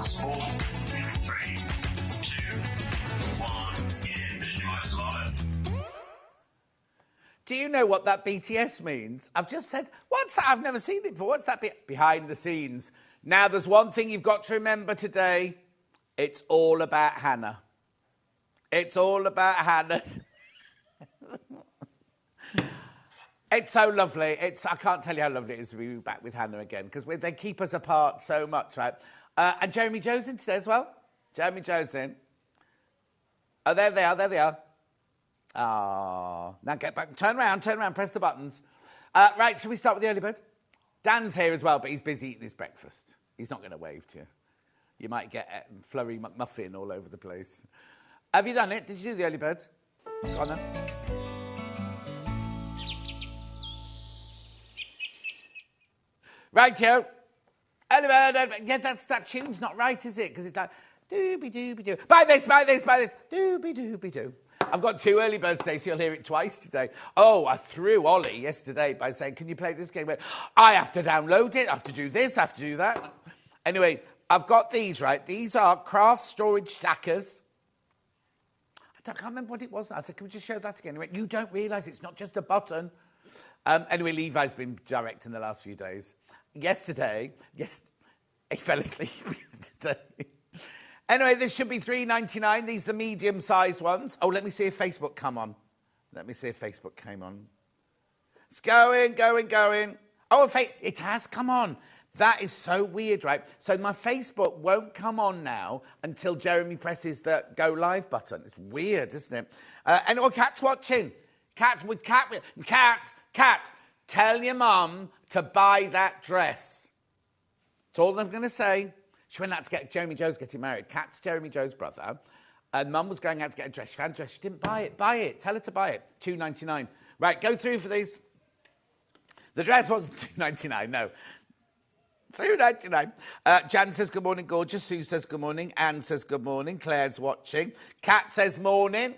4, 3, 2, 1. In Visualize Live. Do you know what that BTS means? I've just said, what's that? I've never seen it before. What's that? Behind the scenes. Now, there's one thing you've got to remember today. It's all about Hannah. It's all about Hannah. It's so lovely. I can't tell you how lovely it is to be back with Hannah again, because they keep us apart so much, right? And Jeremy Jo's in today as well. Jeremy Jo's in. Oh, there they are. Ah, now get back. Turn around, press the buttons. Right, shall we start with the early bird? Dan's here as well, but he's busy eating his breakfast. He's not going to wave to you. You might get Flurry McMuffin all over the place. Have you done it? Did you do the early bird? Go on then. Right, Joe. Early bird. Yeah, that tune's not right, is it? Because it's like, dooby-dooby-doo. Buy this. Dooby-dooby-doo. I've got 2 early birds today, so you'll hear it twice today. Oh, I threw Ollie yesterday by saying, can you play this game? I have to download it, I have to do this, I have to do that. Anyway, I've got these, right? These are craft storage stackers. I can't remember what it was. I said, can we just show that again? He went, you don't realise it's not just a button. Anyway, Levi's been direct in the last few days. Yesterday, he fell asleep yesterday. Anyway, this should be $3.99. These are the medium-sized ones. Oh, let me see if Facebook come on. Let me see if Facebook came on. It's going. Oh, it has come on. That is so weird, right? So my Facebook won't come on now until Jeremy presses the Go Live button. It's weird, isn't it? And Cat's watching. Cat, tell your mum to buy that dress. That's all I'm going to say. She went out to get Jeremy Jo's getting married. Cat's Jeremy Jo's brother. And Mum was going out to get a dress. She found a dress. She didn't buy it. Buy it. Tell her to buy it. $2.99. Right, go through for these. The dress wasn't $2.99, no. $2.99. Jan says good morning, gorgeous. Sue says good morning. Anne says good morning. Claire's watching. Kat says morning.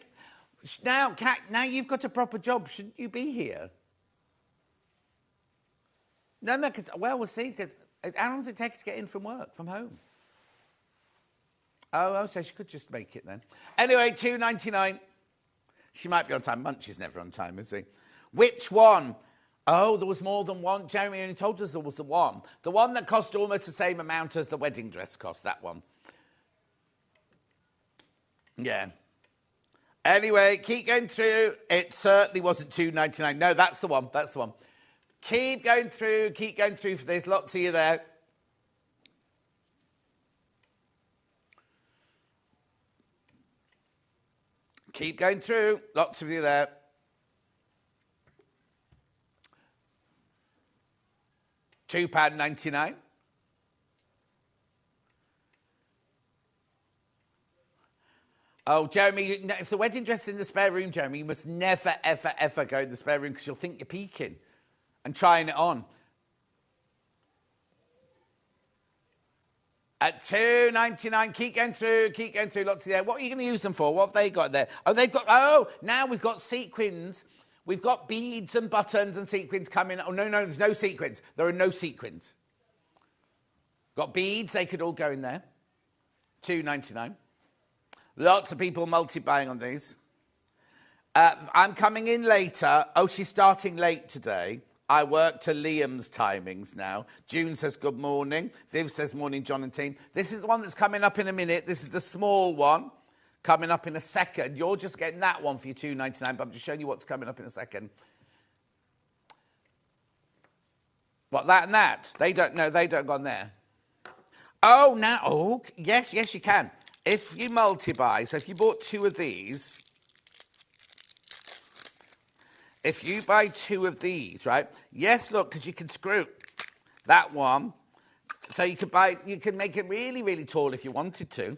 Now, Kat, now you've got a proper job. Shouldn't you be here? No, we'll see. Cause how long does it take to get in from work, from home? Oh, so she could just make it then. Anyway, $2.99. She might be on time. Munch is never on time, is he? Which one? Oh, there was more than one. Jeremy only told us there was the one. The one that cost almost the same amount as the wedding dress cost, that one. Yeah. Anyway, keep going through. It certainly wasn't $2.99. No, that's the one. That's the one. Keep going through for this. Lots of you there. Keep going through. Lots of you there. £2.99. Oh, Jeremy, if the wedding dress is in the spare room, Jeremy, you must never, ever, ever go in the spare room because you'll think you're peeking and trying it on. At $2.99, keep going through, lots of there. What are you going to use them for? What have they got there? Now we've got sequins. We've got beads and buttons and sequins coming. Oh, no, there's no sequins. There are no sequins. Got beads, they could all go in there. $2.99. Lots of people multi-buying on these. I'm coming in later. Oh, she's starting late today. I work to Liam's timings now. June says good morning. Viv says morning, John and team. This is the one that's coming up in a minute. This is the small one coming up in a second. You're just getting that one for your $2.99, but I'm just showing you what's coming up in a second. What, that and that? They don't know. They don't go on there. Oh, now. Oh, yes, you can. If you multi-buy, so if you bought 2 of these, if you buy 2 of these, right? Yes, look, because you can screw that one. So you can make it really, really tall if you wanted to.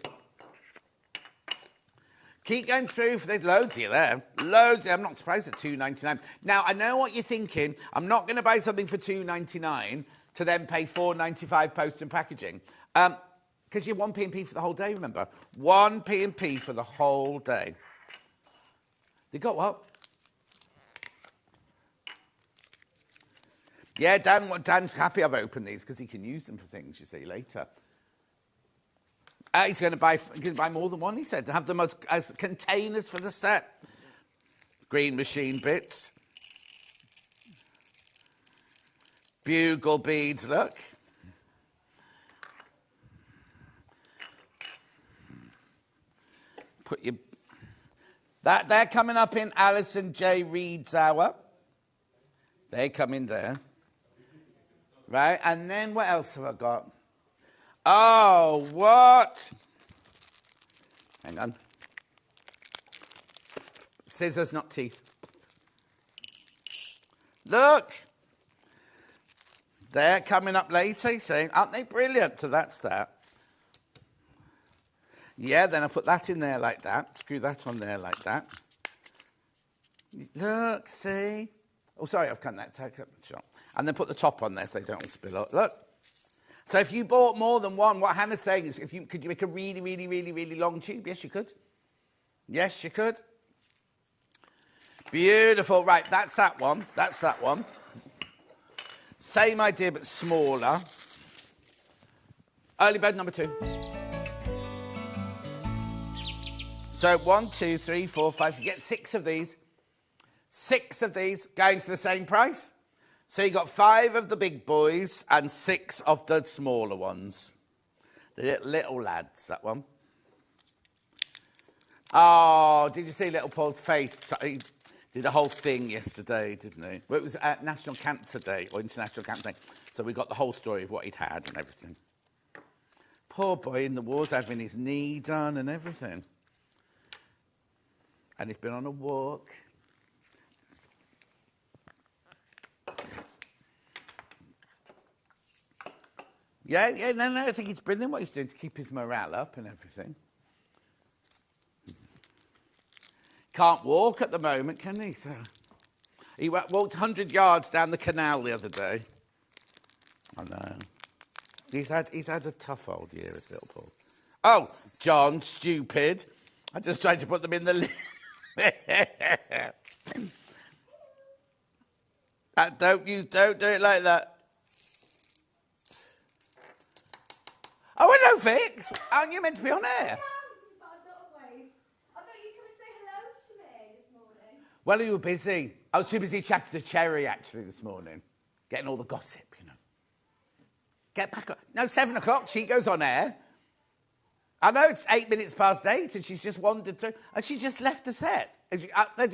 Keep going through, for there's loads of you there. Loads. I'm not surprised at $2.99. Now, I know what you're thinking. I'm not going to buy something for $2.99 to then pay $4.95 post and packaging. Because you're 1p&p for the whole day, remember? 1p&p for the whole day. They got what? Yeah, Dan's happy I've opened these because he can use them for things, you see, later. He's going to buy more than one, he said. Have them as containers for the set. Green machine bits. Bugle beads, look. Put your... They're coming up in Alison J. Reed's hour. They come in there. Right, and then what else have I got? Oh, what? Hang on. Scissors, not teeth. Look. They're coming up later, saying, aren't they brilliant? So that's that. Yeah, then I put that in there like that. Screw that on there like that. Look, see? Oh, sorry, I've cut that. Take up the shot. And then put the top on there so they don't spill out. Look. So if you bought more than one, what Hannah's saying is, could you make a really, really, really, really long tube? Yes, you could. Yes, you could. Beautiful. Right, that's that one. That's that one. Same idea, but smaller. Early bird number 2. So 1, 2, 3, 4, 5. So you get 6 of these. 6 of these going for the same price. So you got 5 of the big boys and 6 of the smaller ones. The little lads, that one. Oh, did you see little Paul's face? He did a whole thing yesterday, didn't he? Well, it was National Cancer Day, or International Cancer Day. So we got the whole story of what he'd had and everything. Poor boy in the wars having his knee done and everything. And he's been on a walk. Yeah, no, I think it's brilliant what he's doing to keep his morale up and everything. Can't walk at the moment, can he? So he walked 100 yards down the canal the other day. I know. He's had a tough old year, as little Paul. Oh, John, stupid. I just tried to put them in the lid. Don't do it like that. Oh, hello, Vix. Aren't you meant to be on air? Well, you were busy. I was too busy chatting to Cherry, actually, this morning. Getting all the gossip, you know. Get back on. No, 7 o'clock, she goes on air. I know it's 8 minutes past 8, and she's just wandered through. And she just left the set. Are they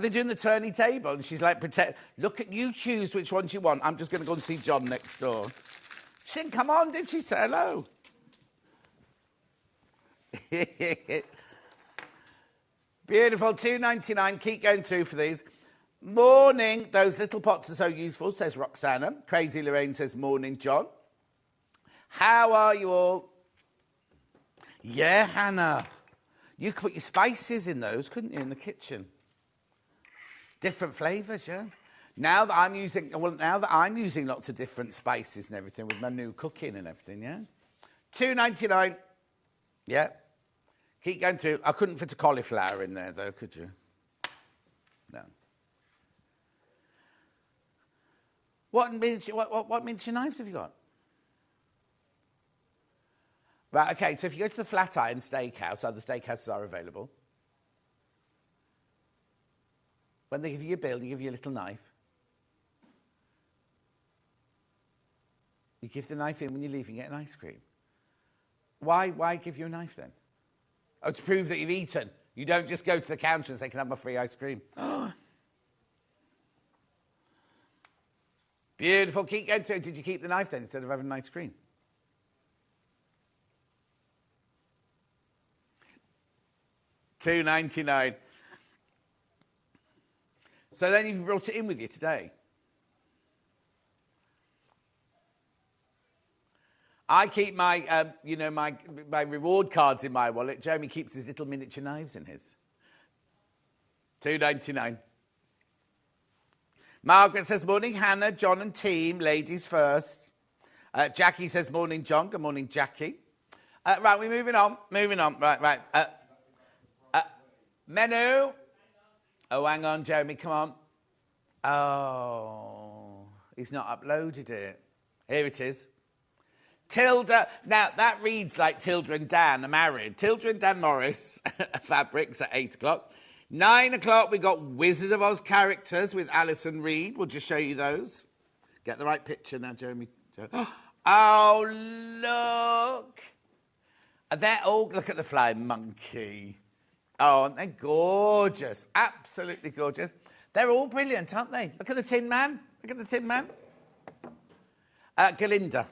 doing the turny table? And she's like, look at you, choose which ones you want. I'm just going to go and see John next door. She didn't come on, did she? Say hello. Beautiful, $2.99. Keep going through for these. Morning, those little pots are so useful, says Roxana. Crazy Lorraine says, morning, John. How are you all? Yeah, Hannah. You could put your spices in those, couldn't you, in the kitchen? Different flavours, yeah. Now that I'm using lots of different spices and everything with my new cooking and everything, yeah. $2.99. Yeah. Keep going through. I couldn't fit a cauliflower in there, though, could you? No. What miniature knives have you got? Right, okay, so if you go to the Flatiron Steakhouse, other steakhouses are available. When they give you your bill, they give you a little knife. You give the knife in when you leave and get an ice cream. Why give you a knife then? Oh, to prove that you've eaten. You don't just go to the counter and say, can I have my free ice cream? Beautiful. Keep going through. Did you keep the knife then instead of having an ice cream? $2.99. So then you've brought it in with you today. I keep my, my reward cards in my wallet. Jeremy keeps his little miniature knives in his. $2.99. Margaret says, morning, Hannah, John and team, ladies first. Jackie says, morning, John. Good morning, Jackie. Right, we're moving on. Right. Menu. Oh, hang on, Jeremy, come on. Oh, he's not uploaded it. Here it is. Tilda. Now, that reads like Tilda and Dan are married. Tilda and Dan Morris, fabrics at 8 o'clock. 9 o'clock, we got Wizard of Oz characters with Alison Reed. We'll just show you those. Get the right picture now, Jeremy. Oh, look. Look at the flying monkey. Oh, and they're gorgeous. Absolutely gorgeous. They're all brilliant, aren't they? Look at the Tin Man. Look at the Tin Man. Galinda.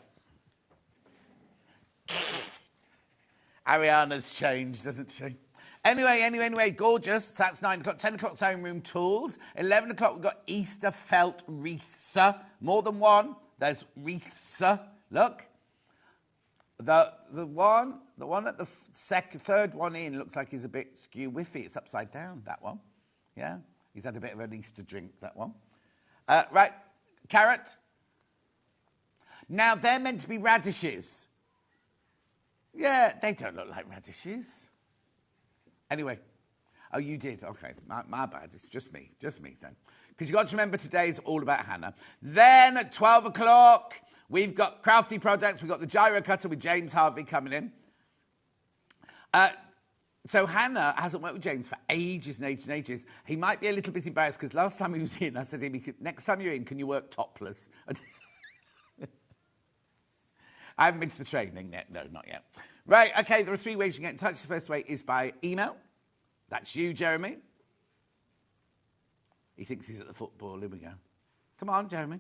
Ariana's changed, doesn't she? Anyway, gorgeous. That's 9 o'clock. 10 o'clock, homeroom tools. 11 o'clock, we've got Easter felt wreaths. More than one. There's wreaths. Look. The one at the third one in looks like he's a bit skew-whiffy. It's upside down, that one. Yeah. He's had a bit of an Easter drink, that one. Right. Carrot. Now, they're meant to be radishes. Yeah, they don't look like radishes. Anyway. Oh, you did? Okay, my bad. It's just me then. Because you've got to remember today's all about Hannah. Then at 12 o'clock, we've got crafty products. We've got the Gyro Cutter with James Harvey coming in. So Hannah hasn't worked with James for ages and ages and ages. He might be a little bit embarrassed because last time he was in, I said to him, next time you're in, can you work topless? I haven't been to the training yet. No, not yet. Right, okay, there are 3 ways you can get in touch. The first way is by email. That's you, Jeremy. He thinks he's at the football. Here we go. Come on, Jeremy.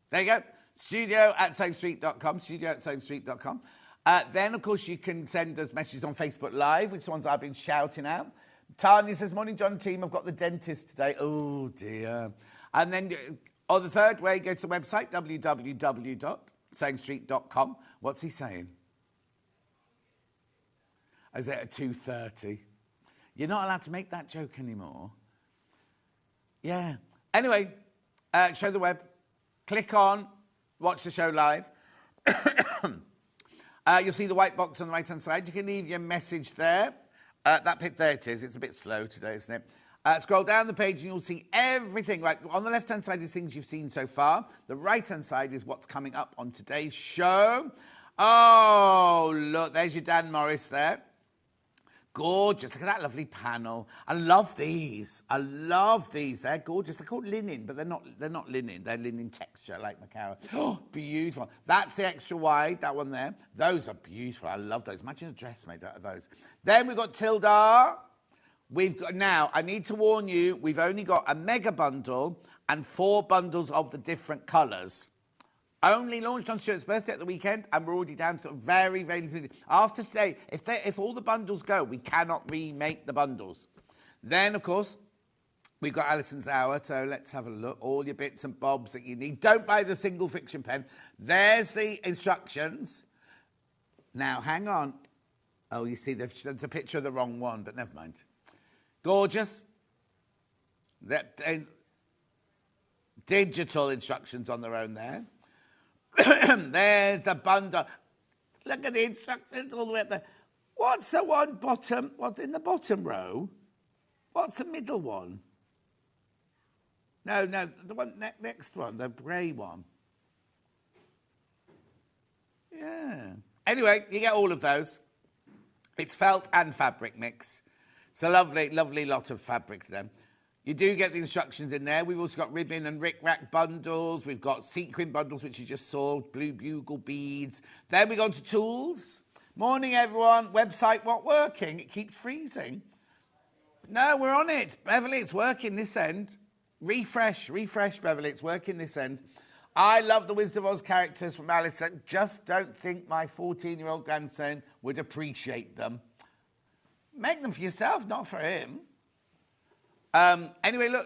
There you go. studio@sewingstreet.com, studio@sewingstreet.com. Then, of course, you can send us messages on Facebook Live, which ones I've been shouting out. Tanya says, morning, John and team. I've got the dentist today. Oh, dear. And then, the third way, go to the website, www.sewingstreet.com. What's he saying? Is it at 2:30? You're not allowed to make that joke anymore. Yeah. Anyway, show the web. Click on, watch the show live. You'll see the white box on the right-hand side. You can leave your message there. There it is. It's a bit slow today, isn't it? Scroll down the page and you'll see everything. Right, on the left-hand side is things you've seen so far. The right-hand side is what's coming up on today's show. Oh, look, there's your Dan Morris there. Gorgeous. Look at that lovely panel. I love these. They're gorgeous. They're called linen, but they're not linen. They're linen texture, like Macara. Oh, beautiful. That's the extra wide, that one there. Those are beautiful. I love those. Imagine a dress made out of those. Then we've got Tilda. Now, I need to warn you, we've only got a mega bundle and 4 bundles of the different colours. Only launched on Stuart's birthday at the weekend, and we're already down to very, very little. After today, if all the bundles go, we cannot remake the bundles. Then, of course, we've got Alison's Hour, so let's have a look. All your bits and bobs that you need. Don't buy the single Frixion pen. There's the instructions. Now, hang on. Oh, you see, there's a picture of the wrong one, but never mind. Gorgeous. Digital instructions on their own there. There's the bundle. Look at the instructions all the way up there. What's the one bottom? What's in the bottom row? What's the middle one? No, the one next one, the grey one. Yeah. Anyway, you get all of those. It's felt and fabric mix. It's a lovely, lovely lot of fabric then. You do get the instructions in there. We've also got ribbon and rick-rack bundles. We've got sequin bundles, which you just saw, blue bugle beads. Then we go on to tools. Morning, everyone. Website not working. It keeps freezing. No, we're on it. Beverly, it's working this end. Refresh, Beverly. It's working this end. I love the Wizard of Oz characters from Alison. Just don't think my 14-year-old grandson would appreciate them. Make them for yourself, not for him. Anyway, look.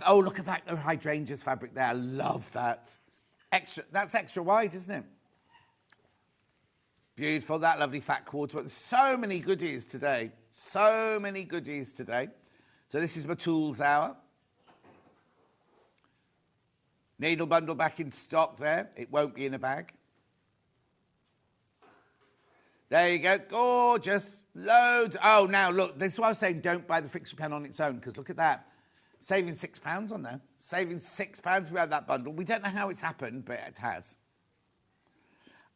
Oh, look at that hydrangeas fabric there. I love that. That's extra wide, isn't it? Beautiful, that lovely fat quarter. So many goodies today. So this is my tools hour. Needle bundle back in stock there. It won't be in a bag. There you go, gorgeous, loads. Oh, now look, this is why I was saying don't buy the Frixion pen on its own, because look at that. Saving £6 on there. Saving £6 if we had that bundle. We don't know how it's happened, but it has.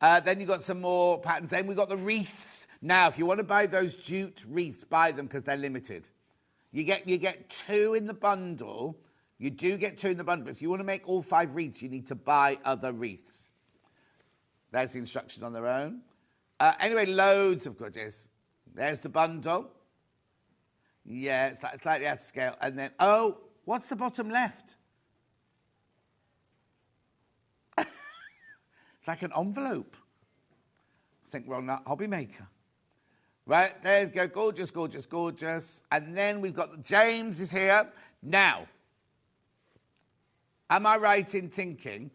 Then you've got some more patterns. Then we've got the wreaths. Now, if you want to buy those jute wreaths, buy them because they're limited. You get 2 in the bundle. You do get 2 in the bundle. But if you want to make all 5 wreaths, you need to buy other wreaths. There's the instructions on their own. Anyway, loads of goodies. There's the bundle. Yeah, it's slightly out of scale. And then, oh, what's the bottom left? It's like an envelope. I think we're on that Hobby Maker. Right, there you go. Gorgeous, gorgeous, gorgeous. And then we've got James is here. Now, am I right in thinking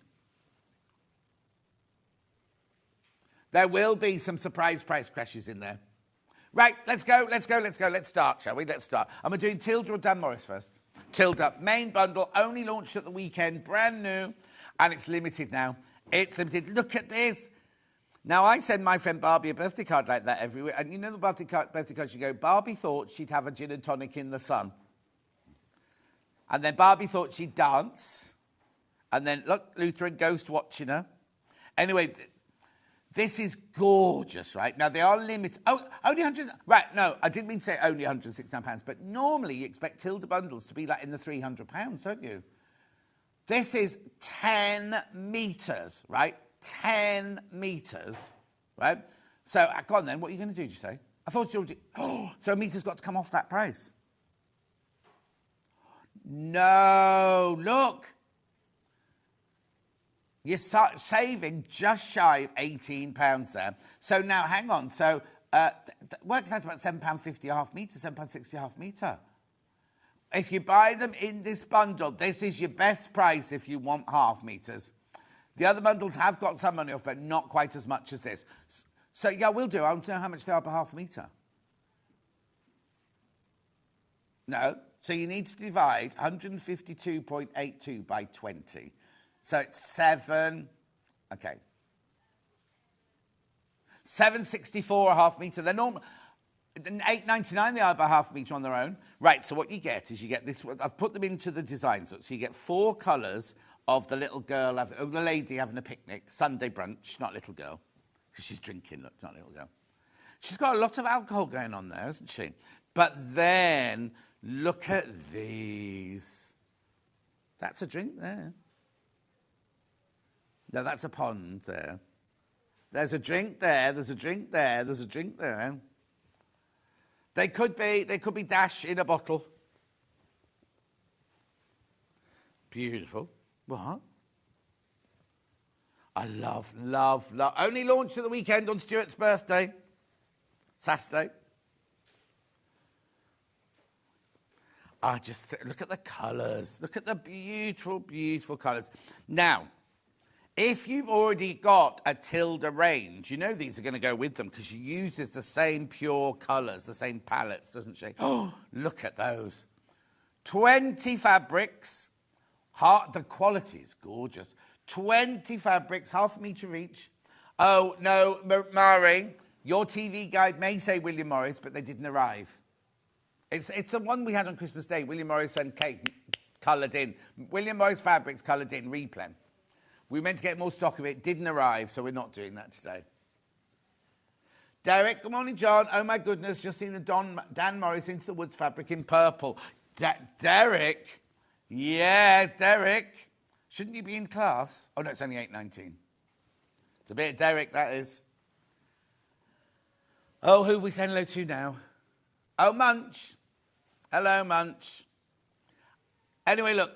there will be some surprise price crashes in there? Right, let's go. Let's start, shall we? Let's start. Am I doing Tilda or Dan Morris first? Tilda, main bundle, only launched at the weekend, brand new, and it's limited now. It's limited. Look at this. Now, I send my friend Barbie a birthday card like that every week, and you know the birthday card you go, Barbie thought she'd have a gin and tonic in the sun. And then Barbie thought she'd dance. And then, look, Luther and Ghost watching her. Anyway, this is gorgeous, right? Now, they are limited. Oh, only 100... Right, no, I didn't mean to say only £169, but normally you expect Tilda bundles to be like in the £300, don't you? This is 10 metres, right? 10 metres, right? So, go on then, what are you going to do, did you say? I thought you already... Oh, so a metre's got to come off that price. No, look. You're saving just shy of £18 there. So now, hang on. So, works out about £7.50 a half metre, £7.60 a half metre. If you buy them in this bundle, this is your best price if you want half metres. The other bundles have got some money off, but not quite as much as this. So, yeah, we'll do. I want to know how much they are per half a metre. No. So you need to divide 152.82 by 20. So it's 7... Okay. 7.64 a half metre. They're normal... £8.99 they are by half a metre on their own. Right, so what you get is you get this... I've put them into the designs. So you get 4 colours of the little girl, of the lady having a picnic, Sunday brunch, not little girl, because she's drinking, look, not little girl. She's got a lot of alcohol going on there, hasn't she? But then, look at these. That's a drink there. No, that's a pond there. There's a drink there, there's a drink there, there's a drink there. They could be dash in a bottle. Beautiful. What? I love. Only launched at the weekend on Stuart's birthday. Saturday. Look at the colours. Look at the beautiful, beautiful colours. Now, if you've already got a Tilda range, you know these are going to go with them because she uses the same pure colours, the same palettes, doesn't she? Oh, look at those. 20 fabrics. The quality is gorgeous. 20 fabrics, half a metre each. Oh, no, Mari, your TV guide may say William Morris, but they didn't arrive. It's the one we had on Christmas Day, William Morris and Kate coloured in. William Morris fabrics coloured in, replen. We meant to get more stock of it, didn't arrive, so we're not doing that today. Derek, good morning, John. Oh, my goodness, just seen the Dan Morris Into the Woods fabric in purple. Derek... Yeah, Derek. Shouldn't you be in class? Oh, no, it's only 8:19. It's a bit of Derek, that is. Oh, who we saying hello to now? Oh, Munch. Hello, Munch. Anyway, look,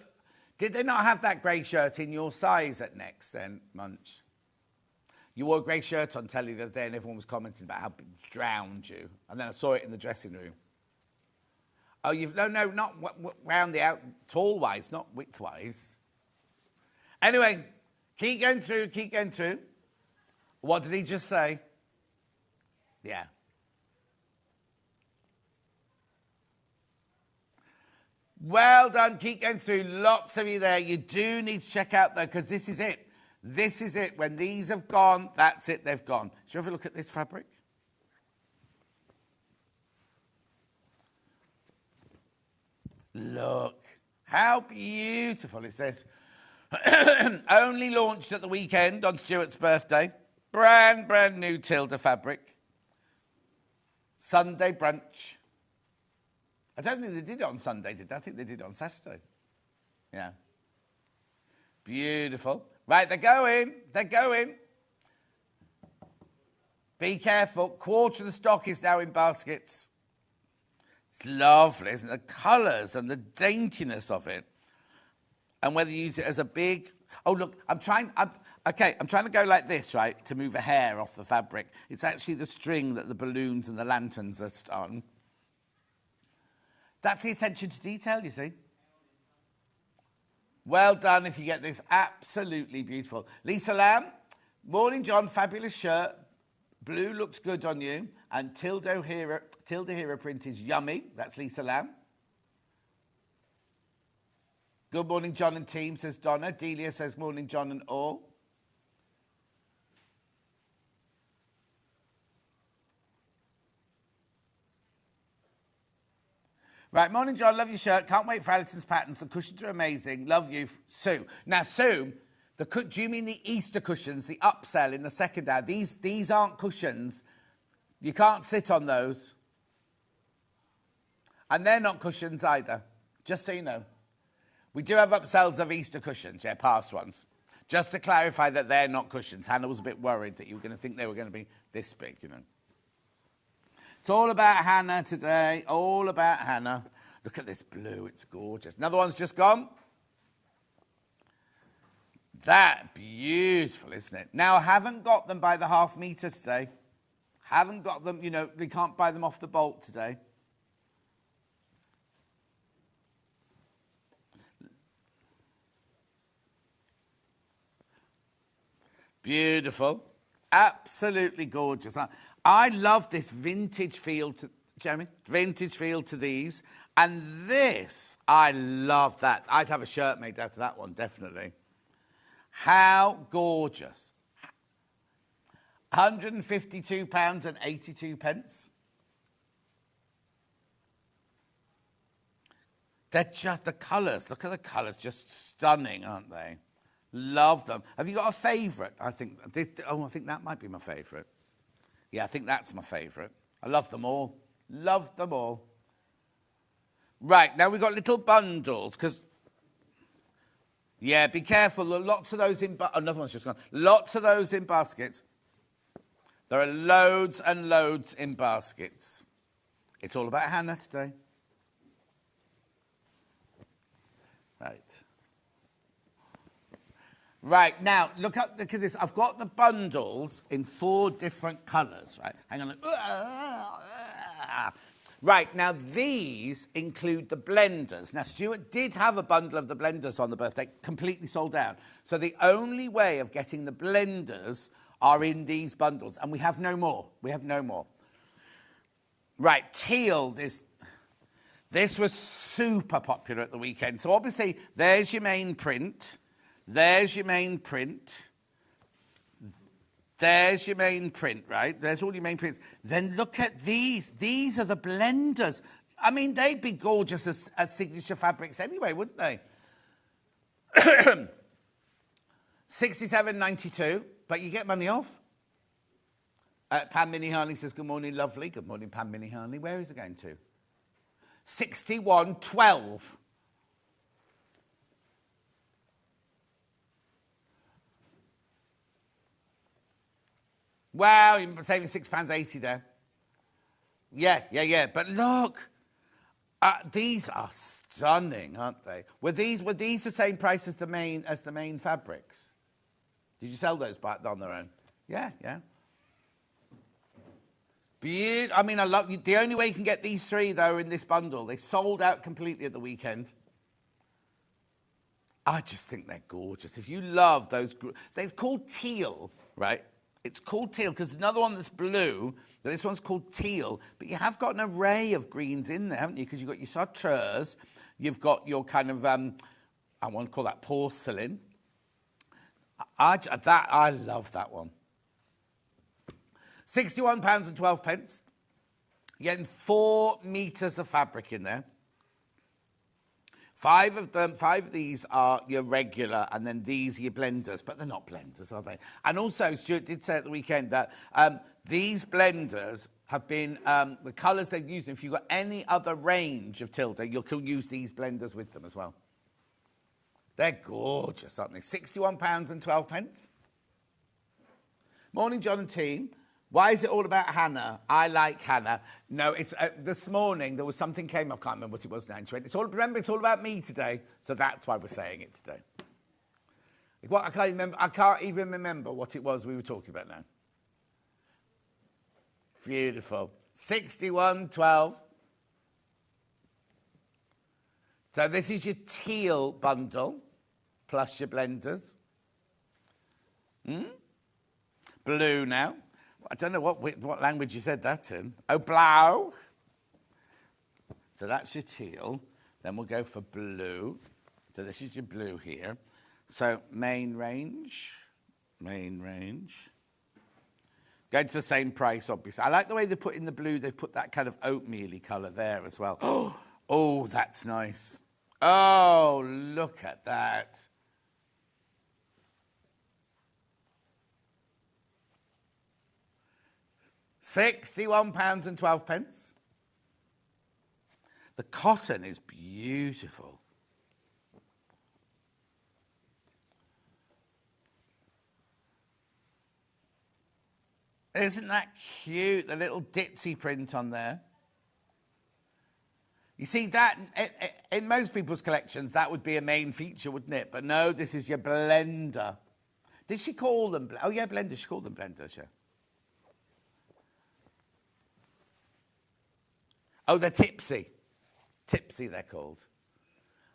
did they not have that grey shirt in your size at Next then, Munch? You wore a grey shirt on telly the other day and everyone was commenting about how it drowned you. And then I saw it in the dressing room. Oh, no, not round the out, tall-wise, not width-wise. Anyway, keep going through. What did he just say? Yeah. Well done, keep going through. Lots of you there. You do need to check out, though, because this is it. This is it. When these have gone, that's it, they've gone. Should you have a look at this fabric? Look How beautiful is this? Only launched at the weekend on Stuart's birthday. Brand new Tilda fabric. Sunday brunch. I don't think they did it on Sunday, did they? I think they did it on Saturday. Yeah. Beautiful. Right, they're going. They're going. Be careful. Quarter of the stock is now in baskets. It's lovely, isn't it? The colours and the daintiness of it. And whether you use it as a big... Oh, look, I'm trying to go like this, right, to move a hair off the fabric. It's actually the string that the balloons and the lanterns are on. That's the attention to detail, you see. Well done if you get this. Absolutely beautiful. Lisa Lamb, morning, John. Fabulous shirt. Blue looks good on you. And Tilda Hero print is yummy. That's Lisa Lamb. Good morning, John and team, says Donna. Delia says morning, John and all. Right, morning, John. Love your shirt. Can't wait for Alison's patterns. The cushions are amazing. Love you, Sue. Now, Sue, do you mean the Easter cushions, the upsell in the second ad? These aren't cushions. You can't sit on those. And they're not cushions either, just so you know. We do have upsells of Easter cushions, yeah, past ones. Just to clarify that they're not cushions. Hannah was a bit worried that you were going to think they were going to be this big, you know. It's all about Hannah today, all about Hannah. Look at this blue, it's gorgeous. Another one's just gone. That beautiful, isn't it? Now, I haven't got them by the half metre today. Haven't got them, you know, we can't buy them off the bolt today. Beautiful. Absolutely gorgeous. I love this vintage feel to, Jeremy, vintage feel to these. And this, I love that. I'd have a shirt made out of that one, definitely. How gorgeous. £152.82. They're just the colours. Look at the colours, just stunning, aren't they? Love them. Have you got a favourite? I think that might be my favourite. Yeah, I think that's my favourite. I love them all. Love them all. Right, now we've got little bundles, because... Yeah, be careful. Lots of those in... another one's just gone. Lots of those in baskets. There are loads and loads in baskets. It's all about Hannah today. Right. Right, now, look at this. I've got the bundles in 4 different colours, right? Hang on. Right, now these include the blenders. Now, Stuart did have a bundle of the blenders on the birthday, completely sold out. So the only way of getting the blenders are in these bundles, and we have no more. We have no more. Right, teal, this was super popular at the weekend. So obviously, there's your main print. There's your main print. There's your main print, right? There's all your main prints. Then look at these. These are the blenders. I mean, they'd be gorgeous as signature fabrics anyway, wouldn't they? $67.92, but you get money off. Pam Minnie Harney says, good morning, lovely. Good morning, Pam Minnie Harney. Where is it going to? $61.12. Wow, you're saving £6.80 there. Yeah. But look, these are stunning, aren't they? Were these the same price as the main fabrics? Did you sell those back on their own? Yeah. I mean, I love the only way you can get these 3 though in this bundle. They sold out completely at the weekend. I just think they're gorgeous. If you love those, they're called teal, right? It's called teal because another one that's blue, but this one's called teal. But you have got an array of greens in there, haven't you? Because you've got your chartreuse, you've got your kind of, I want to call that porcelain. I love that one. £61.12. You're getting 4 metres of fabric in there. 5 of them, 5 of these are your regular, and then these are your blenders, but they're not blenders, are they? And also, Stuart did say at the weekend that these blenders have been, the colours they've used, if you've got any other range of Tilda, you'll use these blenders with them as well. They're gorgeous, aren't they? £61.12. Morning, John and team. Why is it all about Hannah? I like Hannah. No, it's this morning there was something came up. I can't remember what it was now. Remember, it's all about me today, so that's why we're saying it today. What I can't remember. I can't even remember what it was we were talking about now. Beautiful. 61.12. So this is your teal bundle plus your blenders. Blue now. I don't know what language you said that in. Oh, blau. So that's your teal. Then we'll go for blue. So this is your blue here. So main range. Going to the same price, obviously. I like the way they put in the blue. They put that kind of oatmeal-y colour there as well. Oh, that's nice. Oh, look at that. £61.12. The cotton is beautiful. Isn't that cute? The little ditzy print on there. You see, that in most people's collections, that would be a main feature, wouldn't it? But no, this is your blender. Did she call them? Oh, yeah, blenders. She called them blenders, yeah. Oh, they're tipsy. Tipsy, they're called.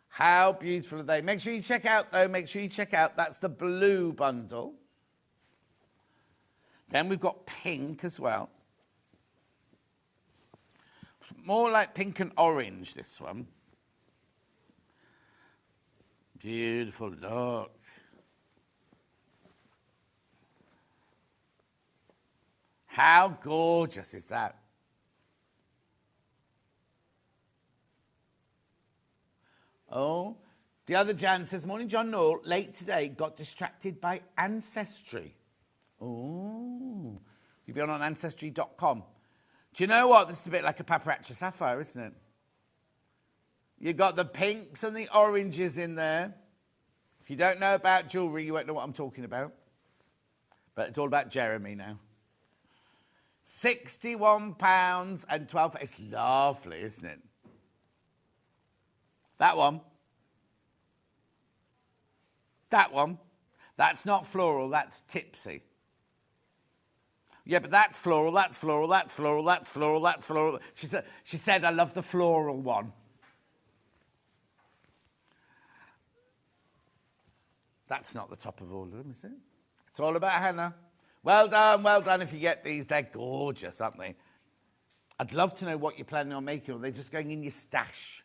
How beautiful are they? Make sure you check out, though. That's the blue bundle. Then we've got pink as well. More like pink and orange, this one. Beautiful look. How gorgeous is that? Oh, the other Jan says, morning, John Noel, late today, got distracted by Ancestry. Oh, you'll be on Ancestry.com. Do you know what? This is a bit like a paparazzi sapphire, isn't it? You've got the pinks and the oranges in there. If you don't know about jewellery, you won't know what I'm talking about. But it's all about Jeremy now. £61.12. It's lovely, isn't it? That one. That's not floral, that's tipsy. Yeah, but that's floral. She said, I love the floral one. That's not the top of all of them, is it? It's all about Hannah. Well done if you get these. They're gorgeous, aren't they? I'd love to know what you're planning on making, or they're just going in your stash.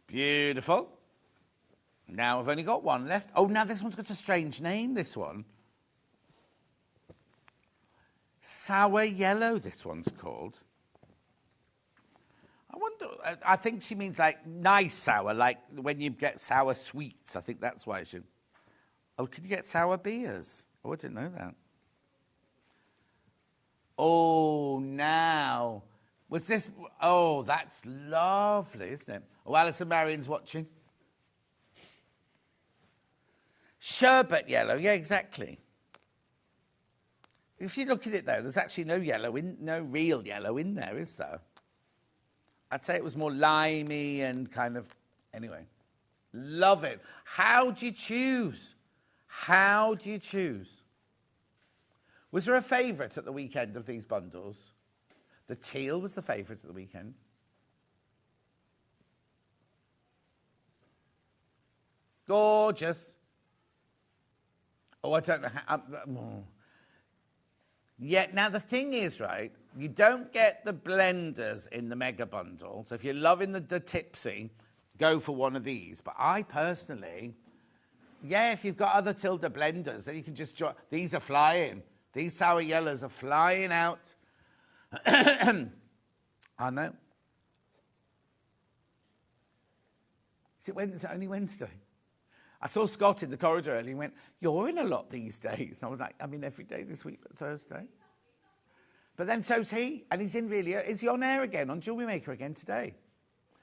Beautiful. Now I've only got one left. Oh, now this one's got a strange name, this one. Sour yellow, this one's called. I wonder, I think she means like nice sour, like when you get sour sweets. I think that's why she... Oh, can you get sour beers? Oh, I didn't know that. Oh, now... Was this... Oh, that's lovely, isn't it? Oh, Alison Marion's watching. Sherbet yellow, yeah, exactly. If you look at it, though, there's actually no real yellow in there, is there? I'd say it was more limey and kind of... Anyway, love it. How do you choose? Was there a favourite at the weekend of these bundles? The teal was the favourite at the weekend. Gorgeous. Oh, I don't know how... Yeah, now the thing is, right, you don't get the blenders in the mega bundle. So if you're loving the tipsy, go for one of these. But I personally, yeah, if you've got other Tilda blenders, then you can just... These are flying. These sour yellows are flying out. I know. Is it Wednesday? Only Wednesday? I saw Scott in the corridor earlier and went, you're in a lot these days. And I was like, I'm in every day this week but Thursday. But then so's he, and he's in really. Is he on air again, on Jewellery Maker again today?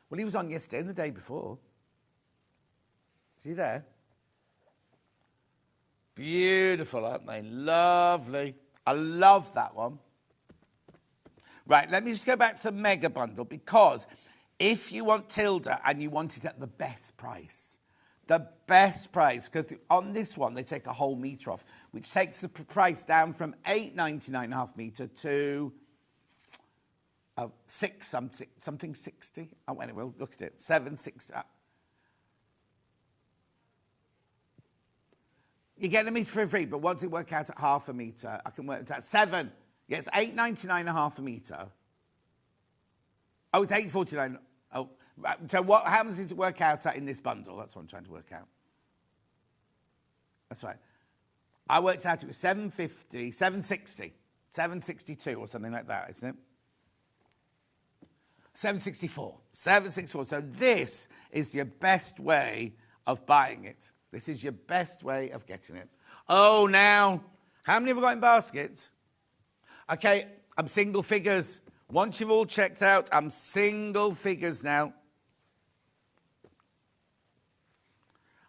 Well, he was on yesterday and the day before. Is he there? Beautiful, aren't they? Lovely. I love that one. Right, let me just go back to the mega bundle, because if you want Tilda and you want it at the best price, because on this one they take a whole metre off, which takes the price down from $8.99 half metre to something 60. Oh, anyway, look at it, $7.60. You get a metre for free, but once it work out at half a metre, I can work it at $7. Yeah, it's $8.99 a half a metre. Oh, it's $8.49. Oh, right. So how much does it work out at in this bundle? That's what I'm trying to work out. That's right. I worked out it was $7.50, $7.60, $7.62 or something like that, isn't it? $7.64. $7.64. So this is your best way of buying it. This is your best way of getting it. Oh, now, how many have I got in baskets? Okay, I'm single figures. Once you've all checked out, I'm single figures now.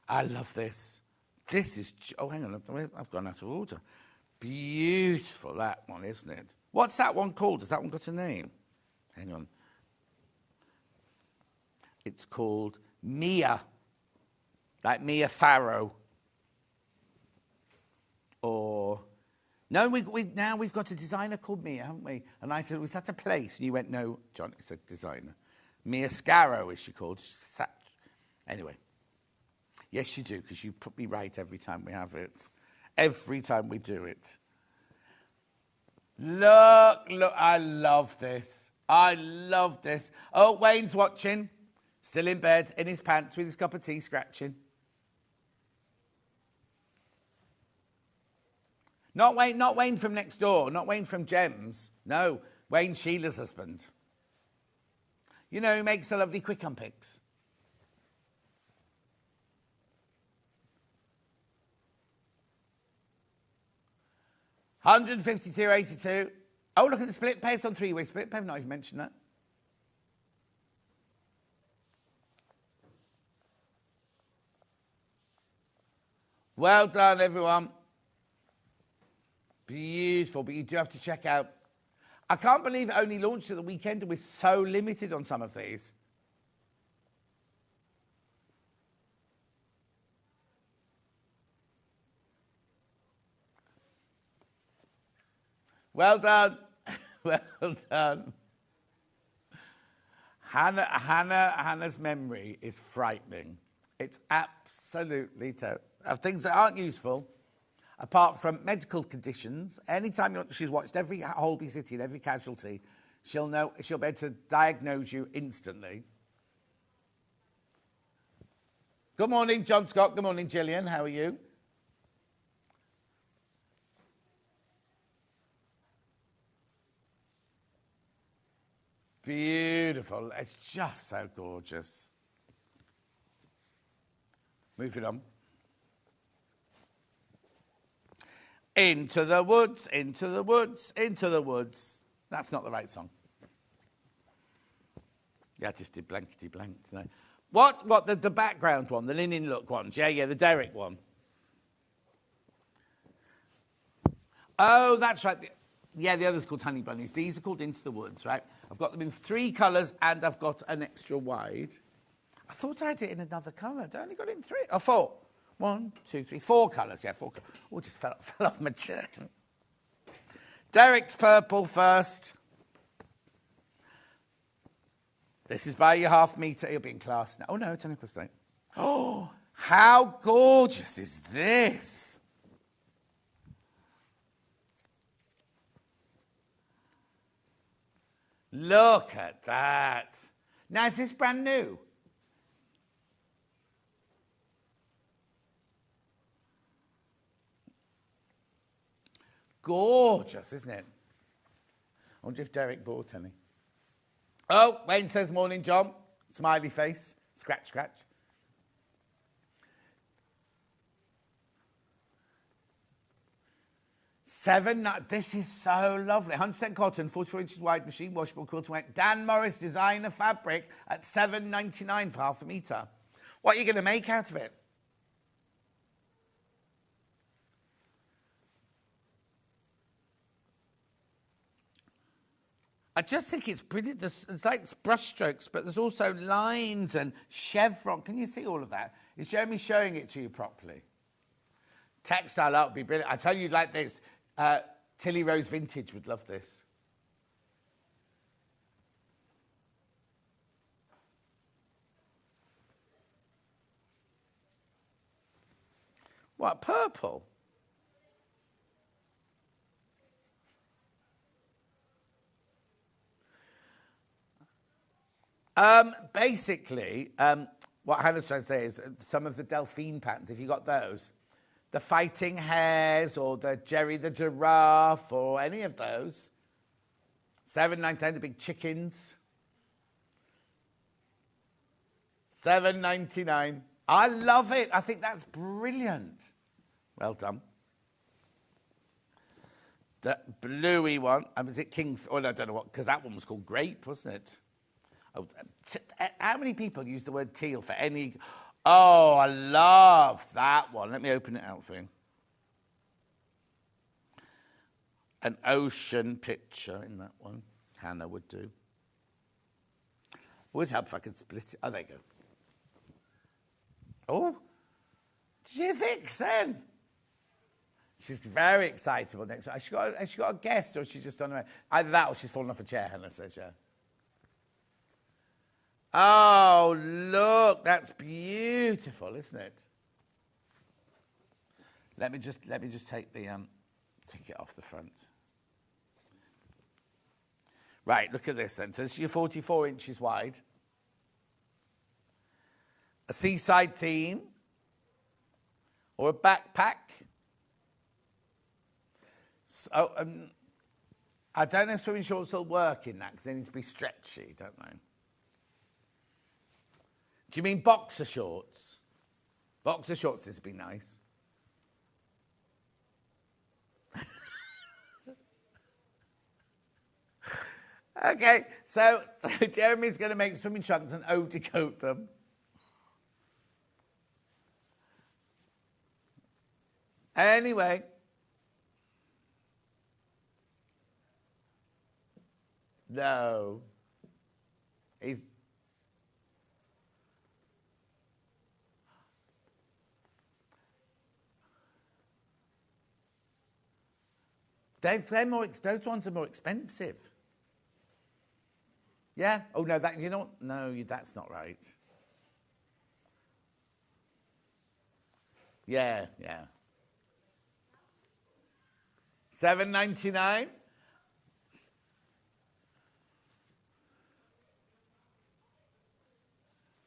I love this. This is, oh, hang on, I've gone out of order. Beautiful, that one, isn't it? What's that one called? Has that one got a name? Hang on. It's called Mia, like Mia Farrow. Or, no, now we've got a designer called Mia, haven't we? And I said, was that a place? And you went, no, John, it's a designer. Mia Scarrow is she called. Anyway. Yes, you do, because you put me right every time we have it. Every time we do it. Look, I love this. I love this. Oh, Wayne's watching. Still in bed, in his pants, with his cup of tea, scratching. Not Wayne from next door, not Wayne from Gems. No, Wayne Sheila's husband. You know, who makes the lovely quick unpicks. $152.82. Oh, look at the split pay. It's on three-way split pay. I've not even mentioned that. Well done, everyone. Beautiful, but you do have to check out. I can't believe it only launched at the weekend and we're so limited on some of these. Well done. Well done. Hannah's memory is frightening. It's absolutely terrible. Things that aren't useful, apart from medical conditions. Anytime she's watched every Holby City and every casualty, she'll be able to diagnose you instantly. Good morning, John Scott. Good morning, Gillian. How are you? Beautiful. It's just so gorgeous. Moving on. Into the woods, into the woods, into the woods. That's not the right song. Yeah, I just did blankety blank tonight. What, the background one, the linen look ones? Yeah, the Derek one. Oh, that's right. Yeah, the other's called Hunny Bunnies. These are called Into the Woods, right? I've got them in 3 colours and I've got an extra wide. I thought I had it in another colour. I only got it in 3. Oh, 4. 1, 2, 3, 4 colours. Yeah, 4 colours. Oh, just fell off my chair. Derek's purple first. This is by your half metre. It'll be in class now. Oh, no, it's only +8. Oh, how gorgeous is this? Look at that. Now, is this brand new? Gorgeous, isn't it? I wonder if Derek bought any. Oh, Wayne says morning, John. Smiley face. Scratch, scratch. This is so lovely. 100% cotton, 44 inches wide, machine washable, quilting weight. Dan Morris designer fabric at $7.99 for half a metre. What are you going to make out of it? I just think it's pretty. It's like brush strokes, but there's also lines and chevron. Can you see all of that? Is Jeremy showing it to you properly? Textile art would be brilliant. I tell you like this. Tilly Rose Vintage would love this. What, purple? Basically, what Hannah's trying to say is some of the Delphine patterns, if you got those, the fighting hares or the Jerry the giraffe or any of those, $7.99, the big chickens, $7.99. I love it. I think that's brilliant. Well done. The bluey one, was it King? Oh, no, I don't know what, because that one was called Grape, wasn't it? Oh, how many people use the word teal for any? Oh, I love that one. Let me open it out for you. An ocean picture in that one. Hannah would do. Would help if I could split it. Oh, there you go. Oh, did you fix then? She's very excitable next week. Has she got a guest or she's just on her own? Either that or she's fallen off a chair, Hannah says, yeah. Oh, look, that's beautiful, isn't it? Let me just take the ticket off the front. Right, look at this then. So this is your 44 inches wide. A seaside theme or a backpack. So, I don't know if swimming shorts will work in that because they need to be stretchy, don't they? Do you mean boxer shorts? Boxer shorts would be nice. Okay, so Jeremy's going to make swimming trunks and overcoat them. Anyway. No. Those ones are more expensive. Yeah? Oh, no, that's not right. Yeah. $7.99.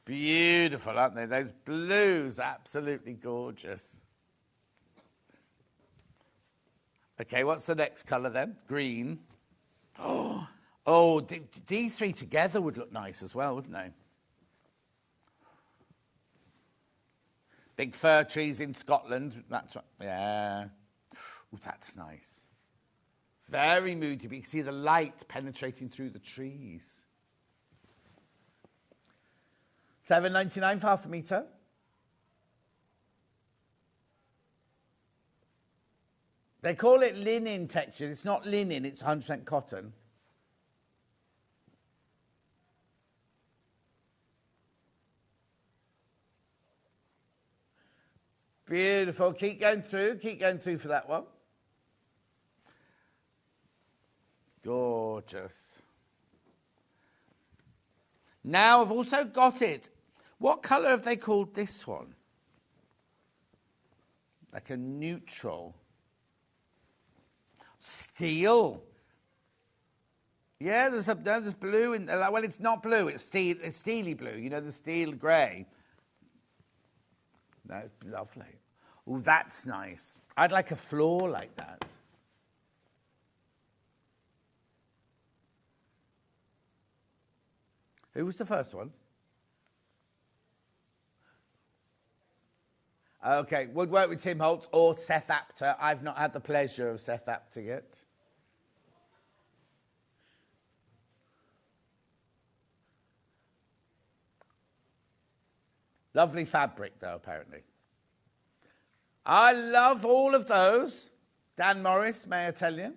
Beautiful, aren't they? Those blues, absolutely gorgeous. Okay, what's the next colour then? Green. Oh, these three together would look nice as well, wouldn't they? Big fir trees in Scotland. That's right. Yeah. Ooh, that's nice. Very moody, but you can see the light penetrating through the trees. $7.99 for half a metre. They call it linen texture. It's not linen, it's 100% cotton. Beautiful. Keep going through for that one. Gorgeous. Now I've also got it. What colour have they called this one? Like a neutral. Steel. Yeah, there's blue in there. Well, it's not blue, it's steely blue. You know, the steel grey. That's lovely. Oh, that's nice. I'd like a floor like that. Who was the first one? Okay, would work with Tim Holtz or Seth Apter. I've not had the pleasure of Seth Apter yet. Lovely fabric, though, apparently. I love all of those. Dan Morris, may I tell you?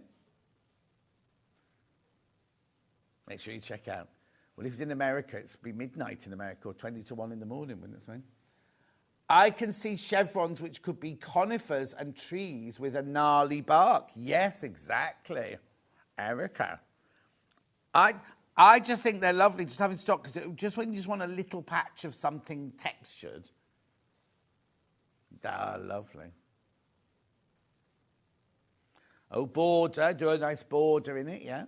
Make sure you check out. Well, if it's in America, it's be midnight in America or 20 to 1 in the morning, wouldn't it say? I can see chevrons which could be conifers and trees with a gnarly bark. Yes, exactly. Erica. I just think they're lovely, just having stock, just when you just want a little patch of something textured. Ah, lovely. Oh, border, do a nice border in it, yeah?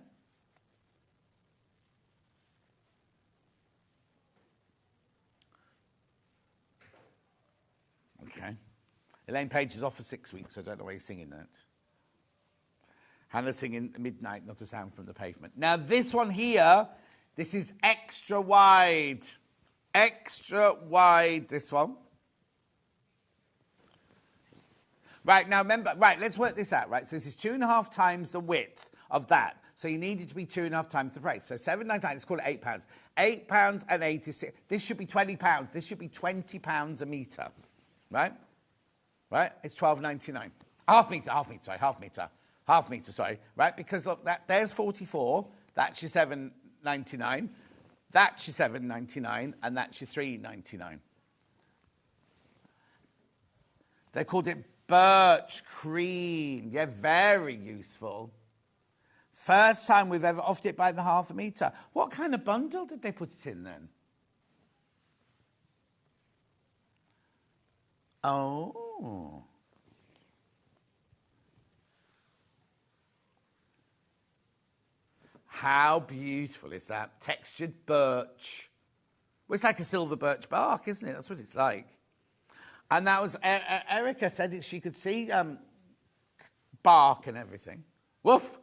Okay. Elaine Page is off for 6 weeks, so I don't know why he's singing that. Hannah's singing Midnight, Not a Sound from the Pavement. Now, this one here, this is extra wide. Extra wide, this one. Right, now remember, right, let's work this out, right? So this is 2.5 times the width of that. So you need it to be 2.5 times the price. So £7.99, let's call it £8. £8 and 86. This should be £20. This should be £20 a metre, right? Right? It's £12.99. Half metre, sorry, right? Because look, there's 44, that's your £7.99, that's your £7.99, and that's your £3.99. They called it birch cream. Yeah, very useful. First time we've ever offed it by the half a metre. What kind of bundle did they put it in then? Oh. How beautiful is that? Textured birch. Well, it's like a silver birch bark, isn't it? That's what it's like. And that was, Erica said that she could see bark and everything. Woof!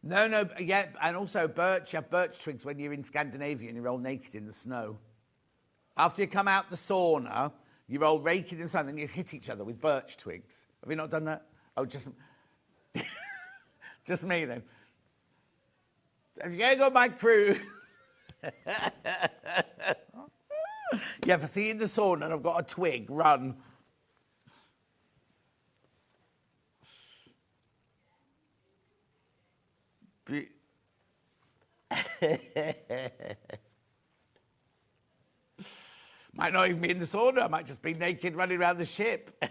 No, yeah, and also birch, you have birch twigs when you're in Scandinavia and you're all naked in the snow. After you come out the sauna, you're all naked in the sun and you hit each other with birch twigs. Have you not done that? Oh, just just me then. If you ain't got my crew. Yeah, if I see you in the sauna and I've got a twig, run. Might not even be in the sauna. I might just be naked running around the ship.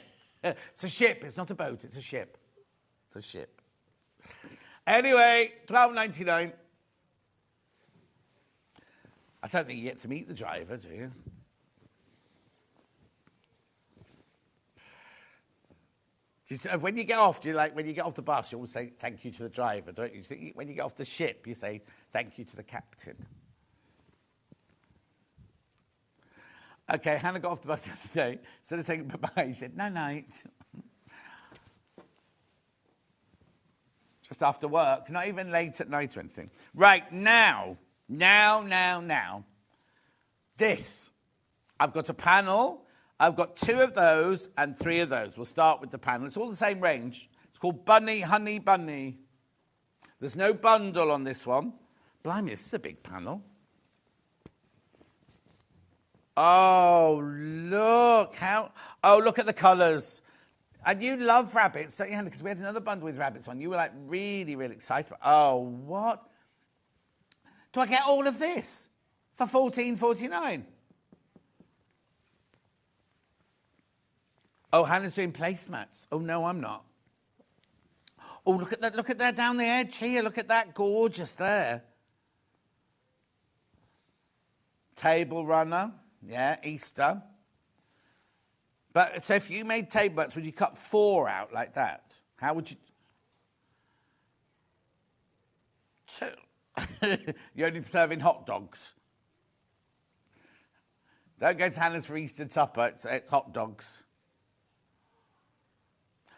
It's a ship. It's not a boat. It's a ship. It's a ship. Anyway, £12.99. I don't think you get to meet the driver, do you? When you get off, do you like when you get off the bus, you always say thank you to the driver, don't you? So when you get off the ship, you say thank you to the captain. Okay, Hannah got off the bus the other day. Instead of saying bye-bye, she said, night. Just after work, not even late at night or anything. Right, now. This. I've got a panel. I've got 2 of those and 3 of those. We'll start with the panel. It's all the same range. It's called Hunny Bunny. There's no bundle on this one. Blimey, this is a big panel. Oh, look look at the colours. And you love rabbits, don't you, Hannah? Because we had another bundle with rabbits on. You were like really, really excited. Oh, what? Do I get all of this for $14.49? Oh, Hannah's doing placemats. Oh, no, I'm not. Oh, look at that. Look at that down the edge here. Look at that. Gorgeous there. Table runner. Yeah, Easter. But so if you made table mats, would you cut 4 out like that? How would you? 2. You're only serving hot dogs. Don't go to Hannah's for Easter supper. It's hot dogs.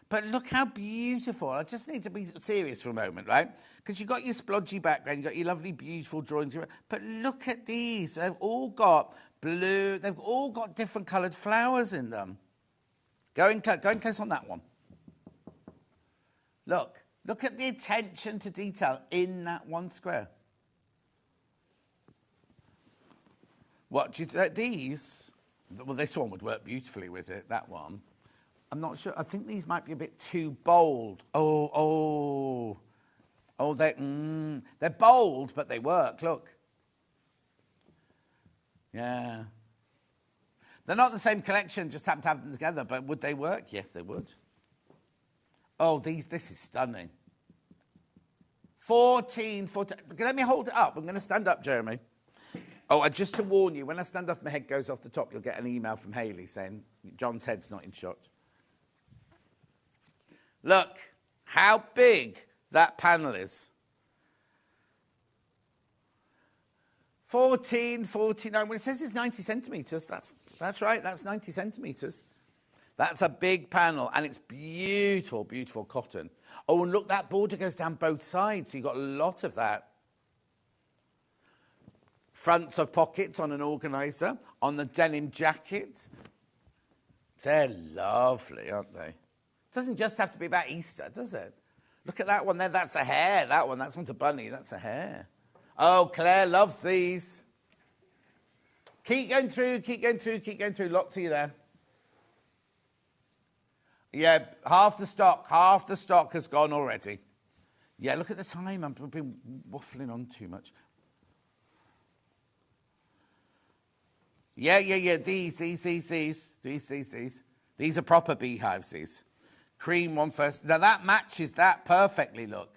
But look how beautiful. I just need to be serious for a moment, right? Because you've got your splodgy background, you've got your lovely, beautiful drawings. But look at these. They've all got blue. They've all got different coloured flowers in them. Go in close on that one. Look at the attention to detail in that one square. What do you think? These? Well, this one would work beautifully with it, that one. I'm not sure. I think these might be a bit too bold. Oh, they're bold, but they work. Look. Yeah. They're not the same collection, just happen to have them together, but would they work? Yes, they would. Oh, this is stunning. 14. Let me hold it up. I'm going to stand up, Jeremy. Oh, and just to warn you, when I stand up, my head goes off the top, you'll get an email from Hayley saying John's head's not in shot. Look how big that panel is. 14, 49. Well, it says it's 90 centimetres. That's right, that's 90 centimetres. That's a big panel, and it's beautiful, beautiful cotton. Oh, and look, that border goes down both sides, so you've got a lot of that. Fronts of pockets on an organiser, on the denim jacket. They're lovely, aren't they? It doesn't just have to be about Easter, does it? Look at that one there. That's a hare. That one, that's not a bunny. That's a hare. Oh, Claire loves these. Keep going through, keep going through, keep going through. Lots of you there. Yeah, half the stock has gone already. Yeah, look at the time. I've been waffling on too much. Yeah. These. These are proper beehives, these. Cream one first. Now, that matches that perfectly, look.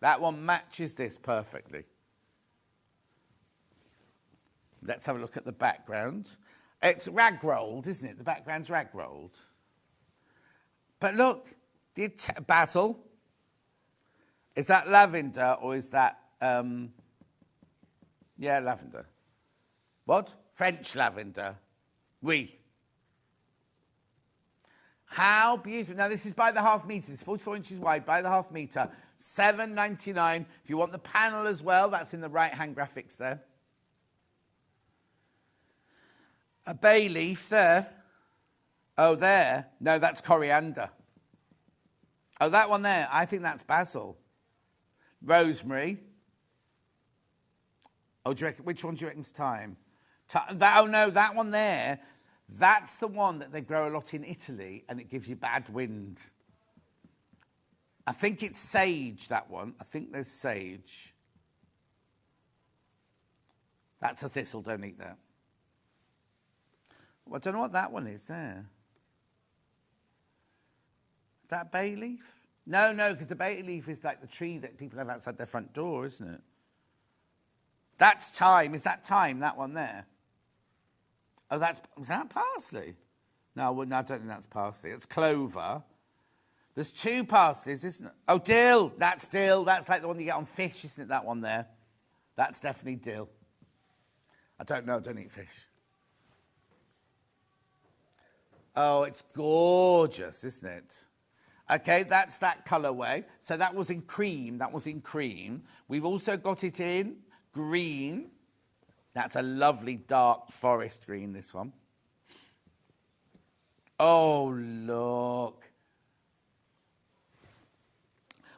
That one matches this perfectly. Let's have a look at the background. It's rag-rolled, isn't it? The background's rag-rolled. But look, the basil. Is that lavender or is that... yeah, lavender. What? French lavender. Oui. How beautiful. Now, this is by the half metre. It's 44 inches wide, by the half metre. $7.99. If you want the panel as well, that's in the right-hand graphics there. A bay leaf there. Oh, there. No, that's coriander. Oh, that one there. I think that's basil. Rosemary. Oh, do you reckon, which one do you reckon's thyme? Oh, no, that one there. That's the one that they grow a lot in Italy, and it gives you bad wind. I think it's sage, that one. I think there's sage. That's a thistle. Don't eat that. Well, I don't know what that one is there. Is that bay leaf? No, because the bay leaf is like the tree that people have outside their front door, isn't it? That's thyme. Is that thyme, that one there? Oh, is that parsley? No, I don't think that's parsley. It's clover. There's two parsleys, isn't it? Oh, dill. That's dill. That's like the one you get on fish, isn't it, that one there? That's definitely dill. I don't know. I don't eat fish. Oh, it's gorgeous, isn't it? Okay, that's that colourway. So that was in cream. We've also got it in green. That's a lovely dark forest green, this one. Oh, look.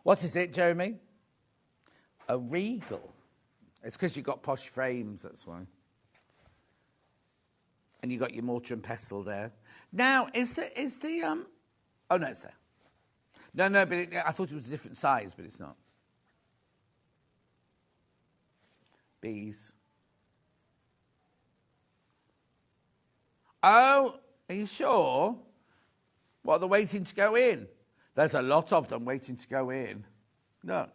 What is it, Jeremy? A regal. It's because you've got posh frames, that's why. And you've got your mortar and pestle there. Now, is the oh, no, it's there. No, but I thought it was a different size, but it's not. Bees. Oh, are you sure? What, they're waiting to go in? There's a lot of them waiting to go in. No.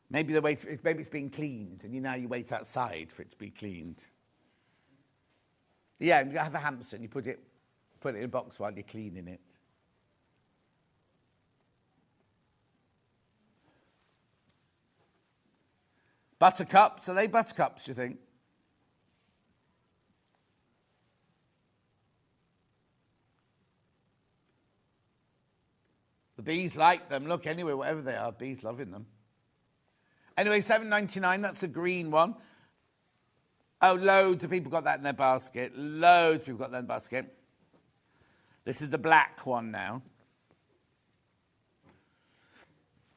Maybe maybe it's being cleaned, and you wait outside for it to be cleaned. Yeah, you have a hamster and you put it in a box while you're cleaning it. Buttercups, are they buttercups, do you think? The bees like them. Look, anyway, whatever they are, bees loving them. Anyway, $7.99, that's the green one. Oh, loads of people got that in their basket. Loads of people got that in their basket. This is the black one now.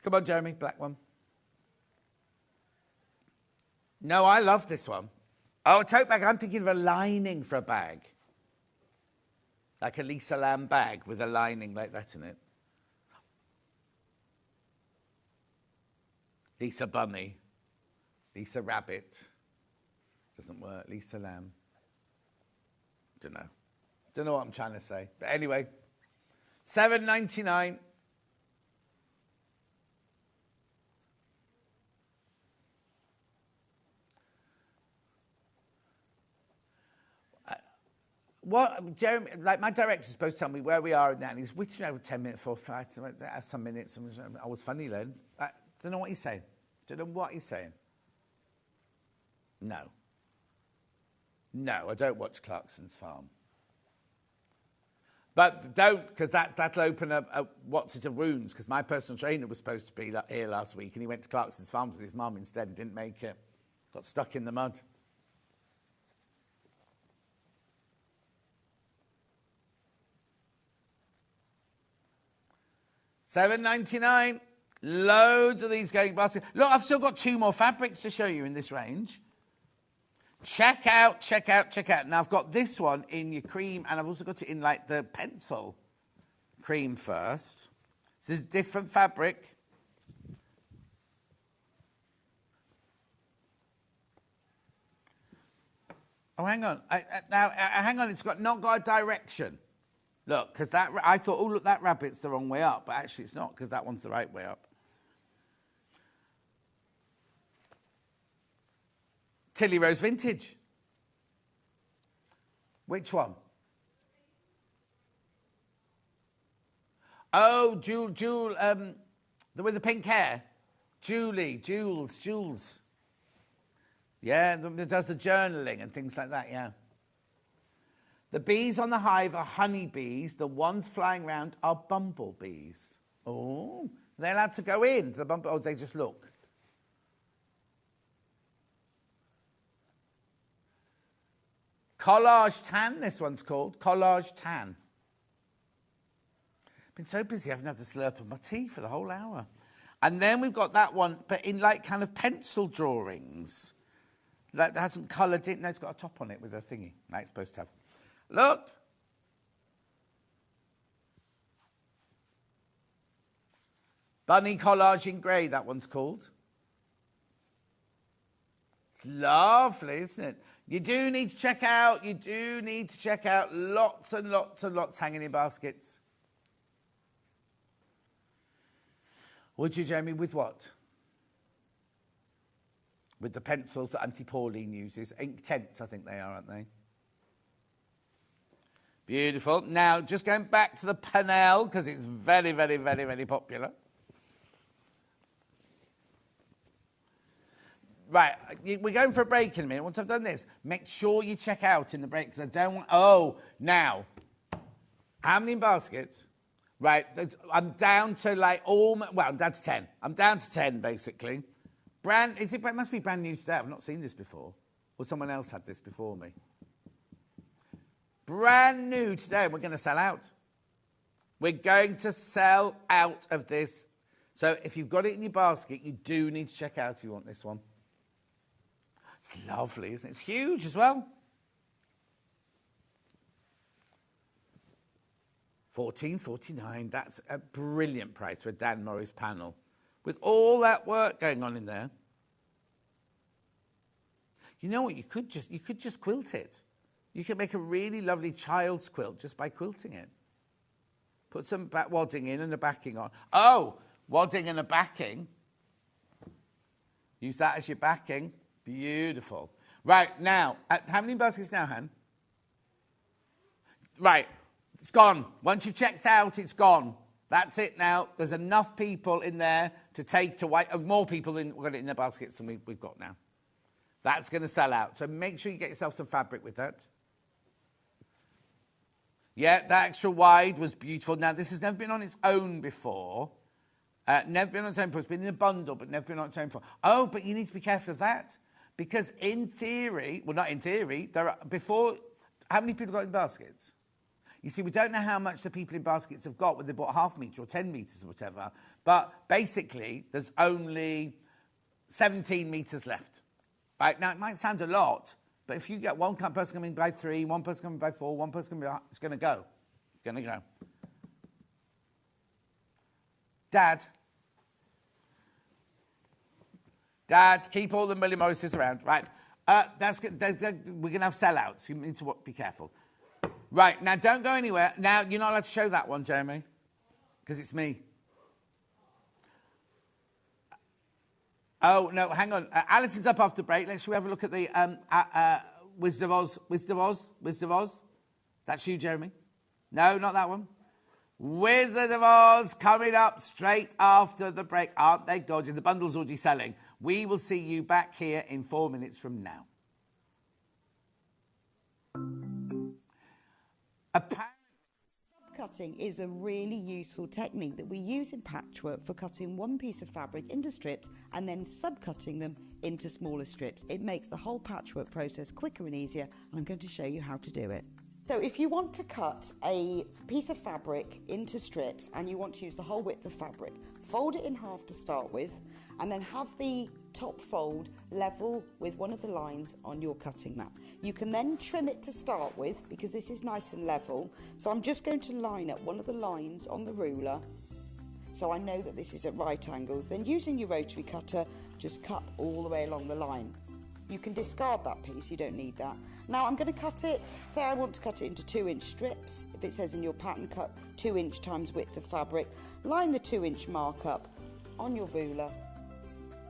Come on, Jeremy, black one. No, I love this one. Oh, a tote bag. I'm thinking of a lining for a bag. Like a Lisa Lamb bag with a lining like that in it. Lisa Bunny. Lisa Rabbit. Doesn't work. Lisa Lamb. Don't know. Don't know what I'm trying to say. But anyway, $7.99. What, Jeremy, like my director's supposed to tell me where we are in that, and he's waiting over 10 minutes, 4, 5, some minutes. I was funny then. I don't know what he's saying. Don't know what he's saying. No. No, I don't watch Clarkson's Farm. But don't, because that'll open a what's it of wounds, because my personal trainer was supposed to be here last week, and he went to Clarkson's Farm with his mum instead and didn't make it. Got stuck in the mud. $7.99. Loads of these going baskets. Look, I've still got 2 more fabrics to show you in this range. Check out, check out, check out. Now, I've got this one in your cream, and I've also got it in, like, the pencil cream first. This is different fabric. Oh, hang on. Hang on. It's not got a direction. Look, because I thought, oh, look, that rabbit's the wrong way up. But actually, it's not, because that one's the right way up. Tilly Rose Vintage. Which one? Oh, Jewel, with the pink hair. Jules. Yeah, that does the journaling and things like that, yeah. The bees on the hive are honey bees. The ones flying around are bumblebees. Oh, they're allowed to go in. Oh, they just look. Collage Tan, this one's called. Collage Tan. Been so busy, I haven't had to slurp of my tea for the whole hour. And then we've got that one, but in like kind of pencil drawings. Like that hasn't coloured it. No, it's got a top on it with a thingy. Like it's supposed to have. Look. Bunny Collage in grey, that one's called. It's lovely, isn't it? You do need to check out lots and lots and lots hanging in baskets. Would you, Jamie, with what? With the pencils that Auntie Pauline uses. Ink Tents, I think they are, aren't they? Beautiful. Now, just going back to the panel, because it's very, very, very, very popular. Right, we're going for a break in a minute. Once I've done this, make sure you check out in the break, because I don't want... Oh, now, how many baskets? Right, I'm down to like all... Well, I'm down to 10. I'm down to 10, basically. It must be brand new today. I've not seen this before. Or someone else had this before me. Brand new today, and we're going to sell out. We're going to sell out of this. So if you've got it in your basket, you do need to check out if you want this one. It's lovely, isn't it? It's huge as well. $14.49. That's a brilliant price for a Dan Morris panel. With all that work going on in there. You know what? You could just quilt it. You could make a really lovely child's quilt just by quilting it. Put some wadding in and a backing on. Oh, wadding and a backing. Use that as your backing. Beautiful. Right, now, how many baskets now, Han? Right, it's gone. Once you've checked out, it's gone. That's it now. There's enough people in there to take to white. More people than we've got it in their baskets than we've got now. That's going to sell out. So make sure you get yourself some fabric with that. Yeah, that extra wide was beautiful. Now, this has never been on its own before. Never been on its own before. It's been in a bundle, but never been on its own before. Oh, but you need to be careful of that. Because in theory, well, not in theory, there are, before, how many people got in baskets? You see, we don't know how much the people in baskets have got, whether they bought half a metre or 10 metres or whatever. But basically, there's only 17 metres left. Right? Now, it might sound a lot, but if you get one person coming by 3, one person coming by 4, one person coming by, it's going to go. It's going to go. Dad, keep all the Millie Morrises around. Right. We're going to have sellouts. You need to be careful. Right. Now, don't go anywhere. Now, you're not allowed to show that one, Jeremy, because it's me. Oh, no, hang on. Alison's up after break. Should we have a look at the Wizard of Oz? Wizard of Oz? Wizard of Oz? That's you, Jeremy? No, not that one. Wizard of Oz coming up straight after the break. Aren't they gorgeous? The bundle's already selling. We will see you back here in 4 minutes from now. Cutting is a really useful technique that we use in patchwork for cutting one piece of fabric into strips and then subcutting them into smaller strips. It makes the whole patchwork process quicker and easier, and I'm going to show you how to do it. So if you want to cut a piece of fabric into strips and you want to use the whole width of fabric, fold it in half to start with, and then have the top fold level with one of the lines on your cutting mat. You can then trim it to start with because this is nice and level. So I'm just going to line up one of the lines on the ruler so I know that this is at right angles. Then using your rotary cutter, just cut all the way along the line. You can discard that piece, you don't need that. Now I'm going to cut it, say I want to cut it into 2-inch strips. If it says in your pattern cut 2-inch times width of fabric, line the 2-inch mark up on your ruler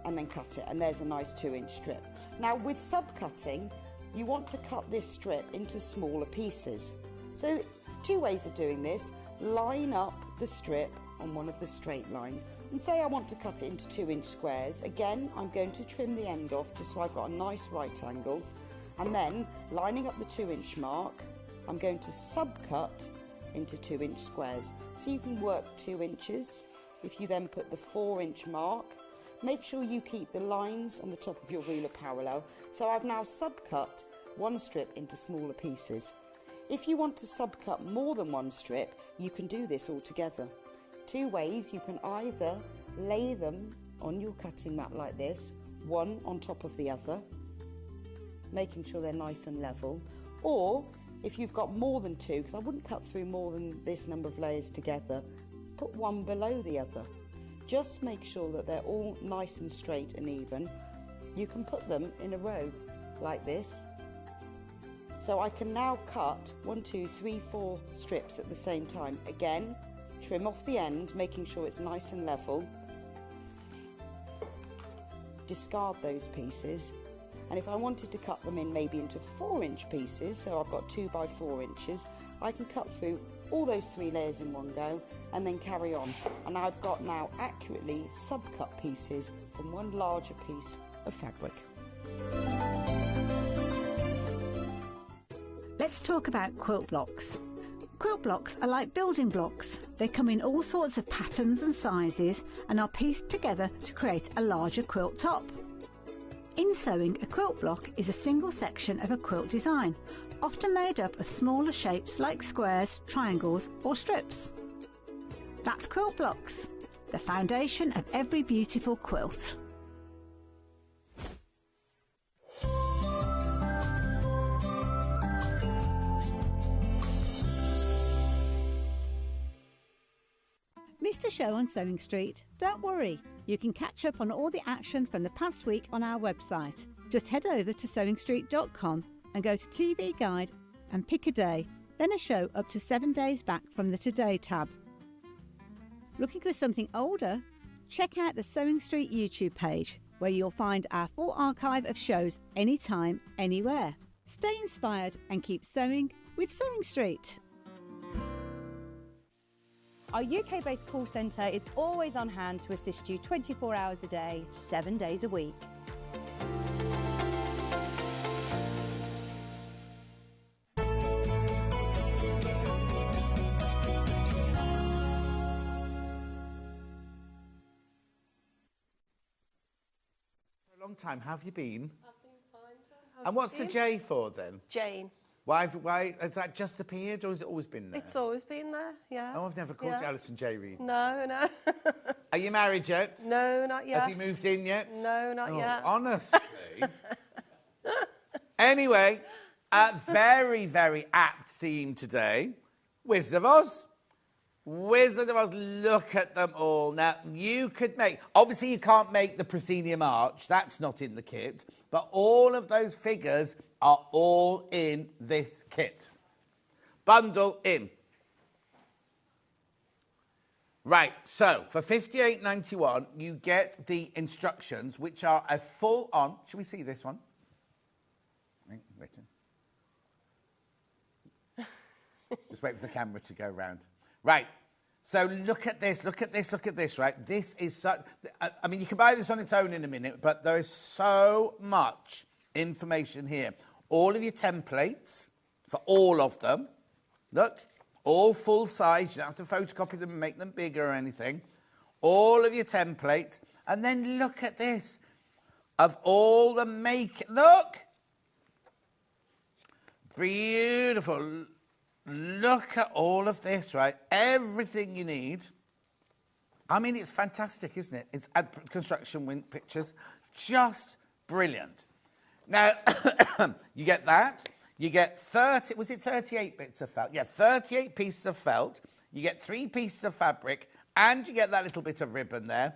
and then cut it, and there's a nice 2-inch strip. Now with subcutting, you want to cut this strip into smaller pieces. So 2 ways of doing this: line up the strip on one of the straight lines, and say I want to cut it into 2-inch squares. Again, I'm going to trim the end off just so I've got a nice right angle, and then lining up the 2-inch mark, I'm going to subcut into 2-inch squares. So you can work 2 inches. If you then put the 4-inch mark, make sure you keep the lines on the top of your ruler parallel. So I've now subcut one strip into smaller pieces. If you want to subcut more than one strip, you can do this all together. 2 ways: you can either lay them on your cutting mat like this, one on top of the other, making sure they're nice and level, or if you've got more than 2, because I wouldn't cut through more than this number of layers together, put one below the other. Just make sure that they're all nice and straight and even. You can put them in a row like this. So I can now cut 1, 2, 3, 4 strips at the same time. Again, trim off the end, making sure it's nice and level. Discard those pieces. And if I wanted to cut them in maybe into 4-inch pieces, so I've got 2 by 4 inches, I can cut through all those 3 layers in one go and then carry on. And I've got now accurately subcut pieces from one larger piece of fabric. Let's talk about quilt blocks. Quilt blocks are like building blocks. They come in all sorts of patterns and sizes and are pieced together to create a larger quilt top. In sewing, a quilt block is a single section of a quilt design, often made up of smaller shapes like squares, triangles or strips. That's quilt blocks, the foundation of every beautiful quilt. Missed a show on Sewing Street? Don't worry, you can catch up on all the action from the past week on our website. Just head over to sewingstreet.com and go to TV Guide and pick a day, then a show up to 7 days back from the Today tab. Looking for something older? Check out the Sewing Street YouTube page, where you'll find our full archive of shows anytime, anywhere. Stay inspired and keep sewing with Sewing Street. Our UK-based call centre is always on hand to assist you 24 hours a day, 7 days a week. long time. How have you been? I've been fine, John. And what's the J for then? Jane. Why has that just appeared or has it always been there? It's always been there, yeah. Oh, I've never called you Alison J. Reid. No, no. Are you married yet? No, not yet. Has he moved in yet? No, not yet. Honestly. Anyway, a very, very apt theme today. Wizard of Oz. Wizard of Oz, look at them all. Now, you could make, obviously you can't make the proscenium arch, that's not in the kit, but all of those figures are all in this kit. Bundle in. Right, so for £58.91, you get the instructions, which are a full-on, should we see this one? Just wait for the camera to go round. Right, so look at this, look at this, look at this, right? This is such, I mean, you can buy this on its own in a minute, but there is so much information here. All of your templates, for all of them, look, all full size, you don't have to photocopy them and make them bigger or anything. All of your templates, and then look at this, of all the look! Beautiful. Look at all of this, right? Everything you need. I mean, it's fantastic, isn't it? It's construction pictures. Just brilliant. Now, you get that. You get 38 bits of felt? Yeah, 38 pieces of felt. You get 3 pieces of fabric, and you get that little bit of ribbon there.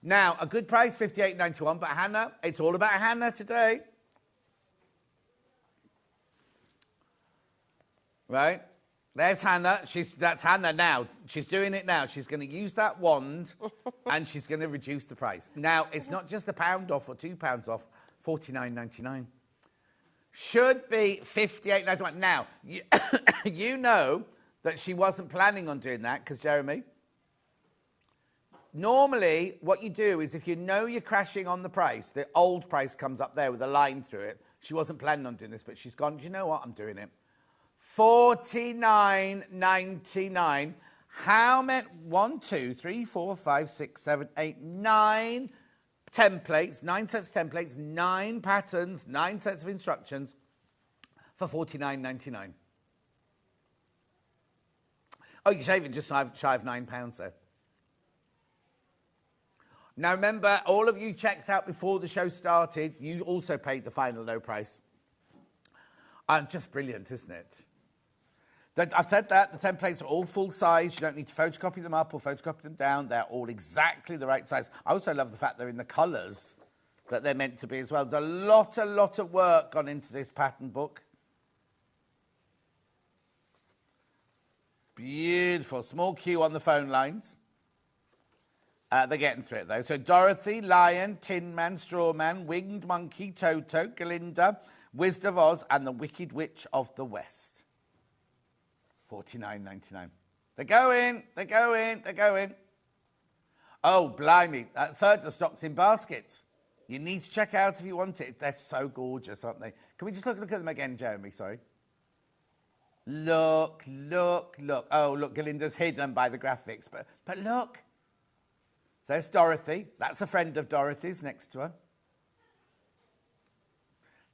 Now, a good price, £58.91, but Hannah, it's all about Hannah today. Right? There's Hannah. That's Hannah now. She's doing it now. She's going to use that wand and she's going to reduce the price. Now, it's not just £1 off or £2 off, $49.99. Should be $58.91. Now, you know that she wasn't planning on doing that because, Jeremy, normally what you do is if you know you're crashing on the price, the old price comes up there with a line through it. She wasn't planning on doing this, but she's gone, do you know what? I'm doing it. $49.99. How many? 1, 2, 3, 4, 5, 6, 7, 8, 9 templates, 9 sets of templates, 9 patterns, 9 sets of instructions for $49.99. Oh, you're saving just shy of £9 there. Now remember, all of you checked out before the show started. You also paid the final low price. Just brilliant, isn't it? I've said that. The templates are all full size. You don't need to photocopy them up or photocopy them down. They're all exactly the right size. I also love the fact they're in the colours that they're meant to be as well. There's a lot of work gone into this pattern book. Beautiful. Small queue on the phone lines. They're getting through it, though. So Dorothy, Lion, Tin Man, Straw Man, Winged Monkey, Toto, Galinda, Wizard of Oz, and the Wicked Witch of the West. $49.99. They're going. Oh, blimey. A third of the stock's in baskets. You need to check out if you want it. They're so gorgeous, aren't they? Can we just look at them again, Jeremy? Sorry. Look. Oh, look, Galinda's hidden by the graphics. But look. So there's Dorothy. That's a friend of Dorothy's next to her.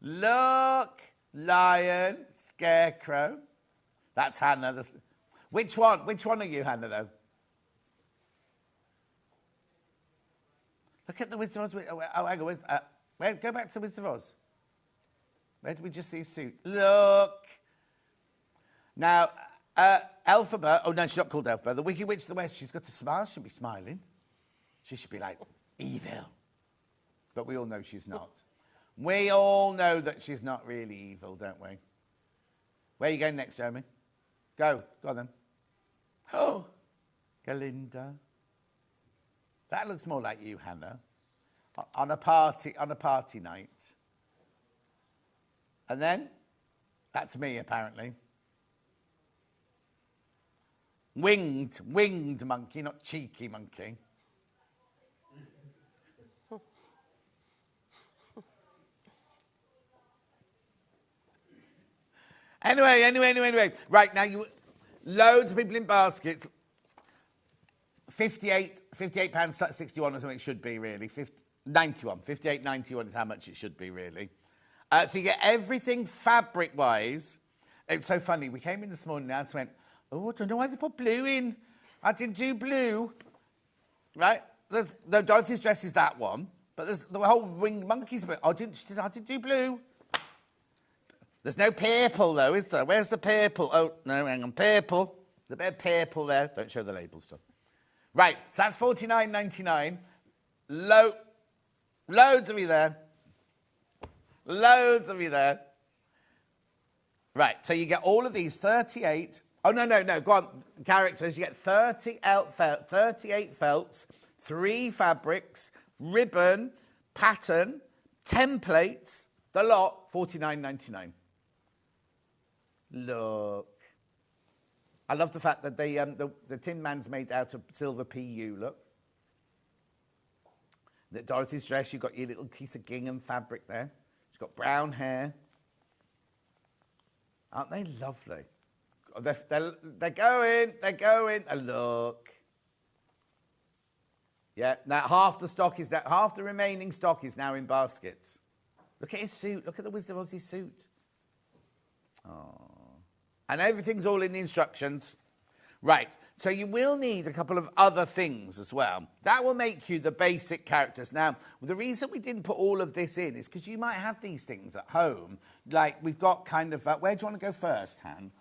Look. Lion, Scarecrow. That's Hannah. Which one? Which one are you, Hannah, though? Look at the Wizard of Oz. Oh, hang on. Go back to the Wizard of Oz. Where did we just see his suit? Look. Now, Elphaba. Oh, no, she's not called Elphaba. The Wicked Witch of the West. She's got a smile. She'll be smiling. She should be like, evil. But we all know she's not. We all know that she's not really evil, don't we? Where are you going next, Jeremy? Go on then. Oh, Galinda. That looks more like you, Hannah. On a party night. And then, that's me, apparently. Winged monkey, not cheeky monkey. Anyway. Right, now loads of people in baskets. £58.61 or something it should be, really. 91, 58.91 is how much it should be, really. So you get everything fabric-wise. It's so funny. We came in this morning and I went, oh, I don't know why they put blue in. I didn't do blue. Right? No, Dorothy's dress is that one. But there's the whole winged monkeys. But I didn't do blue. There's no purple, though, is there? Where's the purple? Oh, no, hang on. Purple. There's a bit of purple there. Don't show the labels, stuff. Right, so that's $49.99. Loads of you there. Loads of you there. Right, so you get all of these 38. Oh, no, go on. Characters, you get 38 felts, 3 fabrics, ribbon, pattern, templates, the lot, $49.99. Look. I love the fact that the Tin Man's made out of silver PU, look. That Dorothy's dress, you've got your little piece of gingham fabric there. She's got brown hair. Aren't they lovely? They're going. Oh, look. Yeah, now half the remaining stock is now in baskets. Look at his suit. Look at the Wisdom of Ozzy's suit. Oh. And everything's all in the instructions. Right, so you will need a couple of other things as well. That will make you the basic characters. Now, the reason we didn't put all of this in is because you might have these things at home. Like, we've got kind of... where do you want to go first, Han?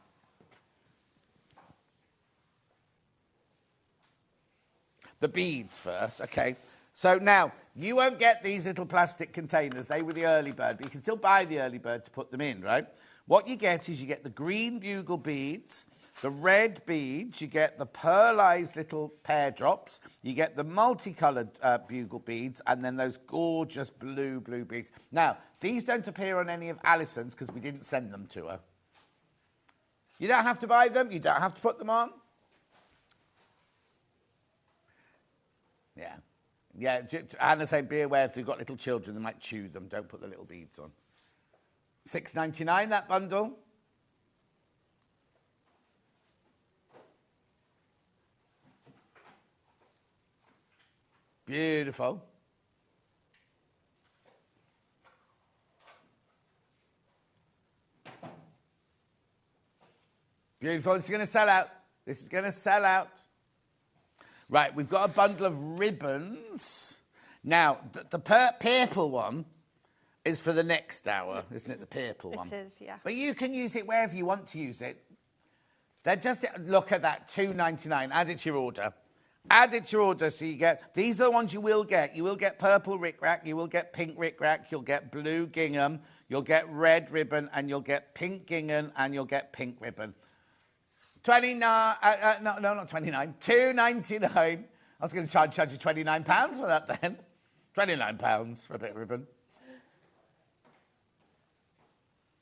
The beads first, okay. So now, you won't get these little plastic containers. They were the early bird, but you can still buy the early bird to put them in, right? What you get is you get the green bugle beads, the red beads, you get the pearlized little pear drops, you get the multicoloured bugle beads, and then those gorgeous blue beads. Now, these don't appear on any of Alison's because we didn't send them to her. You don't have to buy them, you don't have to put them on. Yeah, Anna's saying, be aware if you've got little children, they might chew them. Don't put the little beads on. $6.99, that bundle. Beautiful. Beautiful. This is going to sell out. This is going to sell out. Right, we've got a bundle of ribbons. Now, the purple one is for the next hour, isn't it? The purple one. It is, yeah. But you can use it wherever you want to use it. They're just, look at that, $2.99. Add it to your order. Add it to your order so you get, these are the ones you will get. You will get purple rickrack, you will get pink rickrack, you'll get blue gingham, you'll get red ribbon, and you'll get pink gingham, and you'll get pink ribbon. Not 29, $2.99. I was going to charge you £29 for that then. £29 for a bit of ribbon.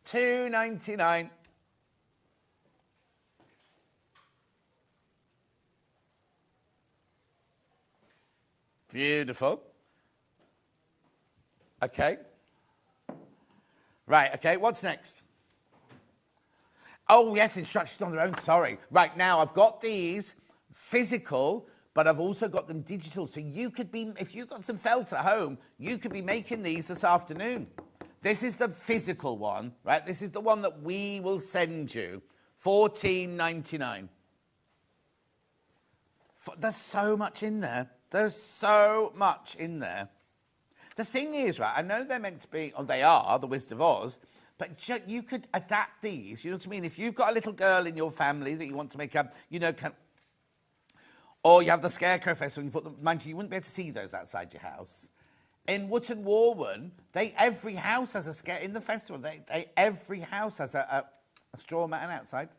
$2.99. Beautiful. Okay. Right, okay, what's next? Oh, yes, instructions on their own, sorry. Right, now I've got these physical, but I've also got them digital. So you could be, if you've got some felt at home, you could be making these this afternoon. This is the physical one, right? This is the one that we will send you. $14.99. There's so much in there. There's so much in there. The thing is, right, I know they're meant to be, or they are, the Wizard of Oz, but you could adapt these, you know what I mean? If you've got a little girl in your family that you want to make up, you know, or you have the Scarecrow Festival, you put them, mind you, you wouldn't be able to see those outside your house. In Wootton Warwen, every house has a scare, in the festival, every house has a straw mat outside.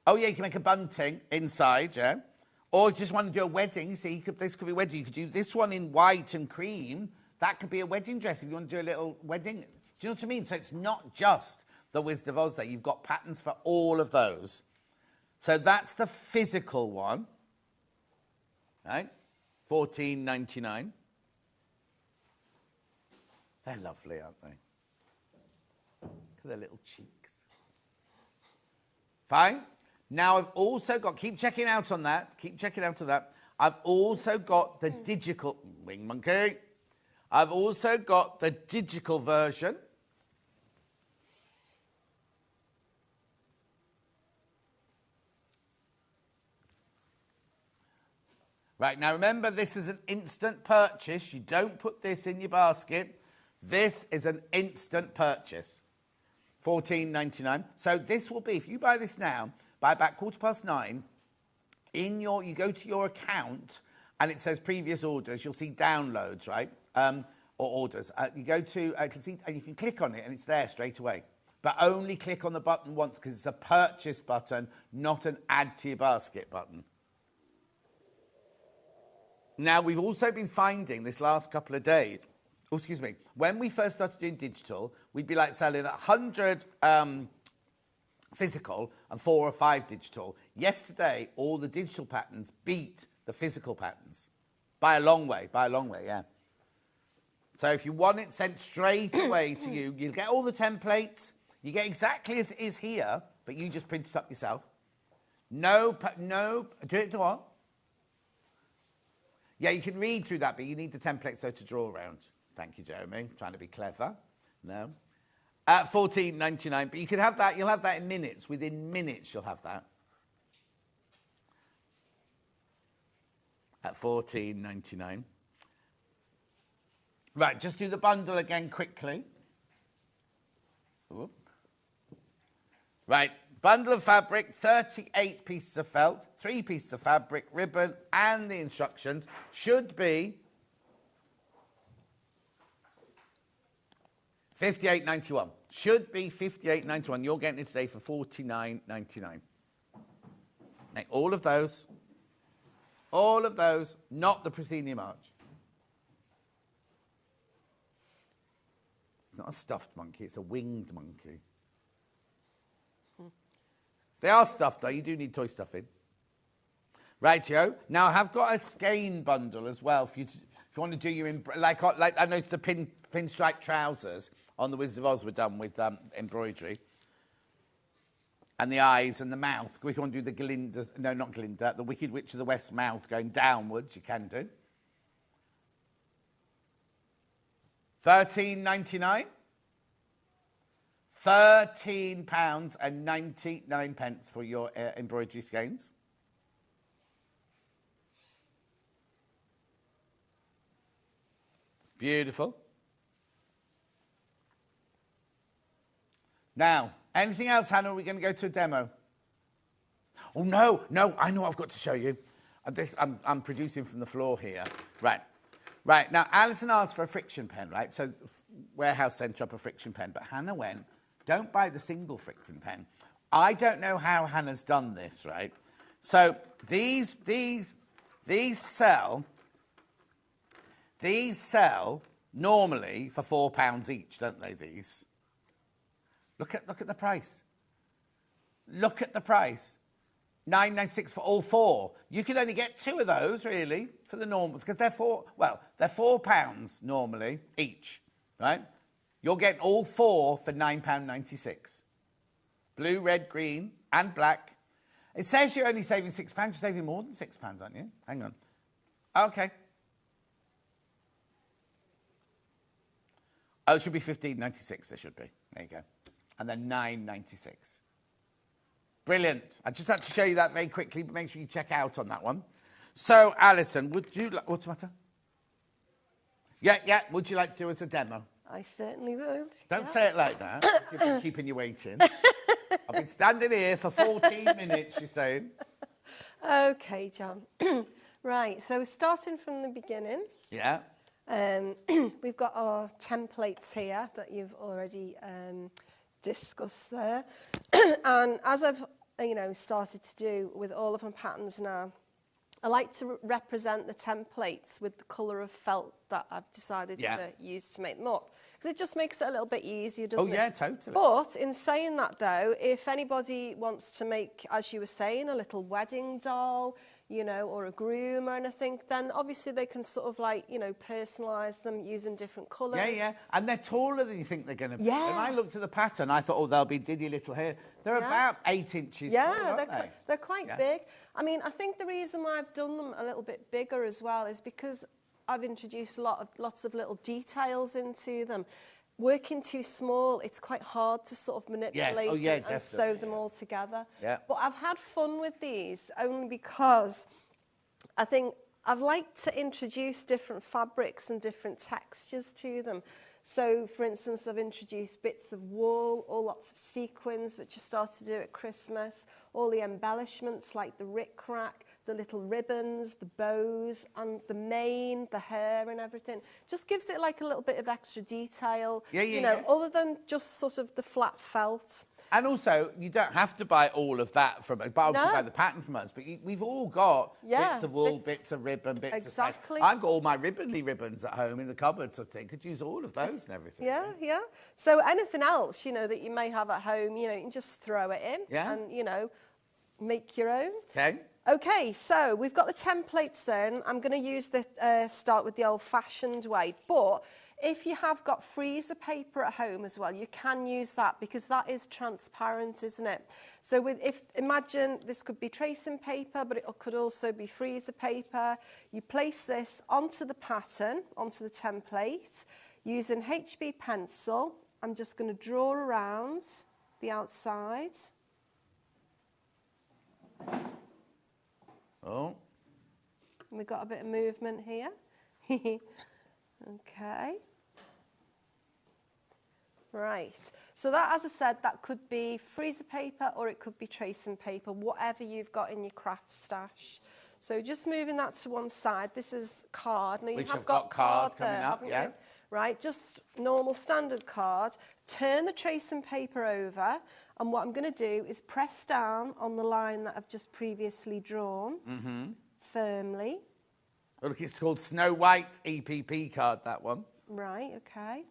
Oh yeah, you can make a bunting inside, yeah? Or you just want to do a wedding, see, this could be a wedding. You could do this one in white and cream. That could be a wedding dress if you want to do a little wedding. Do you know what I mean? So it's not just the Wizard of Oz there. You've got patterns for all of those. So that's the physical one. Right? $14.99. They're lovely, aren't they? Look at their little cheeks. Fine. Now I've also got, keep checking out on that. Keep checking out on that. I've also got the digital wing monkey. I've also got the digital version. Right, now remember, this is an instant purchase. You don't put this in your basket. This is an instant purchase. $14.99. So this will be, if you buy this now, by about 9:15, you go to your account and it says previous orders. You'll see downloads, right? Or orders. You go to, and you can click on it and it's there straight away. But only click on the button once because it's a purchase button, not an add to your basket button. Now, we've also been finding this last couple of days, when we first started doing digital, we'd be like selling 100 physical and 4 or 5 digital. Yesterday, all the digital patterns beat the physical patterns by a long way, yeah. So if you want it sent straight away to you, you'll get all the templates. You get exactly as it is here, but you just print it up yourself. No, do it what? Yeah, you can read through that, but you need the templates though to draw around. Thank you, Jeremy. Trying to be clever. No. At $14.99, but you can have that. You'll have that in minutes. Within minutes, you'll have that. At $14.99. Right, just do the bundle again quickly. Whoop. Right, bundle of fabric, 38 pieces of felt, 3 pieces of fabric, ribbon, and the instructions should be $58.91. Should be $58.91. You're getting it today for $49.99. Now, all of those, not the proscenium arch. It's not a stuffed monkey, it's a winged monkey. They are stuffed, though. You do need toy stuffing. Rightio. Now, I have got a skein bundle as well for you to, if you want to do your... Like I noticed the pinstripe trousers on the Wizard of Oz were done with embroidery. And the eyes and the mouth. If you want to do the Glinda... No, not Glinda. The Wicked Witch of the West mouth going downwards, you can do. £13.99. £13.99 for your embroidery skeins. Beautiful. Now, anything else, Hannah? Are we going to go to a demo? Oh, no, I know what I've got to show you. I'm producing from the floor here. Right, now, Alison asked for a Frixion pen, right? So, Warehouse sent up a Frixion pen, but Hannah went, don't buy the single Frixion pen. I don't know how Hannah's done this, right? So, these sell normally for £4 each, don't they, these? Look at the price. Look at the price. $9.96 for all 4. You can only get 2 of those, really, for the normals, because they're £4 normally each, right? You're getting all 4 for £9.96. Blue, red, green, and black. It says you're only saving £6. You're saving more than £6, aren't you? Hang on. Okay. Oh, it should be $15.96. There should be. There you go. And then $9.96. Brilliant. I just had to show you that very quickly, but make sure you check out on that one. So, Alison, would you like... What's the matter? Yeah. Would you like to do as a demo? I certainly would. Don't say it like that. You've been keeping you waiting. I've been standing here for 14 minutes, you're saying. Okay, John. Right, so starting from the beginning. Yeah. We've got our templates here that you've already discussed there. And as I've, started to do with all of my patterns now, I like to represent the templates with the colour of felt that I've decided to use to make them up. Because it just makes it a little bit easier, doesn't it? Oh, yeah, totally. But in saying that, though, if anybody wants to make, as you were saying, a little wedding doll, you know, or a groom or anything, then obviously they can sort of like, you know, personalise them using different colours. Yeah, yeah. And they're taller than you think they're going to be. Yeah. When I looked at the pattern, I thought, oh, they'll be diddy little here. They're about 8 inches tall, aren't they? They're quite big. I mean, I think the reason why I've done them a little bit bigger as well is because I've introduced lots of little details into them. Working too small, it's quite hard to sort of manipulate and sew them all together. Yeah. But I've had fun with these only because I think I've liked to introduce different fabrics and different textures to them. So, for instance, I've introduced bits of wool, or lots of sequins, which I started to do at Christmas, all the embellishments like the rick-rack, the little ribbons, the bows, and the mane, the hair and everything. Just gives it like a little bit of extra detail, other than just sort of the flat felt. And also, you don't have to buy all of that from us, but buy the pattern from us. But we've all got bits of wool, bits of ribbon, bits of stitch. I've got all my ribbons at home in the cupboard, so I think could use all of those and everything. Yeah, yeah. So anything else, you know, that you may have at home, you know, you can just throw it in and, you know, make your own. Okay. Okay, so we've got the templates there, and I'm going to use the start with the old-fashioned way, but if you have got freezer paper at home as well, you can use that because that is transparent, isn't it? So imagine this could be tracing paper, but it could also be freezer paper. You place this onto the pattern, onto the template, using HB pencil. I'm just going to draw around the outside. Oh. And we've got a bit of movement here. Okay. Right. So that, as I said, that could be freezer paper or it could be tracing paper, whatever you've got in your craft stash. So just moving that to one side. This is card. Now, you have got card coming there, up, yeah. You? Right, just normal standard card. Turn the tracing paper over, and what I'm going to do is press down on the line that I've just previously drawn firmly. Oh, look, it's called Snow White EPP card, that one. Right, okay.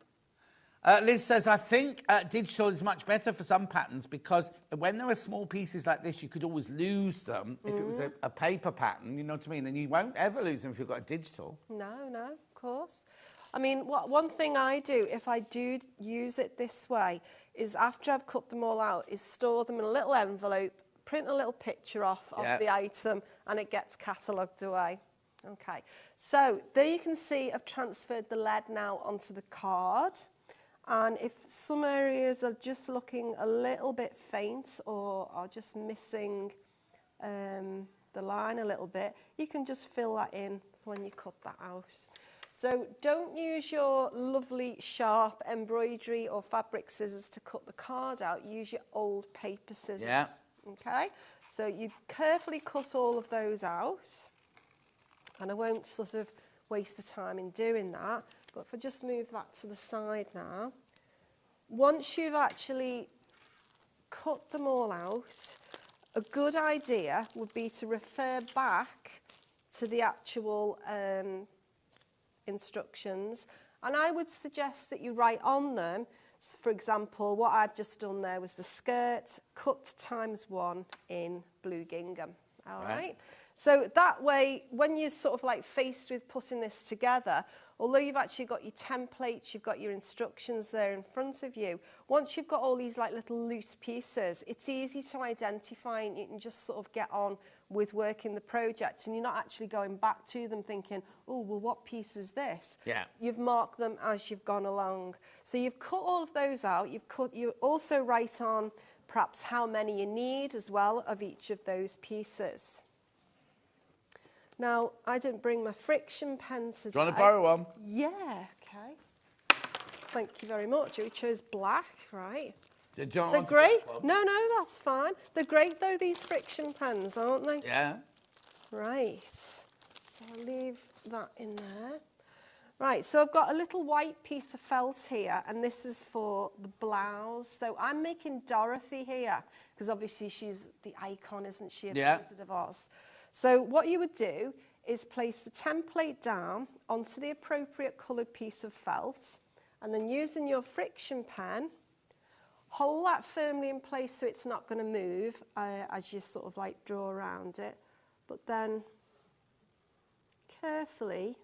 Liz says, I think digital is much better for some patterns because when there are small pieces like this, you could always lose them if it was a paper pattern, you know what I mean? And you won't ever lose them if you've got a digital. No, of course. I mean, one thing I do, if I do use it this way, is after I've cut them all out, is store them in a little envelope, print a little picture off of the item, and it gets catalogued away. Okay, so there you can see I've transferred the lead now onto the card. And if some areas are just looking a little bit faint or are just missing the line a little bit, you can just fill that in when you cut that out. So don't use your lovely sharp embroidery or fabric scissors to cut the card out. Use your old paper scissors. Yeah. Okay, so you carefully cut all of those out. And I won't sort of waste the time in doing that. But if I just move that to the side now, once you've actually cut them all out, a good idea would be to refer back to the actual instructions. And I would suggest that you write on them, for example, what I've just done there was the skirt cut ×1 in blue gingham. All right. So that way, when you're sort of like faced with putting this together, although you've actually got your templates, you've got your instructions there in front of you, once you've got all these like little loose pieces, it's easy to identify and you can just sort of get on with working the project and you're not actually going back to them thinking, oh, well, what piece is this? Yeah. You've marked them as you've gone along. So you've cut all of those out. You also write on perhaps how many you need as well of each of those pieces. Now, I didn't bring my Frixion pen today. Do you want to borrow one? Yeah, okay. Thank you very much. We chose black, right? They're great. No, that's fine. They're great, though, these Frixion pens, aren't they? Yeah. Right. So I'll leave that in there. Right, so I've got a little white piece of felt here, and this is for the blouse. So I'm making Dorothy here, because obviously she's the icon, isn't she, of the Wizard of Oz? So what you would do is place the template down onto the appropriate coloured piece of felt, and then using your Frixion pen, hold that firmly in place so it's not going to move as you sort of like draw around it. but then carefully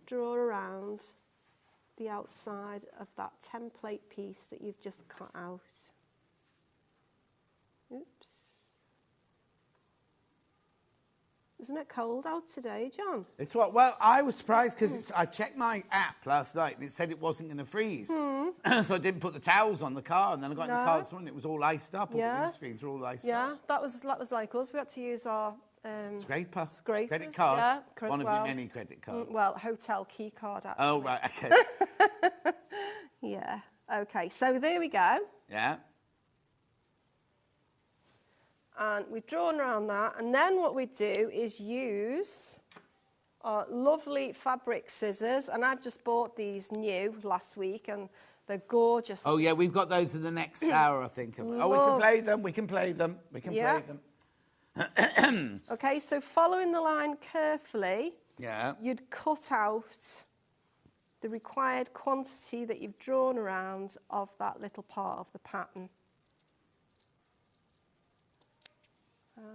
draw around the outside of that template piece that you've just cut out. Oops. Isn't it cold out today, John? It's what? Well, I was surprised because I checked my app last night and it said it wasn't going to freeze. So I didn't put the towels on the car, and then I got in the car this morning, it was all iced up. All the windscreens were all iced up. Yeah, that was like us. We had to use our Scrapers. Scrapers, Credit card. yeah. One of your many credit cards. Well, hotel key card, actually. Oh, right, okay. Yeah, okay, so there we go. Yeah. And we've drawn around that, and then what we do is use our lovely fabric scissors, and I've just bought these new last week, and they're gorgeous. Oh, yeah, we've got those in the next hour, I think. Oh, we can play them, we can play them, we can play them. Okay, so following the line carefully, you'd cut out the required quantity that you've drawn around of that little part of the pattern.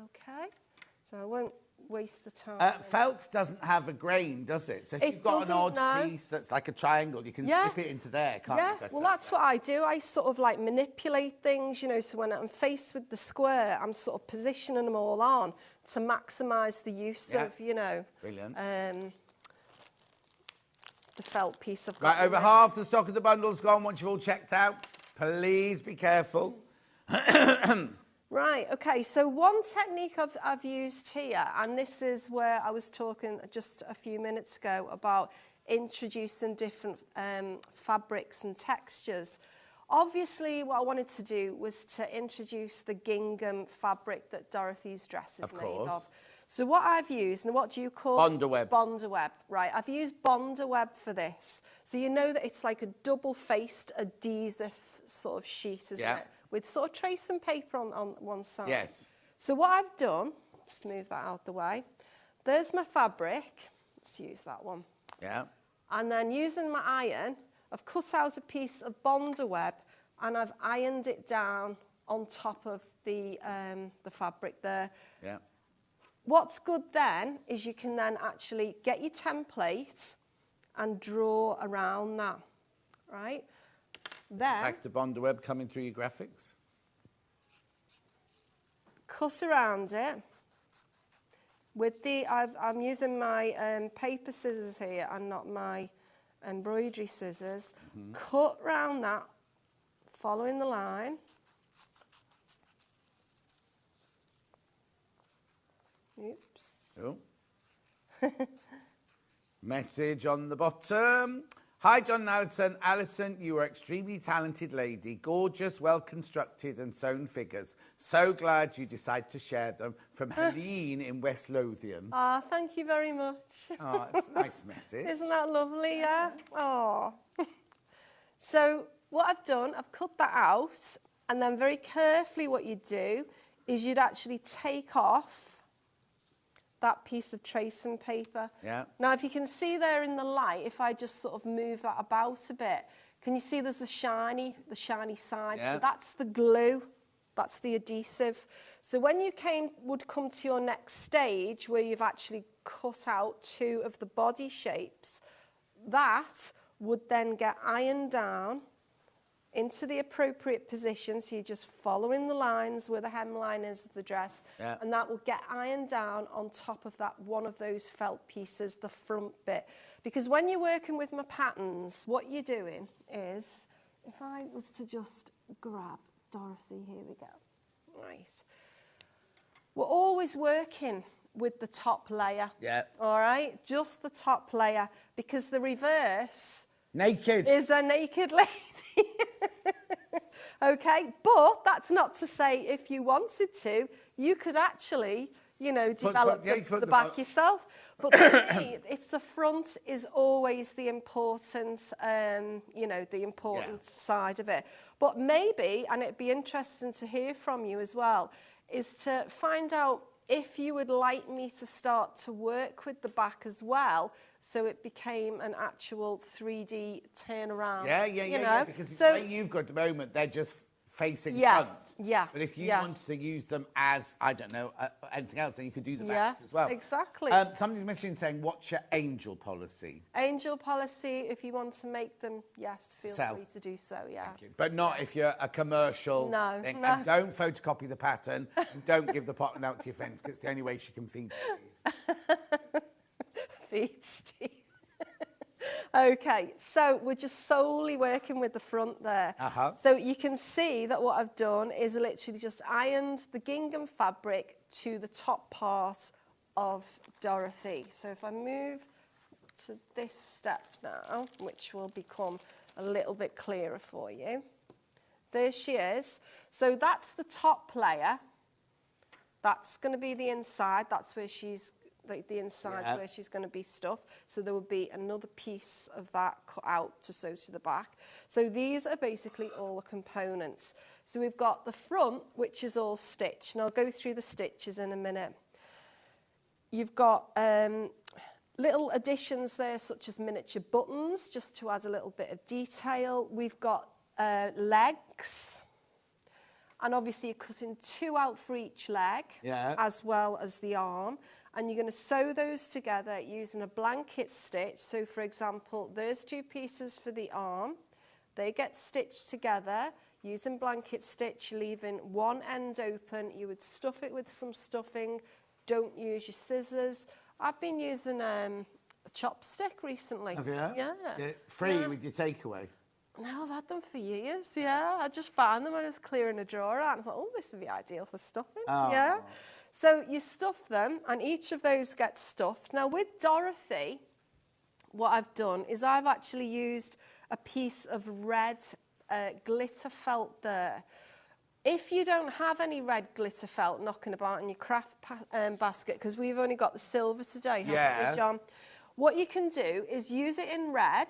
Okay, so I won't waste the time. Felt doesn't have a grain, does it? So if you've got an odd piece that's like a triangle, you can slip it into there, can't you? Yeah, well, that's what I do. I sort of like manipulate things, you know, so when I'm faced with the square, I'm sort of positioning them all on to maximise the use of, you know, brilliant. The felt piece I've got. Right, over half the stock of the bundle's gone once you've all checked out. Please be careful. Right, okay, so one technique I've used here, and this is where I was talking just a few minutes ago about introducing different fabrics and textures. Obviously, what I wanted to do was to introduce the gingham fabric that Dorothy's dress is made of. So what I've used, and what do you call it? Bonderweb. Bonderweb, right. I've used Bonderweb for this. So you know that it's like a double-faced adhesive sort of sheet, isn't it? With sort of tracing paper on one side. Yes. So what I've done, just move that out the way. There's my fabric. Let's use that one. Yeah. And then using my iron, I've cut out a piece of Bonderweb and I've ironed it down on top of the fabric there. Yeah. What's good then is you can then actually get your template and draw around that, right? Then back to Bonderweb coming through your graphics. Cut around it with the. I'm using my paper scissors here and not my embroidery scissors. Cut round that, following the line. Oops. Oh. Message on the bottom. Hi, John and Alison. Alison, you are extremely talented lady. Gorgeous, well-constructed and sewn figures. So glad you decided to share them. From Helene in West Lothian. Ah, thank you very much. Oh, it's a nice message. Isn't that lovely, yeah? Oh. So what I've done, I've cut that out, and then very carefully what you do is you'd actually take off that piece of tracing paper. Yeah. Now, if you can see there in the light, if I just sort of move that about a bit, can you see there's the shiny side? Yeah. So that's the glue, that's the adhesive. So when you would come to your next stage where you've actually cut out two of the body shapes, that would then get ironed down into the appropriate position, so you're just following the lines where the hemline is of the dress, and that will get ironed down on top of that one of those felt pieces, the front bit. Because when you're working with my patterns, what you're doing is, if I was to just grab Dorothy, here we go, right. We're always working with the top layer, all right? Just the top layer, because the reverse is a naked lady. Okay, but that's not to say if you wanted to, you could actually, you know, develop the back yourself. But to me, it's the front is always the important, you know, the important side of it. But maybe, and it'd be interesting to hear from you as well, is to find out if you would like me to start to work with the back as well, so it became an actual 3D turnaround. Yeah, because the way you've got at the moment, they're just facing Yeah, front. yeah, But if you yeah. wanted to use them as, I don't know, anything else, then you could do the backs as well. Exactly. Somebody's mentioning saying, what's your angel policy? Angel policy, if you want to make them, yes, feel Sell. free to do so, yeah. But not if you're a commercial No, thing. no. And don't photocopy the pattern. And don't give the pattern out to your friends, because it's the only way she can feed Steve. Feed Steve. Okay, so we're just solely working with the front there. So you can see that what I've done is literally just ironed the gingham fabric to the top part of Dorothy. So if I move to this step now, which will become a little bit clearer for you. There she is. So that's the top layer. That's going to be the inside. That's where she's, like the inside where she's going to be stuffed. So there would be another piece of that cut out to sew to the back. So these are basically all the components. So we've got the front, which is all stitched. And I'll go through the stitches in a minute. You've got little additions there, such as miniature buttons, just to add a little bit of detail. We've got legs. And obviously you're cutting 2 out for each leg, as well as the arm. And you're going to sew those together using a blanket stitch. So, for example, there's 2 pieces for the arm. They get stitched together using blanket stitch, leaving one end open. You would stuff it with some stuffing. Don't use your scissors. I've been using a chopstick recently. Have you? Yeah. Free with your takeaway. No, I've had them for years, yeah. I just found them when I was clearing a drawer out and I thought, oh, this would be ideal for stuffing, yeah. So you stuff them and each of those gets stuffed. Now with Dorothy, what I've done is I've actually used a piece of red glitter felt there. If you don't have any red glitter felt knocking about in your craft basket, because we've only got the silver today, haven't we, John? What you can do is use it in red.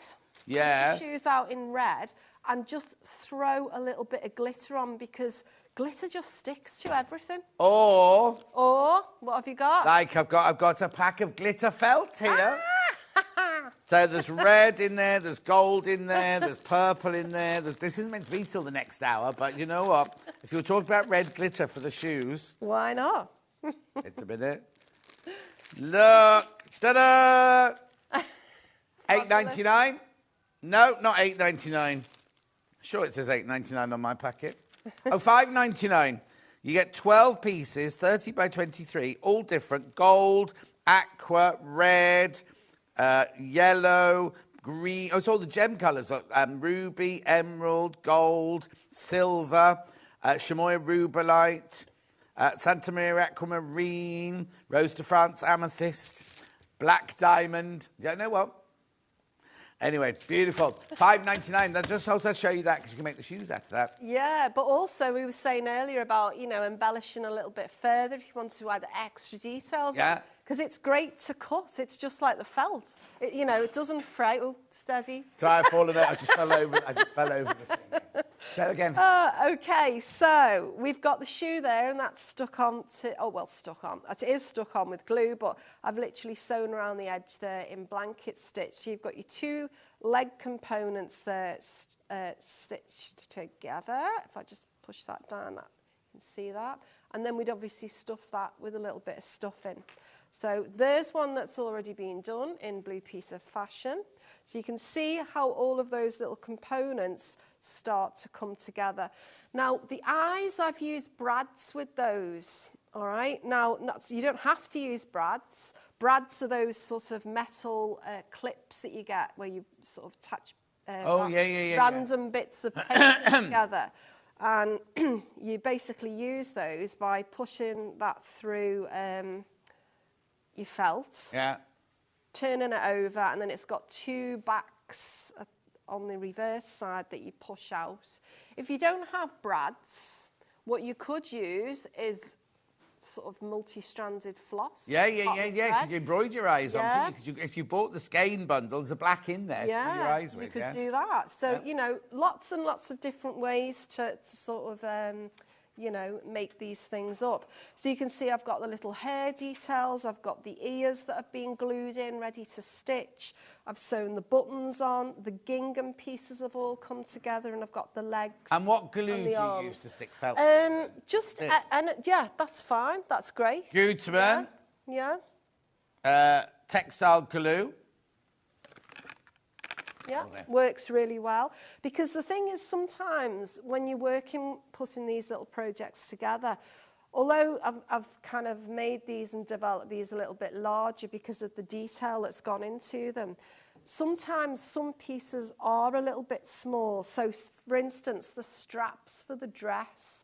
Yeah. Put your shoes out in red and just throw a little bit of glitter on because glitter just sticks to everything. Or what have you got? Like I've got a pack of glitter felt here. So there's red in there, there's gold in there, there's purple in there. This isn't meant to be till the next hour, but you know what? If you were talking about red glitter for the shoes, why not? It's a minute. Look, ta-da! $8.99. No, not $8.99. Sure, it says $8.99 on my packet. Oh, $5.99. You get 12 pieces, 30 by 23, all different. Gold, aqua, red, yellow, green. Oh, it's all the gem colours. Ruby, emerald, gold, silver, chamois rubellite, Santa Maria aquamarine, Rose de France amethyst, black diamond. You know what? Anyway, beautiful. $5.99. That just also show you that because you can make the shoes out of that. Yeah, but also we were saying earlier about, you know, embellishing a little bit further if you want to add extra details. Yeah. Because it's great to cut. It's just like the felt. It, you know, it doesn't fray. Oh, steady. Sorry, I've fallen out. I just fell over the thing. Say it again. Okay, so we've got the shoe there and that's stuck on to, oh, well, stuck on. It is stuck on with glue, but I've literally sewn around the edge there in blanket stitch. So you've got your 2 leg components there stitched together. If I just push that down, you can see that. And then we'd obviously stuff that with a little bit of stuffing. So there's one that's already been done in Blue Piece of Fashion. So you can see how all of those little components start to come together. Now, the eyes, I've used brads with those, all right? Now, you don't have to use brads. Brads are those sort of metal clips that you get where you sort of attach random bits of paper together. And you basically use those by pushing that through your felt, turning it over, and then it's got 2 backs on the reverse side that you push out. If you don't have brads, what you could use is sort of multi-stranded floss. Yeah, because you embroider your eyes on. Because if you bought the skein bundle, there's a black in there to do your eyes with. You could do that. So, you know, lots and lots of different ways to sort of you know, make these things up. So you can see I've got the little hair details, I've got the ears that have been glued in, ready to stitch. I've sewn the buttons on, the gingham pieces have all come together, and I've got the legs. And what glue and do the you arms. use to stick felt? Just, This? yeah, that's fine, that's great. Gutermann, Yeah. textile glue. Yeah, works really well. Because the thing is, sometimes when you're working, putting these little projects together, although I've kind of made these and developed these a little bit larger because of the detail that's gone into them, sometimes some pieces are a little bit small. So, for instance, the straps for the dress,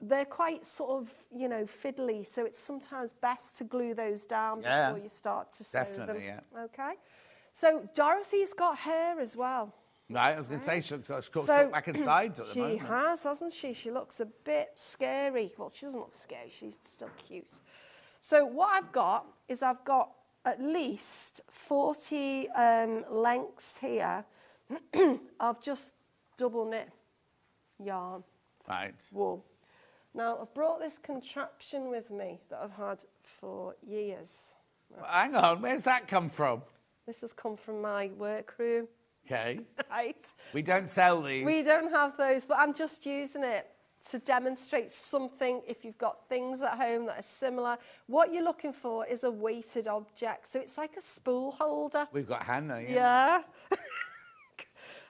they're quite sort of, you know, fiddly. So it's sometimes best to glue those down before you start to sew them. Definitely, yeah. Okay. So Dorothy's got hair as well. Right, I was going to say, she's got So back and sides at the moment. She has, hasn't she? She looks a bit scary. Well, she doesn't look scary. She's still cute. So what I've got is I've got at least 40 lengths here of just double knit yarn, wool. Now, I've brought this contraption with me that I've had for years. Well, hang on, where's that come from? This has come from my workroom. Okay. Right. We don't sell these. We don't have those, but I'm just using it to demonstrate something. If you've got things at home that are similar, what you're looking for is a weighted object. So it's like a spool holder. We've got Hannah, Yeah.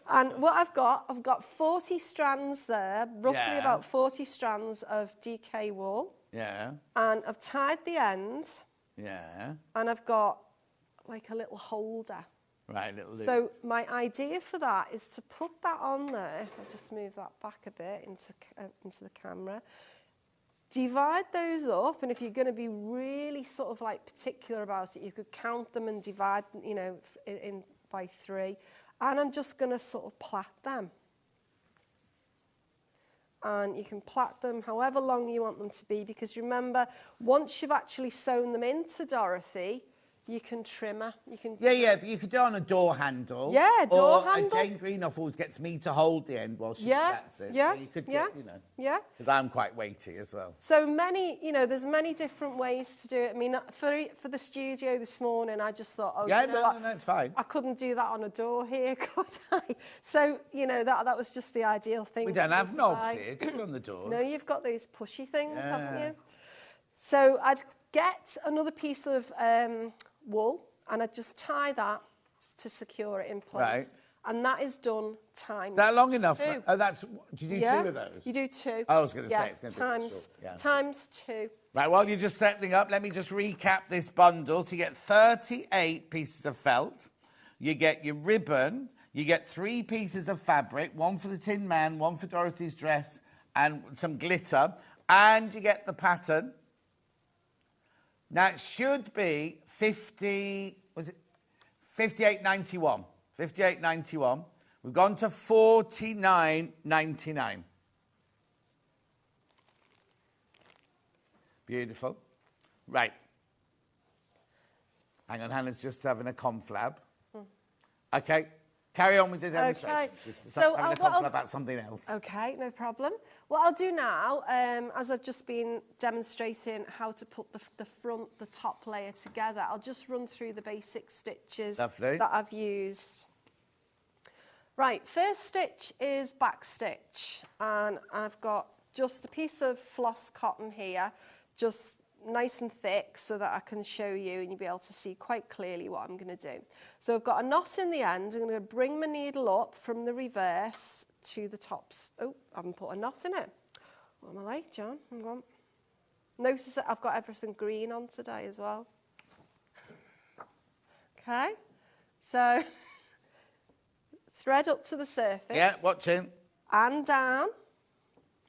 And what I've got 40 strands there, roughly about 40 strands of DK wool. Yeah. And I've tied the end. Yeah. And I've got like a little holder. Right, little loop. So my idea for that is to put that on there. I'll just move that back a bit into the camera. Divide those up, and if you're going to be really sort of like particular about it, you could count them and divide, you know, in by 3. And I'm just going to sort of plait them. And you can plait them however long you want them to be, because remember, once you've actually sewn them into Dorothy, you can trim her. You can. Yeah, but you could do it on a door handle. Yeah, door handle. Jane Greenough always gets me to hold the end while she gets it. Yeah, so you could get, you know. Yeah. Because I'm quite weighty as well. So many, you know, there's many different ways to do it. I mean, for the studio this morning, I just thought, Yeah, you know no, it's fine. I couldn't do that on a door here, could I? So, you know, that was just the ideal thing. We don't have knobs here, do we, on the door? No, you've got those pushy things, haven't you? So I'd get another piece of wool, and I'd just tie that to secure it in place. Right. And that is done times. Is that long enough? 2. Oh, that's. Do you do 2 of those? You do 2. I was going to say it's going to times, be short. Yeah. times 2. Right, while you're just setting up, let me just recap this bundle. So you get 38 pieces of felt, you get your ribbon, you get 3 pieces of fabric, 1 for the Tin Man, 1 for Dorothy's dress, and some glitter, and you get the pattern. Now it should be 58.91. 58.91. We've gone to 49.99. Beautiful. Right. Hang on, Hannah's just having a conflab. Okay, carry on with the demonstration. Okay. Just So having a conflab about something else. Okay, no problem. What I'll do now, as I've just been demonstrating how to put the top layer together, I'll just run through the basic stitches that I've used. Right, first stitch is back stitch, and I've got just a piece of floss cotton here, just nice and thick so that I can show you and you'll be able to see quite clearly what I'm going to do. So I've got a knot in the end. I'm going to bring my needle up from the reverse to the tops. Oh, I haven't put a knot in it. What am I like, John? Hang on. Notice that I've got everything green on today as well. Okay, so thread up to the surface. Yeah, watching. And down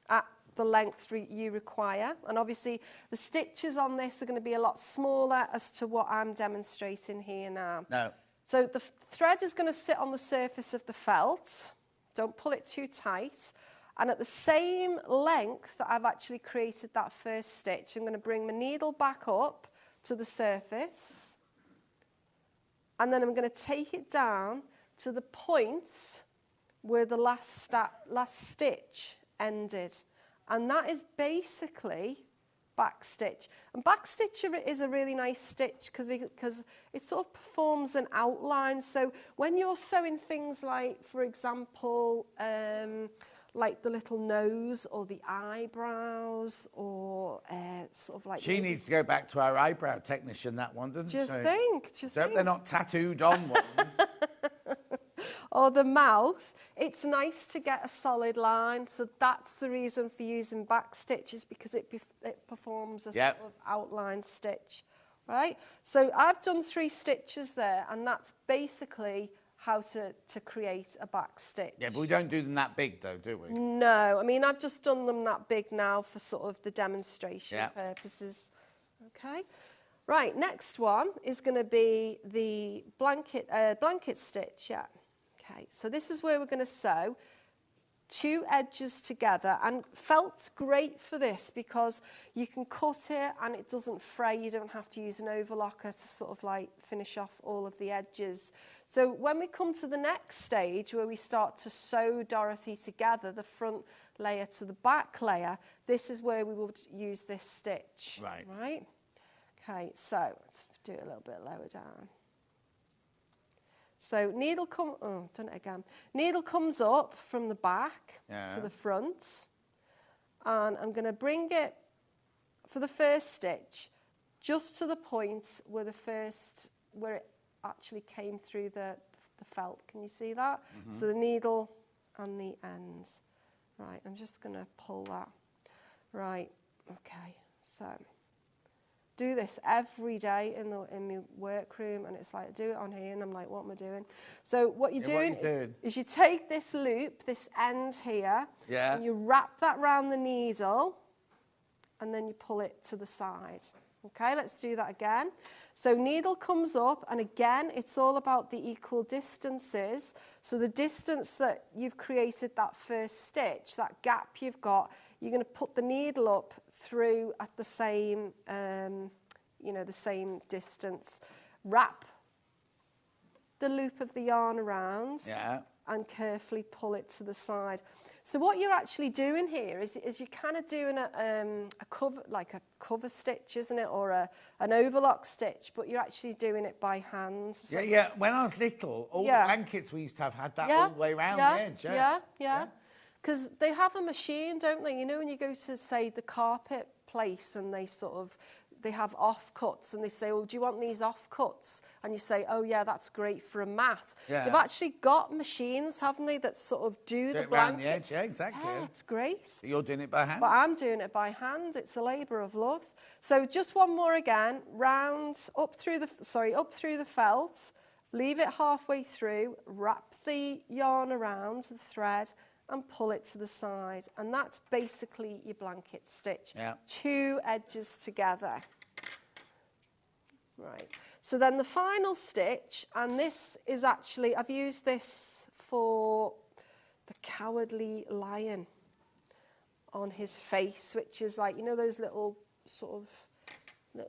at the length you require. And obviously the stitches on this are going to be a lot smaller as to what I'm demonstrating here now. No. So the thread is going to sit on the surface of the felt. Don't pull it too tight. And at the same length that I've actually created that first stitch, I'm going to bring my needle back up to the surface. And then I'm going to take it down to the point where the last stitch ended. And that is basically back stitch. And back stitch is a really nice stitch because it sort of performs an outline. So when you're sewing things like, for example, like the little nose or the eyebrows or sort of like... She needs to go back to our eyebrow technician, that one, doesn't she? Do you think? I hope they're not tattooed on ones. Or the mouth, it's nice to get a solid line. So that's the reason for using back stitch, is because it performs a sort of outline stitch, right? So I've done 3 stitches there, and that's basically how to create a back stitch. Yeah, but we don't do them that big though, do we? No, I mean, I've just done them that big now for sort of the demonstration purposes. Okay. Right, next one is going to be the blanket stitch, yeah. Okay, so this is where we're going to sew 2 edges together, and felt's great for this because you can cut it and it doesn't fray. You don't have to use an overlocker to sort of like finish off all of the edges. So when we come to the next stage where we start to sew Dorothy together, the front layer to the back layer, this is where we will use this stitch. Right? Okay, so let's do it a little bit lower down. So needle Needle comes up from the back to the front, and I'm going to bring it for the first stitch just to the point where it actually came through the felt. Can you see that? So the needle and the end. Right, I'm just going to pull that. Right, okay, so do this every day in my workroom, and it's like, I do it on here, and I'm like, what am I doing? So what you're doing is you take this loop, this end here, and you wrap that round the needle, and then you pull it to the side. Okay, let's do that again. So needle comes up, and again, it's all about the equal distances. So the distance that you've created that first stitch, that gap you've got, you're going to put the needle up through at the same, the same distance. Wrap the loop of the yarn around and carefully pull it to the side. So what you're actually doing here is you're kind of doing a cover stitch, isn't it, or an overlock stitch, but you're actually doing it by hand. So When I was little, all the blankets we used to have had that all the way around the edge. Because they have a machine, don't they? You know, when you go to, say, the carpet place, and they have offcuts, and they say, oh, do you want these offcuts? And you say, oh, yeah, that's great for a mat. They've actually got machines, haven't they, that sort of do the blankets. Around the edge, yeah, exactly. Yeah, it's great. So you're doing it by hand? But I'm doing it by hand. It's a labour of love. So just one more again, up through the felt, leave it halfway through, wrap the yarn around the thread, and pull it to the side, and that's basically your blanket stitch. 2 edges together. Right, so then the final stitch, and this is actually, I've used this for the Cowardly Lion on his face, which is like, you know, those little sort of,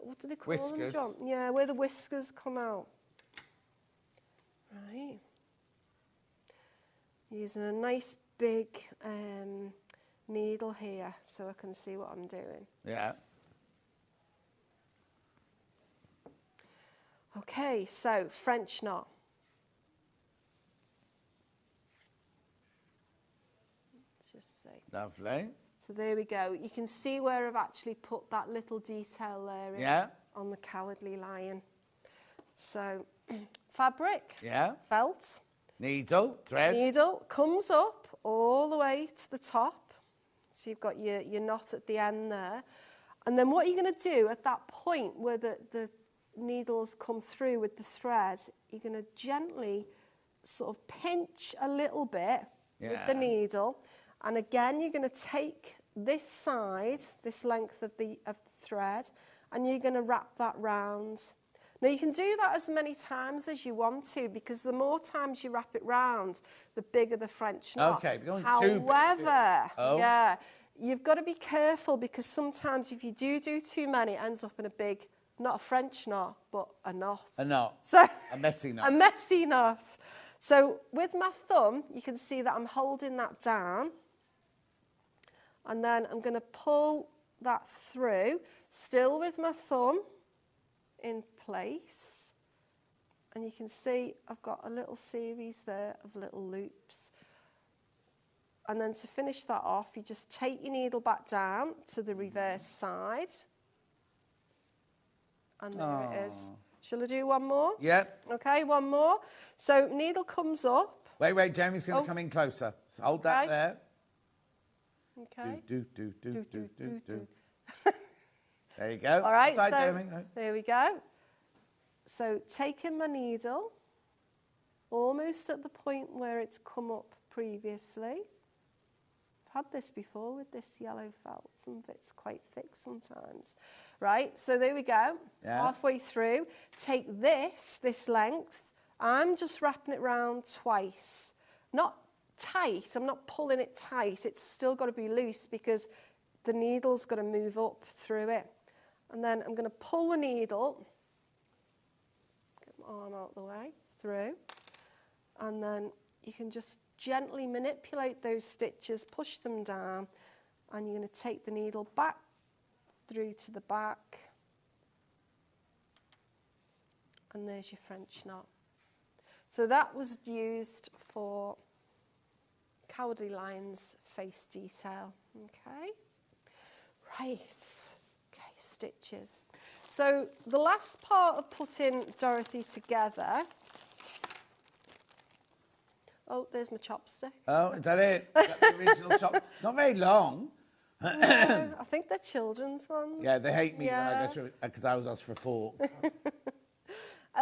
what do they call whiskers. them, John? Yeah, where the whiskers come out. Right. Using a nice big needle here so I can see what I'm doing. Yeah. Okay, so French knot. Let's just see. Lovely. So there we go. You can see where I've actually put that little detail there on the Cowardly Lion. So fabric, felt, needle, thread. Needle comes up all the way to the top. So you've got your knot at the end there. And then what you're going to do at that point where the needles come through with the thread, you're going to gently sort of pinch a little bit with the needle. And again, you're going to take this side, this length of the thread, and you're going to wrap that round. Now, you can do that as many times as you want to, because the more times you wrap it round, the bigger the French knot. Okay, going however, you've got to be careful, because sometimes if you do too many, it ends up in a big, not a French knot, but a knot. A knot. So, a messy knot. A messy knot. So with my thumb, you can see that I'm holding that down. And then I'm going to pull that through, still with my thumb in place. And you can see I've got a little series there of little loops. And then to finish that off, you just take your needle back down to the reverse side. And there it is. Shall I do one more? Yep. Okay, one more. So needle comes up. Wait, Jamie's going to come in closer. So hold that there. Okay. Do. There you go. All right, Side, so Jamie. Right. there we go. So taking my needle, almost at the point where it's come up previously. I've had this before with this yellow felt. Some of it's quite thick sometimes. Right, so there we go. Yeah. Halfway through. Take this length. I'm just wrapping it round twice. Not tight, I'm not pulling it tight. It's still got to be loose because the needle's got to move up through it. And then I'm going to pull the needle, get my arm out of the way, through. And then you can just gently manipulate those stitches, push them down, and you're going to take the needle back through to the back. And there's your French knot. So that was used for Cowardly Lion's face detail. Okay. Right. Okay, stitches. So the last part of putting Dorothy together. Oh, there's my chopstick. Oh, is that it? Is that the original chop? Not very long. I think they're children's ones. Yeah, they hate me when I Yeah. go through it because I was asked for a fork.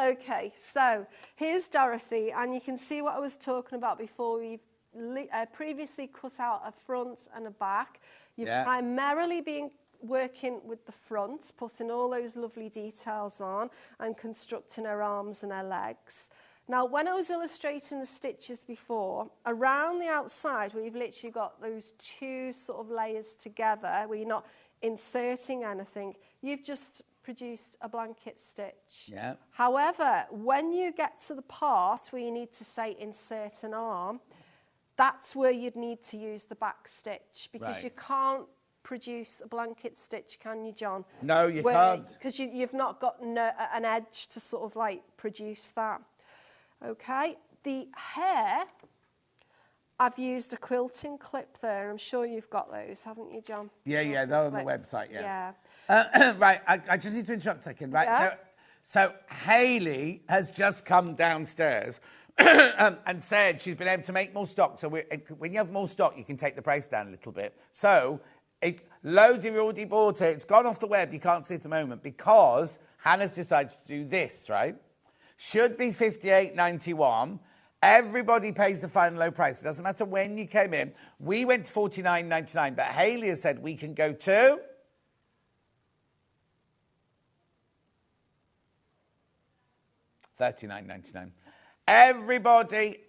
Okay, so here's Dorothy, and you can see what I was talking about before. We've previously cut out a front and a back. You've primarily been working with the front, putting all those lovely details on and constructing her arms and her legs. Now, when I was illustrating the stitches before, around the outside where you've literally got those two sort of layers together, where you're not inserting anything, you've just produced a blanket stitch. Yeah. However, when you get to the part where you need to, say, insert an arm, that's where you'd need to use the back stitch, because you can't produce a blanket stitch, can you, John? No, you can't. Because you've not got an edge to sort of like produce that. Okay, the hair, I've used a quilting clip there. I'm sure you've got those, haven't you, John? Yeah, they're on the website, yeah. Right, I just need to interrupt a second, right? Yeah. So Hayley has just come downstairs and said she's been able to make more stock. So when you have more stock, you can take the price down a little bit. So loads of you already bought it. It's gone off the web. You can't see it at the moment because Hannah's decided to do this, right? Should be $58.91. Everybody pays the final low price. It doesn't matter when you came in. We went to $49.99, but Hayley has said we can go to $39.99. Everybody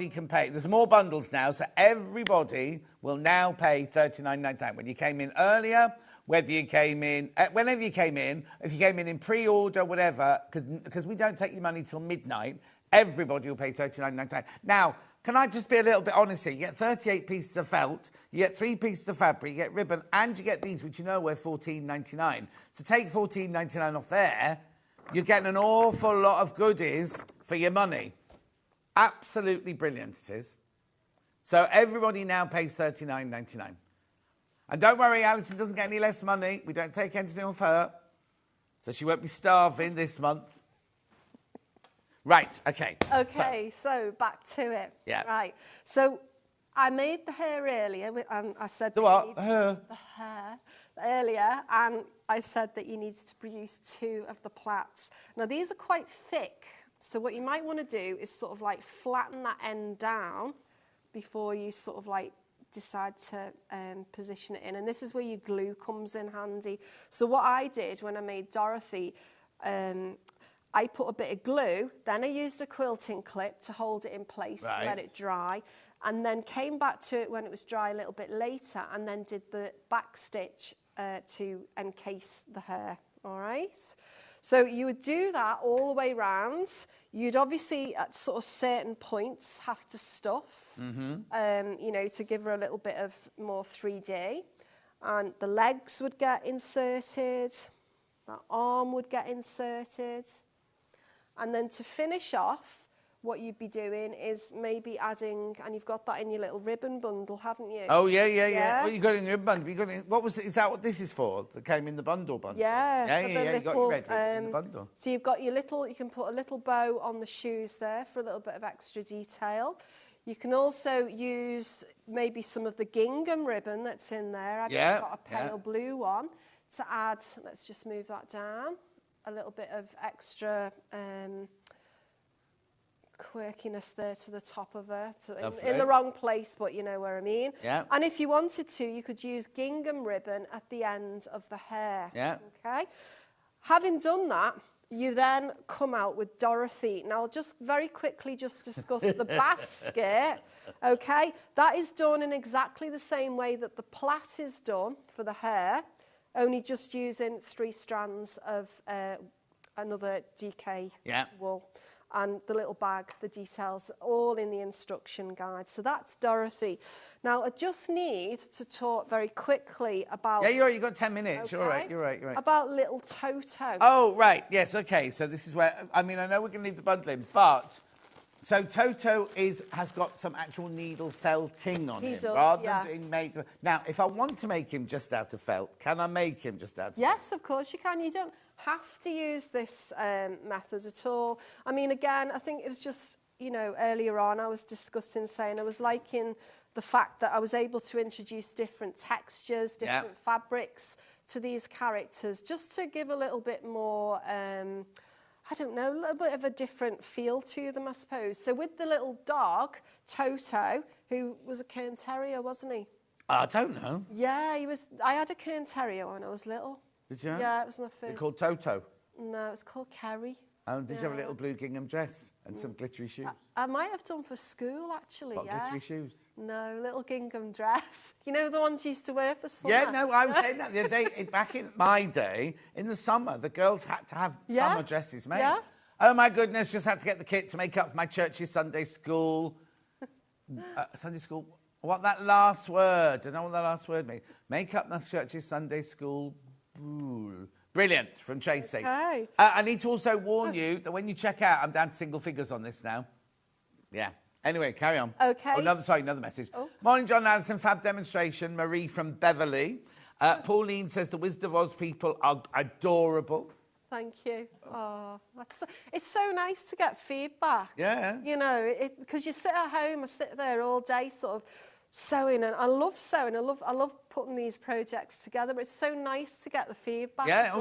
can pay. There's more bundles now, so everybody will now pay $39.99. When you came in earlier, whether you came in, whenever you came in, if you came in pre-order, whatever, because we don't take your money till midnight, everybody will pay $39.99. Now, can I just be a little bit honest here? You get 38 pieces of felt, you get 3 pieces of fabric, you get ribbon, and you get these, which you know are worth $14.99. So take $14.99 off there, you're getting an awful lot of goodies for your money. Absolutely brilliant it is. So everybody now pays $39.99. And don't worry, Alison doesn't get any less money. We don't take anything off her. So she won't be starving this month. Right, okay. Okay, so back to it. Yeah. Right. So I made the hair earlier, and I said... The what? The hair? The hair earlier, and I said that you needed to produce 2 of the plaits. Now, these are quite thick, so what you might want to do is sort of like flatten that end down before you sort of like decide to position it in. And this is where your glue comes in handy. So what I did when I made Dorothy, I put a bit of glue, then I used a quilting clip to hold it in place to let it dry, and then came back to it when it was dry a little bit later, and then did the back stitch to encase the hair. All right. So you would do that all the way round. You'd obviously at sort of certain points have to stuff, you know, to give her a little bit of more 3D. And the legs would get inserted, that arm would get inserted. And then to finish off, what you'd be doing is maybe adding, and you've got that in your little ribbon bundle, haven't you? Oh, yeah. Well, you got it in your bundle. You got it in, what was it? Is that what this is for? That came in the bundle? Yeah. You got your red ribbon in the bundle. So you've got your little, you can put a little bow on the shoes there for a little bit of extra detail. You can also use maybe some of the gingham ribbon that's in there. I've got a pale blue one to add, let's just move that down, a little bit of extra quirkiness there to the top of her, in the wrong place, but you know where I mean. Yeah. And if you wanted to, you could use gingham ribbon at the end of the hair. Yeah. Okay. Having done that, you then come out with Dorothy. Now, I'll just very quickly just discuss the basket. Okay. That is done in exactly the same way that the plait is done for the hair, only just using 3 strands of another DK wool. And the little bag, the details, all in the instruction guide. So that's Dorothy. Now, I just need to talk very quickly about... Yeah, you're right, you've got 10 minutes. Okay, You're right. About little Toto. Oh, right, yes, okay. So this is where, I mean, I know we're going to leave the bundle in, but... So Toto has got some actual needle felting on him, rather than being made... Now, if I want to make him just out of felt, can I make him just out of felt? Yes, of course you can. You don't have to use this method at all. I mean, again, I think it was just, you know, earlier on I was discussing, saying I was liking the fact that I was able to introduce different textures, different fabrics to these characters, just to give a little bit more, I don't know, a little bit of a different feel to them, I suppose. So with the little dog, Toto, who was a Cairn Terrier, wasn't he? I don't know. Yeah, he was. I had a Cairn Terrier when I was little. Did you? Yeah, it was my first. They're called Toto? No, it was called Kerry. Oh, did you have a little blue gingham dress and some glittery shoes? I might have done for school, actually, What, glittery shoes? No, little gingham dress. You know, the ones you used to wear for summer? Yeah, no, I was saying that the other day. Back in my day, in the summer, the girls had to have summer dresses made. Yeah. Oh, my goodness, just had to get the kit to make up for my church's Sunday school. Sunday school, what that last word? I don't know what that last word means. Make up my church's Sunday school. Ooh. Brilliant, from Tracy. Okay. I need to also warn you that when you check out, I'm down to single figures on this now. Yeah. Anyway, carry on. Okay. Oh, another message. Oh. Morning, John Allison, fab demonstration. Marie from Beverley. Pauline says the Wisdom of Oz people are adorable. Thank you. Oh, it's so nice to get feedback. Yeah. You know, because you sit at home, I sit there all day sort of sewing, and I love sewing. I love putting these projects together, but it's so nice to get the feedback as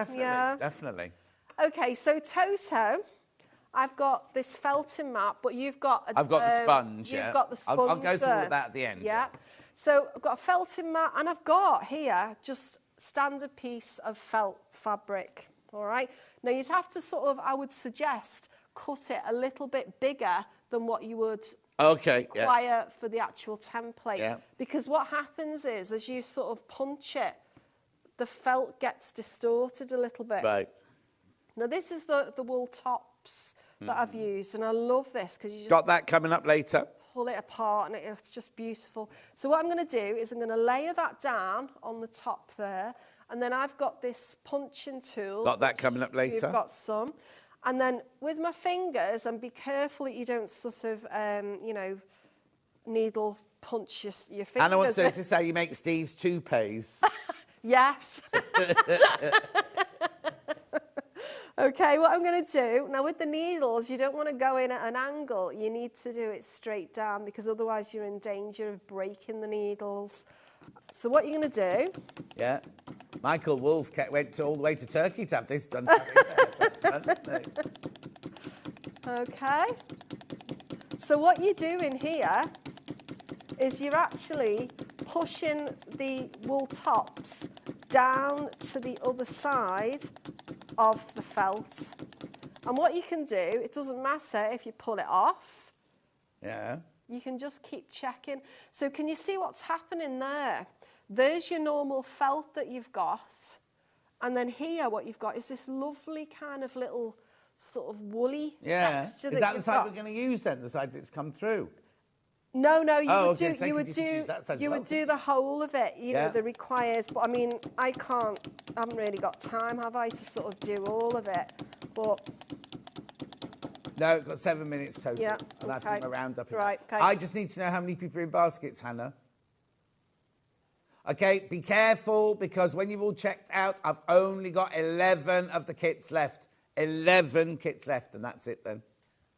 well. Definitely. Okay, so Toto, I've got this felting mat, but you've got... I've got the sponge, You've got the sponge I'll go through all that at the end. Yeah. So I've got a felting mat, and I've got here just standard piece of felt fabric, all right? Now, you'd have to sort of, I would suggest, cut it a little bit bigger than what you would... require for the actual template. Because what happens is, as you sort of punch it, the felt gets distorted a little bit. Right. Now, this is the wool tops that I've used, and I love this because you just... Got that coming up later. Pull it apart, and it's just beautiful. So what I'm going to do is I'm going to layer that down on the top there, and then I've got this punching tool. Got that coming up later. You've got some. And then with my fingers, and be careful that you don't sort of, you know, needle punch your fingers. Anna wants to say you make Steve's toupees. Yes. Okay, what I'm going to do, now with the needles, you don't want to go in at an angle. You need to do it straight down because otherwise you're in danger of breaking the needles. So what you're going to do... Yeah. Michael Wolff went all the way to Turkey to have this done. Okay. So what you're doing here is you're actually pushing the wool tops down to the other side of the felt. And what you can do, it doesn't matter if you pull it off. Yeah. You can just keep checking. So can you see what's happening there? There's your normal felt that you've got. And then here, what you've got is this lovely kind of little sort of woolly Yeah. texture. Is that the side we're going to use then? The side that's come through? No, you would okay, do, you would do, you would do lovely. the whole of it. You Yeah. know, the requires. But I mean, I haven't really got time, have I, to sort of do all of it? But No, got 7 minutes total. Yeah, And that's okay. my roundup. Right, okay. I just need to know how many people are in baskets, Hannah. Okay, be careful, because when you've all checked out, I've only got 11 of the kits left. 11 kits left, and that's it then.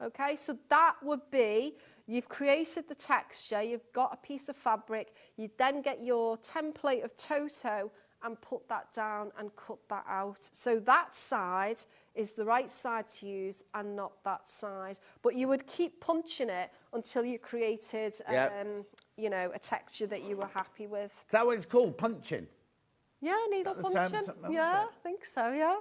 okay, so that would be, you've created the texture, you've got a piece of fabric, you then get your template of Toto and put that down and cut that out. So that side is the right side to use and not that side. But you would keep punching it until you created, you know, a texture that you were happy with. Is that what it's called, punching? Yeah, needle Is that the term? punching. Something else, Yeah, I think so, yeah.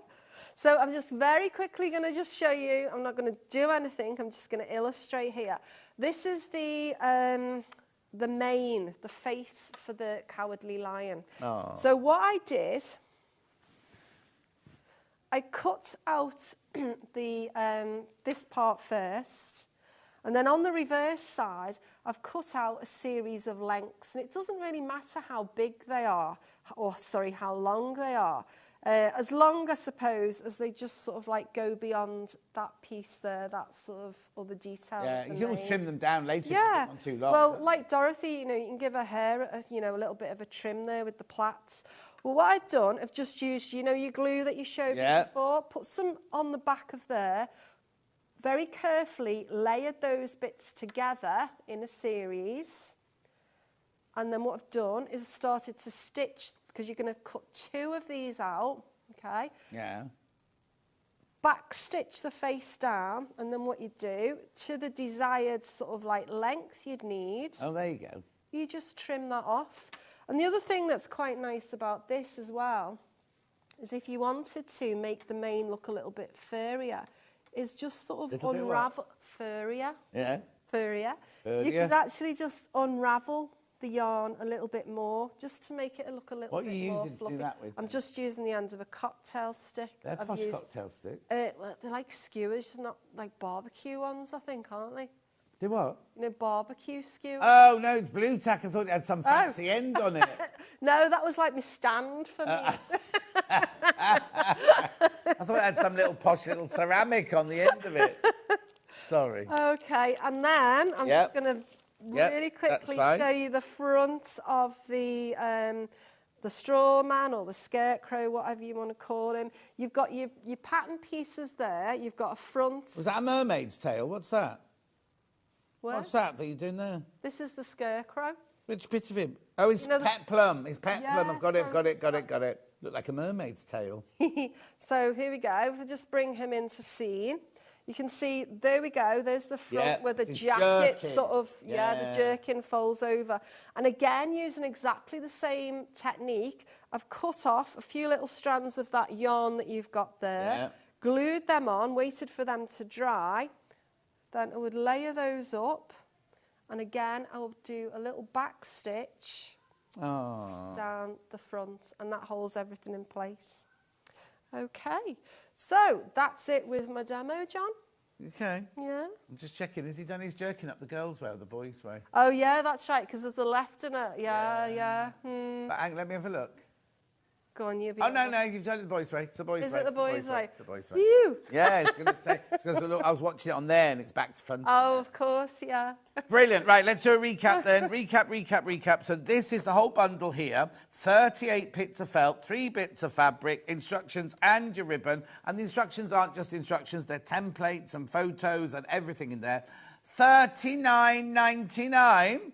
So I'm just very quickly going to just show you. I'm not going to do anything. I'm just going to illustrate here. This is the mane, the face for the Cowardly Lion. Oh. So what I did, I cut out this part first, and then on the reverse side, I've cut out a series of lengths, and it doesn't really matter how big they are, or sorry, how long they are. As long, I suppose, as they just sort of like go beyond that piece there, that sort of other detail. Yeah, you can always trim them down later. Yeah, If not too long. well, like Dorothy, you know, you can give her hair, you know, a little bit of a trim there with the plaits. Well, what I've done, I've just used, you know, your glue that you showed me before, put some on the back of there, very carefully layered those bits together in a series. And then what I've done is started to stitch, because you're going to cut 2 of these out, okay? Yeah. Back stitch the face down, and then what you do, to the desired sort of like length you'd need, Oh, there you go. you just trim that off. And the other thing that's quite nice about this as well is if you wanted to make the mane look a little bit furrier, is just sort of Little bit what? unravel, furrier, Yeah. furrier. You Furrier. could actually just unravel the yarn a little bit more, just to make it look a little What are bit you more using to do fluffy. that with I'm then? just using the end of a cocktail stick. They're I've posh used, cocktail stick. well, they're like skewers, not like barbecue ones, I think, aren't they? Do what? You know, barbecue skewers. Oh, no, it's blue tack. I thought it had some fancy end on it. No, that was like my stand for me. I thought it had some little posh little ceramic on the end of it. Sorry. Okay, and then I'm just going to really that's quickly fine. show you the front of the straw man or the scarecrow, whatever you want to call him. You've got your pattern pieces there. You've got a front. Was that a mermaid's tail? What's that? Where? What's that you're doing there? This is the scarecrow. Which bit of him? Oh, it's You know the- pet plum. It's pet plum. I've got it, so- got it. Looked like a mermaid's tail. So here we go. If I just bring him into scene, you can see, there we go. There's the front Yeah, where the it's jacket jerkin. sort of, the Yeah. jerkin folds over. And again, using exactly the same technique, I've cut off a few little strands of that yarn that you've got there, Yeah. glued them on, waited for them to dry. Then I would layer those up. And again, I'll do a little back stitch Oh. down the front, and that holds everything in place. Okay, so that's it with my demo, John. Okay. Yeah. I'm just checking. Has he done his jerking up the girls' way or the boys' way? Oh, yeah, that's right, because there's a left in it. Yeah. But hang, let me have a look. Go on, you. Oh, no, you've done it the boys' way. It's the boys' Is way. it the it's boys' way? It's the boys' way. You. Yeah, I was going to say. It's because I was watching it on there and it's back to front. Oh, of course, yeah. Brilliant. Right, let's do a recap then. recap. So this is the whole bundle here. 38 bits of felt, 3 bits of fabric, instructions and your ribbon. And the instructions aren't just instructions, they're templates and photos and everything in there. $39.99.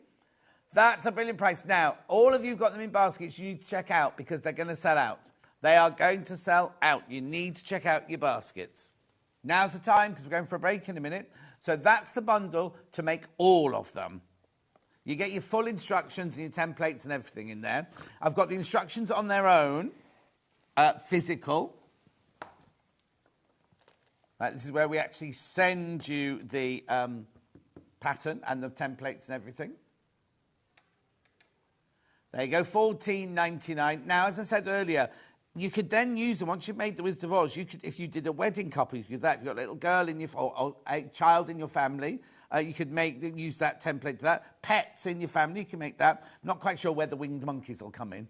That's a brilliant price. Now, all of you got them in baskets, you need to check out because they're going to sell out. They are going to sell out. You need to check out your baskets. Now's the time because we're going for a break in a minute. So that's the bundle to make all of them. You get your full instructions and your templates and everything in there. I've got the instructions on their own, physical. This is where we actually send you the pattern and the templates and everything. There you go, $14.99. Now, as I said earlier, you could then use them once you've made the Wizard of Oz. You could, if you did a wedding couple, you could do that. If you've got a little girl in your or a child in your family, you could use that template to that. Pets in your family, you can make that. Not quite sure where the winged monkeys will come in.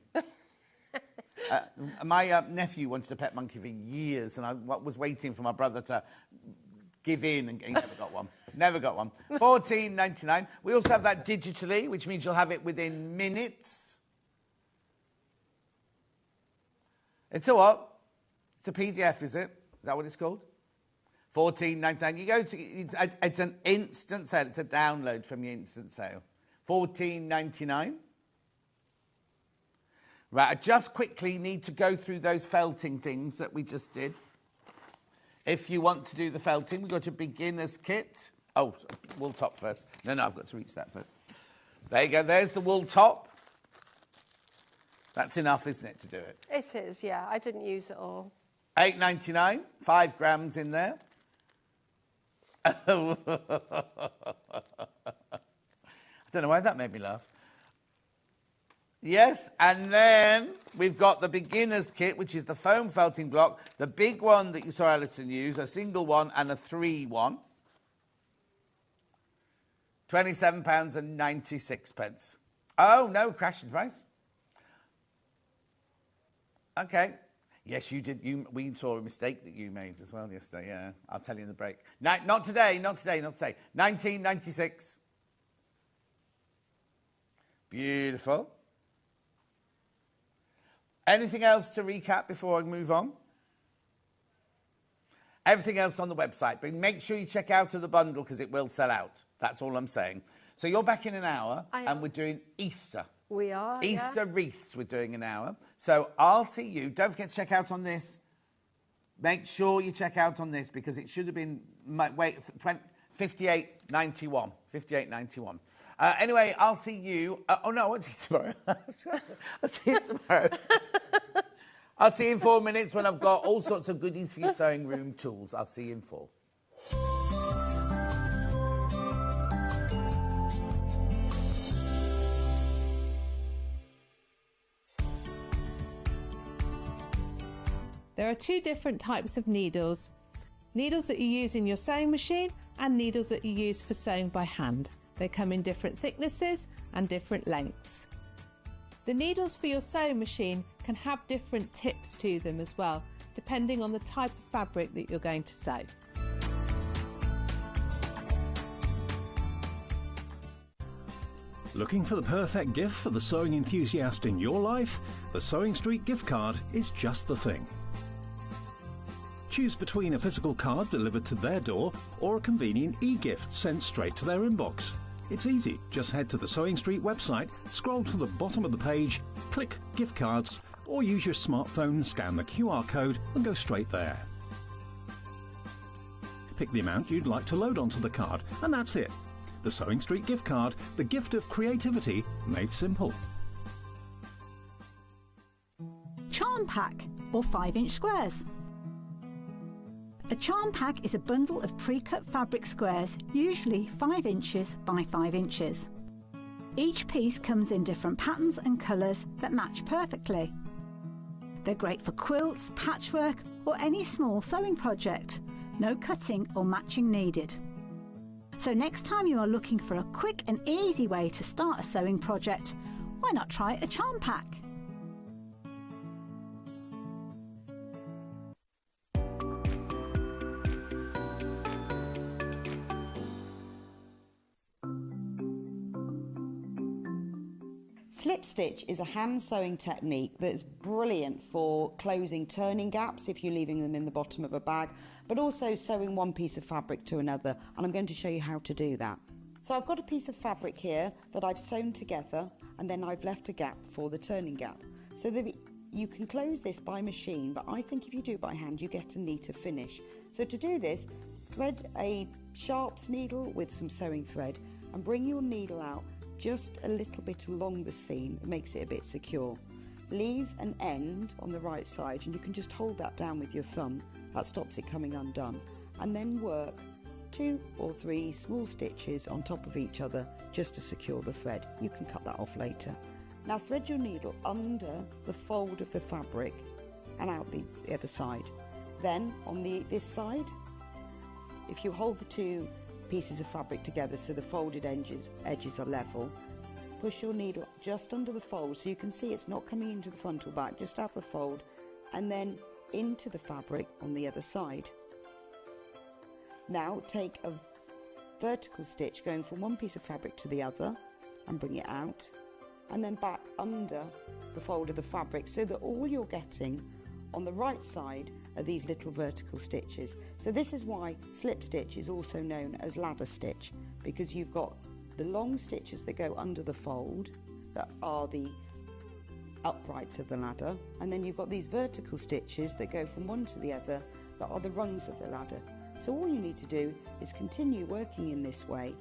My nephew wanted a pet monkey for years, and I was waiting for my brother to give in, and he never got one. Never got one. $14.99. We also have that digitally, which means you'll have it within minutes. It's a what? It's a PDF, is it? Is that what it's called? $14.99. You go to, it's an instant sale. It's a download from your instant sale. $14.99. Right, I just quickly need to go through those felting things that we just did. If you want to do the felting, we've got a beginner's kit. Oh, wool top first. No, I've got to reach that first. There you go. There's the wool top. That's enough, isn't it, to do it? It is, yeah. I didn't use it all. $8.99. 5 grams in there. I don't know why that made me laugh. Yes, and then we've got the beginner's kit, which is the foam felting block, the big one that you saw Alison use, a single one and a 3 one. £27.96. Oh, no, crash in price. Okay. Yes, you did. We saw a mistake that you made as well yesterday. Yeah, I'll tell you in the break. No, not today. $19.96. Beautiful. Anything else to recap before I move on? Everything else on the website, but make sure you check out of the bundle because it will sell out. That's all I'm saying. So you're back in an hour, and we're doing Easter. We are, Easter wreaths we're doing an hour. So I'll see you. Don't forget to check out on this. Make sure you check out on this because it should have been, $58.91. $58.91. Anyway, I'll see you. Oh, no, I won't see you tomorrow. I'll see you tomorrow. I'll see you in 4 minutes when I've got all sorts of goodies for your sewing room tools. I'll see you in 4. There are 2 different types of needles. Needles that you use in your sewing machine and needles that you use for sewing by hand. They come in different thicknesses and different lengths. The needles for your sewing machine can have different tips to them as well, depending on the type of fabric that you're going to sew. Looking for the perfect gift for the sewing enthusiast in your life? The Sewing Street gift card is just the thing. Choose between a physical card delivered to their door or a convenient e-gift sent straight to their inbox. It's easy. Just head to the Sewing Street website, scroll to the bottom of the page, click Gift Cards, or use your smartphone, scan the QR code and go straight there. Pick the amount you'd like to load onto the card, and that's it. The Sewing Street gift card, the gift of creativity made simple. Charm pack or 5-inch squares. A charm pack is a bundle of pre-cut fabric squares, usually 5 inches by 5 inches. Each piece comes in different patterns and colours that match perfectly. They're great for quilts, patchwork or any small sewing project. No cutting or matching needed. So next time you are looking for a quick and easy way to start a sewing project, why not try a charm pack? Slip stitch is a hand sewing technique that's brilliant for closing turning gaps if you're leaving them in the bottom of a bag, but also sewing one piece of fabric to another, and I'm going to show you how to do that. So I've got a piece of fabric here that I've sewn together, and then I've left a gap for the turning gap. So you can close this by machine, but I think if you do it by hand you get a neater finish. So to do this, thread a sharps needle with some sewing thread and bring your needle out just a little bit along the seam. It makes it a bit secure. Leave an end on the right side and you can just hold that down with your thumb. That stops it coming undone. And then work 2 or 3 small stitches on top of each other just to secure the thread. You can cut that off later. Now thread your needle under the fold of the fabric and out the other side. Then on this side, if you hold the two pieces of fabric together so the folded edges are level, push your needle just under the fold so you can see it's not coming into the front or back, just have the fold, and then into the fabric on the other side. Now take a vertical stitch going from one piece of fabric to the other and bring it out, and then back under the fold of the fabric so that all you're getting on the right side are these little vertical stitches. So this is why slip stitch is also known as ladder stitch, because you've got the long stitches that go under the fold that are the uprights of the ladder, and then you've got these vertical stitches that go from one to the other that are the rungs of the ladder. So all you need to do is continue working in this way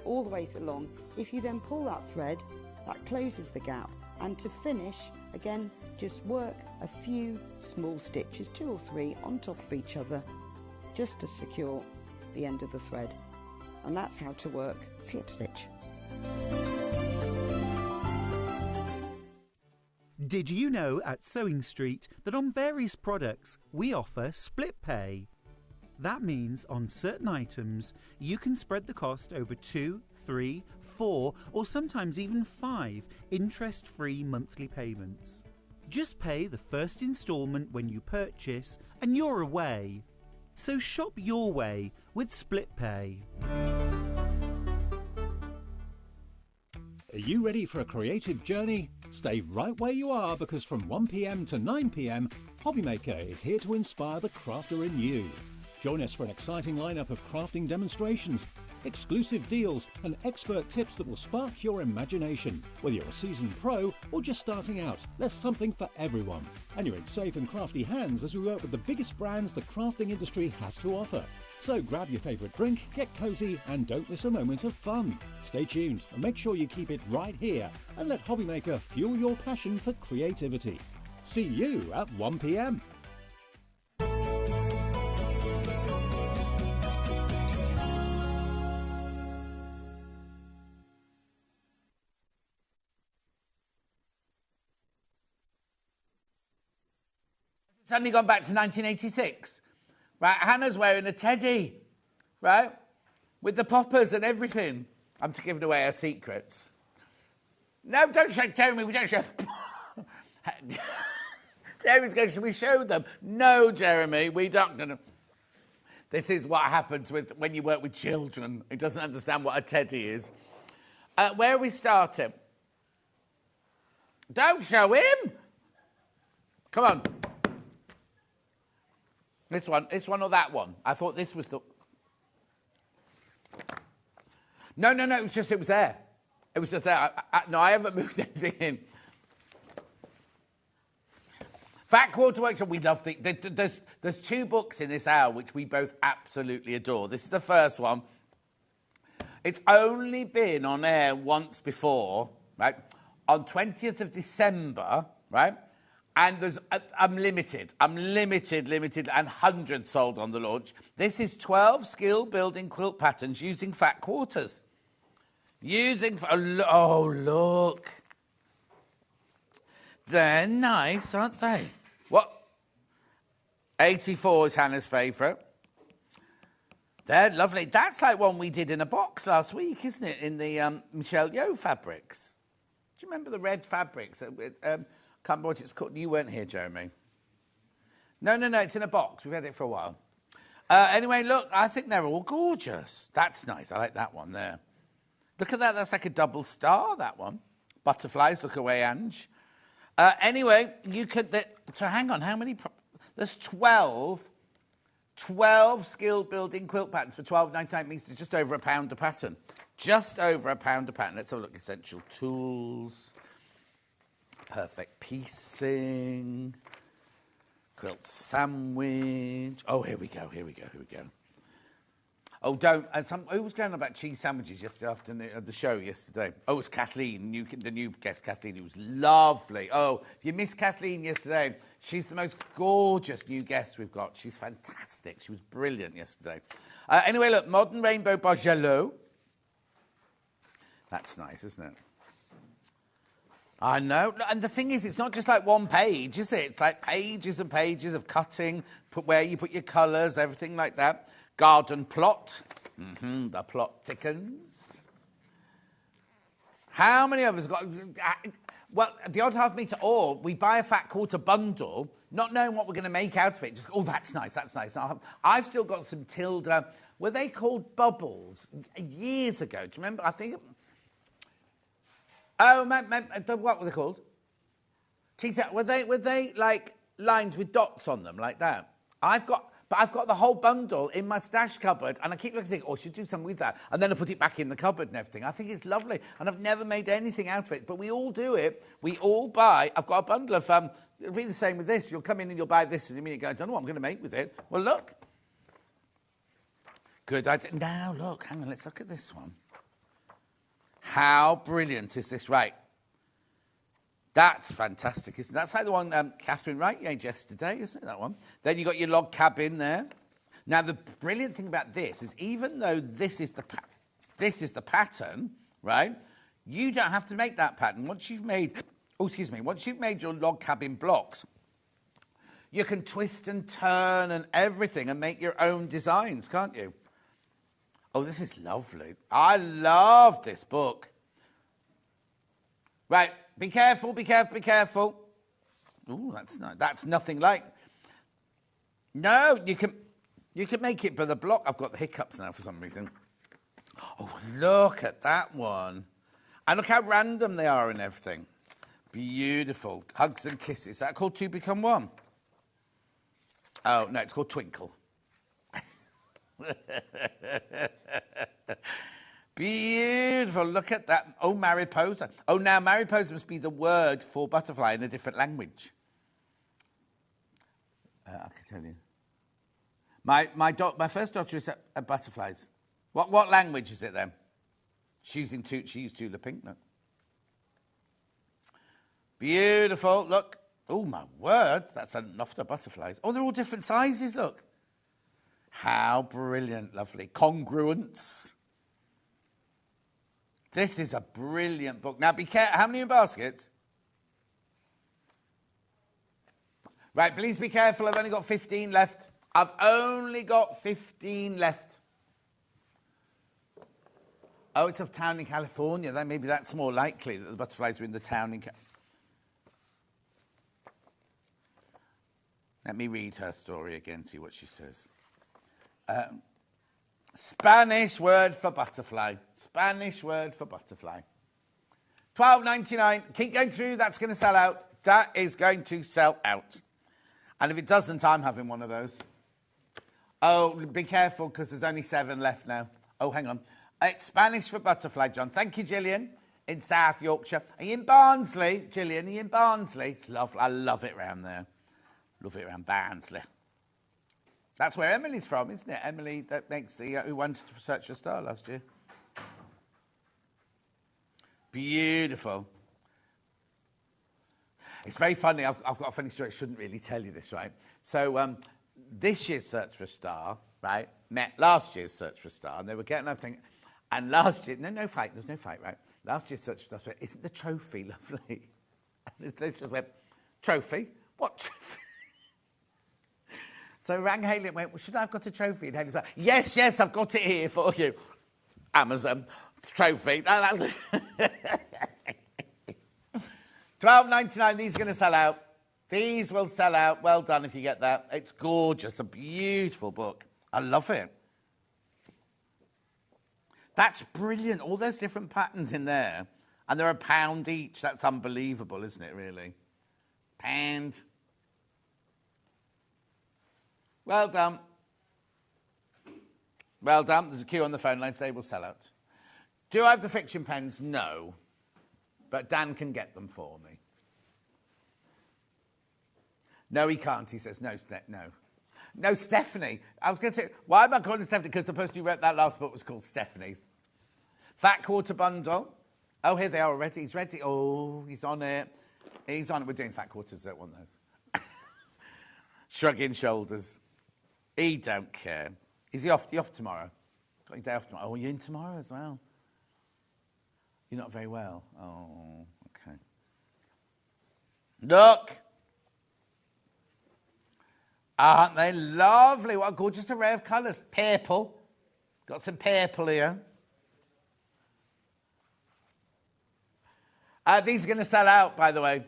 all the way along. If you then pull that thread, that closes the gap, and to finish, again, just work a few small stitches, 2 or 3 on top of each other, just to secure the end of the thread. And that's how to work slip stitch. Did you know at Sewing Street that on various products we offer split pay? That means on certain items you can spread the cost over 2, 3, 4 or sometimes even 5 interest-free monthly payments. Just pay the first instalment when you purchase and you're away. So shop your way with split pay. Are you ready for a creative journey? Stay right where you are, because from 1 p.m. to 9 p.m, Hobbymaker is here to inspire the crafter in you. Join us for an exciting lineup of crafting demonstrations, exclusive deals and expert tips that will spark your imagination. Whether you're a seasoned pro or just starting out, there's something for everyone. And you're in safe and crafty hands as we work with the biggest brands the crafting industry has to offer. So grab your favourite drink, get cosy and don't miss a moment of fun. Stay tuned and make sure you keep it right here and let Hobbymaker fuel your passion for creativity. See you at 1 p.m. Suddenly gone back to 1986. Right, Hannah's wearing a teddy, right, with the poppers and everything. I'm giving away her secrets. No, don't show, Jeremy, we don't show. Jeremy's going, should we show them? No, Jeremy, we don't. This is what happens when you work with children who doesn't understand what a teddy is. Where are we starting? Don't show him. Come on. This one or that one? I thought this was the... No, it was there. It was just there. No, I haven't moved anything in. Fat Quarter Workshop, we love there's 2 books in this hour which we both absolutely adore. This is the first one. It's only been on air once before, right? On 20th of December, right? And there's, I'm limited, and hundreds sold on the launch. This is 12 skill-building quilt patterns using fat quarters. Oh, look. They're nice, aren't they? What? 84 is Hannah's favourite. They're lovely. That's like one we did in a box last week, isn't it? In the Michelle Yeoh fabrics. Do you remember the red fabrics? Can't remember what it's called. You weren't here, Jeremy. No, it's in a box. We've had it for a while. Anyway, look, I think they're all gorgeous. That's nice. I like that one there. Look at that. That's like a double star, that one. Butterflies. Look away, Ange. Anyway, you could... So hang on. How many... There's 12 skill-building quilt patterns for $12.99 means it's just over £1 a pattern. Just over £1 a pattern. Let's have a look. Essential tools... Perfect piecing, quilt sandwich. Oh, here we go. Oh, don't. And who was going on about cheese sandwiches yesterday afternoon at the show yesterday? Oh, it was Kathleen, the new guest, Kathleen. It was lovely. Oh, if you missed Kathleen yesterday, she's the most gorgeous new guest we've got. She's fantastic. She was brilliant yesterday. Anyway, look, Modern Rainbow Bargello. That's nice, isn't it? I know. And the thing is, it's not just like one page, is it? It's like pages and pages of cutting, where you put your colours, everything like that. Garden plot. The plot thickens. How many of us got... Well, the odd half meter, or we buy a fat quarter bundle, not knowing what we're going to make out of it. Just, oh, that's nice, that's nice. I've still got some Tilda... Were they called bubbles? Years ago, do you remember? I think... Oh, what were they called? Were they like lines with dots on them like that? I've got the whole bundle in my stash cupboard, and I keep looking and think, oh, I should do something with that. And then I put it back in the cupboard and everything. I think it's lovely, and I've never made anything out of it. But we all do it. We all buy. I've got a bundle of it'll be the same with this. You'll come in and you'll buy this, and you go, I don't know what I'm going to make with it. Well, look. Good idea. Now, look, hang on, let's look at this one. How brilliant is this? Right. That's fantastic, isn't it? That's like the one Catherine Wright made yesterday, isn't it, that one? Then you got your log cabin there. Now, the brilliant thing about this is even though this is the pattern, right, you don't have to make that pattern. Once you've made, once you've made your log cabin blocks, you can twist and turn and everything and make your own designs, can't you? Oh, this is lovely. I love this book. Right, be careful, be careful, be careful. Ooh, that's nothing like... No, you can make it by the block. I've got the hiccups now for some reason. Oh, look at that one. And look how random they are and everything. Beautiful. Hugs and kisses. Is that called Two Become One? Oh, no, it's called Twinkle. Beautiful. Look at that. Oh, Mariposa. Oh, now Mariposa must be the word for butterfly in a different language. I can tell you. My first daughter is at butterflies. What language is it then? She used Tula Pink. Look. Beautiful. Look. Oh, my word. That's enough to butterflies. Oh, they're all different sizes. Look. How brilliant, lovely. Congruence. This is a brilliant book. Now, be careful. How many in baskets? Right, please be careful. I've only got 15 left. I've only got 15 left. Oh, it's a town in California. Then maybe that's more likely that the butterflies are in the town in California. Let me read her story again, see what she says. Spanish word for butterfly. Spanish word for butterfly. $12.99. Keep going through. That's going to sell out. That is going to sell out. And if it doesn't, I'm having one of those. Oh, be careful because there's only 7 left now. Oh, hang on. It's Spanish for butterfly, John. Thank you, Gillian, in South Yorkshire. Are you in Barnsley? Gillian, are you in Barnsley? It's lovely. I love it round there. Love it around Barnsley. That's where Emily's from, isn't it? Emily that makes the who won to Search for a Star last year. Beautiful. It's very funny. I've got a funny story. I shouldn't really tell you this, right? So this year's Search for a Star, right, met last year's Search for a Star, and they were getting everything. And last year, no fight. There's no fight, right? Last year's Search for a Star, isn't the trophy lovely? And they just went, trophy? What trophy? So I rang Haley and went, well, should I have got a trophy? And Haley's like, yes, I've got it here for you. Amazon trophy. $12.99, these are going to sell out. These will sell out. Well done if you get that. It's gorgeous, a beautiful book. I love it. That's brilliant. All those different patterns in there. And they're £1 each. That's unbelievable, isn't it, really? £1. Well done. Well done. There's a queue on the phone lines. They will sell out. Do I have the Frixion pens? No. But Dan can get them for me. No, he can't. He says, no. No, Stephanie. I was going to say, why am I calling Stephanie? Because the person who wrote that last book was called Stephanie. Fat quarter bundle. Oh, here they are already. He's ready. Oh, he's on it. He's on it. We're doing fat quarters. Don't want those. Shrugging shoulders. He don't care. Is he off? You off tomorrow? Got your day off tomorrow. Oh, you're in tomorrow as well. You're not very well. Oh, okay. Look. Aren't they lovely? What a gorgeous array of colours. Purple. Got some purple here. These are going to sell out, by the way.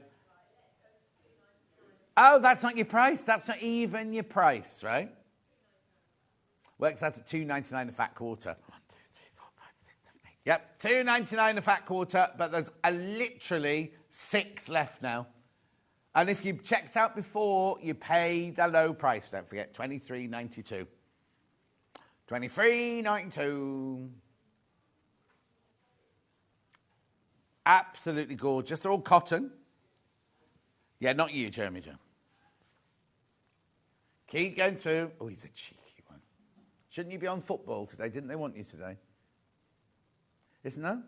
Oh, that's not your price. That's not even your price, right? Works out at $2.99 a fat quarter. 1, 2, 3, 4, 5, 6, 7, 8. Yep, $2.99 a fat quarter, but there's literally 6 left now. And if you checked out before, you pay the low price. Don't forget, $23.92. $23.92. Absolutely gorgeous. They're all cotton. Yeah, not you, Jeremy Joe. Keep going through. Oh, he's a cheeky one. Shouldn't you be on football today? Didn't they want you today? Isn't there?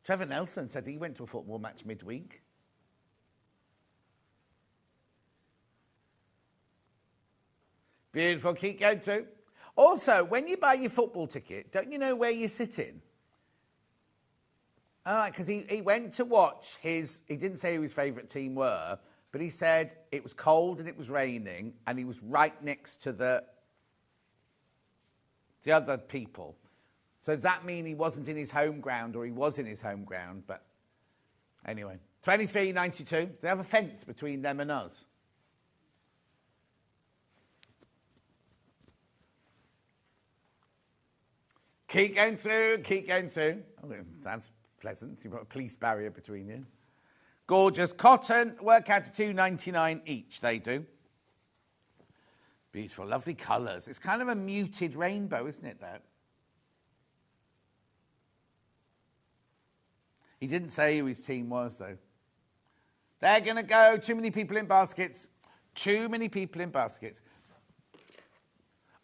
Trevor Nelson said he went to a football match midweek. Beautiful. Keep going through. Also, when you buy your football ticket, don't you know where you're sitting? All right, because he went to watch his... He didn't say who his favourite team were, but he said it was cold and it was raining, and he was right next to the other people. So does that mean he wasn't in his home ground, or he was in his home ground? But anyway, $23.92. They have a fence between them and us. Keep going through, keep going through. Oh, that's pleasant. You've got a police barrier between you. Gorgeous. Cotton, work out to $2.99 each, they do. Beautiful, lovely colours. It's kind of a muted rainbow, isn't it, that? He didn't say who his team was, though. They're going to go. Too many people in baskets. Too many people in baskets.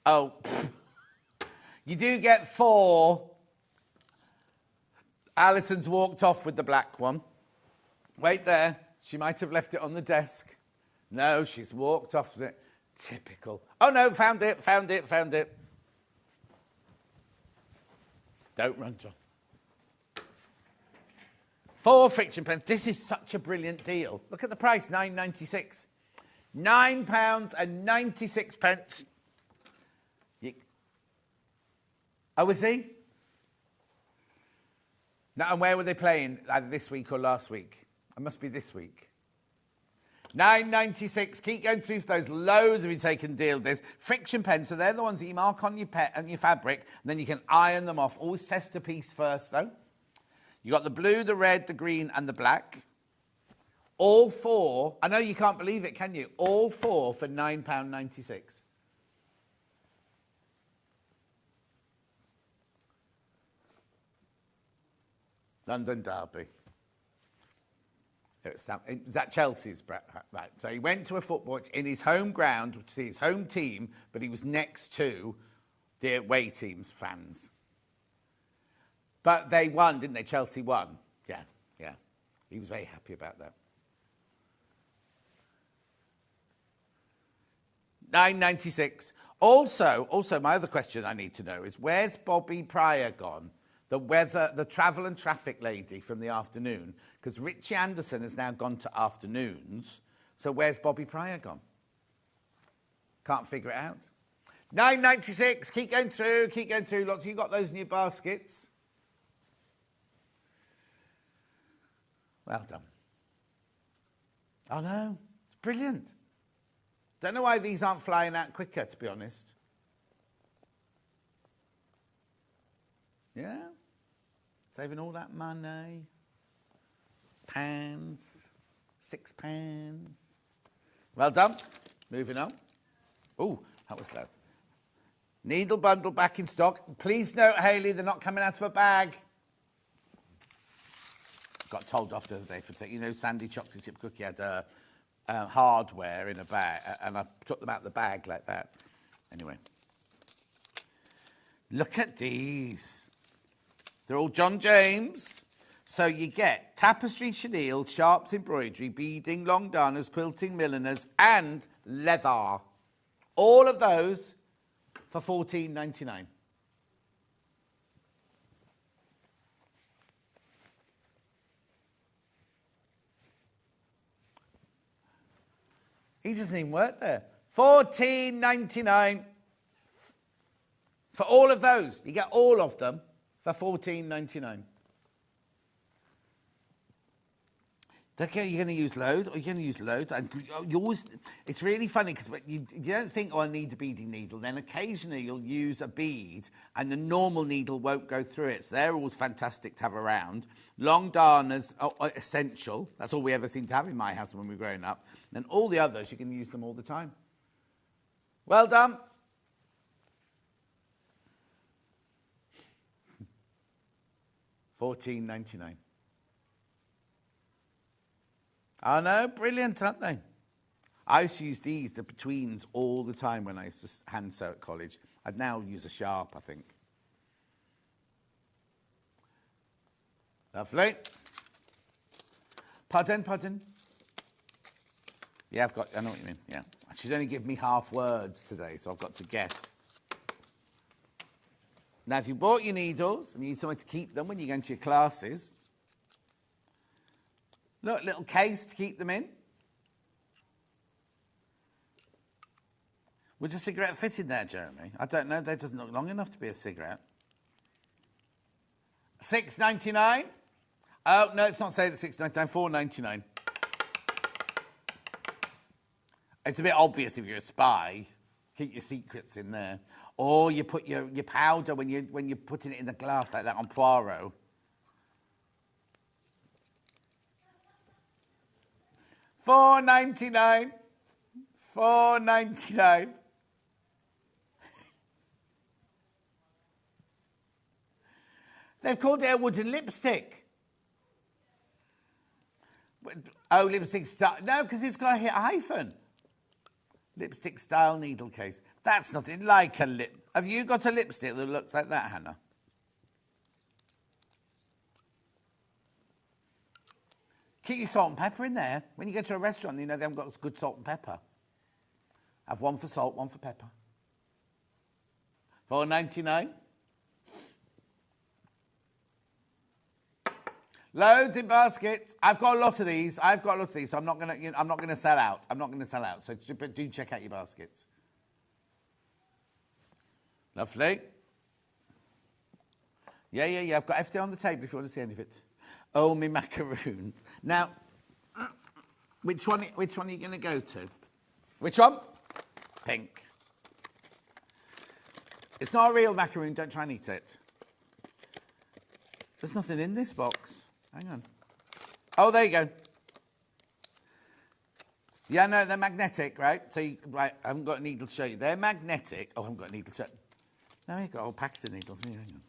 Oh, you do get 4. Alison's walked off with the black one. Wait there. She might have left it on the desk. No, she's walked off with it. Typical. Oh, no, found it, found it, found it. Don't run, John. 4 Frixion pens. This is such a brilliant deal. Look at the price, £9.96. £9.96. Oh, was he? Now, and where were they playing? Either this week or last week? It must be this week. £9.96. Keep going through those. Loads of you taken deal with this. Frixion pens, so they're the ones that you mark on your fabric, and then you can iron them off. Always test a piece first, though. You got the blue, the red, the green, and the black. All 4. I know you can't believe it, can you? All 4 for £9.96. London Derby. Is that Chelsea's? Right. So he went to a football in his home ground to see his home team, but he was next to the away team's fans. But they won, didn't they? Chelsea won. Yeah. He was very happy about that. £9.96. Also, my other question I need to know is, where's Bobby Pryor gone? The travel and traffic lady from the afternoon, because Richie Anderson has now gone to afternoons. So where's Bobby Pryor gone? Can't figure it out. £9.96. Keep going through. Lots of you got those in your baskets. Well done. I know. It's brilliant. Don't know why these aren't flying out quicker, to be honest. Yeah. Saving all that money. Pans. 6 pans. Well done. Moving on. Oh, that was loud. Needle bundle back in stock. Please note, Hayley, they're not coming out of a bag. Got told off the other day for taking, you know, Sandy chocolate chip cookie had hardware in a bag, and I took them out of the bag like that. Anyway. Look at these. They're all John James. So you get tapestry, chenille, sharps embroidery, beading, long darners, quilting, milliners, and leather. All of those for $14.99. He doesn't even work there. $14.99 for all of those. You get all of them for $14.99. Okay, you're going to use loads, or you're going to use loads. And you always, it's really funny because you don't think, oh, I need a beading needle. Then occasionally you'll use a bead and the normal needle won't go through it. So they're always fantastic to have around. Long darners are essential. That's all we ever seem to have in my house when we were growing up. And all the others, you can use them all the time. Well done. $14.99. I know, brilliant, aren't they? I used to use these, the betweens, all the time when I used to hand sew at college. I'd now use a sharp, I think. Lovely. Pardon? Yeah, I know what you mean, yeah. She's only given me half words today, so I've got to guess. Now, if you bought your needles and you need somewhere to keep them when you go into your classes, look, little case to keep them in. Would a cigarette fit in there, Jeremy? I don't know. That doesn't look long enough to be a cigarette. $6.99. Oh, no, it's not saying it's $6.99. $4.99. It's a bit obvious if you're a spy. Keep your secrets in there. Or you put your powder when you're putting it in the glass like that on Poirot. $4.99. $4.99. They've called it a wooden lipstick. Oh, lipstick style. No, because it's got a hyphen. Lipstick style needle case. That's nothing like a lip. Have you got a lipstick that looks like that, Hannah? Keep your salt and pepper in there. When you go to a restaurant, you know they haven't got good salt and pepper. Have one for salt, one for pepper. $4.99. Loads in baskets. I've got a lot of these. So I'm not gonna sell out. So do check out your baskets. Lovely. Yeah. I've got everything on the table if you want to see any of it. Oh, me macaroons. Now, which one are you going to go to? Which one? Pink. It's not a real macaroon. Don't try and eat it. There's nothing in this box. Hang on. Oh, there you go. Yeah, no, they're magnetic, right? So, I haven't got a needle to show you. They're magnetic. Oh, I haven't got a needle to show you. No, you've got a whole packet of needles. Hang on.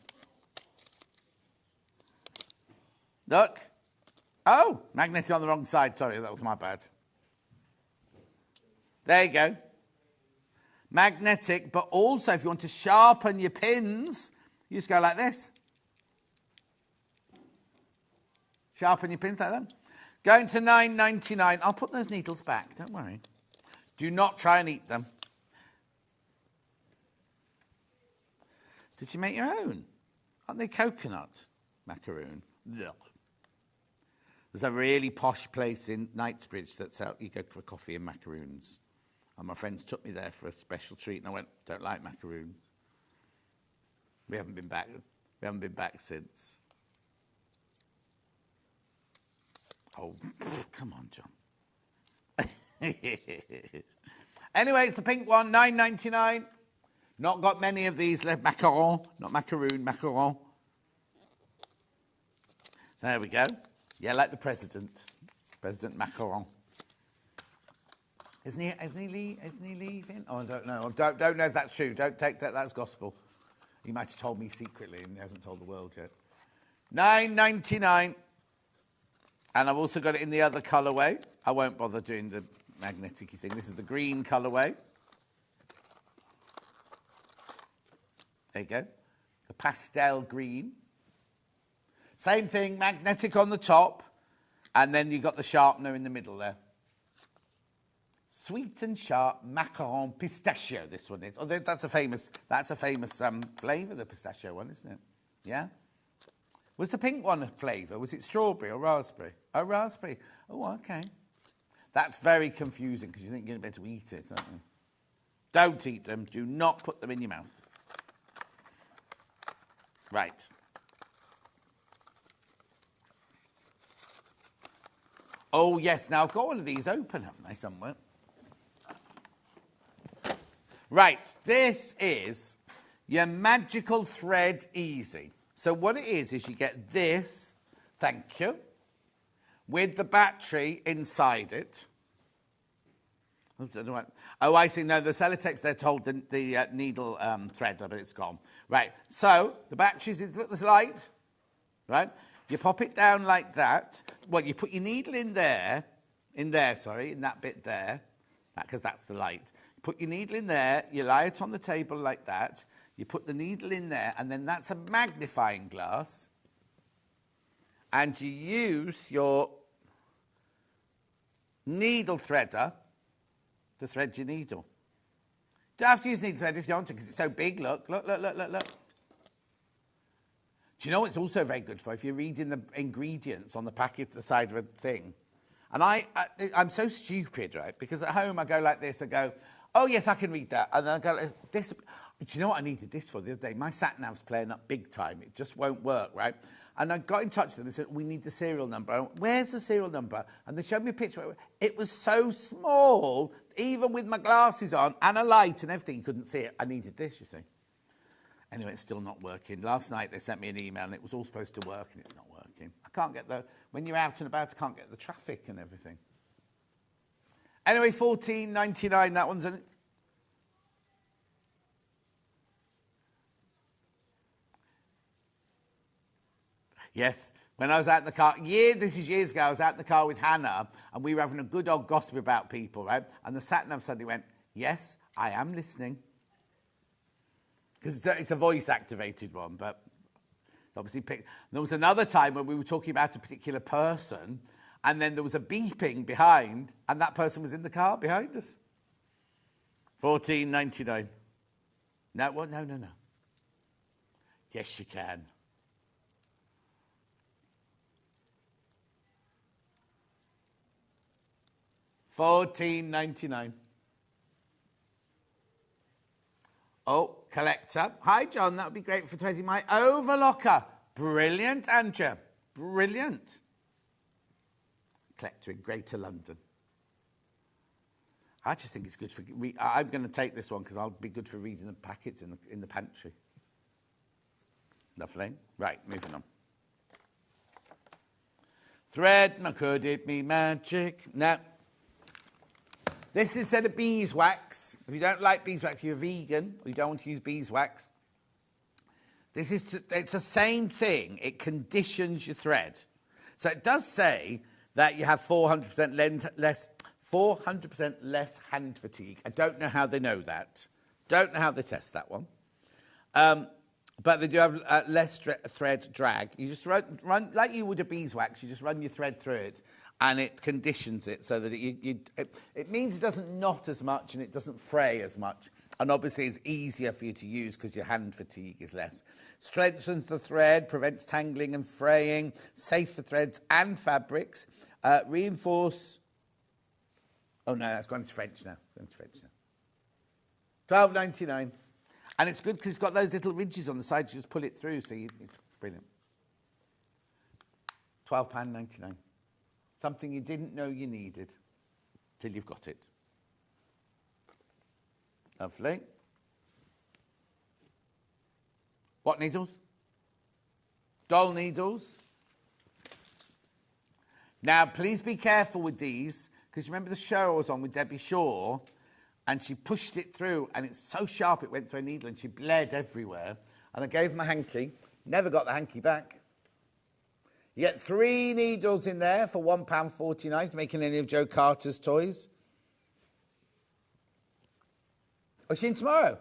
Look. Oh, magnetic on the wrong side. Sorry, that was my bad. There you go. Magnetic, but also if you want to sharpen your pins, you just go like this. Sharpen your pins like that. Going to $9.99. I'll put those needles back, don't worry. Do not try and eat them. Did you make your own? Aren't they coconut macaroon? Ugh. There's a really posh place in Knightsbridge that's out. You go for coffee and macaroons. And my friends took me there for a special treat, and I went, don't like macaroons. We haven't been back. We haven't been back since. Oh, come on, John. Anyway, it's the pink one, $9.99. Not got many of these left. Macaron, not macaroon, macaron. There we go. Yeah, like the president. President Macaron. Isn't he leaving? Oh, I don't know. I don't know if that's true. Don't take that. That's gospel. He might have told me secretly and he hasn't told the world yet. $9.99. And I've also got it in the other colourway. I won't bother doing the magnetic-y thing. This is the green colourway. There you go. The pastel green. Same thing, magnetic on the top. And then you've got the sharpener in the middle there. Sweet and sharp macaron pistachio, this one is. Oh, that's a famous flavour, the pistachio one, isn't it? Yeah? Was the pink one a flavour? Was it strawberry or raspberry? Oh, raspberry. Oh, okay. That's very confusing because you think you're going to be able to eat it, aren't you? Don't eat them. Do not put them in your mouth. Right. Oh, yes. Now, I've got one of these open, haven't I, somewhere? Right. This is your Magical Thread Easy. So what it is you get this, thank you, with the battery inside it. Oh, I see. No, the sellotape's there to hold the needle threader, but it's gone. Right. So the battery's in the light, right? You pop it down like that. Well, you put your needle in that bit there, because that's the light. You put your needle in there, you lie it on the table like that, you put the needle in there, and then that's a magnifying glass, and you use your needle threader to thread your needle. You don't have to use needle thread if you want to, because it's so big. Look. Do you know what it's also very good for? If you're reading the ingredients on the packet, the side of a thing. And I'm so stupid, right? Because at home I go like this. I go, oh yes, I can read that. And then I go like this. Do you know what I needed this for the other day? My sat-nav's playing up big time. It just won't work, right? And I got in touch with them. They said, we need the serial number. I went, where's the serial number? And they showed me a picture. It was so small, even with my glasses on and a light and everything, you couldn't see it. I needed this, you see. Anyway, it's still not working. Last night they sent me an email and it was all supposed to work and it's not working. I can't get when you're out and about, I can't get the traffic and everything. Anyway, $14.99, that one's in it. Yes, when I was out in the car, this is years ago, I was out in the car with Hannah and we were having a good old gossip about people, right? And the sat-nav suddenly went, yes, I am listening. Because it's a voice-activated one, but obviously there was another time when we were talking about a particular person and then there was a beeping behind and that person was in the car behind us. $14.99. No, well, no. Yes, you can. $14.99. Oh, collector. Hi, John. That would be great for threading my overlocker. Brilliant, Andrea. Brilliant. Collector in Greater London. I just think it's good for... I'm going to take this one because I'll be good for reading the packets in the pantry. Lovely. Right, moving on. Thread, could it be magic? No. This is instead of beeswax. If you don't like beeswax, if you're vegan or you don't want to use beeswax, it's the same thing. It conditions your thread. So it does say that you have 400% less hand fatigue. I don't know how they know that. Don't know how they test that one. But they do have less thread drag. You just run like you would a beeswax. You just run your thread through it. And it conditions it so that it means it doesn't knot as much and it doesn't fray as much. And obviously it's easier for you to use because your hand fatigue is less. Strengthens the thread, prevents tangling and fraying, safe for threads and fabrics. Reinforce... Oh no, that's gone to French now. $12.99. And it's good because it's got those little ridges on the side. You just pull it through, so it's brilliant. £12.99. Something you didn't know you needed till you've got it. Lovely. What needles? Doll needles. Now, please be careful with these, because you remember the show I was on with Debbie Shaw, and she pushed it through, and it's so sharp it went through a needle, and she bled everywhere. And I gave her my hanky. Never got the hanky back. You get 3 needles in there for £1.49 to making any of Joe Carter's toys. Oh, she's in tomorrow.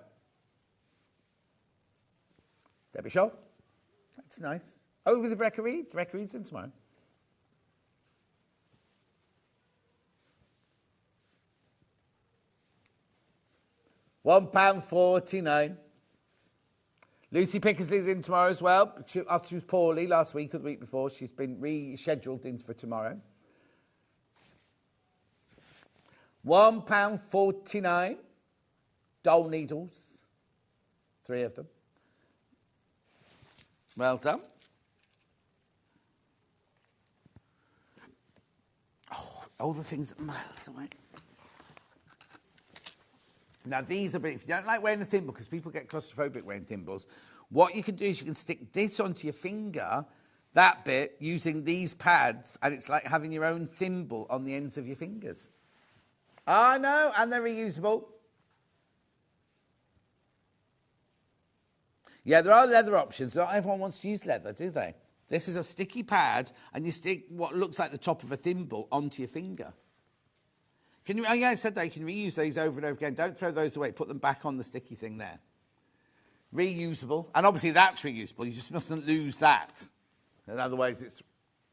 Debbie Shaw. That's nice. Oh, with Rebecca Reed. Rebecca Reed's in tomorrow. £1.49. Lucy Pickersley's in tomorrow as well. After she was poorly last week or the week before, she's been rescheduled in for tomorrow. £1.49. Doll needles. 3 of them. Well done. Oh, all the things that miles away. Now, these are, if you don't like wearing a thimble, because people get claustrophobic wearing thimbles, what you can do is you can stick this onto your finger, that bit, using these pads, and it's like having your own thimble on the ends of your fingers. I know, and they're reusable. Yeah, there are leather options. Not everyone wants to use leather, do they? This is a sticky pad, and you stick what looks like the top of a thimble onto your finger. Can you, oh yeah, I said that you can reuse these over and over again. Don't throw those away. Put them back on the sticky thing there. Reusable. And obviously that's reusable. You just mustn't lose that. Otherwise it's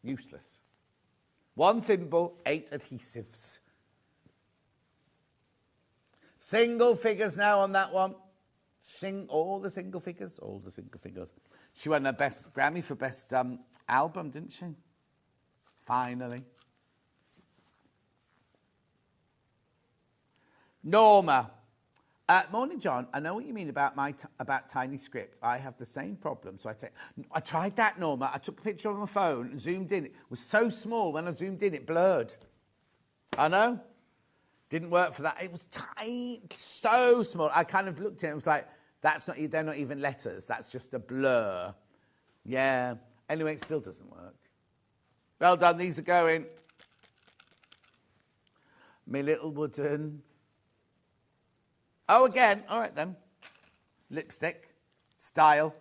useless. 1 thimble, 8 adhesives. Single figures now on that one. All the single figures. All the single figures. She won her best Grammy for best album, didn't she? Finally. Norma. Morning, John. I know what you mean about about tiny script. I have the same problem. So I tried that, Norma. I took a picture on my phone and zoomed in. It was so small. When I zoomed in, it blurred. I know. Didn't work for that. It was tiny, so small. I kind of looked at it. It was like, they're not even letters. That's just a blur. Yeah. Anyway, it still doesn't work. Well done. These are going. My little wooden. Oh, again. All right, then. Lipstick. Style.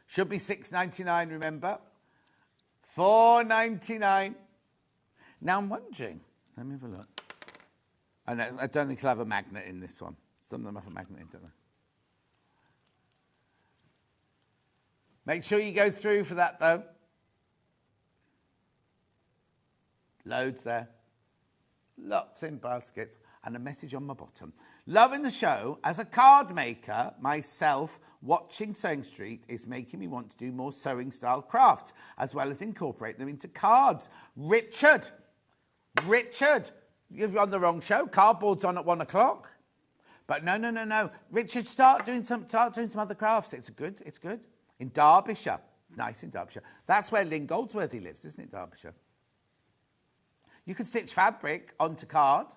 Should be $6.99, remember? $4.99. Now, I'm wondering. Let me have a look. I don't think I'll have a magnet in this one. Some of them have a magnet in, don't they? Make sure you go through for that, though. Loads there. Lots in baskets. And a message on my bottom. Loving the show. As a card maker, myself, watching Sewing Street is making me want to do more sewing style crafts, as well as incorporate them into cards. Richard, you're on the wrong show. Cardboard's on at 1 o'clock. But no. Richard, start doing some other crafts. It's good. In Derbyshire. Nice in Derbyshire. That's where Lynn Goldsworthy lives, isn't it, Derbyshire? You can stitch fabric onto card.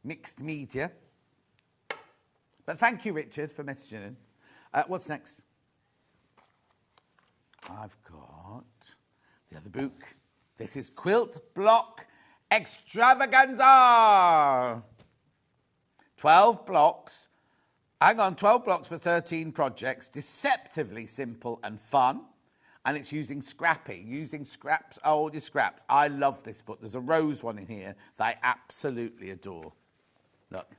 Mixed media. But thank you, Richard, for messaging in. What's next? I've got the other book. This is Quilt Block Extravaganza. 12 blocks. Hang on, 12 blocks for 13 projects. Deceptively simple and fun. And it's using scraps, older scraps. I love this book. There's a rose one in here that I absolutely adore. Look.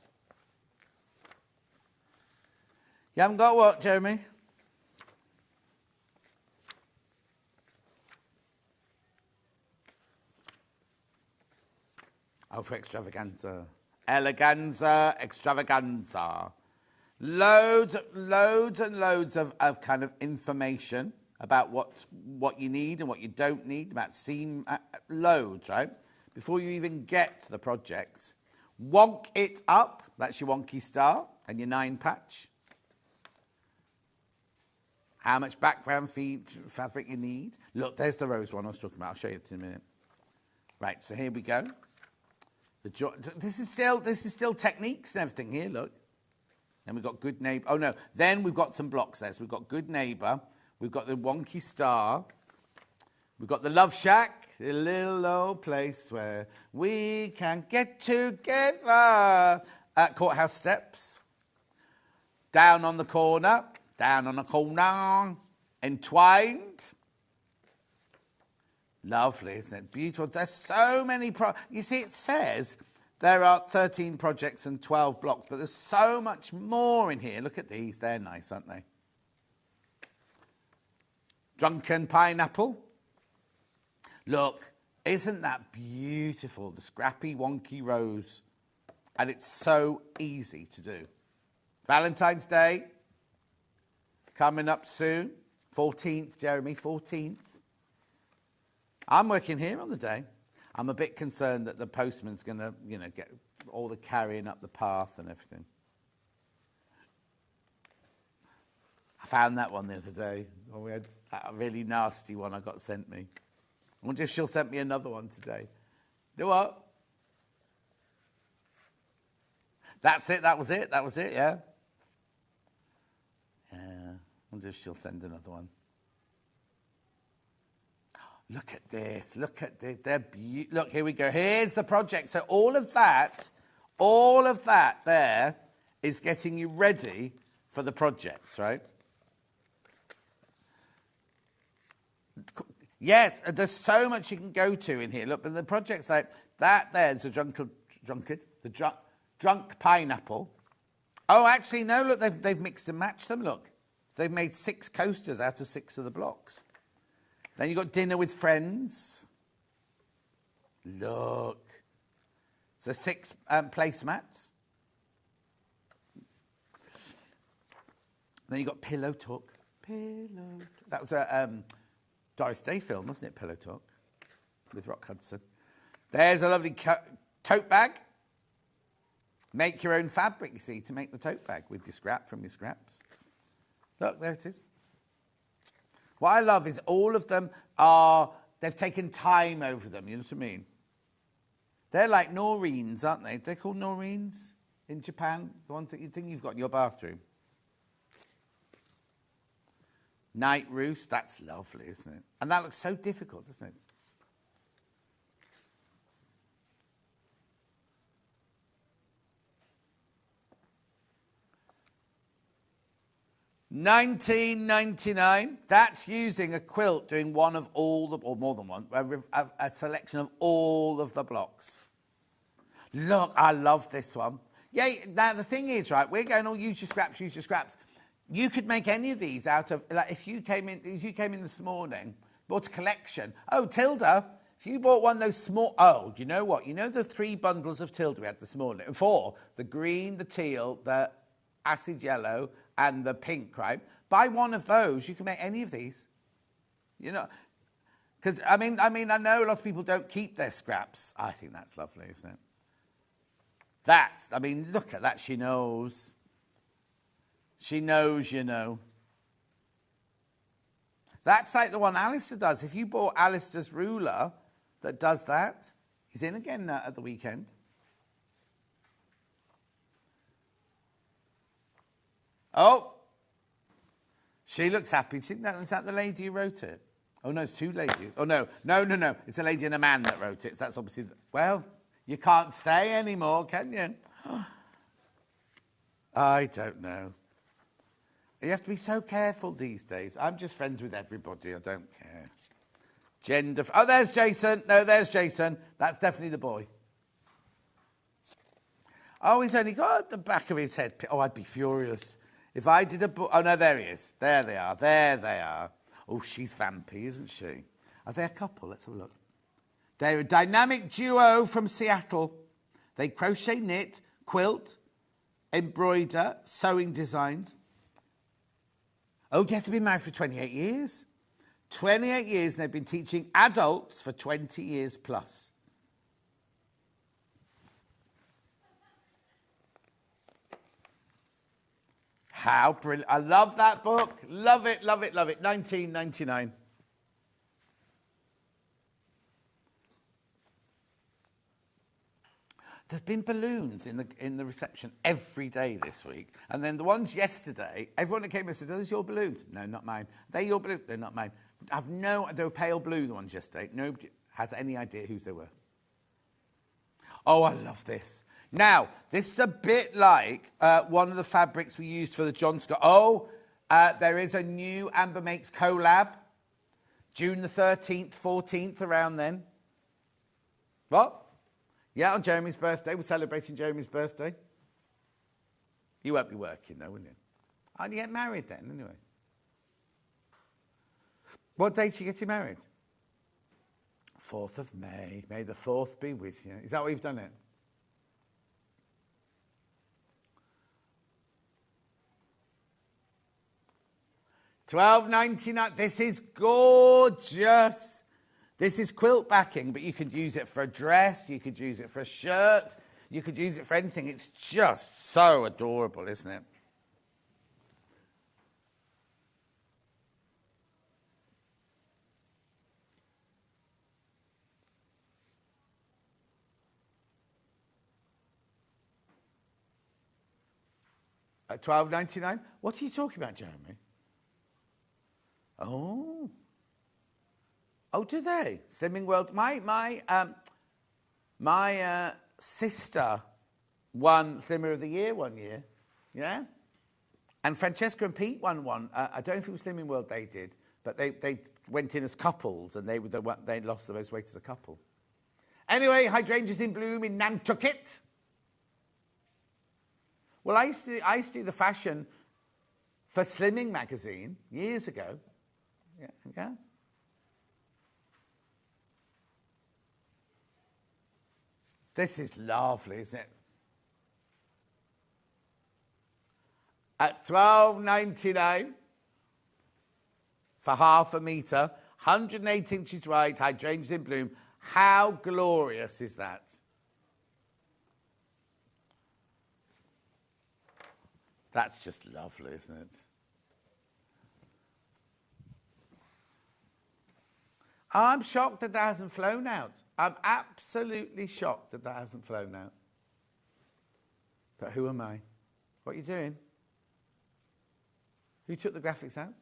You haven't got what, Jeremy? Oh, for extravaganza. Eleganza, extravaganza. Loads and loads of kind of information about what you need and what you don't need, about seam, loads, right? Before you even get to the projects. Wonk it up, that's your wonky star, and your 9 patch. How much background fabric you need. Look, there's the rose one I was talking about. I'll show you it in a minute. Right, so here we go. This is still techniques and everything here, look. Then we've got Good Neighbour. Oh, no. Then we've got some blocks there. So we've got Good Neighbour. We've got the Wonky Star. We've got the Love Shack, a little old place where we can get together. Courthouse Steps. Down on the corner. Entwined. Lovely, isn't it? Beautiful. There's so many you see, it says there are 13 projects and 12 blocks, but there's so much more in here. Look at these. They're nice, aren't they? Drunken Pineapple. Look, isn't that beautiful? The scrappy, wonky rose. And it's so easy to do. Valentine's Day. Coming up soon. 14th, Jeremy, 14th. I'm working here on the day. I'm a bit concerned that the postman's going to, you know, get all the carrying up the path and everything. I found that one the other day. Oh, we had a really nasty one I got sent me. I wonder if she'll send me another one today. Do what? That's it, that was it, yeah? Yeah, I wonder if she'll send another one. Look at this, look at this, look, here we go, here's the project. So all of that there is getting you ready for the projects, right? Yeah, there's so much you can go to in here. Look, but the project's like that there's a drunk pineapple. Oh, actually, no, look, they've mixed and matched them, look. They've made 6 coasters out of 6 of the blocks. Then you've got dinner with friends. Look. So 6 placemats. Then you've got pillow talk. That was a Doris Day film, wasn't it? Pillow Talk with Rock Hudson. There's a lovely tote bag. Make your own fabric, you see, to make the tote bag with your scrap from your scraps. Look, there it is. What I love is all of them they've taken time over them, you know what I mean? They're like Norines, aren't they? They're called Norines in Japan, the ones that you think you've got in your bathroom. Night roost, that's lovely, isn't it? And that looks so difficult, doesn't it? $19.99. That's using a quilt doing one of all the, or more than one, a selection of all of the blocks. Look, I love this one. Yeah, now the thing is, right, we're going, oh, use your scraps, use your scraps. You could make any of these out of, like, if you came in this morning, bought a collection. Oh, Tilda, if you bought one of those small, oh, you know what? You know the 3 bundles of Tilda we had this morning? 4, the green, the teal, the acid yellow, and the pink, right? Buy one of those, you can make any of these. You know, because, I mean, I know a lot of people don't keep their scraps. I think that's lovely, isn't it? That's, I mean, look at that, she knows. She knows, you know. That's like the one Alistair does. If you bought Alistair's ruler that does that, he's in again at the weekend. Oh, she looks happy. Is that the lady who wrote it? Oh, no, it's 2 ladies. Oh, no. It's a lady and a man that wrote it. So that's obviously, well, you can't say anymore, can you? I don't know. You have to be so careful these days. I'm just friends with everybody. I don't care. Gender. Oh, there's Jason. No, there's Jason. That's definitely the boy. Oh, he's only got the back of his head. Oh, I'd be furious. If I did a book... Oh, no, there he is. There they are. There they are. Oh, she's vampy, isn't she? Are they a couple? Let's have a look. They're a dynamic duo from Seattle. They crochet, knit, quilt, embroider, sewing designs. Oh, you have to be married for 28 years. 28 years, and they've been teaching adults for 20 years plus. How brilliant. I love that book. Love it, love it, love it. $19.99. There've been balloons in the reception every day this week. And then the ones yesterday, everyone that came and said, "Are those your balloons?" No, not mine. They're your balloons? They're not mine. They were pale blue, the ones yesterday. Nobody has any idea whose they were. Oh, I love this. Now, this is a bit like one of the fabrics we used for the John Scott. Oh, there is a new Amber Makes collab. June the 13th, 14th, around then. What? Yeah, on Jeremy's birthday. We're celebrating Jeremy's birthday. You won't be working, though, will you? Oh, you get married then, anyway. What date are you getting married? 4th of May. May the 4th be with you. Is that what you've done it? $12.99. This is gorgeous. This is quilt backing, but you could use it for a dress, you could use it for a shirt, you could use it for anything. It's just so adorable, isn't it? At $12.99? What are you talking about, Jeremy? Oh. Oh, do they? Slimming World. My sister won Slimmer of the Year one year. Yeah? And Francesca and Pete won one. I don't know if it was Slimming World they did, but they went in as couples and they lost the most weight as a couple. Anyway, hydrangeas in bloom in Nantucket. Well, I used to do the fashion for Slimming magazine years ago. Yeah. This is lovely, isn't it? At $12.99 for half a metre, 108 inches wide, hydrangeas in bloom. How glorious is that? That's just lovely, isn't it? I'm shocked that hasn't flown out. I'm absolutely shocked that hasn't flown out. But who am I? What are you doing? Who took the graphics out?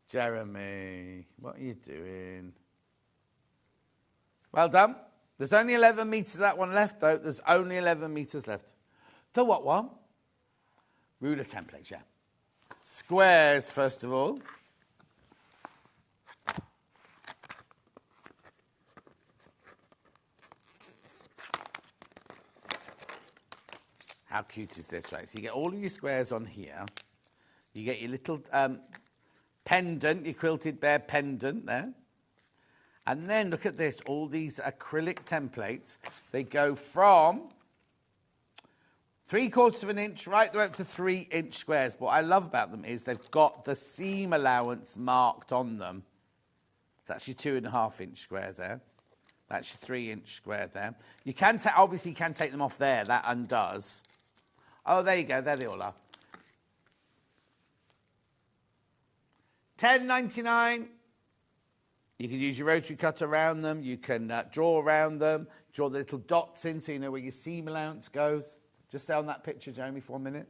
Jeremy, what are you doing? Well done. There's only 11 metres of that one left, though. There's only 11 metres left. The what one? Ruler templates, yeah. Squares, first of all. How cute is this, right? So you get all of your squares on here. You get your little pendant, your quilted bear pendant there. And then look at this, all these acrylic templates. They go from 3/4 of an inch right the way up to 3-inch squares. What I love about them is they've got the seam allowance marked on them. That's your 2.5-inch square there. That's your 3-inch square there. You can obviously you can take them off there. That undoes. Oh, there you go. There they all are. $10.99. You can use your rotary cutter around them. You can draw around them, draw the little dots in so you know where your seam allowance goes. Just stay on that picture, Jeremy, for 1 minute.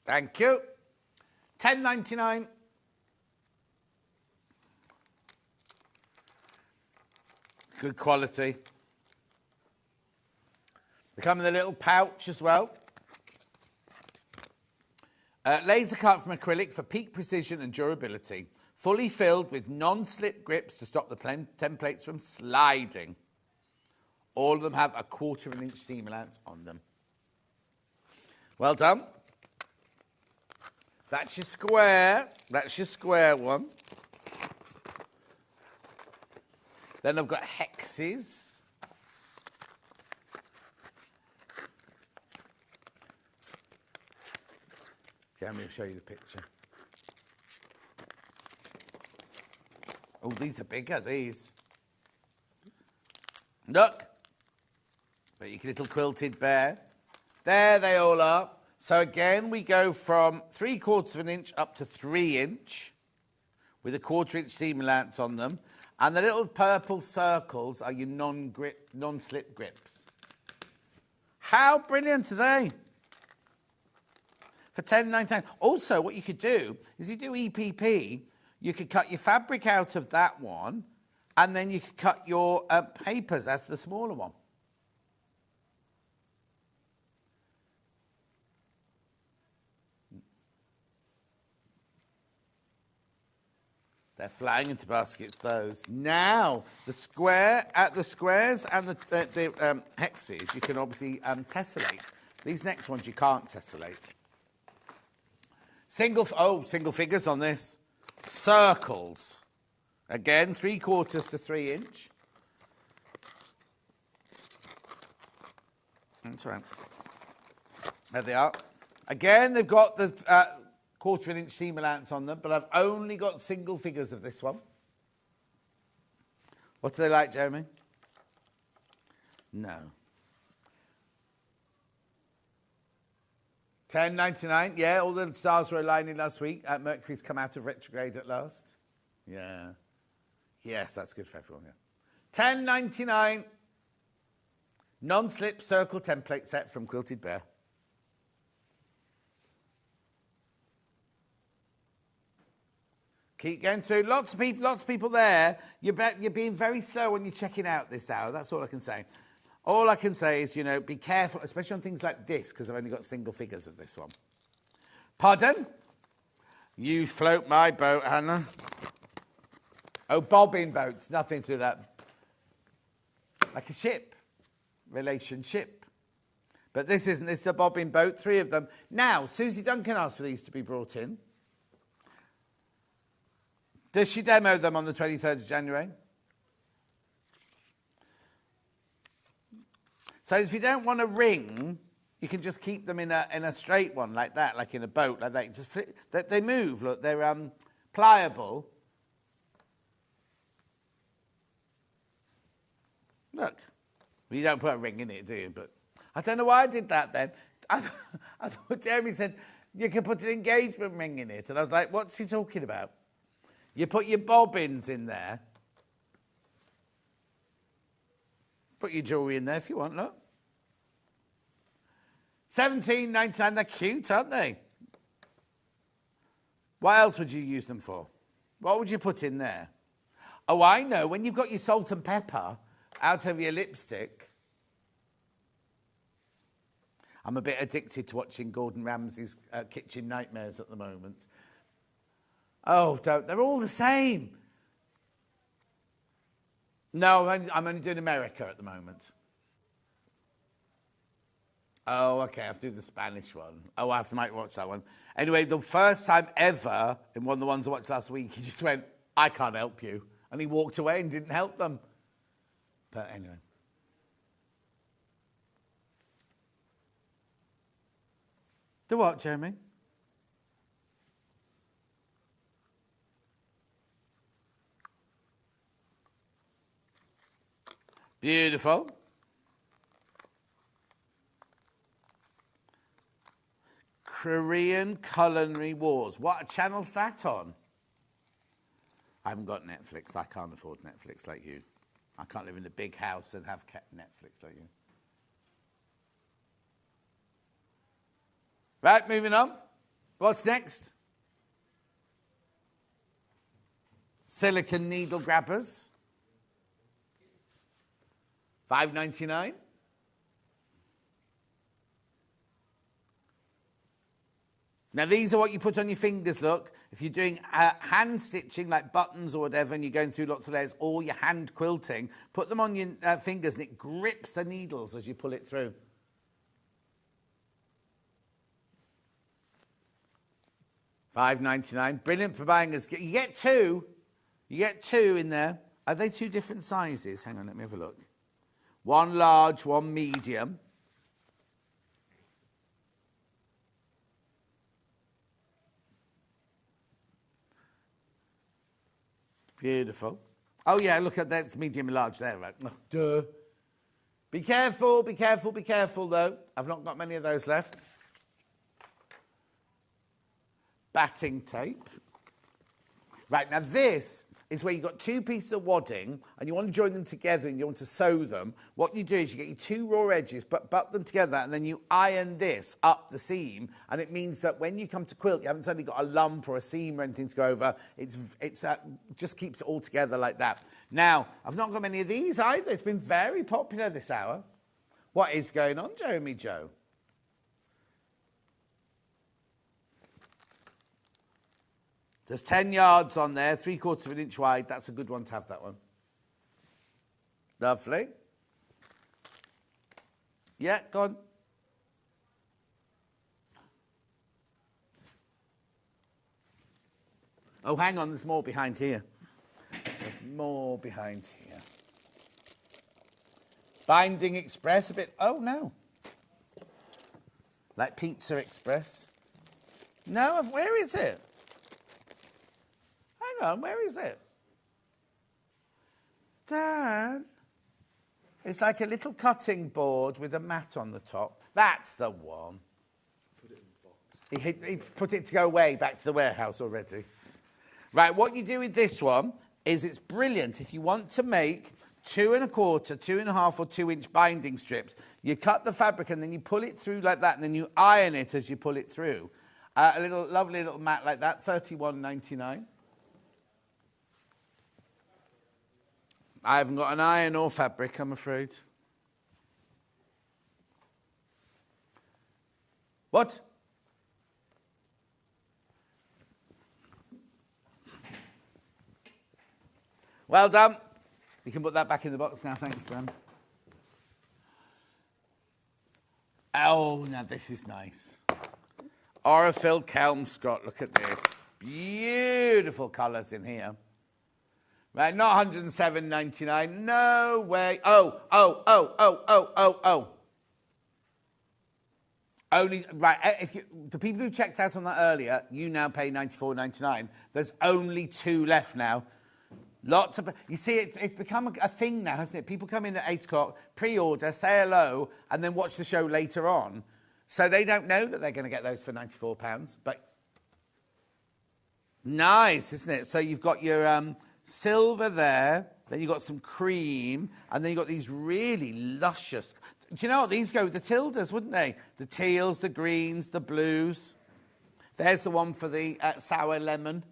Thank you. $10.99. Good quality. They come in a little pouch as well. Laser cut from acrylic for peak precision and durability. Fully filled with non-slip grips to stop the templates from sliding. All of them have 1/4 of an inch seam allowance on them. Well done. That's your square. That's your square one. Then I've got hexes. Jeremy will show you the picture. Oh, these are bigger, these. Look. But you get a little quilted bear. There they all are. So again, we go from 3/4 of an inch up to 3-inch with a 1/4 inch seam allowance on them. And the little purple circles are your non-slip grips. How brilliant are they? For $10.99. Also, what you could do is you do EPP, you could cut your fabric out of that one, and then you could cut your papers out of the smaller one. They're flying into baskets, those. Now, the squares and the hexes, you can obviously tessellate. These next ones you can't tessellate. Single figures on this. Circles. Again, 3/4 to 3-inch. That's right. There they are. Again, they've got the 1/4 inch seam allowance on them, but I've only got single figures of this one. What do they like, Jeremy? No. $10.99. Yeah, all the stars were aligning last week. Mercury's come out of retrograde at last. Yeah. Yes, that's good for everyone. Yeah. $10.99. Non-slip circle template set from Quilted Bear. Keep going through. Lots of people there. You're being very slow when you're checking out this hour. That's all I can say. All I can say is, you know, be careful, especially on things like this, because I've only got single figures of this one. Pardon? You float my boat, Hannah. Oh, bobbin boats. Nothing to do with that. Like a ship. Relationship. But this isn't. This is a bobbin boat. 3 of them. Now, Susie Duncan asked for these to be brought in. Does she demo them on the 23rd of January? So if you don't want a ring, you can just keep them in a straight one like that, like in a boat, like that. Just they move. Look, they're pliable. Look, well, you don't put a ring in it, do you? But I don't know why I did that then. I thought Jeremy said you can put an engagement ring in it, and I was like, what's he talking about? You put your bobbins in there. Put your jewellery in there if you want, look. $17.99, they're cute, aren't they? What else would you use them for? What would you put in there? Oh, I know, when you've got your salt and pepper out of your lipstick. I'm a bit addicted to watching Gordon Ramsay's Kitchen Nightmares at the moment. Oh, don't. They're all the same. No, I'm only doing America at the moment. Oh, okay, I have to do the Spanish one. Oh, I might watch that one. Anyway, the first time ever, in one of the ones I watched last week, he just went, I can't help you. And he walked away and didn't help them. But anyway. Do what, Jeremy? Beautiful. Korean Culinary Wars. What channel's that on? I haven't got Netflix. I can't afford Netflix like you. I can't live in a big house and have Netflix like you. Right, moving on. What's next? Silicone needle grabbers. $5.99. Now, these are what you put on your fingers, look. If you're doing hand stitching, like buttons or whatever, and you're going through lots of layers, or your hand quilting, put them on your fingers, and it grips the needles as you pull it through. $5.99. Brilliant for buying us. You get two. You get 2 in there. Are they 2 different sizes? Hang on, let me have a look. One large, one medium. Beautiful. Oh, yeah, look at that. It's medium and large there, right? Oh, duh. Be careful, be careful, be careful, though. I've not got many of those left. Batting tape. Right, now this is where you've got 2 pieces of wadding and you want to join them together and you want to sew them. What you do is you get your 2 raw edges, but butt them together, and then you iron this up the seam, and it means that when you come to quilt, you haven't suddenly got a lump or a seam or anything to go over. It's just keeps it all together like that. Now, I've not got many of these either. It's been very popular this hour. What is going on, Jeremy Joe? There's 10 yards on there, 3/4 of an inch wide. That's a good one to have, that one. Lovely. Yeah, go on. Oh, hang on, there's more behind here. There's more behind here. Binding Express, a bit, oh no. like Pizza Express. No, where is it? Hang on, where is it? Dad, it's like a little cutting board with a mat on the top. That's the one. Put it in the box. He put it to go away back to the warehouse already. Right, what you do with this one is it's brilliant. If you want to make 2 1/4, 2.5 or 2-inch binding strips, you cut the fabric and then you pull it through like that and then you iron it as you pull it through. A little lovely little mat like that, $31.99. I haven't got an iron or fabric, I'm afraid. What? Well done. You can put that back in the box now, thanks, Dan. Oh, now this is nice. Aurifil Kelmscott, look at this. Beautiful colours in here. Right, not $107.99. No way. Oh. Only, right, if you, the people who checked out on that earlier, you now pay $94.99. There's only 2 left now. Lots of, you see, it's become a thing now, hasn't it? People come in at 8 o'clock, pre-order, say hello, and then watch the show later on. So they don't know that they're going to get those for £94. But nice, isn't it? So you've got your silver there, then you've got some cream, and then you've got these really luscious. Do you know what? These go with the Tildas, wouldn't they? The teals, the greens, the blues. There's the one for the sour lemon.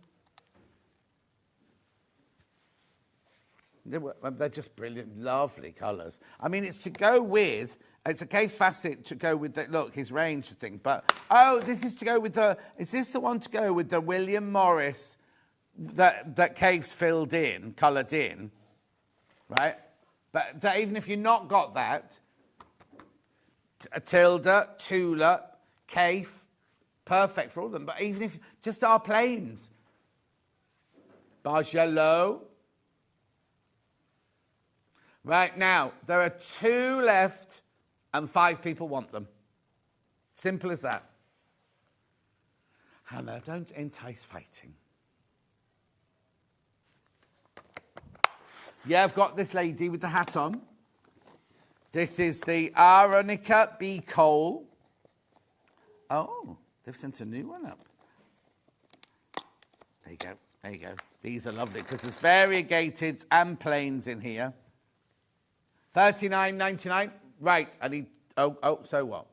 They're just brilliant, lovely colours. I mean, it's to go with, it's a Cave Facet to go with the, look, his range thing. But, oh, this is to go with the, is this the one to go with the William Morris that Cave's filled in, coloured in, right? But even if you've not got that, Tilda, Tulip, Cave, perfect for all of them. But even if, just our plains. Bargello. Right, now, there are 2 left and 5 people want them. Simple as that. Hannah, don't entice fighting. Yeah, I've got this lady with the hat on. This is the Aronica B. Cole. Oh, they've sent a new one up. There you go, there you go. These are lovely because there's variegated and plains in here. $39.99. Right, I need, oh, so what?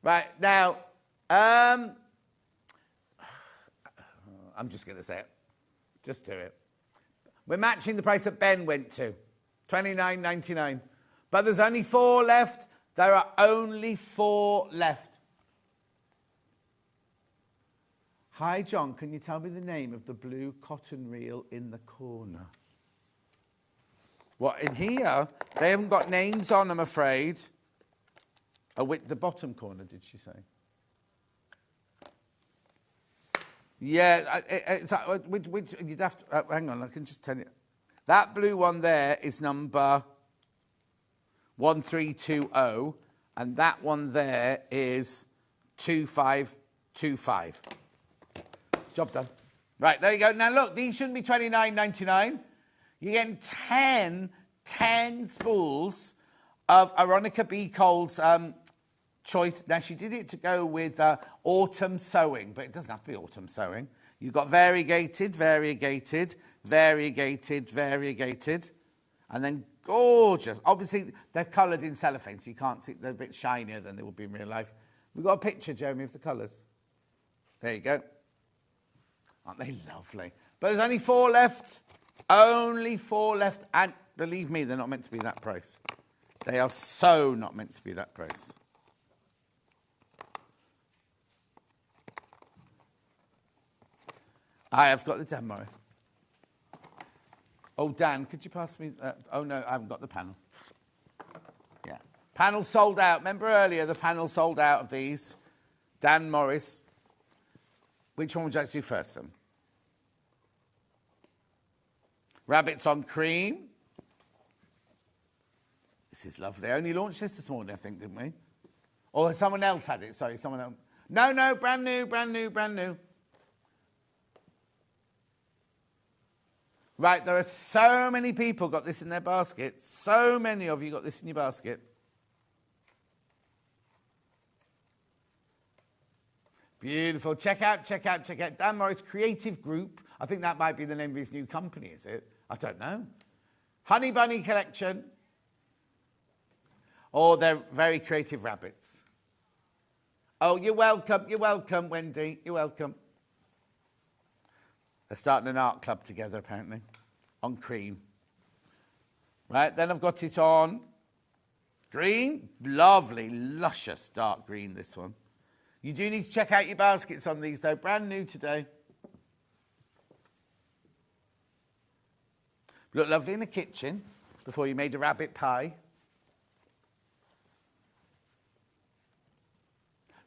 Right, now, I'm just going to say it. Just do it. We're matching the price that Ben went to, $29.99. But there's only 4 left. There are only 4 left. Hi, John, can you tell me the name of the blue cotton reel in the corner? What, in here? They haven't got names on, I'm afraid. Oh, with the bottom corner, did she say? Yeah, you'd have to, hang on, I can just tell you. That blue one there is number 1320, and that one there is 2525. Job done. Right, there you go. Now, look, these shouldn't be $29.99. You're getting 10 spools of Aronica B. Cole's choice. Now, she did it to go with autumn sewing, but it doesn't have to be autumn sewing. You've got variegated, variegated, variegated, variegated, and then gorgeous. Obviously, they're coloured in cellophane, so you can't see. They're a bit shinier than they would be in real life. We've got a picture, Jeremy, of the colours. There you go. Aren't they lovely? But there's only 4 left. Only 4 left. And believe me, they're not meant to be that price. They are so not meant to be that price. I have got the Dan Morris. Oh, Dan, could you pass me... oh, no, I haven't got the panel. Yeah. Panel sold out. Remember earlier, the panel sold out of these. Dan Morris. Which one would you like to do first, then? Rabbits on cream. This is lovely. I only launched this morning, I think, didn't we? Or someone else had it. Sorry, someone else. No, brand new, brand new, brand new. Right, there are so many people got this in their basket. So many of you got this in your basket. Beautiful. Check out Dan Morris Creative Group. I think that might be the name of his new company, is it? I don't know. Hunny Bunny Collection. Oh, they're very creative rabbits. Oh, you're welcome, Wendy. You're welcome. They're starting an art club together, apparently, on cream. Right, then I've got it on green. Lovely, luscious dark green, this one. You do need to check out your baskets on these, though. Brand new today. Look lovely in the kitchen before you made a rabbit pie.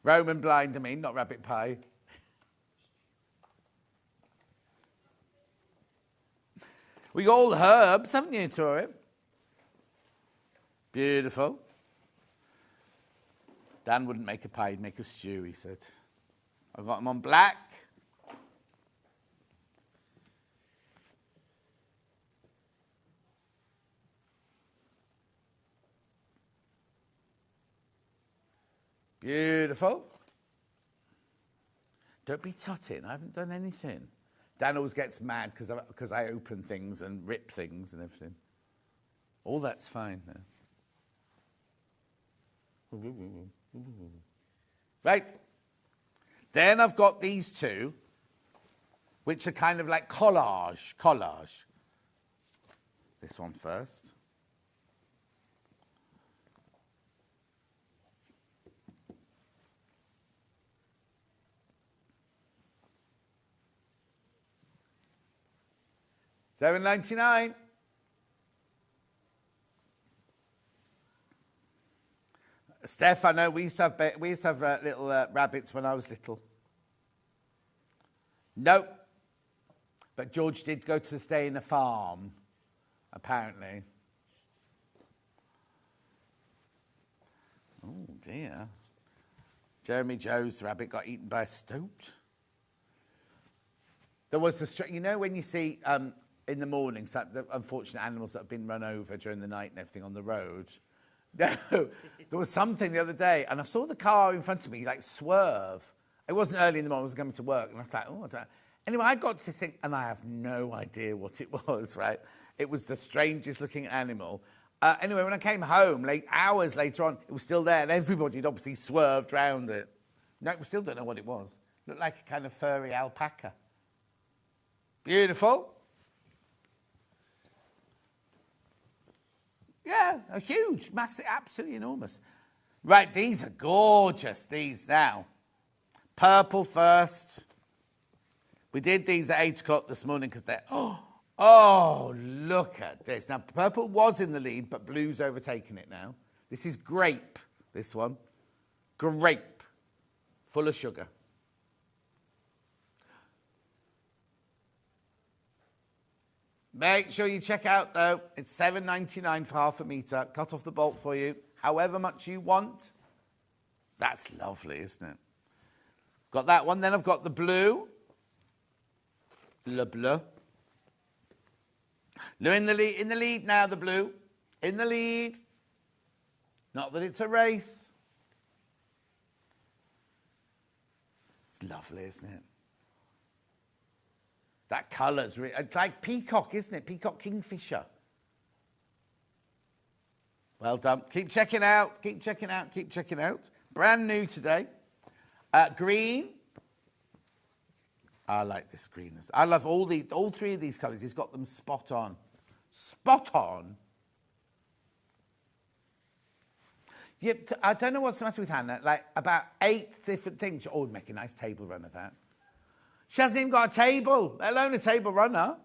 Roman blind, I mean, not rabbit pie. We got all the herbs, haven't you, Tori? Beautiful. Dan wouldn't make a pie, he'd make a stew, he said. I've got them on black. Beautiful. Don't be tutting, I haven't done anything. Dan always gets mad because I open things and rip things and everything. All that's fine now. Right. Then I've got these two, which are kind of like collage. This one first. $7.99. Steph, I know we used to have little rabbits when I was little. Nope. But George did go to stay in a farm, apparently. Oh dear. Jeremy Joe's rabbit got eaten by a stoat. There was the, you know, when you see in the morning, so the unfortunate animals that have been run over during the night and everything on the road. No, there was something the other day, and I saw the car in front of me, like, swerve. It wasn't early in the morning, I was coming to work, and I thought, oh, I don't know. Anyway, I got to think, and I have no idea what it was, right? It was the strangest looking animal. Anyway, when I came home, hours later on, it was still there, and everybody had obviously swerved round it. No, we still don't know what it was. It looked like a kind of furry alpaca. Beautiful. Yeah, a huge, massive, absolutely enormous. Right, these are gorgeous, these now. Purple first. We did these at 8 o'clock this morning because they're, oh, look at this. Now, purple was in the lead, but blue's overtaken it now. This is grape, this one. Grape, full of sugar. Make sure you check out, though, it's $7.99 for half a metre. Cut off the bolt for you, however much you want. That's lovely, isn't it? Got that one. Then I've got the blue. Le bleu. No, in the lead now, the blue. In the lead. Not that it's a race. It's lovely, isn't it? That colour's really, it's like peacock, isn't it? Peacock kingfisher. Well done. Keep checking out, keep checking out, keep checking out. Brand new today. Green. I like this green. I love all three of these colours. He's got them spot on. Spot on. Yep, I don't know what's the matter with Hannah. Like about 8 different things. Oh, make a nice table run of that. She hasn't even got a table, let alone a table runner.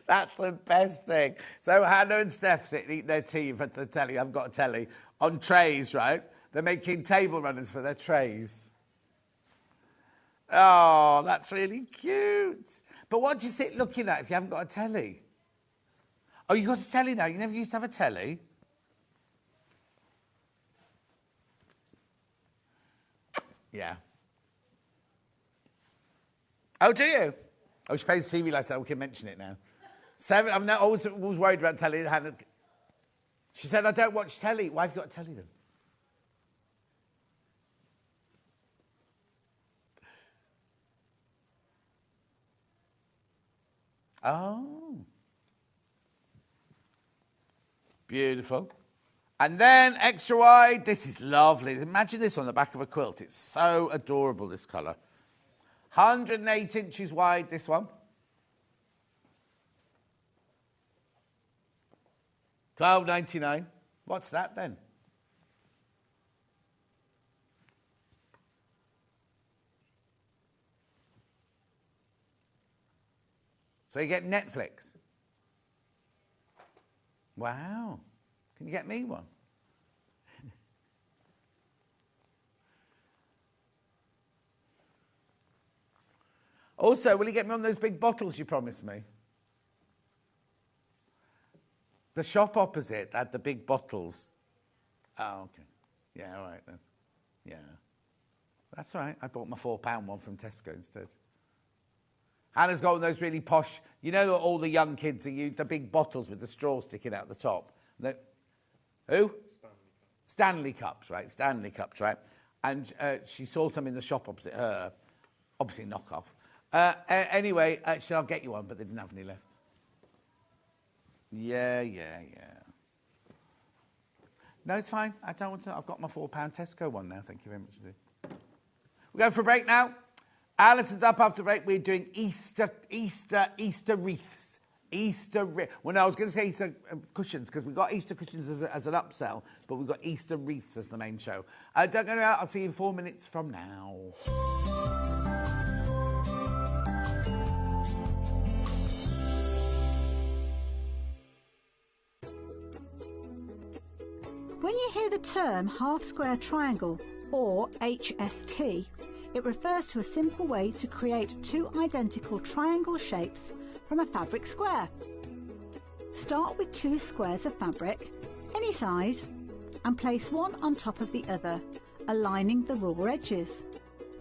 That's the best thing. So Hannah and Steph sit and eat their tea in front of the telly. I've got a telly on trays, right? They're making table runners for their trays. Oh, that's really cute. But what do you sit looking at if you haven't got a telly? Oh, you got a telly now? You never used to have a telly? Yeah. Oh, do you? Oh, she pays TV like that. We can mention it now. 7. I've always worried about telly. She said, I don't watch telly. Why have you got a telly then? Oh. Beautiful. And then extra wide. This is lovely. Imagine this on the back of a quilt. It's so adorable, this colour. 108 inches wide, this one. $12.99. What's that then? So you get Netflix. Wow. Can you get me one? Also, will you get me on those big bottles you promised me? The shop opposite had the big bottles. Oh, okay. Yeah, all right then. Yeah. That's all right. I bought my £4 one from Tesco instead. Hannah's got one of those really posh, you know, all the young kids who use the big bottles with the straw sticking out the top. Who? Stanley Cups, right? Stanley Cups, right? And she saw some in the shop opposite her. Obviously knockoff. Anyway, she said, I'll get you one, but they didn't have any left. Yeah. No, it's fine. I don't want to. I've got my £4 Tesco one now. Thank you very much. We're going for a break now. Alison's up after break. We're doing Easter wreaths. Well, no, I was going to say Easter cushions because we've got Easter cushions as an upsell, but we've got Easter wreaths as the main show. Don't go out. I'll see you in 4 minutes from now. When you hear the term half-square triangle, or HST, it refers to a simple way to create 2 identical triangle shapes from a fabric square. Start with 2 squares of fabric, any size, and place one on top of the other, aligning the raw edges.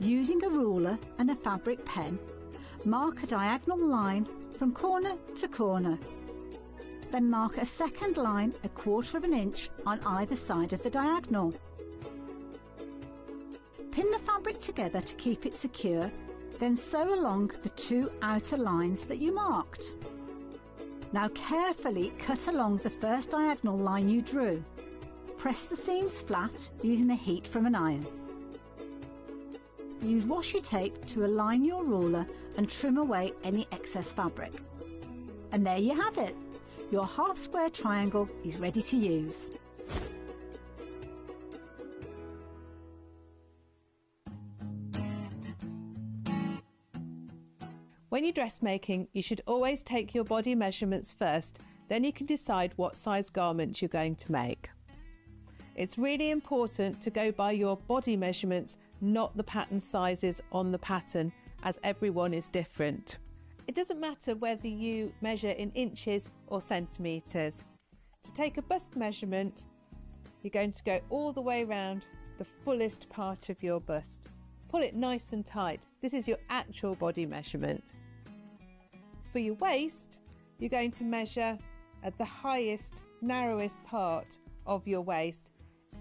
Using a ruler and a fabric pen, mark a diagonal line from corner to corner. Then mark a second line 1/4 inch on either side of the diagonal. Pin the fabric together to keep it secure, then sew along the 2 outer lines that you marked. Now carefully cut along the first diagonal line you drew. Press the seams flat using the heat from an iron. Use washi tape to align your ruler and trim away any excess fabric. And there you have it. Your half-square triangle is ready to use. When you're dressmaking, you should always take your body measurements first, then you can decide what size garment you're going to make. It's really important to go by your body measurements, not the pattern sizes on the pattern, as everyone is different. It doesn't matter whether you measure in inches or centimetres. To take a bust measurement, you're going to go all the way around the fullest part of your bust. Pull it nice and tight. This is your actual body measurement. For your waist, you're going to measure at the highest, narrowest part of your waist.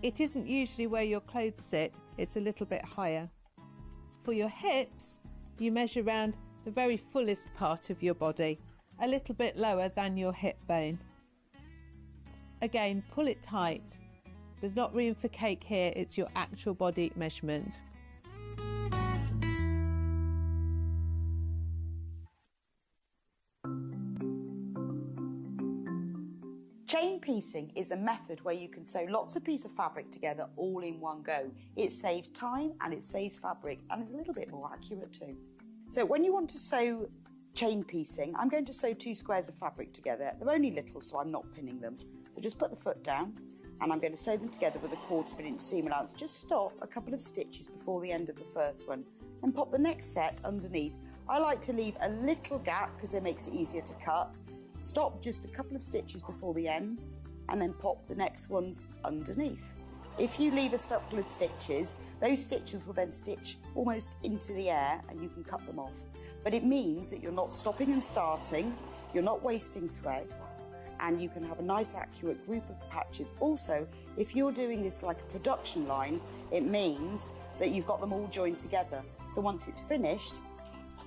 It isn't usually where your clothes sit, it's a little bit higher. For your hips, you measure around the very fullest part of your body, a little bit lower than your hip bone. Again, pull it tight. There's not room for cake here, it's your actual body measurement. Chain piecing is a method where you can sew lots of pieces of fabric together all in one go. It saves time and it saves fabric and is a little bit more accurate too. So when you want to sew chain piecing, I'm going to sew 2 squares of fabric together. They're only little, so I'm not pinning them. So just put the foot down, and I'm going to sew them together with a 1/4 inch seam allowance. Just stop a couple of stitches before the end of the first one, and pop the next set underneath. I like to leave a little gap because it makes it easier to cut. Stop just a couple of stitches before the end, and then pop the next ones underneath. If you leave a couple of stitches, those stitches will then stitch almost into the air and you can cut them off. But it means that you're not stopping and starting, you're not wasting thread, and you can have a nice accurate group of patches. Also, if you're doing this like a production line, it means that you've got them all joined together. So once it's finished,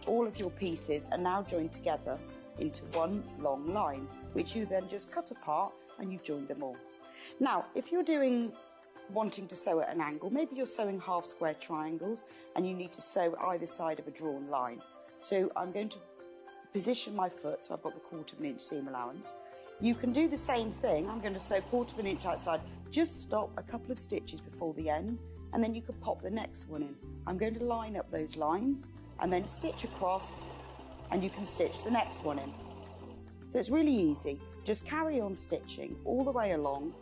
all of your pieces are now joined together into one long line, which you then just cut apart and you've joined them all. Now, if you're wanting to sew at an angle, maybe you're sewing half square triangles and you need to sew either side of a drawn line. So I'm going to position my foot, so I've got the 1/4 inch seam allowance. You can do the same thing. I'm going to sew 1/4 inch outside. Just stop a couple of stitches before the end, and then you can pop the next one in. I'm going to line up those lines and then stitch across, and you can stitch the next one in. So it's really easy. Just carry on stitching all the way along.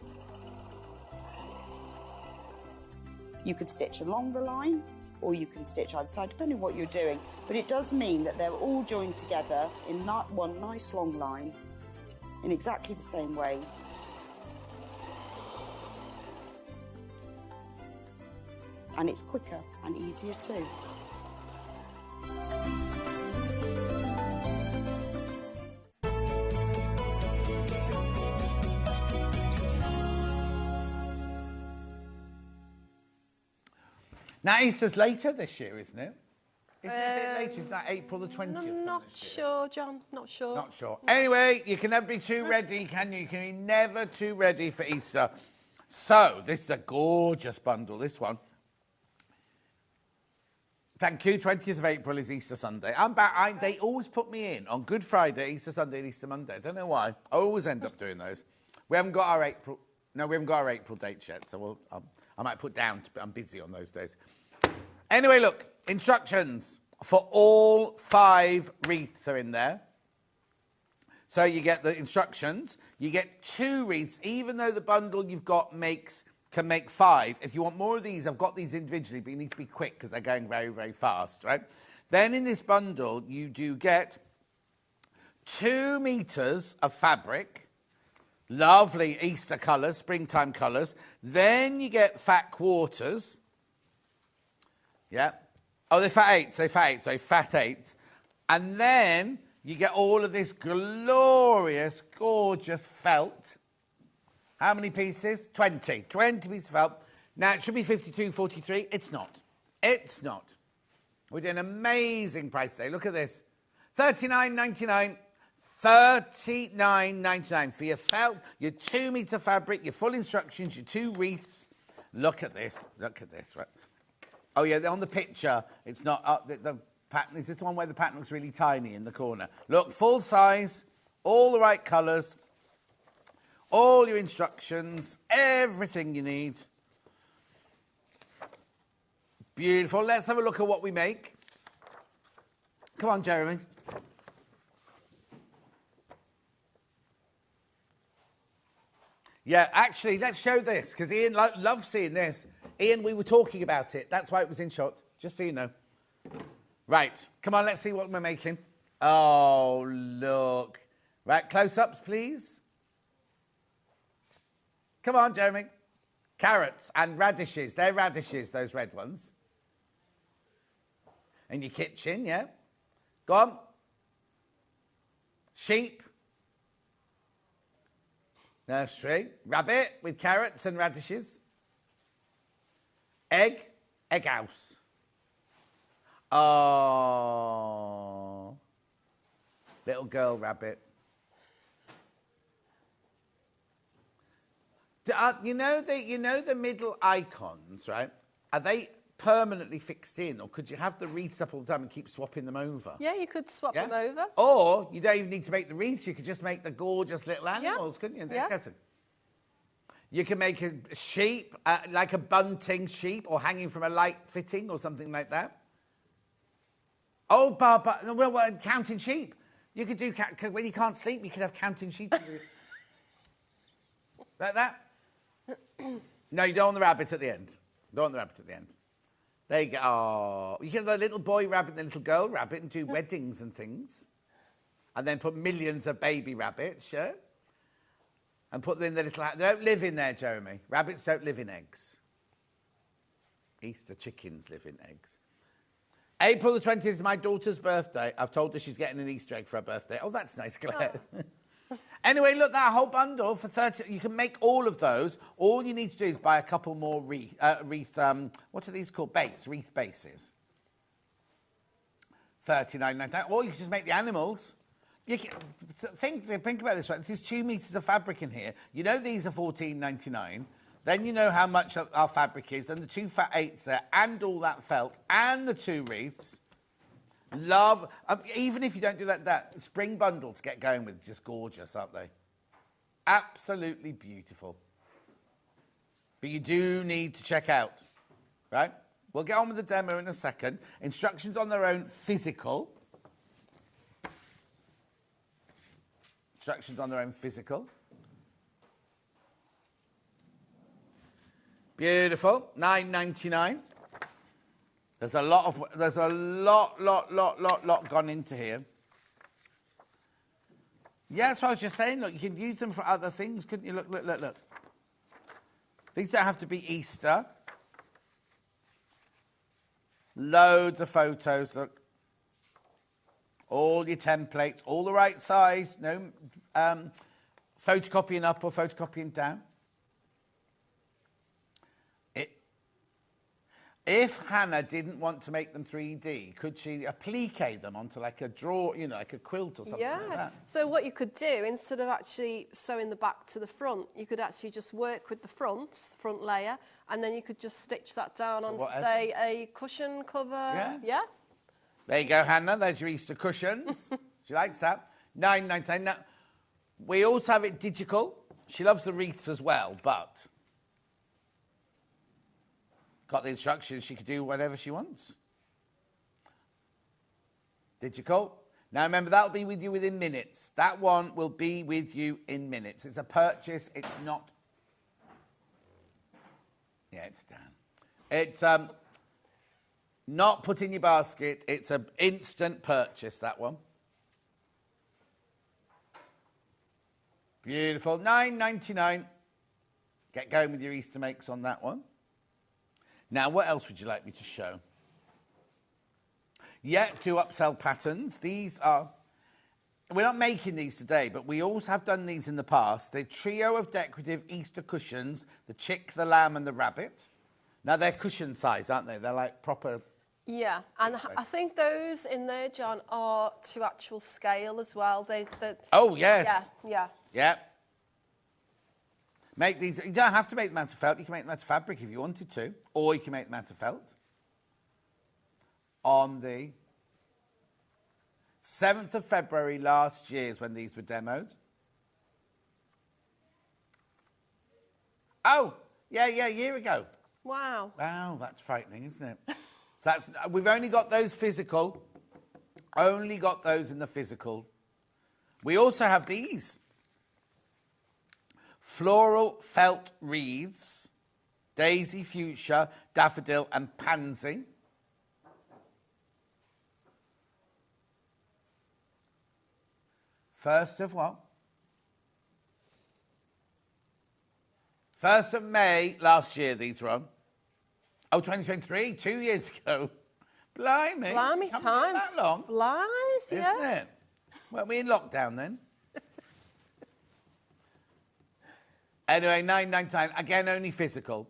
You could stitch along the line, or you can stitch either side, depending on what you're doing. But it does mean that they're all joined together in one nice long line in exactly the same way. And it's quicker and easier too. Now, Easter's later this year, isn't it? Isn't it a bit later? Is that April the 20th? I'm not sure, John. Not sure. Not sure. Anyway, you can never be too ready, can you? You can be never too ready for Easter. So, this is a gorgeous bundle, this one. Thank you. 20th of April is Easter Sunday. I'm back. They always put me in on Good Friday, Easter Sunday, and Easter Monday. I don't know why. I always end up doing those. We haven't got our April. No, we haven't got our April dates yet, so I might put down. I'm busy on those days. Anyway, look, instructions for all 5 wreaths are in there. So you get the instructions. You get 2 wreaths, even though the bundle you've got can make 5. If you want more of these, I've got these individually, but you need to be quick because they're going very, very fast, right? Then in this bundle, you do get 2 meters of fabric, lovely Easter colours, springtime colours. Then you get fat quarters. Yeah. Oh, they're fat eights. And then you get all of this glorious, gorgeous felt. How many pieces? 20. 20 pieces of felt. Now, it should be 52.43. It's not. It's not. We're doing an amazing price today. Look at this. $39.99. $39.99 for your felt, your 2 meter fabric, your full instructions, your 2 wreaths. Look at this. Look at this. Right. Oh, yeah, on the picture, it's not up. The pattern, is this the one where the pattern looks really tiny in the corner? Look, full size, all the right colours, all your instructions, everything you need. Beautiful. Let's have a look at what we make. Come on, Jeremy. Yeah, actually, let's show this, because Ian loves seeing this. Ian, we were talking about it. That's why it was in shot, just so you know. Right, come on, let's see what we're making. Oh, look. Right, close-ups, please. Come on, Jeremy. Carrots and radishes. They're radishes, those red ones. In your kitchen, yeah. Go on. Sheep. Nursery. Rabbit with carrots and radishes. Egg. Egg house. Oh. Little girl rabbit. You know the middle icons, right? Are they permanently fixed in, or could you have the wreaths up all the time and keep swapping them over? Yeah, you could swap them over. Or you don't even need to make the wreaths. You could just make the gorgeous little animals, couldn't you? Yeah. You can make a sheep, like a bunting sheep, or hanging from a light fitting or something like that. Oh, Barbara, well, counting sheep. You could do, when you can't sleep, you could have counting sheep. Like that? No, you don't want the rabbit at the end. Don't want the rabbit at the end. There you go. Oh, you can have the little boy rabbit and the little girl rabbit and do weddings and things. And then put millions of baby rabbits, sure. And put them in the little... They don't live in there, Jeremy. Rabbits don't live in eggs. Easter chickens live in eggs. April the 20th is my daughter's birthday. I've told her she's getting an Easter egg for her birthday. Oh, that's nice, Claire. Oh. Anyway, look, that whole bundle for 30... You can make all of those. All you need to do is buy a couple more wreath... what are these called? Wreath bases. $39.99. Or you can just make the animals. You can, think about this, right? This is 2 meters of fabric in here. You know these are $14.99. Then you know how much our fabric is, and the 2 fat 8s there, and all that felt, and the 2 wreaths. Love, even if you don't do that spring bundle to get going with, just gorgeous, aren't they? Absolutely beautiful. But you do need to check out, right? We'll get on with the demo in a second. Instructions on their own physical. Instructions on their own physical. Beautiful. $9.99. There's a lot gone into here. Yeah, that's what I was just saying. Look, you can use them for other things, couldn't you? Look. These don't have to be Easter. Loads of photos, look. All your templates, all the right size, no photocopying up or photocopying down. If Hannah didn't want to make them 3D, could she applique them onto like a drawer, like a quilt or something like that? So what you could do, instead of actually sewing the back to the front, you could actually just work with the front layer, and then you could just stitch that down onto, say, a cushion cover. Yeah. There you go, Hannah. There's your Easter cushions. She likes that. $9.99. Now, we also have it digital. She loves the wreaths as well, but got the instructions. She could do whatever she wants. Digital. Now, remember, that'll be with you within minutes. That one will be with you in minutes. It's a purchase. It's not... Yeah, it's done. It's... not put in your basket. It's an instant purchase, that one. Beautiful. $9.99. Get going with your Easter makes on that one. Now, what else would you like me to show? Yeah, 2 upsell patterns. These are... We're not making these today, but we also have done these in the past. The trio of decorative Easter cushions, the chick, the lamb, and the rabbit. Now, they're cushion size, aren't they? They're like proper... Yeah, and I think those in there, John, are to actual scale as well. Oh, yes. Yeah. Make these... You don't have to make them out of felt. You can make them out of fabric if you wanted to. Or you can make them out of felt. On the 7th of February last year is when these were demoed. Oh, yeah, a year ago. Wow. Wow, that's frightening, isn't it? So we've only got those physical. Only got those in the physical. We also have these. Floral felt wreaths. Daisy, fuchsia, daffodil and pansy. First of what? 1st of May last year these were on. Oh, 2023, 2 years ago. Blimey. Blimey, time that long. Flies, yeah. Isn't it? Well, we're in lockdown then. Anyway, $9.99. Again, only physical.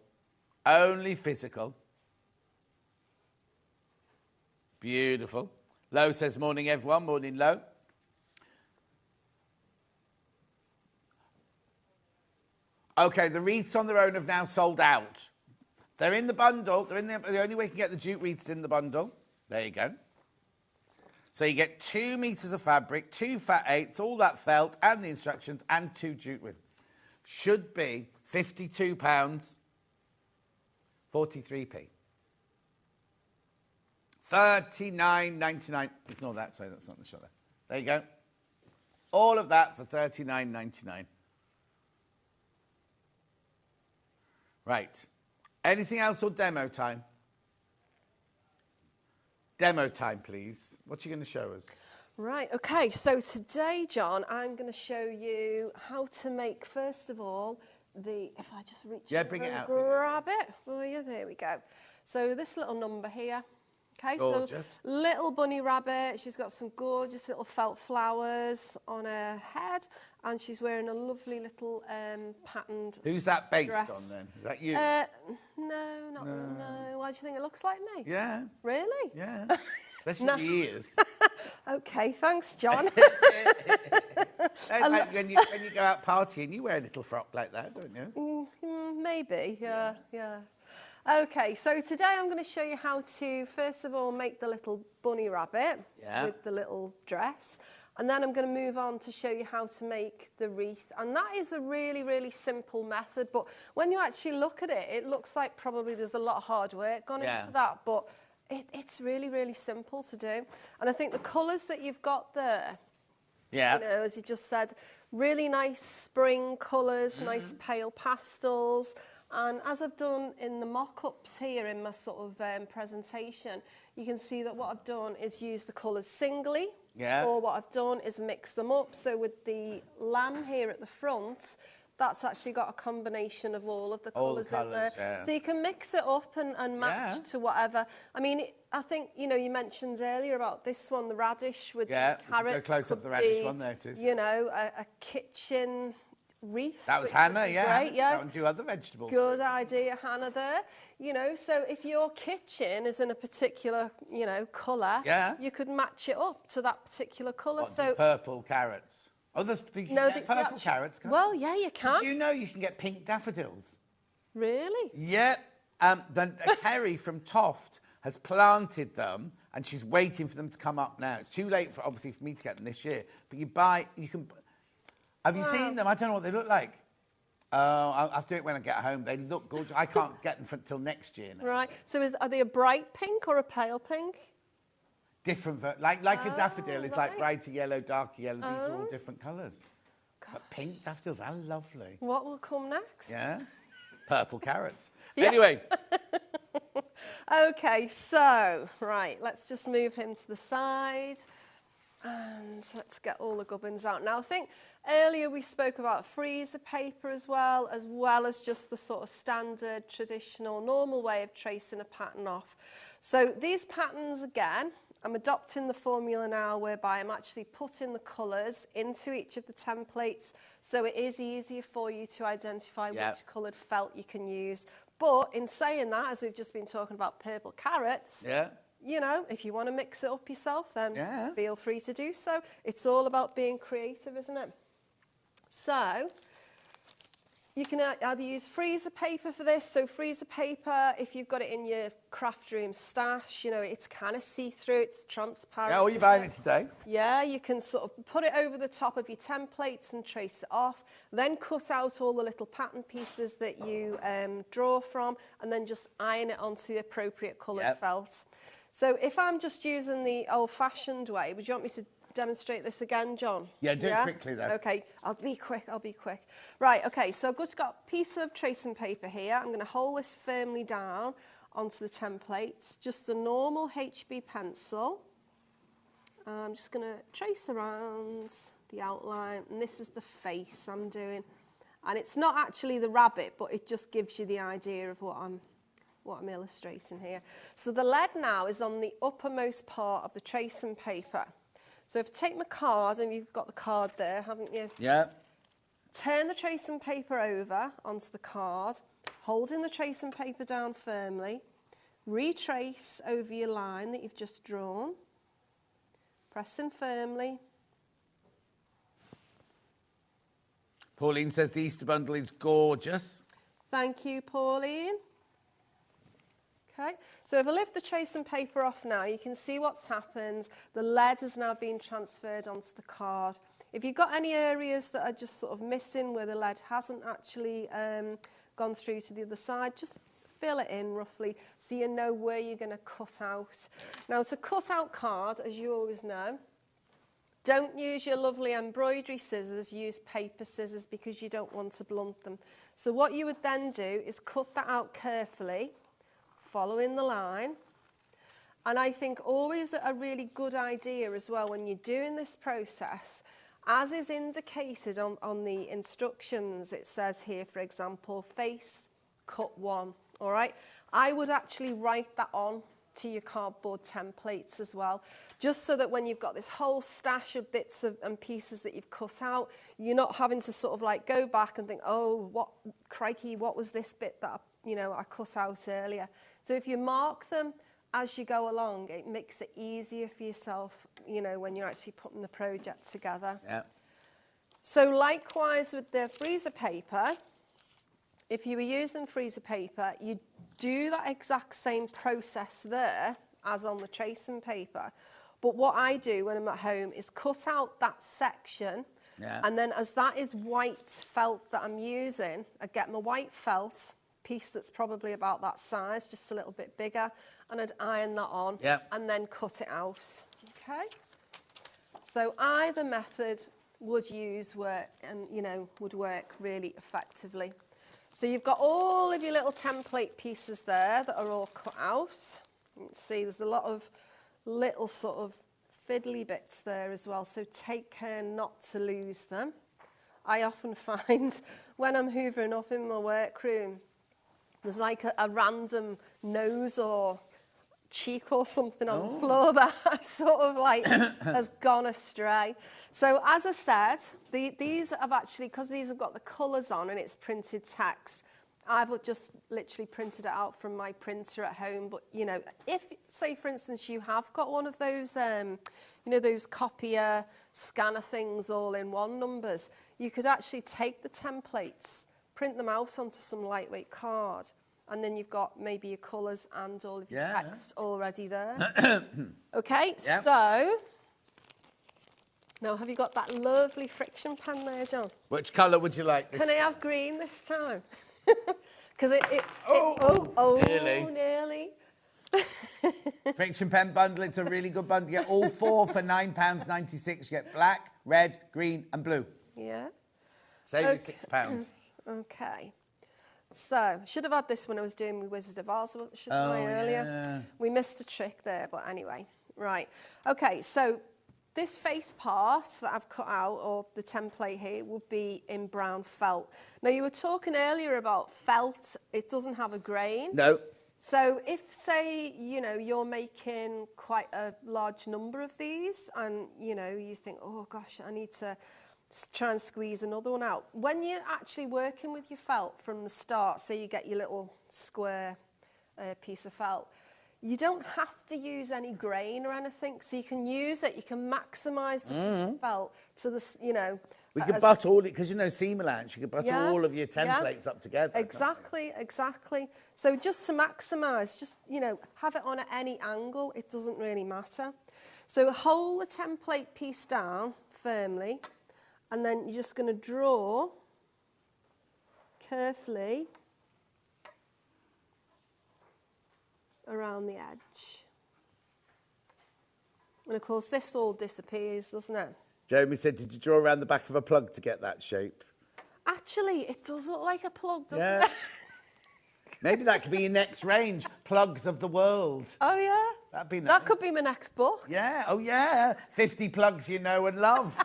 Only physical. Beautiful. Lo says, morning, everyone. Morning, Lo. Okay, the wreaths on their own have now sold out. They're in the bundle. The only way you can get the jute wreaths in the bundle. There you go. So you get 2 meters of fabric, 2 fat 8s, all that felt, and the instructions, and 2 jute wreaths. Should be £52, 43p. $39.99. Ignore that, sorry, that's not the shot there. There you go. All of that for $39.99. Right. Anything else or demo time? Demo time, please. What are you going to show us? Right, okay, so today, John, I'm going to show you how to make, first of all, if I just reach over bring it and out. grab it for you, there we go. So this little number here, okay, gorgeous. So little bunny rabbit, she's got some gorgeous little felt flowers on her head, and she's wearing a lovely little patterned Who's that based dress. on then? Is that you? No. Why do you think it looks like me? Yeah. Really? Yeah. Especially No. the ears. Okay, thanks, John. Like when you go out partying, you wear a little frock like that, don't you? Maybe, yeah. Okay, so today I'm going to show you how to, first of all, make the little bunny rabbit with the little dress. And then I'm going to move on to show you how to make the wreath. And that is a really, really simple method. But when you actually look at it, it looks like probably there's a lot of hard work gone into that. But it's really, really simple to do. And I think the colours that you've got there, you know, as you just said, really nice spring colours, nice pale pastels. And as I've done in the mock-ups here in my sort of presentation, you can see that what I've done is use the colours singly. Or what I've done is mix them up. So with the lamb here at the front, that's actually got a combination of all of the colours in there. So you can mix it up and match to whatever. I mean, I think, you know, you mentioned earlier about this one, the radish with the carrots. Go close up the radish one, there it is. You know, a kitchen wreath. That was Hannah, Great, That would do other vegetables. Good idea, Hannah, there. You know, so if your kitchen is in a particular, you know, colour, you could match it up to that particular colour. So purple carrots. Oh, you can get purple carrots, can't well, yeah, you can. Did you know you can get pink daffodils? Really? Yep. Then Kerry from Toft has planted them, and she's waiting for them to come up now. It's too late, obviously, for me to get them this year. But you can... Have you seen them? I don't know what they look like. I'll have to do it when I get home. They look gorgeous. I can't get them until next year now. Right. So are they a bright pink or a pale pink? Different, like a daffodil. It's like brighter yellow, darker yellow. These are all different colours. But pink daffodils are lovely. What will come next? Yeah. Purple carrots. Anyway. Okay, so, right, let's just move him to the side. And let's get all the gubbins out. Now, I think earlier we spoke about freezer paper as well as just the sort of standard, traditional, normal way of tracing a pattern off. So these patterns, again, I'm adopting the formula now whereby I'm actually putting the colours into each of the templates, so it is easier for you to identify which coloured felt you can use. But in saying that, as we've just been talking about purple carrots, you know, if you want to mix it up yourself, then feel free to do so. It's all about being creative, isn't it? So you can either use freezer paper for this. So freezer paper, if you've got it in your craft room stash, you know, it's kind of see-through, it's transparent. Yeah, or you're buying it today. Yeah, you can sort of put it over the top of your templates and trace it off, then cut out all the little pattern pieces that you draw from, and then just iron it onto the appropriate coloured felt. So if I'm just using the old-fashioned way, would you want me to demonstrate this again, John? Yeah, do it quickly, though. Okay, I'll be quick. Right, okay, so I've just got a piece of tracing paper here. I'm going to hold this firmly down onto the templates, just a normal HB pencil. I'm just going to trace around the outline, and this is the face I'm doing. And it's not actually the rabbit, but it just gives you the idea of what I'm illustrating here. So the lead now is on the uppermost part of the tracing paper. So if I take my card, and you've got the card there, haven't you? Yeah. Turn the tracing paper over onto the card, holding the tracing paper down firmly, retrace over your line that you've just drawn, pressing firmly. Pauline says the Easter bundle is gorgeous. Thank you, Pauline. Okay, so if I lift the tracing paper off now, you can see what's happened. The lead has now been transferred onto the card. If you've got any areas that are just sort of missing where the lead hasn't actually gone through to the other side, just fill it in roughly so you know where you're going to cut out. Now, to cut out card, as you always know, don't use your lovely embroidery scissors, use paper scissors because you don't want to blunt them. So what you would then do is cut that out carefully, following the line. And I think always a really good idea as well when you're doing this process, as is indicated on the instructions, it says here, for example, face, cut 1, all right? I would actually write that on to your cardboard templates as well, just so that when you've got this whole stash of bits and pieces that you've cut out, you're not having to sort of like go back and think, oh, what crikey, what was this bit that I cut out earlier. So if you mark them as you go along, it makes it easier for yourself, when you're actually putting the project together. Yeah. So likewise with the freezer paper, if you were using freezer paper, you do that exact same process there as on the tracing paper. But what I do when I'm at home is cut out that section, and then as that is white felt that I'm using, I get my white felt piece that's probably about that size, just a little bit bigger, and I'd iron that on and then cut it out. Okay? So either method would would work really effectively. So you've got all of your little template pieces there that are all cut out. You can see there's a lot of little sort of fiddly bits there as well, so take care not to lose them. I often find when I'm hoovering up in my workroom, there's like a random nose or cheek or something on the floor that sort of like has gone astray. So as I said, these have actually, because these have got the colours on and it's printed text, I've just literally printed it out from my printer at home. But, if, say, for instance, you have got one of those, those copier scanner things all in one numbers, you could actually take the templates, print them out onto some lightweight card, and then you've got maybe your colours and all of your text already there. Okay, so now have you got that lovely Frixion pen there, John? Which colour would you like? Can I have green this time? Because nearly. Frixion pen bundle, it's a really good bundle. You get all 4 for £9.96. You get black, red, green and blue. Yeah. Save you £6. Okay. So, should have had this when I was doing my Wizard of Oz, shouldn't I, earlier? Yeah. We missed a trick there, but anyway. Right. Okay, so this face part that I've cut out, or the template here, would be in brown felt. Now, you were talking earlier about felt. It doesn't have a grain. No. So if, say, you're making quite a large number of these and, you think, oh, gosh, I need to try and squeeze another one out. When you're actually working with your felt from the start, so you get your little square piece of felt, you don't have to use any grain or anything, so you can use it, you can maximise the piece of felt to the, We could butt all it, because seam allowance, you could butt all of your templates up together. Exactly. So just to maximise, just, have it on at any angle, it doesn't really matter. So hold the template piece down firmly, and then you're just going to draw carefully around the edge. And of course this all disappears, doesn't it? Jeremy said, did you draw around the back of a plug to get that shape? Actually, it does look like a plug, doesn't it? Maybe that could be your next range, Plugs of the World. Oh, yeah? That'd be nice. That could be my next book. Yeah, oh yeah. 50 plugs you know and love.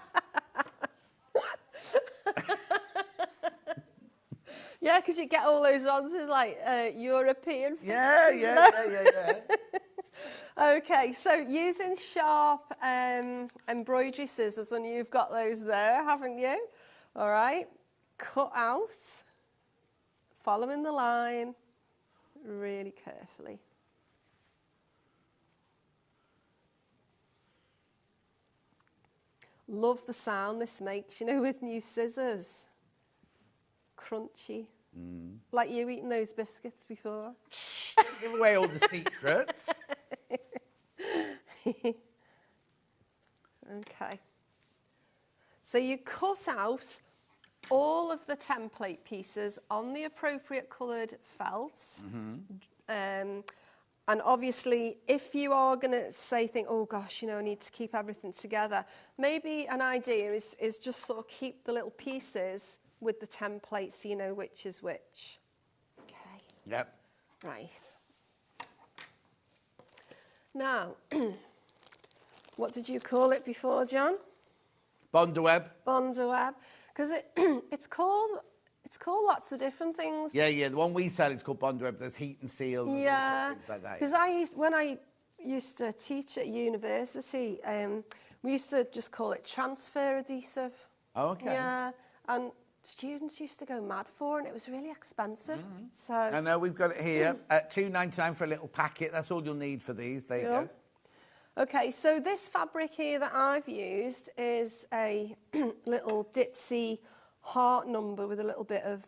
Yeah, because you get all those ones with like European. Yeah. Okay, so using sharp embroidery scissors, and you've got those there, haven't you? All right, cut out, following the line really carefully. Love the sound this makes, with new scissors. Crunchy. Like you eating those biscuits before. Give away all the secrets. Okay. So you cut out all of the template pieces on the appropriate coloured felts. And obviously, if you are going to think, oh gosh, you know, I need to keep everything together, maybe an idea is just sort of keep the little pieces with the template so you know which is which. Okay. Yep. Right. Now, what did you call it before, John? Bonderweb. Bonderweb. Because it's called lots of different things. Yeah, the one we sell is called Bonderweb. There's heat and seals and all sorts of things like that. Because when I used to teach at university, we used to just call it transfer adhesive. Oh, okay. Yeah, and students used to go mad for it, and it was really expensive. So I know we've got it here at $2.99 for a little packet. That's all you'll need for these. There you go. Okay, so this fabric here that I've used is a little ditzy heart number with a little bit of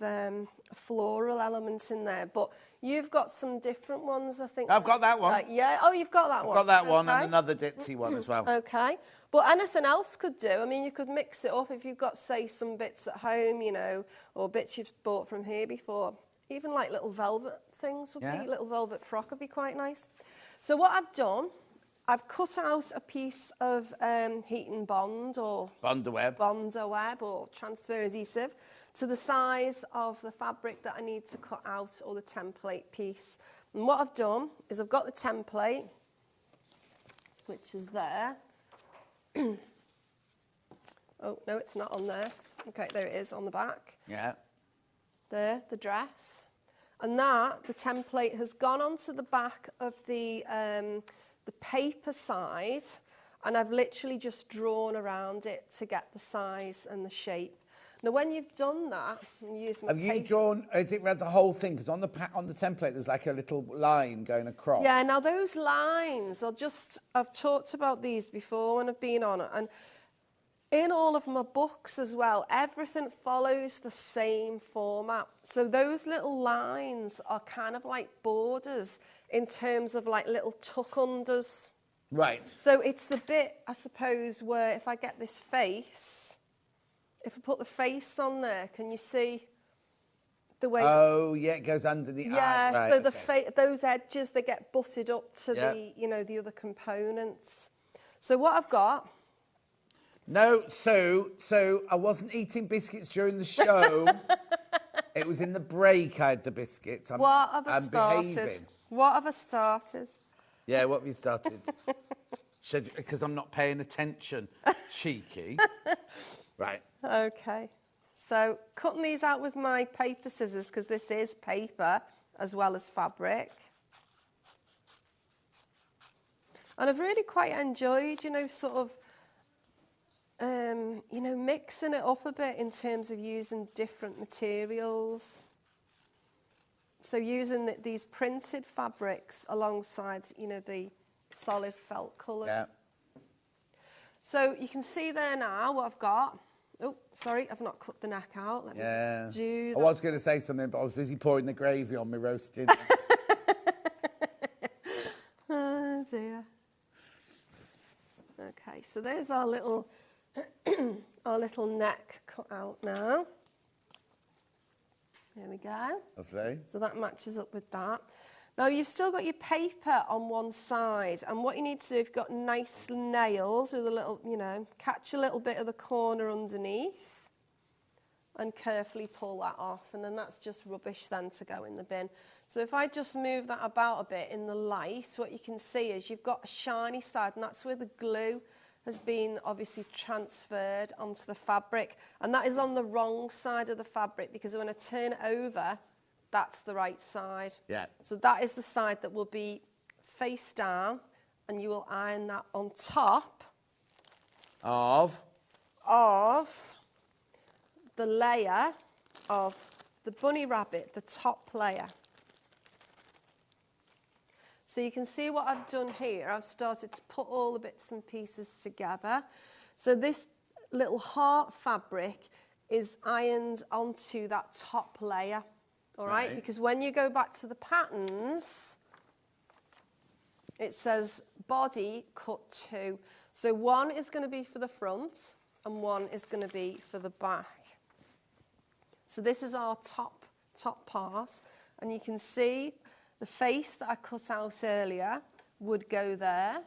floral element in there, but you've got some different ones, I think. I've got that one. Yeah, oh, you've got that one. I've got that one and another ditzy one as well. Okay, but anything else could do. I mean, you could mix it up if you've got, say, some bits at home, you know, or bits you've bought from here before. Even like little velvet things would be, little velvet frock would be quite nice. So what I've done, I've cut out a piece of heat and bond or Bonderweb or transfer adhesive to the size of the fabric that I need to cut out, or the template piece. And what I've done is I've got the template, which is there. Oh, no, it's not on there. Okay, there it is on the back. Yeah. There, the dress. And that, the template has gone onto the back of the paper side, and I've literally just drawn around it to get the size and the shape. Now, when you've done that, and use my Have you drawn? Has it read the whole thing? Because on the template, there's like a little line going across. Yeah. Now those lines are just. I've talked about these before when I've been on it, and in all of my books as well, everything follows the same format. So those little lines are kind of like borders in terms of like little tuck unders. Right. So it's the bit, I suppose, where if I get this face, if I put the face on there, can you see the way? Oh, yeah, it goes under the eye. Yeah, right, so the those edges, they get butted up to Yeah. the other components. So what I've got. No, so I wasn't eating biscuits during the show. It was in the break I had the biscuits. What have I started? Behaving. What have I started? Yeah, what have you started? Because I'm not paying attention. Cheeky. Right. Okay. So cutting these out with my paper scissors, because this is paper as well as fabric. And I've really quite enjoyed, sort of, mixing it up a bit in terms of using different materials. So using these printed fabrics alongside, the solid felt colours. Yeah. So you can see there now what I've got. Oh, sorry, I've not cut the neck out. Let me just do that. I was going to say something, but I was busy pouring the gravy on my roasting. Oh, dear. Okay, so there's our little neck cut out now. There we go. Lovely. So that matches up with that. Now you've still got your paper on one side, and what you need to do, if you've got nice nails with a little, catch a little bit of the corner underneath and carefully pull that off, and then that's just rubbish then to go in the bin. So if I just move that about a bit in the light, what you can see is you've got a shiny side, and that's where the glue has been obviously transferred onto the fabric, and that is on the wrong side of the fabric, because when I turn it over, that's the right side. Yeah. So that is the side that will be face down, and you will iron that on top of the layer of the bunny rabbit, the top layer. So you can see what I've done here. I've started to put all the bits and pieces together. So this little heart fabric is ironed onto that top layer. All right, because when you go back to the patterns, it says body cut 2. So one is going to be for the front and one is going to be for the back. So this is our top part, and you can see the face that I cut out earlier would go there,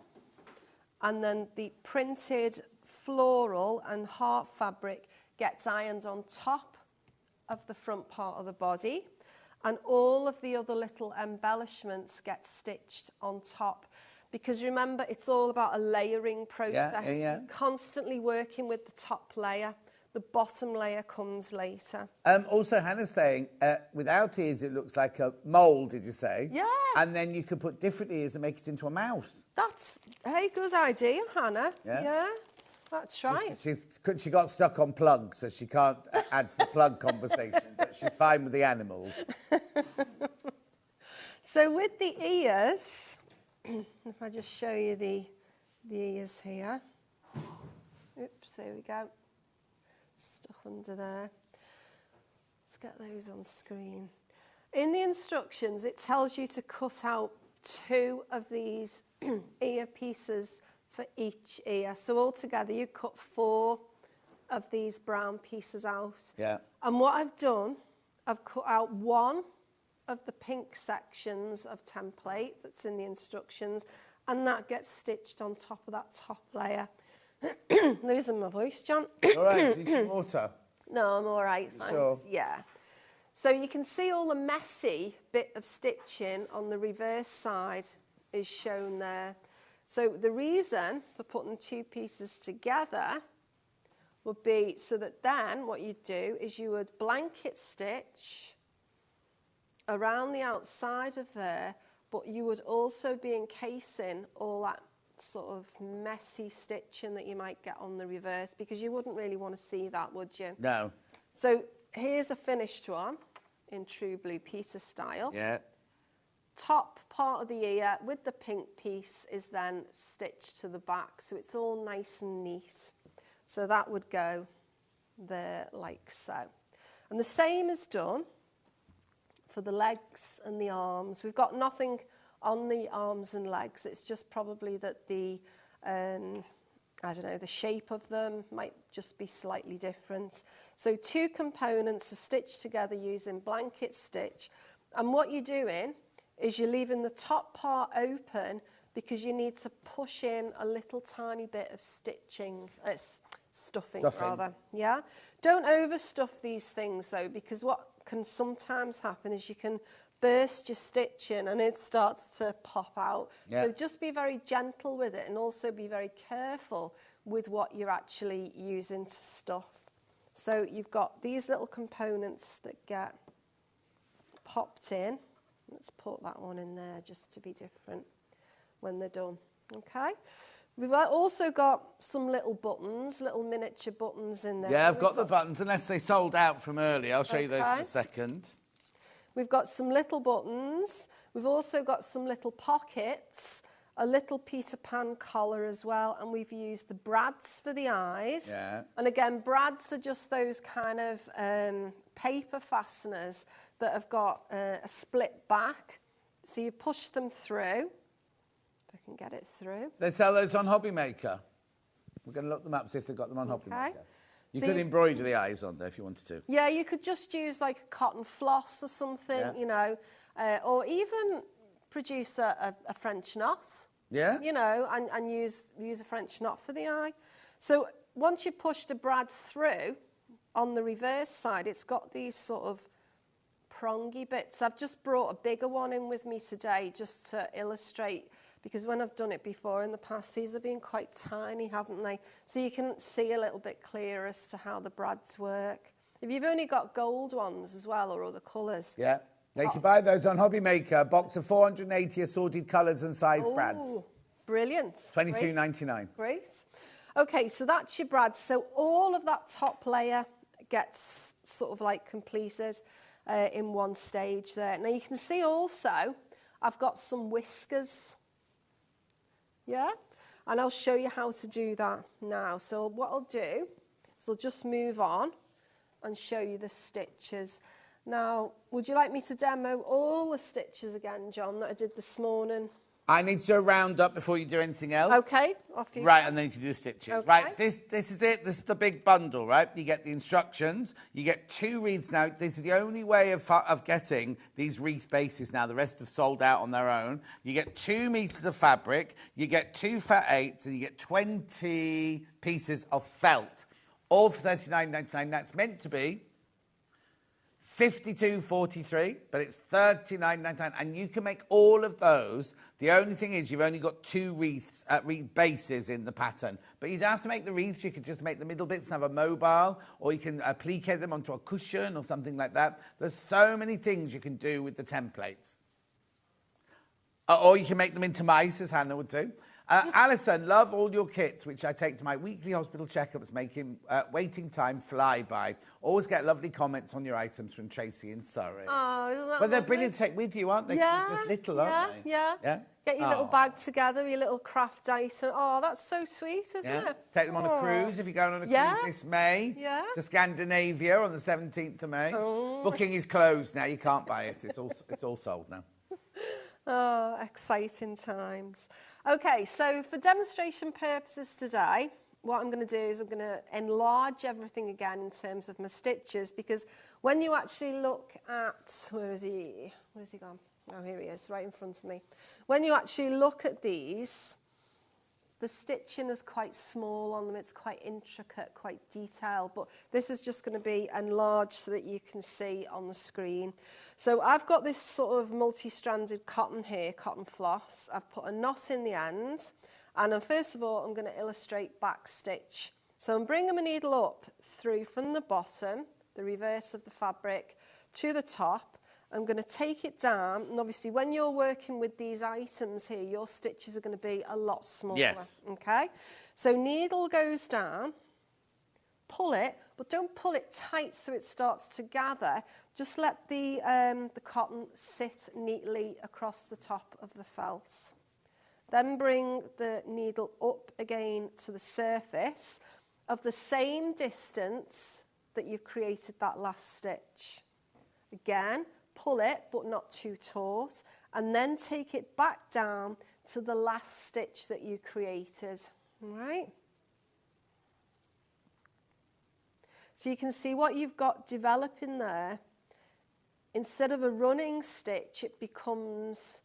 and then the printed floral and heart fabric gets ironed on top of the front part of the body, and all of the other little embellishments get stitched on top. Because remember, it's all about a layering process. Yeah. You're constantly working with the top layer. The bottom layer comes later. Also, Hannah's saying, without ears, it looks like a mole, did you say? Yeah. And then you could put different ears and make it into a mouse. That's a good idea, Hannah. Yeah. That's right. She got stuck on plug, so she can't add to the plug conversation, but she's fine with the animals. So with the ears, if I just show you the ears here. Oops, there we go. Stuck under there. Let's get those on screen. In the instructions, it tells you to cut out 2 of these ear pieces for each ear. So altogether, you cut 4 of these brown pieces out. Yeah. And what I've done, I've cut out 1 of the pink sections of template that's in the instructions, and that gets stitched on top of that top layer. Losing my voice, John. All right, do you need some water? No, I'm all right, thanks. Sure. Yeah. So you can see all the messy bit of stitching on the reverse side is shown there. So the reason for putting 2 pieces together would be so that then what you'd do is you would blanket stitch around the outside of there, but you would also be encasing all that sort of messy stitching that you might get on the reverse, because you wouldn't really want to see that, would you? No. So here's a finished one in true Blue Peter style. Yeah. Top part of the ear with the pink piece is then stitched to the back, so it's all nice and neat. So that would go there like so. And the same is done for the legs and the arms. We've got nothing on the arms and legs. It's just probably that the, I don't know, the shape of them might just be slightly different. So 2 components are stitched together using blanket stitch. And what you're doing is you're leaving the top part open because you need to push in a little tiny bit of stitching, stuffing rather. Yeah. Don't overstuff these things though, because what can sometimes happen is you can burst your stitching and it starts to pop out. Yeah. So just be very gentle with it, and also be very careful with what you're actually using to stuff. So you've got these little components that get popped in. Let's put that one in there just to be different when they're done. Okay. We've also got some little buttons, little miniature buttons in there. Yeah, I've got the buttons, unless they sold out from earlier. I'll show you those in a second. We've got some little buttons. We've also got some little pockets, a little Peter Pan collar as well, and we've used the brads for the eyes. Yeah. And again, brads are just those kind of paper fasteners that have got a split back. So you push them through. If I can get it through. They sell those on Hobby Maker. We're going to look them up, see if they've got them on Hobby Maker. You So could embroider the eyes on there if you wanted to. Yeah, you could just use like a cotton floss or something, Yeah. you know, or even produce a French knot. Yeah? You know, and use a French knot for the eye. So once you push the brad through, on the reverse side, it's got these sort of prongy bits. I've just brought a bigger one in with me today just to illustrate, because when I've done it before in the past, these have been quite tiny, haven't they? So you can see a little bit clearer as to how the brads work. If you've only got gold ones as well, or other colours. Yeah. They can buy those on Hobby Maker. A box of 480 assorted colours and size brads. Brilliant. $22.99. Great. Okay, so that's your brad. So all of that top layer gets sort of like completed in one stage there. Now you can see also I've got some whiskers. Yeah? And I'll show you how to do that now. So what I'll do is I'll just move on and show you the stitches. Now, would you like me to demo all the stitches again, John, that I did this morning? I need to do a round up before you do anything else. Okay, off you Right, go. and then you can do the stitches. Okay. Right, this is it. This is the big bundle, right? You get the instructions. You get 2 wreaths now. This is the only way of getting these wreath bases now. The rest have sold out on their own. You get 2 meters of fabric. You get 2 fat 8s, and you get 20 pieces of felt. All for $39.99. That's meant to be $52.43, but it's $39.99, and you can make all of those. The only thing is you've only got 2 wreath bases in the pattern, but you don't have to make the wreaths. You could just make the middle bits and have a mobile, or you can applique them onto a cushion or something like that. There's so many things you can do with the templates. Or you can make them into mice, as Hannah would do. Alison, love all your kits, which I take to my weekly hospital checkups, making waiting time fly by. Always get lovely comments on your items from Tracy in Surrey. Oh, isn't that But they're lovely? brilliant to take with you, aren't they? 'Cause Yeah, they're just little, aren't they? yeah. Get your little bag together, your little craft item. Oh, that's so sweet, isn't Yeah. it? Take them on a Oh. cruise if you're going on a Yeah. cruise this May. Yeah. To Scandinavia on the 17th of May. Oh. Booking is closed now. You can't buy it. It's all sold now. Oh, exciting times. Okay, so for demonstration purposes today, what I'm going to do is I'm going to enlarge everything again in terms of my stitches, because when you actually look at, where's he gone? Oh, here he is, right in front of me. When you actually look at these, the stitching is quite small on them. It's quite intricate, quite detailed, but this is just going to be enlarged so that you can see on the screen. So I've got this sort of multi-stranded cotton here, cotton floss. I've put a knot in the end, and then first of all I'm going to illustrate back stitch. So I'm bringing my needle up through from the bottom, the reverse of the fabric, to the top. I'm going to take it down, and obviously when you're working with these items here, your stitches are going to be a lot smaller. Yes. Okay? So needle goes down, pull it, but don't pull it tight so it starts to gather. Just let the cotton sit neatly across the top of the felt. Then bring the needle up again to the surface of the same distance that you've created that last stitch. Again, pull it, but not too taut, and then take it back down to the last stitch that you created. All right? So you can see what you've got developing there. Instead of a running stitch, it becomes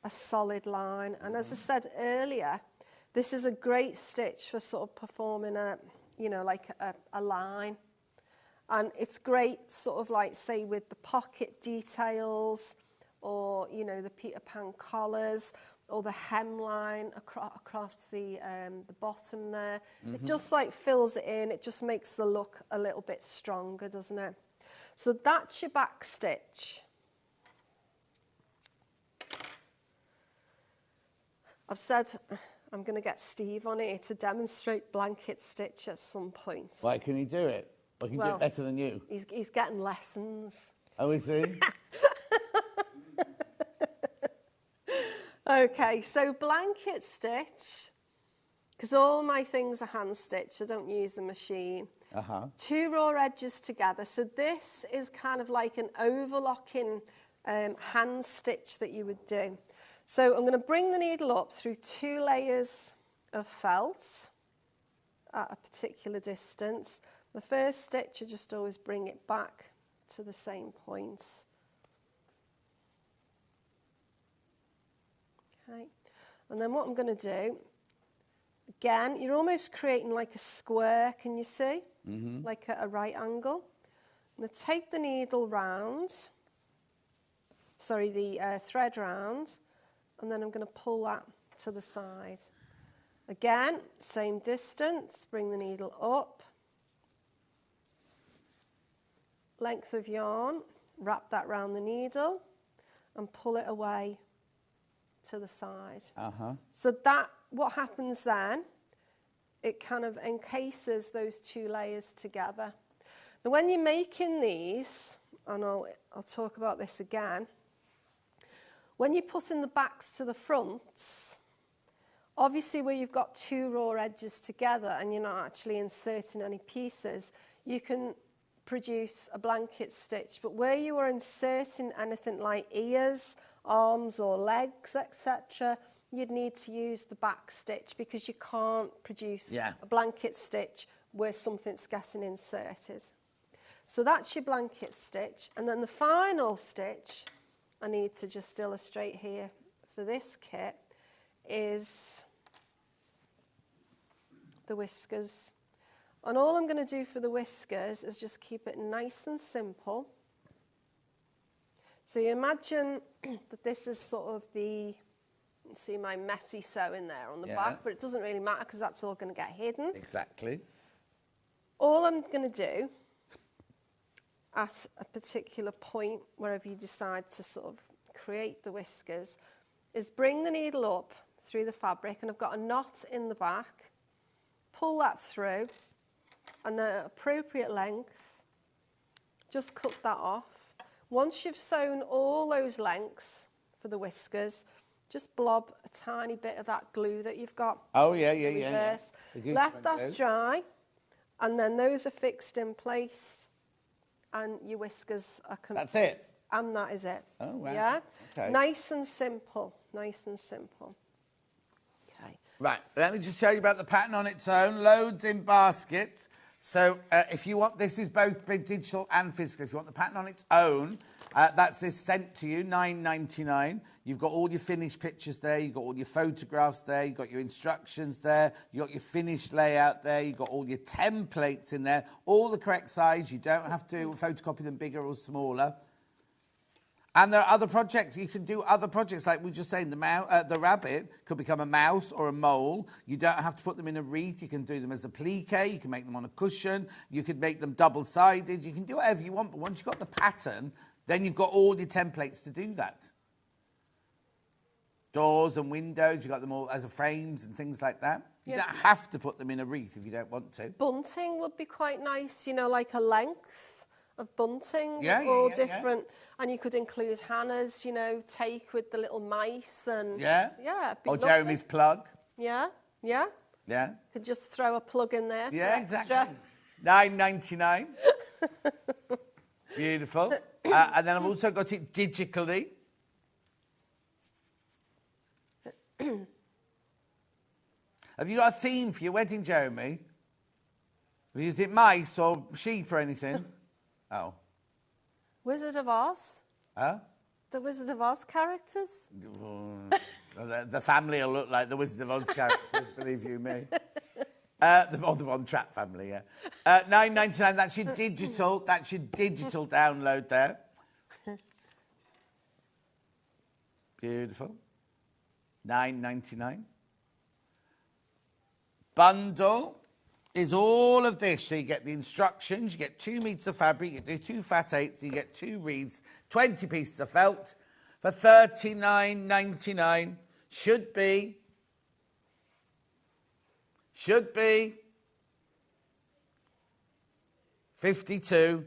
a solid line. And as I said earlier, this is a great stitch for sort of performing a, you know, like a line. And it's great sort of like, say, with the pocket details, or, you know, the Peter Pan collars, or the hemline across the bottom there. It just like fills it in. It just makes the look a little bit stronger, doesn't it? So that's your back stitch. I've said I'm going to get Steve on here to demonstrate blanket stitch at some point. Why can he do it? Or can he do it better than you? He's getting lessons. Oh, is he? Okay, so blanket stitch, because all my things are hand stitched, I don't use a machine. 2 raw edges together. So this is kind of like an overlocking hand stitch that you would do. So I'm going to bring the needle up through 2 layers of felt at a particular distance. The first stitch, I just always bring it back to the same point. Okay, and then what I'm going to do, again, you're almost creating like a square, can you see? Like at a right angle. I'm going to take the needle round, the thread round, and then I'm going to pull that to the side. Again, same distance, bring the needle up, length of yarn, wrap that round the needle, and pull it away to the side. So that, what happens then, it kind of encases those 2 layers together. Now when you're making these, and I'll talk about this again, when you're putting the backs to the fronts, obviously where you've got 2 raw edges together and you're not actually inserting any pieces, you can produce a blanket stitch, but where you are inserting anything like ears, arms or legs, etc., you'd need to use the back stitch because you can't produce a blanket stitch where something's getting inserted. So that's your blanket stitch. And then the final stitch I need to just illustrate here for this kit is the whiskers. And all I'm going to do for the whiskers is just keep it nice and simple. So you imagine that this is sort of the, you see my messy sewing there on the back, but it doesn't really matter because that's all going to get hidden. Exactly. All I'm going to do at a particular point, wherever you decide to sort of create the whiskers, is bring the needle up through the fabric, and I've got a knot in the back, pull that through, and then at appropriate length, just cut that off. Once you've sewn all those lengths for the whiskers, just blob a tiny bit of that glue that you've got. Oh, Let that dry, and then those are fixed in place, and your whiskers are That's it? And that is it. Oh, wow. Yeah? Okay. Nice and simple. Nice and simple. Okay. Right, let me just show you about the pattern on its own. Loads in baskets. So if you want, this is both digital and physical. If you want the pattern on its own, that's this sent to you, $9.99. You've got all your finished pictures there. You've got all your photographs there. You've got your instructions there. You've got your finished layout there. You've got all your templates in there, all the correct size. You don't have to photocopy them bigger or smaller. And there are other projects. You can do other projects, like we were just saying, the rabbit could become a mouse or a mole. You don't have to put them in a wreath. You can do them as a plique. You can make them on a cushion. You could make them double-sided. You can do whatever you want, but once you've got the pattern, then you've got all your templates to do that. Doors and windows, you've got them all as frames and things like that. You don't have to put them in a wreath if you don't want to. Bunting would be quite nice, you know, like a length of bunting, all different, and you could include Hannah's, you know, take with the little mice and or Jeremy's plug. Could just throw a plug in there. Exactly. $9.99. Beautiful. And then I've also got it digitally. Have you got a theme for your wedding, Jeremy? Is it mice or sheep or anything? Oh. Wizard of Oz? Huh? The Wizard of Oz characters? The family will look like the Wizard of Oz characters, believe you me. The Von Trapp family, yeah. $9.99, that's your digital, download there. Beautiful. $9.99. Bundle is all of this. So you get the instructions, you get 2 meters of fabric, you do 2 fat 8s, you get 2 wreaths, 20 pieces of felt for $39.99. Should be 52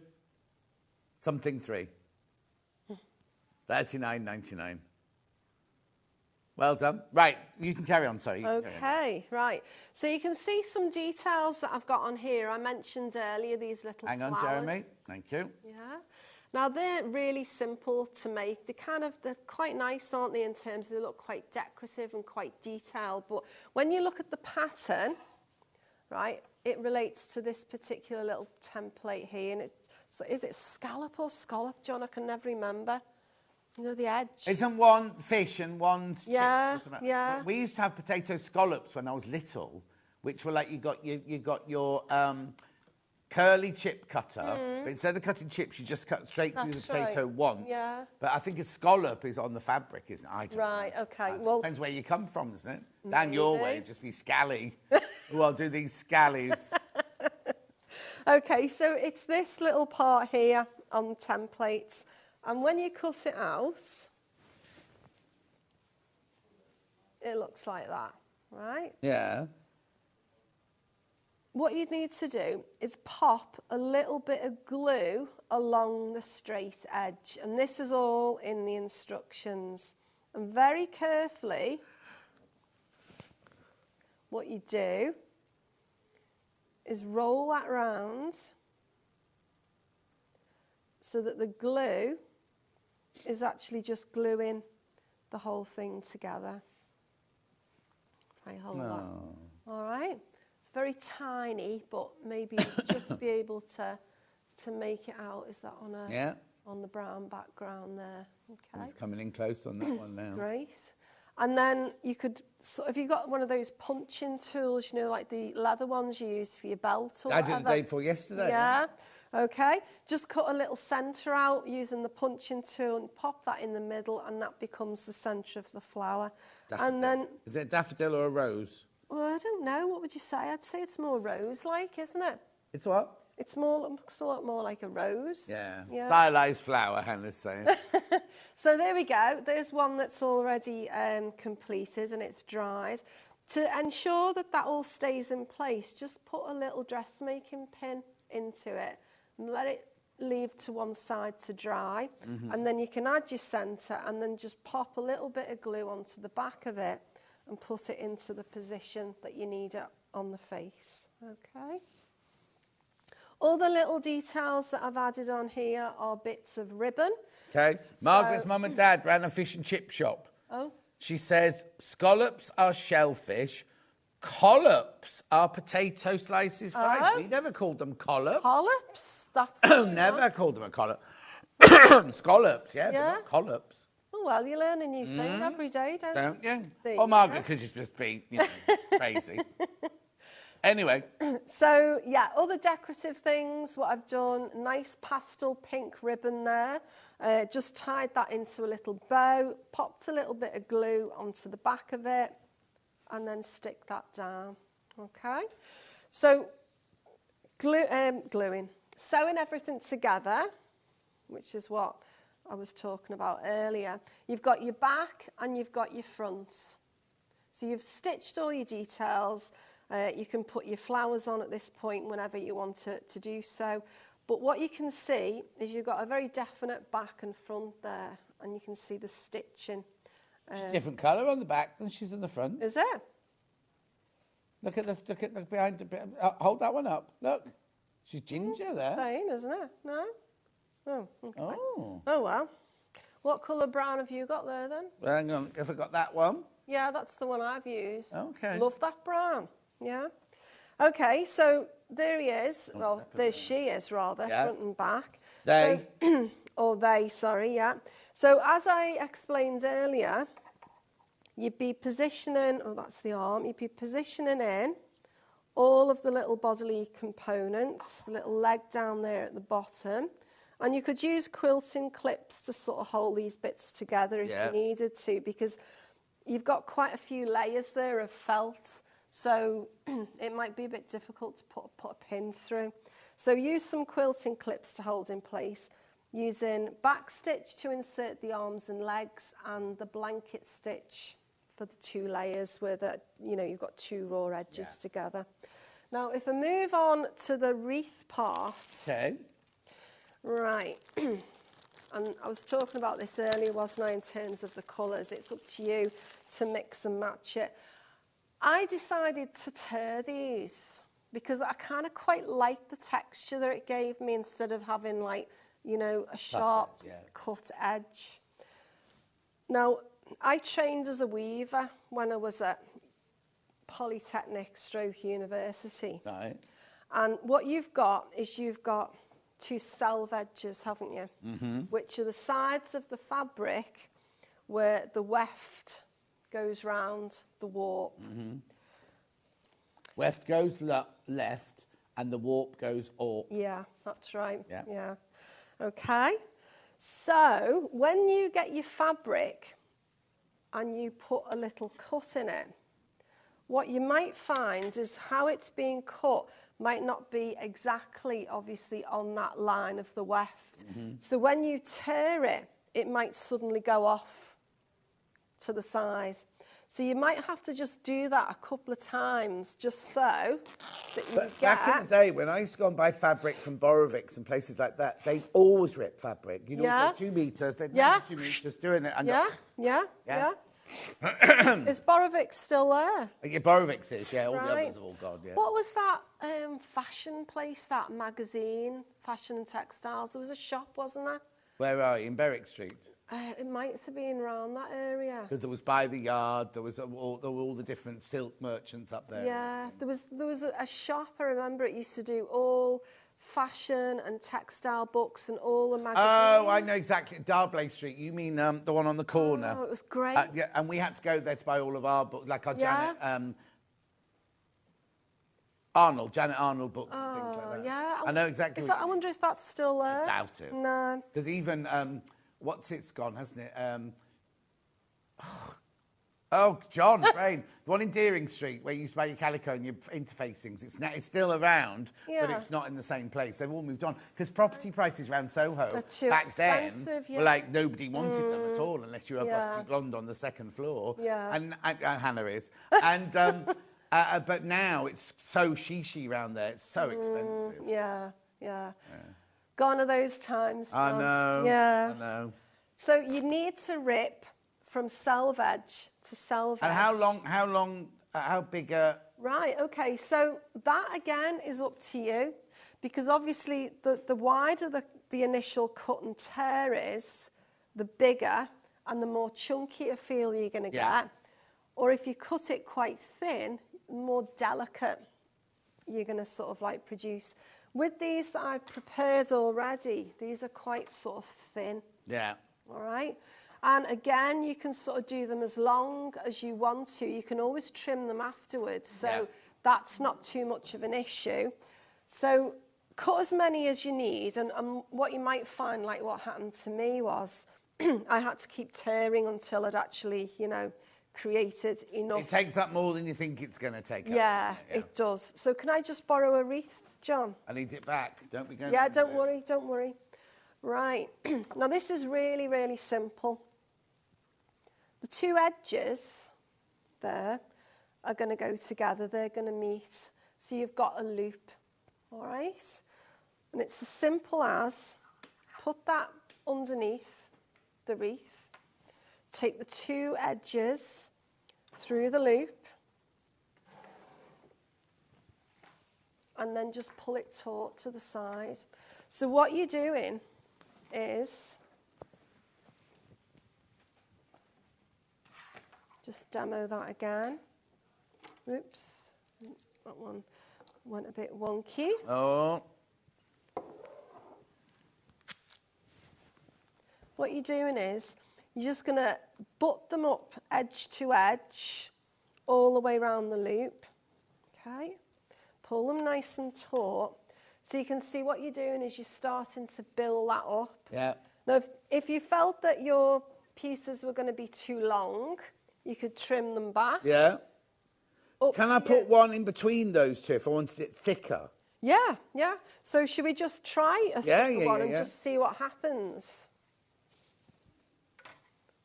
something 3. $39.99. Well done. Right, you can carry on, sorry. Okay, right. So you can see some details that I've got on here. I mentioned earlier these little flowers. Hang on, Jeremy. Thank you. Yeah. Now, they're really simple to make. They're quite nice, aren't they, in terms of they look quite decorative and quite detailed. But when you look at the pattern, right, it relates to this particular little template here. And so is it scallop or scallop, John? I can never remember. You know, the edge. Isn't one fish and one's chips? Yeah. We used to have potato scallops when I was little, which were like you got your curly chip cutter, but instead of cutting chips, you just cut straight through the potato once. Yeah. But I think a scallop is on the fabric, isn't it? I don't right, know. okay. Well, depends where you come from, doesn't it? Down your way, it'd just be scally. Oh, I'll do these scallies. Okay, so it's this little part here on the templates. And when you cut it out, it looks like that, right? Yeah. What you need to do is pop a little bit of glue along the straight edge. And this is all in the instructions. And very carefully, what you do is roll that round so that the glue is actually just gluing the whole thing together. If I hold that. All right. It's very tiny, but maybe just be able to make it out. Is that on a on the brown background there? Okay. It's coming in close on that one now. Great. And then you could, so if you've got one of those punching tools, you know, like the leather ones you use for your belt or I did the day before yesterday. Yeah. Okay. Just cut a little centre out using the punching tool and pop that in the middle, and that becomes the centre of the flower. Daffodil. And then, is it a daffodil or a rose? well, I don't know. What would you say? I'd say it's more rose-like, isn't it? It's what? It's more, looks a lot more like a rose. Yeah. Yeah. Stylised flower, Hannah's saying. So there we go. There's one that's already completed and it's dried. To ensure that that all stays in place, just put a little dressmaking pin into it and let it leave to one side to dry. And then you can add your centre and then just pop a little bit of glue onto the back of it and put it into the position that you need it on the face. Okay. All the little details that I've added on here are bits of ribbon. Okay. Margaret's mum and dad ran a fish and chip shop. Oh. She says scallops are shellfish, collops are potato slices fried. We never called them collops. Collops? That's Never called them a collop. Scallops, yeah, but not collops. Oh, well, you learn a new thing every day, don't you? You? There Or you Margaret go. could just be, you know, crazy. Anyway. So, yeah, other decorative things, what I've done, nice pastel pink ribbon there. Just tied that into a little bow, popped a little bit of glue onto the back of it, and then stick that down. Okay? So, gluing. Sewing everything together, which is what I was talking about earlier. You've got your back and you've got your front. So you've stitched all your details. You can put your flowers on at this point whenever you want to do so. But what you can see is you've got a very definite back and front there, and you can see the stitching. She's a different colour on the back than she's in the front. Is it? Look behind the hold that one up. Look. She's ginger there. Same, isn't it? No? Oh, okay. Oh. Oh, well. What colour brown have you got there, then? Hang on, have I got that one? Yeah, that's the one I've used. Okay. Love that brown. Yeah. Okay, so there he is. Well, there she is, rather, front and back. They. Or they, sorry, yeah. So as I explained earlier, you'd be positioning, oh, that's the arm, you'd be positioning in all of the little bodily components, the little leg down there at the bottom. And you could use quilting clips to sort of hold these bits together if you needed to, because you've got quite a few layers there of felt, so it might be a bit difficult to put a pin through. So use some quilting clips to hold in place, using back stitch to insert the arms and legs, and the blanket stitch for the two layers where you've got two raw edges together. Now, if I move on to the wreath part. Okay. Right. And I was talking about this earlier, wasn't I, in terms of the colours. It's up to you to mix and match it. I decided to tear these because I kind of quite liked the texture that it gave me instead of having, like, you know, a sharp cut edge. Now, I trained as a weaver when I was at Polytechnic / University. Right. And what you've got is you've got two selve edges, haven't you? Which are the sides of the fabric where the weft goes round the warp. Weft goes left and the warp goes up. Yeah, that's right. Yeah. Okay. So when you get your fabric and you put a little cut in it, what you might find is how it's being cut might not be exactly, obviously, on that line of the weft. So when you tear it, it might suddenly go off to the side. So you might have to just do that a couple of times just so that you get... Back in the day, when I used to go and buy fabric from Borovics and places like that, they'd always rip fabric. You'd always say 2 metres, they'd measure 2 metres doing it. And Yeah. Is Borovic still there? Yeah, Borovic's is, yeah. All the Right. others have all gone, yeah. What was that fashion place, that magazine, Fashion and Textiles? There was a shop, wasn't there? Where are you? In Berwick Street? It might have been around that area. Because there was By the Yard, there were all the different silk merchants up there. Yeah, there was a shop, I remember it used to do all fashion and textile books and all the magazines. Oh, I know exactly. Darblay Street. You mean the one on the corner? Oh, it was great. Yeah, and we had to go there to buy all of our books, like our Janet Arnold books and things like that. Yeah. I know exactly. I wonder if that's still there. I doubt it. No. Because even what's it's gone, hasn't it? John, brain. The one in Deering Street where you used to buy your calico and your interfacings. It's still around, but Yeah. it's not in the same place. They've all moved on because property prices around Soho They're too back expensive, then yeah. were like nobody wanted them at all unless you were a Yeah. busty blonde on the second floor. Yeah. And Hannah is. And but now it's so shishi around there. It's so expensive. Yeah. Gone are those times. I John. know. Yeah. I know. So you need to rip from selvage to selvage. And how big Right, okay, so that again is up to you because obviously the wider the initial cut and tear is, the bigger and the more chunkier feel you're going to Yeah. get. Or if you cut it quite thin, more delicate you're going to sort of like produce. With these that I've prepared already, these are quite sort of thin, Yeah. all right? And again, you can sort of do them as long as you want to. You can always trim them afterwards. So Yeah. that's not too much of an issue. So cut as many as you need. And what you might find, like what happened to me was, I had to keep tearing until I'd actually, created enough. It takes up more than you think it's going to take up. Yeah, doesn't it? it does. So can I just borrow a wreath, John? I need it back. Don't be going. Yeah, under don't it. worry, don't worry. Right, now this is really, really simple. The two edges there are going to go together, they're going to meet. So you've got a loop, all right? And it's as simple as put that underneath the wreath, take the two edges through the loop, and then just pull it taut to the side. So what you're doing is, just demo that again. Oops, that one went a bit wonky. Oh. What you're doing is, you're just going to butt them up edge to edge all the way around the loop. Okay, pull them nice and taut. So you can see what you're doing is you're starting to build that up. Yeah. Now, if you felt that your pieces were going to be too long, you could trim them back. Yeah. Up Can I to put you. one in between those two if I wanted it thicker? Yeah, yeah. So should we just try a Yeah, thicker yeah, one yeah, and yeah. just see what happens?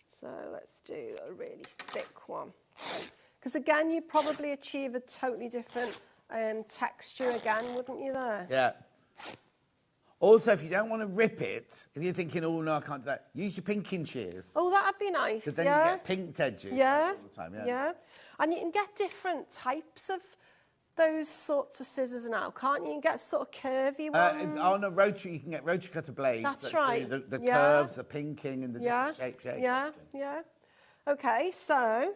So let's do a really thick one. Because again, you'd probably achieve a totally different texture again, wouldn't you there? Yeah. Also, if you don't want to rip it, if you're thinking, oh no, I can't do that, use your pinking shears. Oh, that'd be nice, Because then yeah. you get pinked edges Yeah, all the time. Yeah. yeah. And you can get different types of those sorts of scissors now, can't you? You can get sort of curvy ones. On a rotary, you can get rotary cutter blades. That's that do right. The Yeah. curves, the pinking, and the Yeah, different shapes. yeah, yeah. Okay, so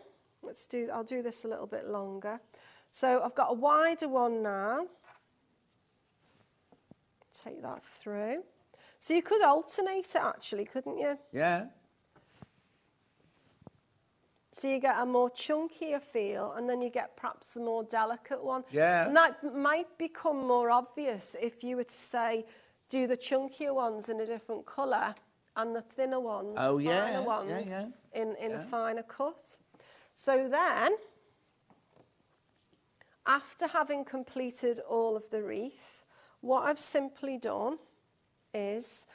I'll do this a little bit longer. So I've got a wider one now. Take that through. So you could alternate it actually, couldn't you? Yeah. So you get a more chunkier feel, and then you get perhaps the more delicate one. Yeah. And that might become more obvious if you were to say, do the chunkier ones in a different colour and the thinner ones, Oh, yeah, finer yeah, ones yeah. in a finer cut. So then, after having completed all of the wreath, what I've simply done is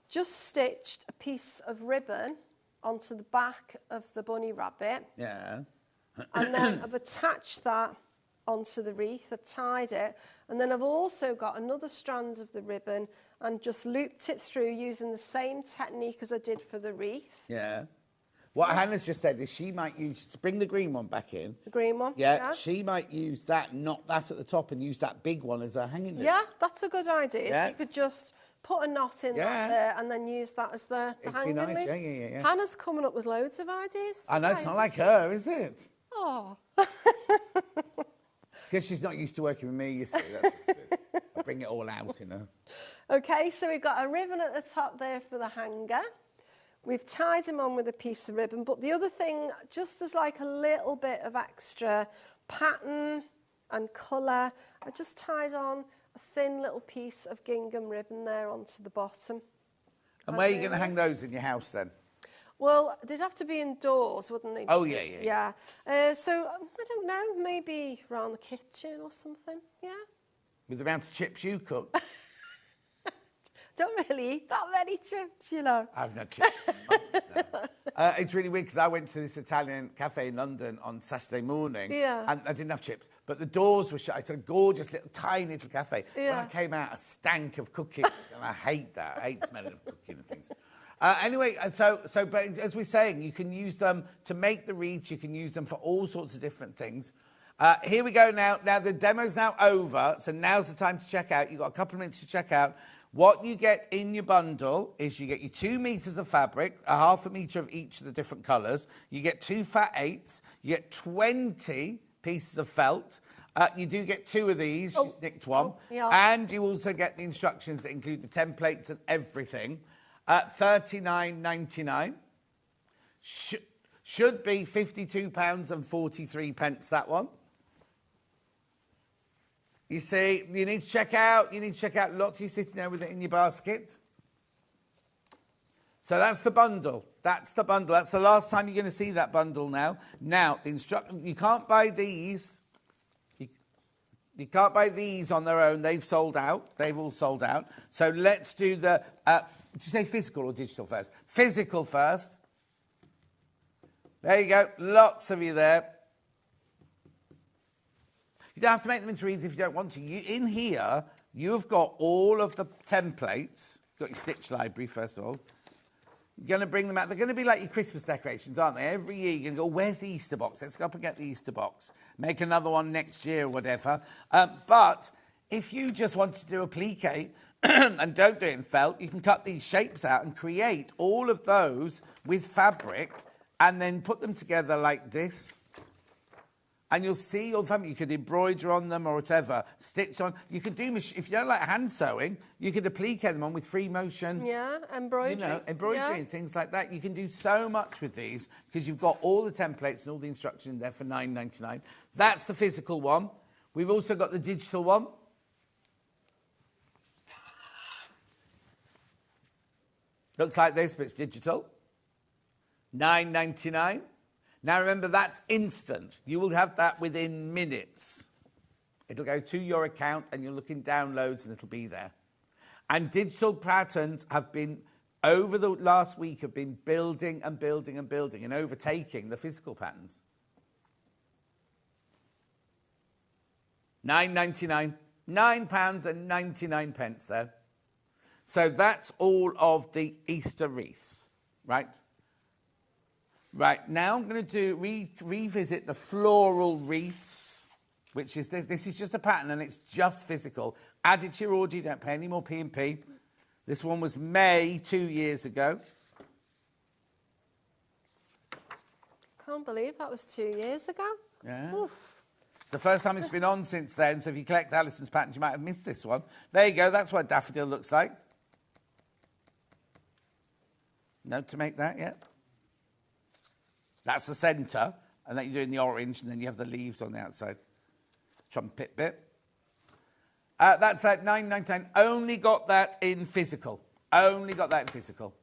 just stitched a piece of ribbon onto the back of the bunny rabbit, Yeah. and then I've attached that onto the wreath, I've tied it, and then I've also got another strand of the ribbon and just looped it through using the same technique as I did for the wreath. Yeah. What Hannah's just said is she might use, to bring the green one back in. The green one? Yeah, she might use that, not that at the top, and use that big one as a hanging lid. Yeah, that's a good idea. Yeah. You could just put a knot in that there and then use that as the hanging nice. lid. Yeah. Hannah's coming up with loads of ideas. I know, it's not like her, is it? Oh. It's because she's not used to working with me, you see. That's what it is. I bring it all out in her. Okay, so we've got a ribbon at the top there for the hanger. We've tied them on with a piece of ribbon, but the other thing, just as like a little bit of extra pattern and colour, I just tied on a thin little piece of gingham ribbon there onto the bottom. And where are you going to hang those in your house then? Well, they'd have to be indoors, wouldn't they? Oh, yeah. So, I don't know, maybe around the kitchen or something, yeah? With the amount of chips you cook? Don't really eat that many chips, you know. I've no chips. It's really weird because I went to this Italian cafe in London on Saturday morning and I didn't have chips, but the doors were shut. It's a gorgeous little tiny little cafe. When I came out, a stank of cooking, and I hate that. I hate the smell of cooking and things. Anyway, but as we're saying, you can use them to make the wreaths. You can use them for all sorts of different things. Here we go now. Now the demo's now over, so now's the time to check out. You've got a couple of minutes to check out. What you get in your bundle is you get your 2 meters of fabric, a half a meter of each of the different colours. You get 2 fat 8s. You get 20 pieces of felt. You do get 2 of these. You nicked one. And you also get the instructions that include the templates and everything. $39.99. Should be £52.43, that one. You see, you need to check out lots of you sitting there with it in your basket. So that's the bundle. That's the bundle. That's the last time you're going to see that bundle now. Now, the you can't buy these. You can't buy these on their own. They've sold out. They've all sold out. So let's do the, did you say physical or digital first? Physical first. There you go. Lots of you there. You don't have to make them into wreaths if you don't want to. In here, you've got all of the templates. You've got your stitch library, first of all. You're going to bring them out. They're going to be like your Christmas decorations, aren't they? Every year you're going to go, where's the Easter box? Let's go up and get the Easter box. Make another one next year or whatever. But if you just want to do a plique and don't do it in felt, you can cut these shapes out and create all of those with fabric and then put them together like this. And you'll see your fabric. You could embroider on them or whatever, stitch on. You could do, if you don't like hand sewing, you could applique them on with free motion. Yeah, embroidery. You know, embroidery and things like that. You can do so much with these because you've got all the templates and all the instructions there for $9.99. That's the physical one. We've also got the digital one. Looks like this, but it's digital. $9.99. Now remember, that's instant. You will have that within minutes. It'll go to your account and you'll look in downloads and it'll be there. And digital patterns have been, over the last week, have been building and building and building and overtaking the physical patterns. $9.99. £9.99 there. So that's all of the Easter wreaths, right? Right, now I'm going to revisit the floral wreaths, which is, this is just a pattern and it's just physical. Add it to your order, you don't pay any more P&P. This one was May 2 years ago. Can't believe that was 2 years ago. Yeah. Oof. It's the first time it's been on since then, so if you collect Alison's patterns, you might have missed this one. There you go, that's what a daffodil looks like. Note to make that yet? That's the centre, and then you're doing the orange, and then you have the leaves on the outside. Trumpet bit. That's that $9.99. Only got that in physical. Only got that in physical.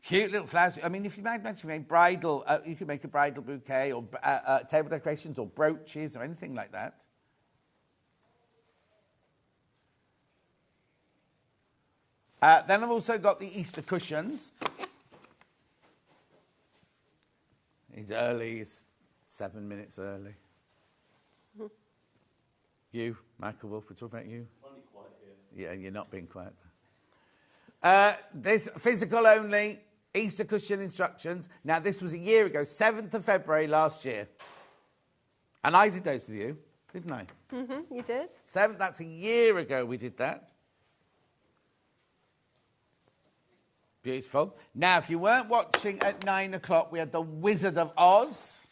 Cute little flowers. I mean, if you might mention bridal, you could make a bridal bouquet or table decorations or brooches or anything like that. Then I've also got the Easter cushions. He's early, he's 7 minutes early. You, Michael Wolf, we're talking about you. Only quiet here. Yeah, you're not being quiet. This physical only, Easter cushion instructions. Now, this was a year ago, 7th of February last year. And I did those with you, didn't I? Mm-hmm, you did. 7th, that's a year ago we did that. Beautiful. Now, if you weren't watching at 9 o'clock, we had the Wizard of Oz.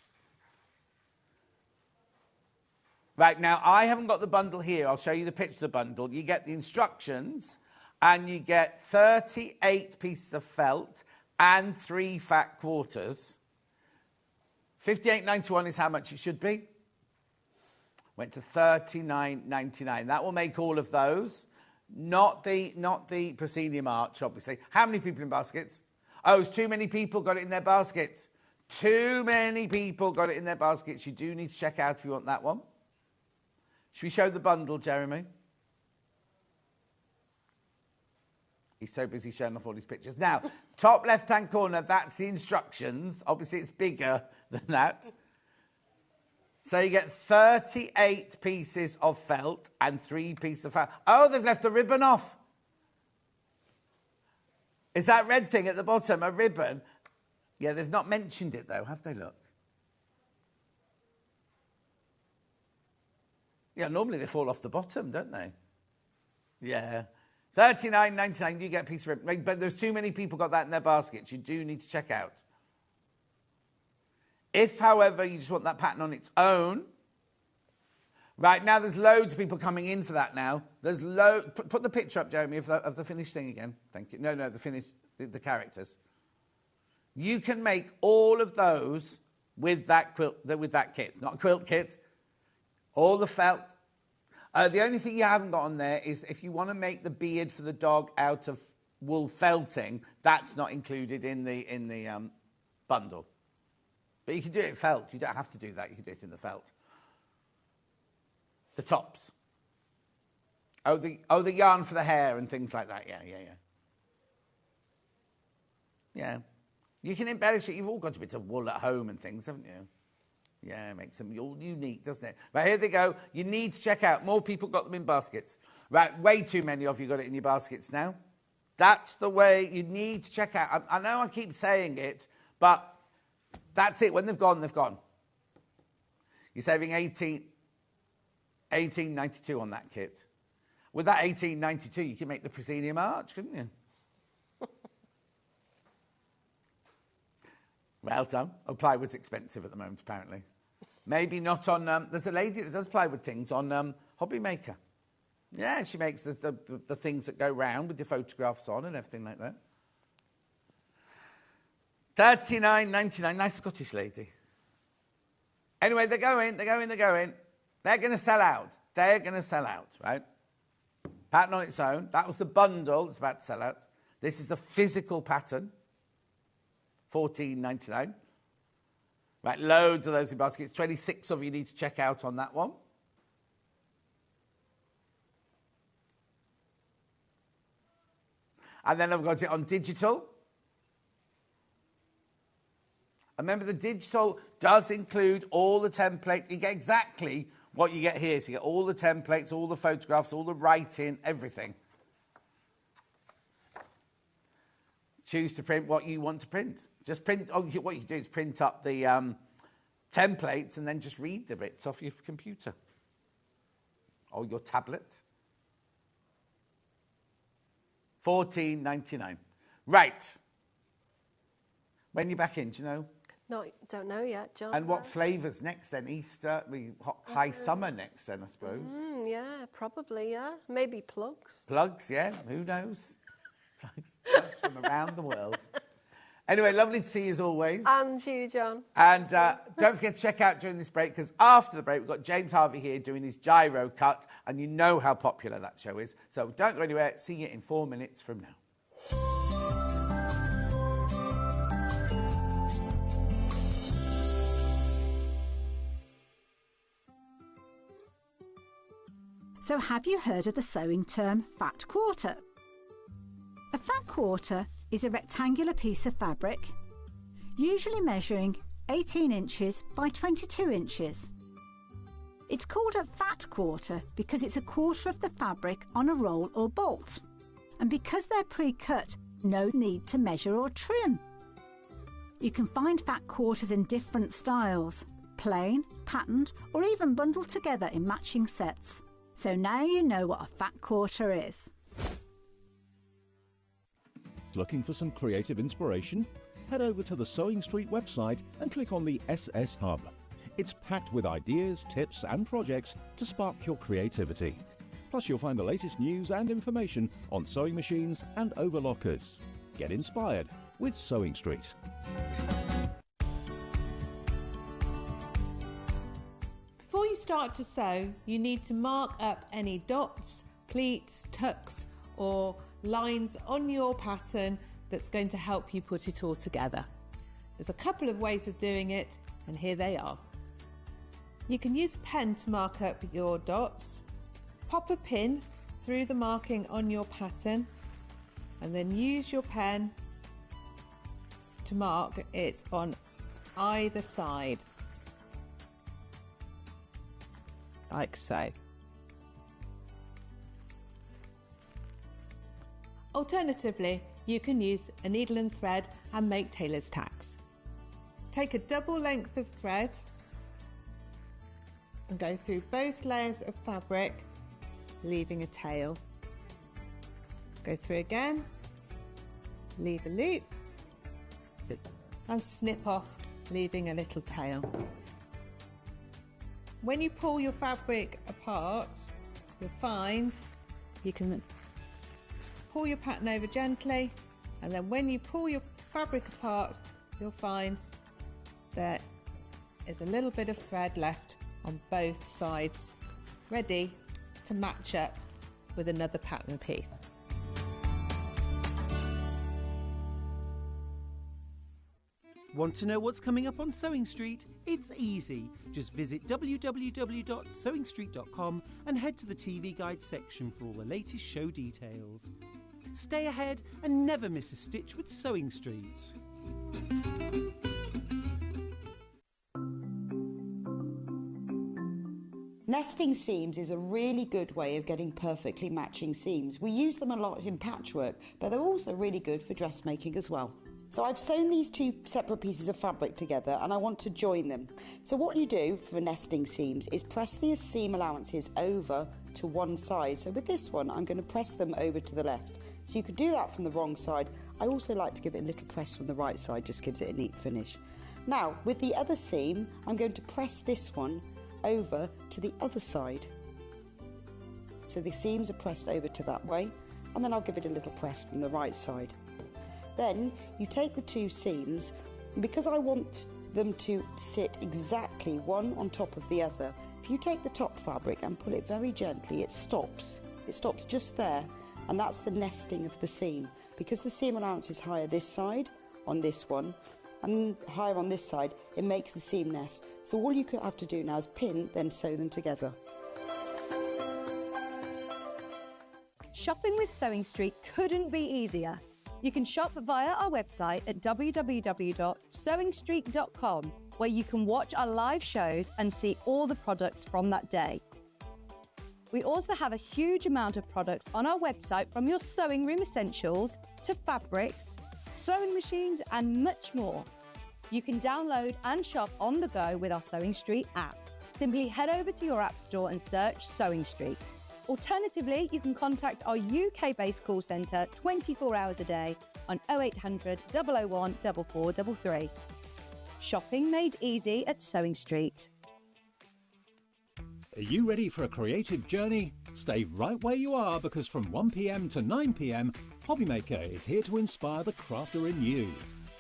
Right, now, I haven't got the bundle here. I'll show you the picture of the bundle. You get the instructions, and you get 38 pieces of felt and 3 fat quarters. $58.91 is how much it should be. Went to $39.99. That will make all of those. Not the proscenium arch, obviously. How many people in baskets? Oh, it's too many people got it in their baskets. Too many people got it in their baskets. You do need to check out if you want that one. Should we show the bundle, Jeremy? He's so busy showing off all his pictures. Now, top left-hand corner, that's the instructions. Obviously, it's bigger than that. So you get 38 pieces of felt and 3 pieces of felt. Oh, they've left a ribbon off. Is that red thing at the bottom a ribbon? Yeah, they've not mentioned it, though, have they? Look. Yeah, normally they fall off the bottom, don't they? Yeah. $39.99, you get a piece of ribbon. But there's too many people got that in their baskets. You do need to check out. If, however, you just want that pattern on its own, right now there's loads of people coming in for that now. There's put the picture up, Jeremy, of the finished thing again. Thank you. No, the finished, the characters. You can make all of those with that quilt, with that kit. Not a quilt kit. All the felt. The only thing you haven't got on there is if you want to make the beard for the dog out of wool felting, that's not included in the bundle. But you can do it in felt. You don't have to do that. You can do it in the felt. The tops. Oh, the yarn for the hair and things like that. Yeah. You can embellish it. You've all got a bit of wool at home and things, haven't you? Yeah, it makes them all unique, doesn't it? Right, here they go. You need to check out. More people got them in baskets. Right, way too many of you got it in your baskets now. That's the way you need to check out. I know I keep saying it, but that's it. When they've gone, they've gone. You're saving $18.92 on that kit. With that $18.92, you can make the proscenium arch, couldn't you? Well done. Oh, plywood's expensive at the moment, apparently. Maybe not on... there's a lady that does plywood things on Hobby Maker. Yeah, she makes the things that go round with the photographs on and everything like that. $39.99. Nice Scottish lady. Anyway, they're going. They're going to sell out. They're going to sell out, right? Pattern on its own. That was the bundle that's about to sell out. This is the physical pattern. $14.99. Right, loads of those in baskets. 26 of you need to check out on that one. And then I've got it on digital. Remember, the digital does include all the templates. You get exactly what you get here. So you get all the templates, all the photographs, all the writing, everything. Choose to print what you want to print. Just print, what you do is print up the templates and then just read the bits off your computer or your tablet. $14.99. Right. When you're back in, do you know? No, don't know yet, John. And what flavours next then? Easter, high summer next then, I suppose. Yeah, probably, yeah. Maybe plugs. Plugs, yeah. Who knows? Plugs from around the world. Anyway, lovely to see you as always. And you, John. And don't forget to check out during this break, because after the break, we've got James Harvey here doing his Gyro Cut, and you know how popular that show is. So don't go anywhere. See you in 4 minutes from now. So have you heard of the sewing term fat quarter? A fat quarter is a rectangular piece of fabric, usually measuring 18 inches by 22 inches. It's called a fat quarter because it's a quarter of the fabric on a roll or bolt. And because they're pre-cut, no need to measure or trim. You can find fat quarters in different styles, plain, patterned, or even bundled together in matching sets. So now you know what a fat quarter is. Looking for some creative inspiration? Head over to the Sewing Street website and click on the SS Hub. It's packed with ideas, tips and projects to spark your creativity. Plus you'll find the latest news and information on sewing machines and overlockers. Get inspired with Sewing Street. Before you start to sew, you need to mark up any dots, pleats, tucks or lines on your pattern that's going to help you put it all together. There's a couple of ways of doing it, and here they are. You can use a pen to mark up your dots, pop a pin through the marking on your pattern, and then use your pen to mark it on either side, like so. Alternatively, you can use a needle and thread and make tailor's tacks. Take a double length of thread and go through both layers of fabric, leaving a tail. Go through again, leave a loop and snip off, leaving a little tail. When you pull your fabric apart, you'll find you can pull your pattern over gently, and then when you pull your fabric apart, you'll find there is a little bit of thread left on both sides, ready to match up with another pattern piece. Want to know what's coming up on Sewing Street? It's easy. Just visit www.sewingstreet.com and head to the TV Guide section for all the latest show details. Stay ahead and never miss a stitch with Sewing Street. Nesting seams is a really good way of getting perfectly matching seams. We use them a lot in patchwork, but they're also really good for dressmaking as well. So I've sewn these two separate pieces of fabric together and I want to join them. So what you do for nesting seams is press the seam allowances over to one side. So with this one, I'm going to press them over to the left. So you could do that from the wrong side. I also like to give it a little press from the right side, just gives it a neat finish. Now, with the other seam, I'm going to press this one over to the other side. So the seams are pressed over to that way, and then I'll give it a little press from the right side. Then you take the two seams, and because I want them to sit exactly one on top of the other, if you take the top fabric and pull it very gently, it stops. It stops just there, and that's the nesting of the seam. Because the seam allowance is higher this side on this one, and higher on this side, it makes the seam nest. So all you have to do now is pin, then sew them together. Shopping with Sewing Street couldn't be easier. You can shop via our website at www.sewingstreet.com, where you can watch our live shows and see all the products from that day. We also have a huge amount of products on our website, from your sewing room essentials to fabrics, sewing machines and much more. You can download and shop on the go with our Sewing Street app. Simply head over to your app store and search Sewing Street. Alternatively, you can contact our UK-based call centre 24 hours a day on 0800 001 4433. Shopping made easy at Sewing Street. Are you ready for a creative journey? Stay right where you are, because from 1 p.m. to 9 p.m, Hobbymaker is here to inspire the crafter in you.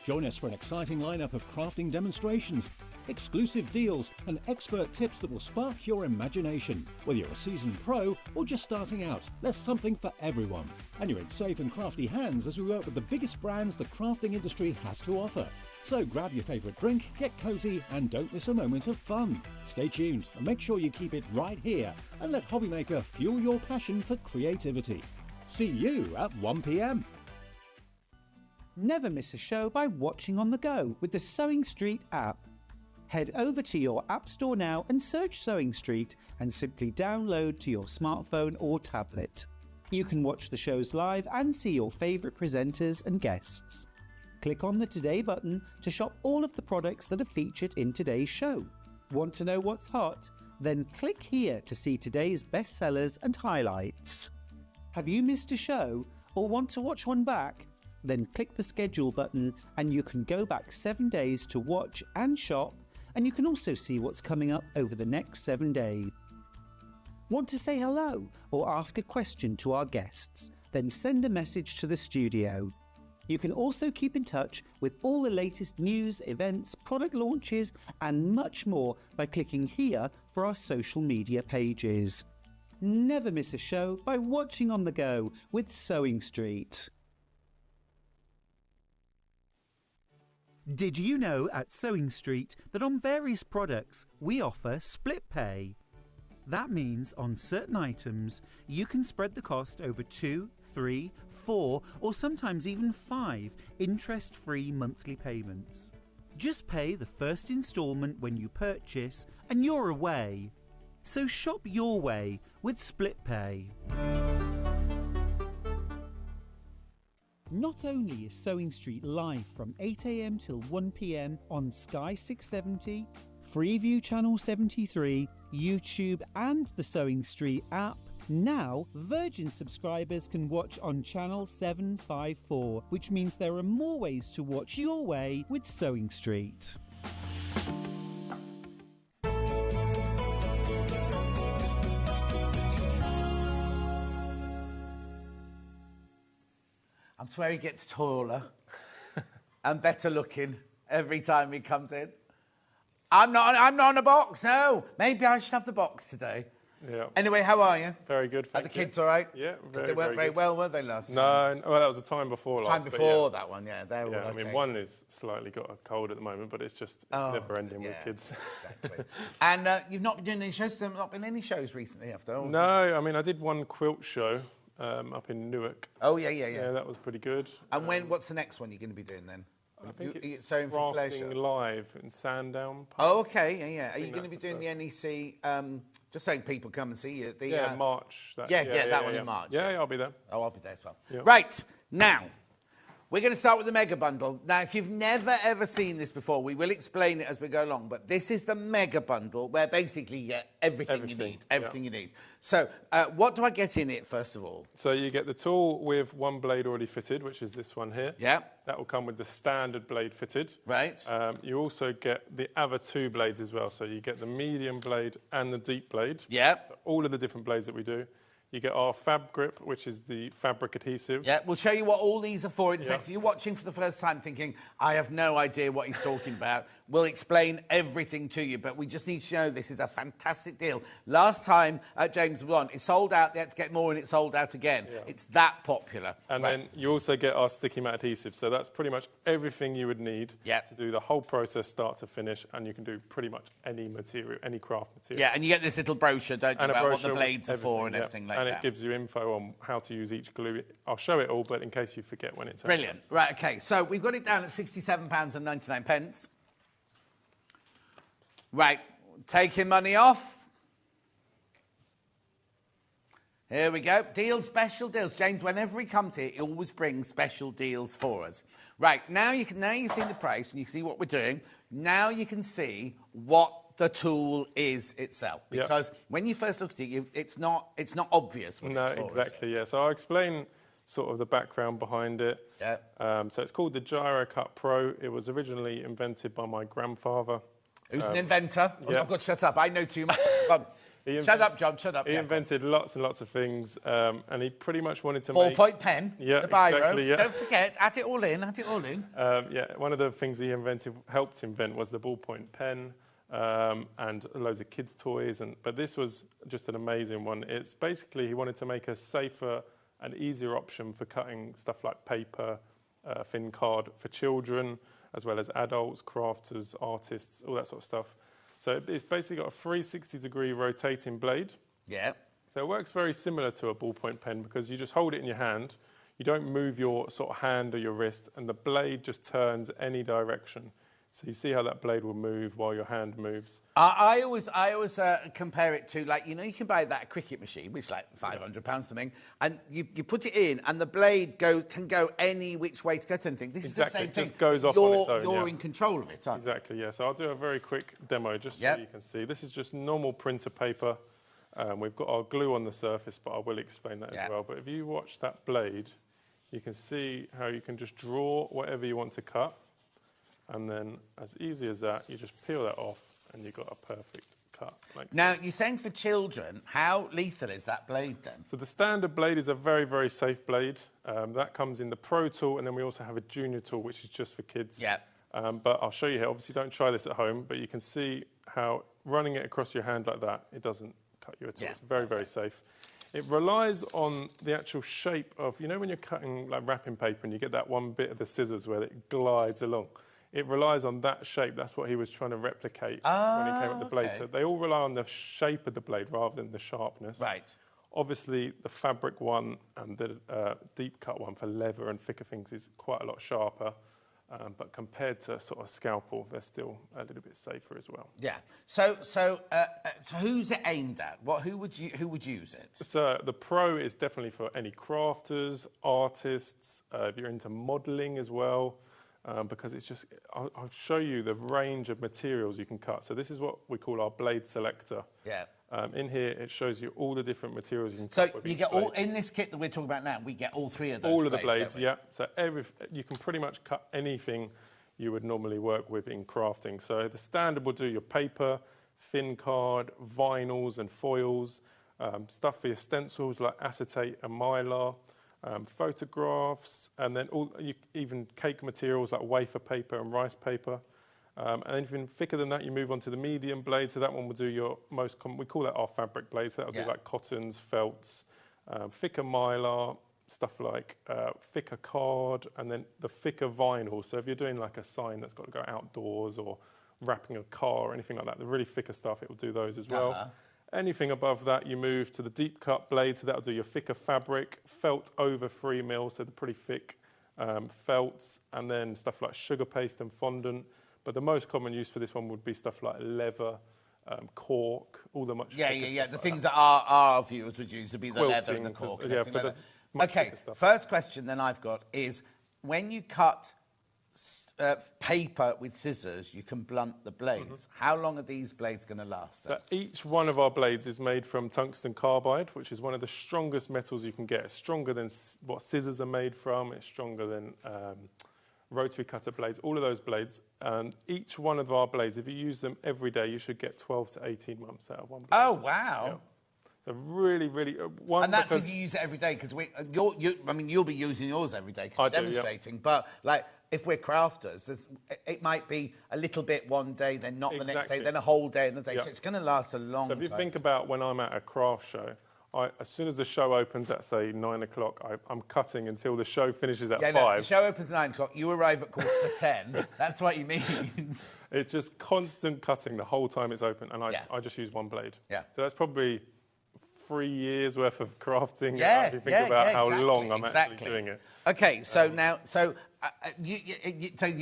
Join us for an exciting lineup of crafting demonstrations, exclusive deals and expert tips that will spark your imagination. Whether you're a seasoned pro or just starting out, there's something for everyone. And you're in safe and crafty hands as we work with the biggest brands the crafting industry has to offer. So grab your favourite drink, get cosy and don't miss a moment of fun. Stay tuned and make sure you keep it right here and let Hobbymaker fuel your passion for creativity. See you at 1 p.m. Never miss a show by watching on the go with the Sewing Street app. Head over to your app store now and search Sewing Street and simply download to your smartphone or tablet. You can watch the shows live and see your favourite presenters and guests. Click on the Today button to shop all of the products that are featured in today's show. Want to know what's hot? Then click here to see today's bestsellers and highlights. Have you missed a show or want to watch one back? Then click the schedule button and you can go back 7 days to watch and shop, and you can also see what's coming up over the next 7 days. Want to say hello or ask a question to our guests? Then send a message to the studio. You can also keep in touch with all the latest news, events, product launches and much more by clicking here for our social media pages. Never miss a show by watching on the go with Sewing Street. Did you know at Sewing Street that on various products we offer split pay? That means on certain items you can spread the cost over 2, 3, 4 or sometimes even 5 interest-free monthly payments. Just pay the first instalment when you purchase and you're away. So shop your way with split pay. Not only is Sewing Street live from 8 a.m. till 1 p.m. on Sky 670, Freeview Channel 73, YouTube and the Sewing Street app, now Virgin subscribers can watch on Channel 754, which means there are more ways to watch your way with Sewing Street. I swear he gets taller and better looking every time he comes in. I'm not on a box, no. Maybe I should have the box today. Yeah. Anyway, how are you? Very good, Are the kids all right? Yeah, They weren't very well, were they, last time? No, well, that was the time before last. Time before that one, yeah. They were yeah, okay. I mean, one is slightly got a cold at the moment, but it's just never ending with kids. Exactly. And you've not been doing any shows? There have not been any shows recently, have there? No, I mean, I did one quilt show up in Newark. Oh, yeah. Yeah, that was pretty good. And what's the next one you're going to be doing then? I think it's sewing for pleasure. Crafting Live in Sandown. Oh, okay, yeah. Are you going to be doing the NEC? Just saying people come and see you. March. That one in March. Yeah, I'll be there. Oh, I'll be there as well. Yeah. Right, now, we're going to start with the mega bundle. Now, if you've never, ever seen this before, we will explain it as we go along, but this is the mega bundle where basically you get everything you need. Everything you need. So, what do I get in it, first of all? So you get the tool with one blade already fitted, which is this one here. Yeah. That will come with the standard blade fitted. Right. You also get the other two blades as well. So you get the medium blade and the deep blade. Yeah. So all of the different blades that we do. You get our Fab Grip, which is the fabric adhesive. Yeah, we'll show you what all these are for in a second. If you're watching for the first time thinking, I have no idea what he's talking about, we'll explain everything to you, but we just need to know this is a fantastic deal. Last time James was on, it sold out, they had to get more and it sold out again. Yeah. It's that popular. And then you also get our sticky mat adhesive, so that's pretty much everything you would need to do the whole process start to finish, and you can do pretty much any material, any craft material. Yeah, and you get this little brochure, don't you, about what the blades are for and everything like that. And it gives you info on how to use each glue. I'll show it all, but in case you forget when it's brilliant. Right, okay, so we've got it down at £67.99. Right, taking money off. Here we go. Deals, special deals. James, whenever he comes here, he always brings special deals for us. Right, now you've seen the price and you can see what we're doing. Now you can see what the tool is itself. Because when you first look at it, it's not obvious what it's for. Exactly, yeah. So I'll explain sort of the background behind it. Yeah. So it's called the Gyro Cut Pro. It was originally invented by my grandfather. Who's an inventor? Yeah. I've got to shut up. I know too much. Shut up, John. Shut up. He invented lots and lots of things, and he pretty much wanted to make... Ballpoint pen, the biro. Exactly, yeah. Don't forget, add it all in. One of the things he helped invent was the ballpoint pen, and loads of kids' toys. But this was just an amazing one. It's basically, he wanted to make a safer and easier option for cutting stuff like paper, thin card for children, as well as adults, crafters, artists, all that sort of stuff. So it's basically got a 360-degree rotating blade. Yeah. So it works very similar to a ballpoint pen because you just hold it in your hand, you don't move your sort of hand or your wrist, and the blade just turns any direction. So you see how that blade will move while your hand moves. I always compare it to, like, you know, you can buy that Cricut machine, which is like £500 something, and you put it in, and the blade can go any which way to cut anything. This is the same thing. It just goes off on its own. You're in control of it, aren't you? Exactly, yeah. So I'll do a very quick demo just so you can see. This is just normal printer paper. We've got our glue on the surface, but I will explain that as well. But if you watch that blade, you can see how you can just draw whatever you want to cut. And then, as easy as that, you just peel that off, and you've got a perfect cut. Now, you're saying for children, how lethal is that blade then? So the standard blade is a very, very safe blade. That comes in the Pro tool, and then we also have a Junior tool, which is just for kids. Yeah. But I'll show you here. Obviously, don't try this at home, but you can see how running it across your hand like that, it doesn't cut you at all. It's very, very safe. It relies on the actual shape of, you know, when you're cutting like wrapping paper and you get that one bit of the scissors where it glides along. It relies on that shape. That's what he was trying to replicate when he came up with the blade. So they all rely on the shape of the blade rather than the sharpness. Right. Obviously, the fabric one and the deep cut one for leather and thicker things is quite a lot sharper. But compared to sort of scalpel, they're still a little bit safer as well. Yeah. So who's it aimed at? Who would use it? So the Pro is definitely for any crafters, artists. If you're into modelling as well. Because it's just, I'll show you the range of materials you can cut. So this is what we call our blade selector. Yeah. In here, it shows you all the different materials you can cut. So you get all, in this kit that we're talking about now, we get all three of those all of the blades, yeah. So you can pretty much cut anything you would normally work with in crafting. So the standard will do your paper, thin card, vinyls and foils, stuff for your stencils like acetate and mylar, photographs, and then even cake materials like wafer paper and rice paper. And anything thicker than that, you move on to the medium blade. So that one will do your most common, we call that our fabric blade. So that'll do like cottons, felts, thicker mylar, stuff like thicker card, and then the thicker vinyl. So if you're doing like a sign that's got to go outdoors or wrapping a car or anything like that, the really thicker stuff, it will do those as well. Anything above that, you move to the deep cut blade, so that'll do your thicker fabric, felt over 3 mil, so the pretty thick felts, and then stuff like sugar paste and fondant. But the most common use for this one would be stuff like leather, cork, all the much thicker stuff. The things that our viewers would use would be the Quilting, leather and the cork. Yeah, for the much thicker stuff. First question then I've got is, when you cut paper with scissors, you can blunt the blades. How long are these blades going to last? So each one of our blades is made from tungsten carbide, which is one of the strongest metals you can get. It's stronger than what scissors are made from. It's stronger than rotary cutter blades, all of those blades. And each one of our blades, if you use them every day, you should get 12 to 18 months out of one blade. Oh, wow. Yeah. So really, really... and that's if you use it every day, because you'll be using yours every day because you're demonstrating. But, like, if we're crafters, it might be a little bit one day, then not the next day, then a whole day another day. So it's going to last a long time. So if you think about when I'm at a craft show, as soon as the show opens at, say, 9 o'clock, I'm cutting until the show finishes at 5. No, the show opens at 9 o'clock, you arrive at 9:45. That's what you mean. It's just constant cutting the whole time it's open, and I just use one blade. Yeah. So that's probably 3 years worth of crafting. If you think about how long I'm actually doing it. Okay, so now, you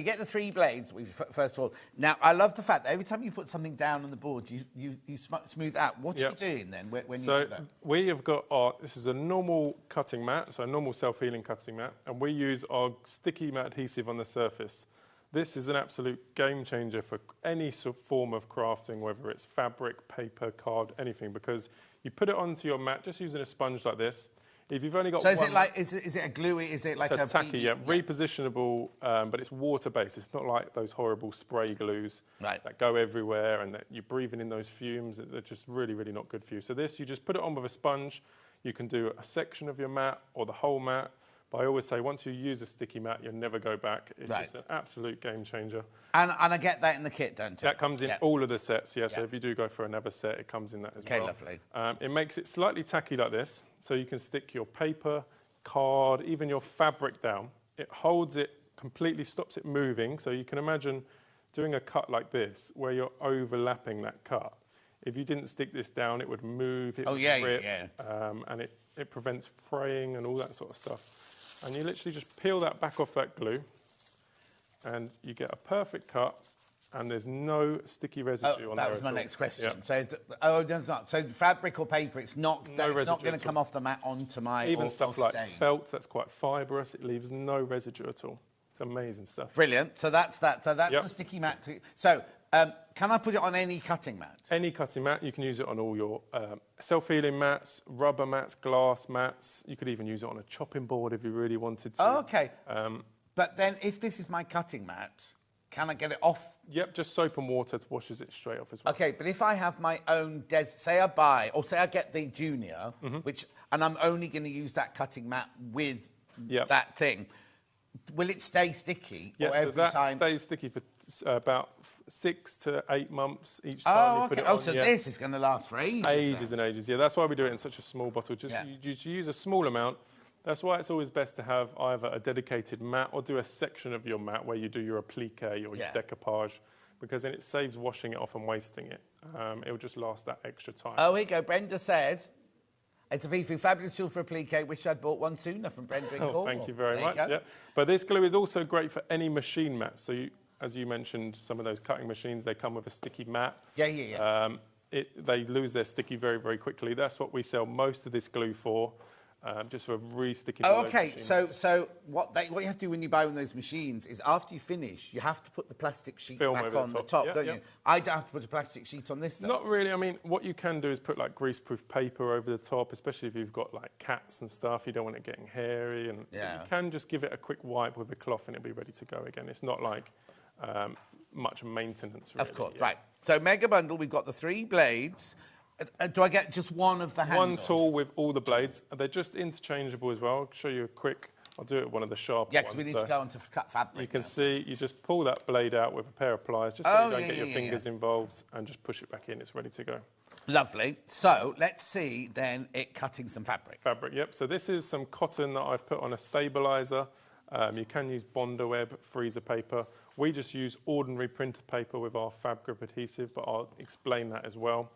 get the 3 blades, first of all. Now, I love the fact that every time you put something down on the board, you smooth out. What are you doing then when you do that? We have got this is a normal cutting mat, so a normal self-healing cutting mat, and we use our sticky mat adhesive on the surface. This is an absolute game changer for any sort of form of crafting, whether it's fabric, paper, card, anything, because you put it onto your mat just using a sponge like this. If you've only got one... is it a gluey, is it like a... tacky, repositionable, but it's water-based. It's not like those horrible spray glues that go everywhere and that you're breathing in those fumes. They're just really, really not good for you. So this, you just put it on with a sponge. You can do a section of your mat or the whole mat. But I always say, once you use a sticky mat, you'll never go back. It's just an absolute game changer. And I get that in the kit, don't you? That comes in all of the sets, So if you do go for another set, it comes in that as well. Okay, lovely. It makes it slightly tacky like this, so you can stick your paper, card, even your fabric down. It holds it completely, stops it moving. So you can imagine doing a cut like this, where you're overlapping that cut. If you didn't stick this down, it would move, it would rip, and it prevents fraying and all that sort of stuff. And you literally just peel that back off that glue, and you get a perfect cut and there's no sticky residue on there. That was my at all. next question. Yeah. So, there's not. So fabric or paper, it's not. No It's not residue going at to come all. off the mat onto my Even stuff like stain. felt that's quite fibrous, it leaves no residue at all. It's amazing stuff. Brilliant. So that's that. So that's Yep. the sticky mat. So can I put it on any cutting mat? Any cutting mat, you can use it on all your self-healing mats, rubber mats, glass mats. You could even use it on a chopping board if you really wanted to. Oh, okay. But then if this is my cutting mat, can I get it off? Yep, just soap and water washes it straight off as well. Okay, but if I have my own, say I get the junior, and I'm only going to use that cutting mat with that thing, will it stay sticky? Yes, or so every that time? stays sticky for about 6 to 8 months each time you put it on. So this is going to last for ages. Ages and ages, yeah. That's why we do it in such a small bottle. You use a small amount. That's why it's always best to have either a dedicated mat or do a section of your mat where you do your applique or your decoupage, because then it saves washing it off and wasting it. It will just last that extra time. Oh, here you go. Brenda said, it's a Fifu fabulous tool for applique. Wish I'd bought one sooner from Brenda in Cornwall. Thank you very much. There you go. Yeah. But this glue is also great for any machine mats. So as you mentioned, some of those cutting machines, they come with a sticky mat. Yeah. They lose their sticky very, very quickly. That's what we sell most of this glue for. Just for re-sticking. Oh, okay. So what you have to do when you buy one of those machines is after you finish, you have to put the plastic sheet Film back over on the top, Yeah, don't yeah. you? I don't have to put a plastic sheet on this stuff. Not really. I mean, what you can do is put like greaseproof paper over the top, especially if you've got like cats and stuff. You don't want it getting hairy, and you can just give it a quick wipe with a cloth, and it'll be ready to go again. It's not like much maintenance. Really, of course, right. So mega bundle, we've got the 3 blades. Do I get just one of the handles? One tool with all the blades. They're just interchangeable as well. I'll show you a quick. I'll do it with one of the sharper ones. Yeah, because we need to go on to cut fabric. You can see, you just pull that blade out with a pair of pliers, just so you don't get your fingers involved, and just push it back in. It's ready to go. Lovely. So let's see then it cutting some fabric. Fabric, yep. So this is some cotton that I've put on a stabilizer. You can use Bondo Web, freezer paper. We just use ordinary printer paper with our Fab Grip adhesive, but I'll explain that as well.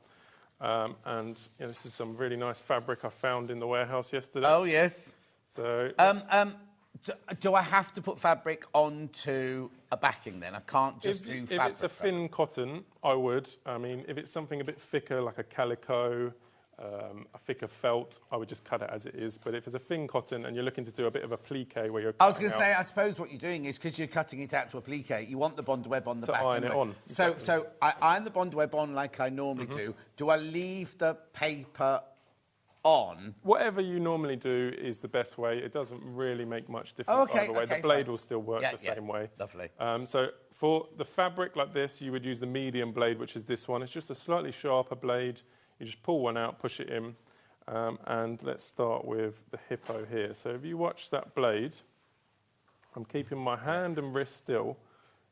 And this is some really nice fabric I found in the warehouse yesterday. Oh, yes. So, do I have to put fabric onto a backing then? I can't just do fabric. If it's a thin cotton, I would. I mean, if it's something a bit thicker, like a calico, a thicker felt, I would just cut it as it is. But if it's a thin cotton and you're looking to do a bit of a plique where you're I was going to say, I suppose what you're doing is, because you're cutting it out to a plique, you want the Bondo Web on the back. To iron it on. So I iron the Bondo Web on like I normally do. Do I leave the paper on? Whatever you normally do is the best way. It doesn't really make much difference either way. The blade will still work the same way. Lovely. So for the fabric like this, you would use the medium blade, which is this one. It's just a slightly sharper blade. You just pull one out, push it in, and let's start with the hippo here. So if you watch that blade, I'm keeping my hand and wrist still,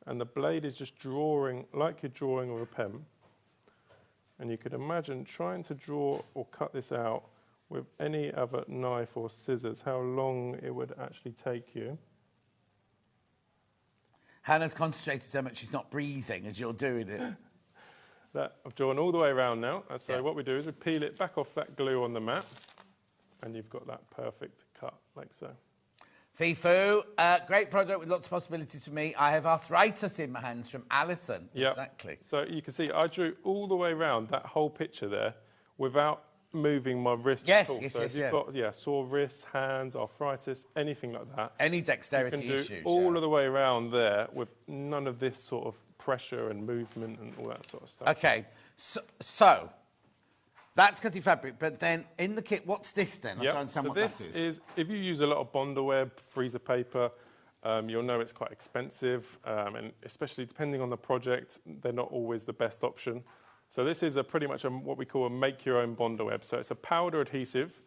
and the blade is just drawing like you're drawing with a pen. And you could imagine trying to draw or cut this out with any other knife or scissors, how long it would actually take you. Hannah's concentrated so much she's not breathing as you're doing it. That I've drawn all the way around now. So what we do is we peel it back off that glue on the mat, and you've got that perfect cut, like so. Fifu, great product with lots of possibilities for me. I have arthritis in my hands from Alison. Yep. Exactly. So you can see I drew all the way around that whole picture there without moving my wrist at all. So if you've got sore wrists, hands, arthritis, anything like that. Any dexterity you can do issues. all of the way around there with none of this sort of pressure and movement and all that sort of stuff. Okay, so that's cutting fabric, but then in the kit, what's this then? I don't understand what this that is. If you use a lot of Bondo Web, freezer paper, you'll know it's quite expensive, and especially depending on the project, they're not always the best option. So this is pretty much what we call a make-your-own Bondo Web. So it's a powder adhesive.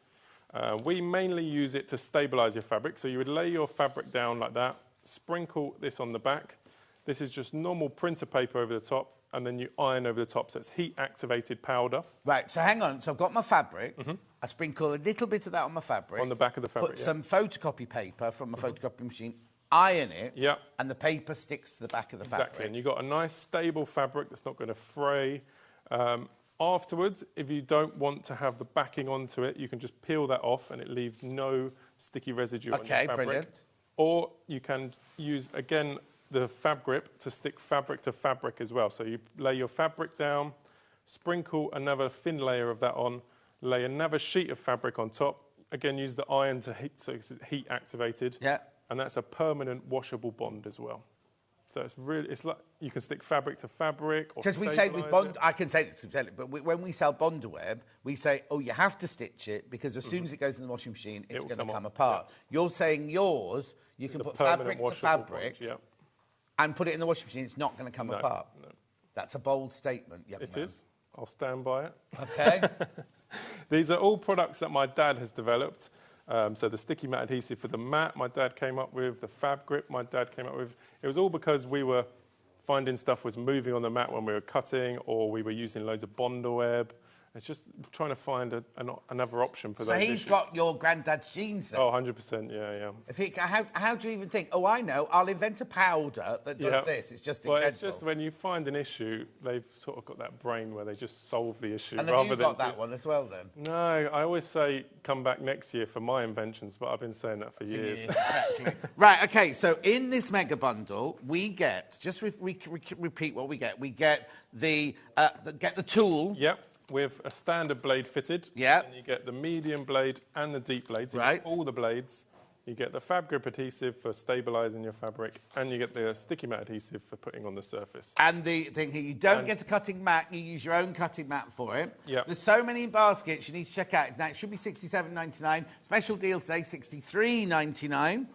We mainly use it to stabilize your fabric. So you would lay your fabric down like that, sprinkle this on the back. This is just normal printer paper over the top, and then you iron over the top. So it's heat-activated powder. Right, so hang on. So I've got my fabric. I sprinkle a little bit of that on my fabric. On the back of the fabric, Put some photocopy paper from my photocopy machine, iron it, Yep. and the paper sticks to the back of the fabric. Exactly, and you've got a nice stable fabric that's not going to fray. Afterwards, if you don't want to have the backing onto it, you can just peel that off and it leaves no sticky residue on your fabric. Brilliant. Or you can use, again, the fab grip to stick fabric to fabric as well. So you lay your fabric down, sprinkle another thin layer of that on, lay another sheet of fabric on top. Again, use the iron to heat, so it's heat activated. Yeah. And that's a permanent washable bond as well. So it's like you can stick fabric to fabric. Because we say with bond, I can say this, but when we sell Bondaweb, we say, oh, you have to stitch it because as soon as it goes in the washing machine, it's going to come apart. Yeah. You're saying yours, you can put fabric to fabric and put it in the washing machine, it's not going to come apart. No. That's a bold statement, young man. It is. I'll stand by it. Okay. These are all products that my dad has developed. So the sticky mat adhesive for the mat, my dad came up with. The fab grip, my dad came up with. It was all because we were finding stuff was moving on the mat when we were cutting, or we were using loads of Bondaweb. It's just trying to find another option for those So he's issues. got your granddad's genes then? Oh, 100%, yeah. If he, how do you even think, oh, I know, I'll invent a powder that does this. It's just incredible. Well, it's just when you find an issue, they've sort of got that brain where they just solve the issue. And have you got that one as well then? No, I always say come back next year for my inventions, but I've been saying that for years. Exactly. Right, okay, so in this mega bundle, we get, just repeat what we get. We get the tool. Yep. With a standard blade fitted. Yeah. And you get the medium blade and the deep blades. You right. Get all the blades. You get the fab grip adhesive for stabilising your fabric, and you get the sticky mat adhesive for putting on the surface. And the thing here, you don't get a cutting mat, you use your own cutting mat for it. Yeah. There's so many baskets you need to check out. Now, it should be $67.99. Special deal today, $63.99.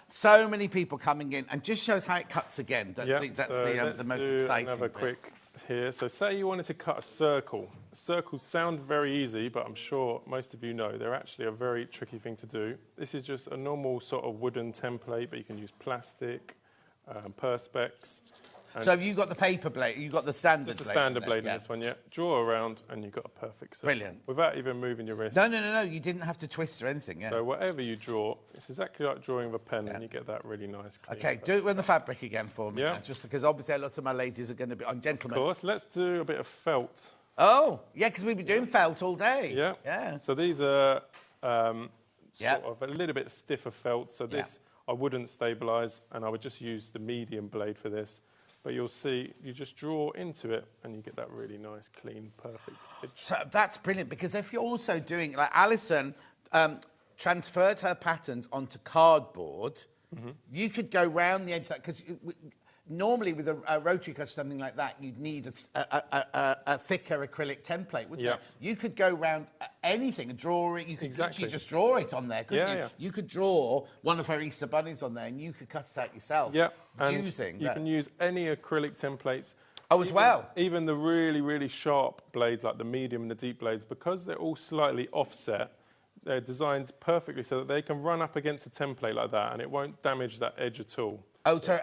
So many people coming in, and just shows how it cuts again. That's the most exciting another bit. quick here. So say you wanted to cut a circle. Circles sound very easy, but I'm sure most of you know they're actually a very tricky thing to do. This is just a normal sort of wooden template, but you can use plastic, perspex. So have you got the paper blade? You've got the standard blade? Just the standard blade in this one, yeah. Draw around and you've got a perfect circle. Brilliant. Without even moving your wrist. No. You didn't have to twist or anything, yeah. So whatever you draw, it's exactly like drawing with a pen and you get that really nice clean Okay, do it with the fabric again for me. Yeah. Now, just because obviously a lot of my ladies are going to be on gentlemen. Of course, let's do a bit of felt. Oh, yeah, because we've been doing felt all day. Yeah. Yeah. So these are sort of a little bit stiffer felt. So this I wouldn't stabilise, and I would just use the medium blade for this. But you'll see, you just draw into it and you get that really nice, clean, perfect edge. So that's brilliant, because if you're also doing, like Alison transferred her patterns onto cardboard, you could go round the edge, because normally with a rotary cut or something like that, you'd need a thicker acrylic template, wouldn't you? You could go round anything and draw it. You could actually just draw it on there, couldn't you? Yeah. You could draw one of her Easter bunnies on there and you could cut it out yourself. Yeah, and using you can use any acrylic templates. Oh, as well? Even the really, really sharp blades, like the medium and the deep blades, because they're all slightly offset, they're designed perfectly so that they can run up against a template like that and it won't damage that edge at all. Oh, so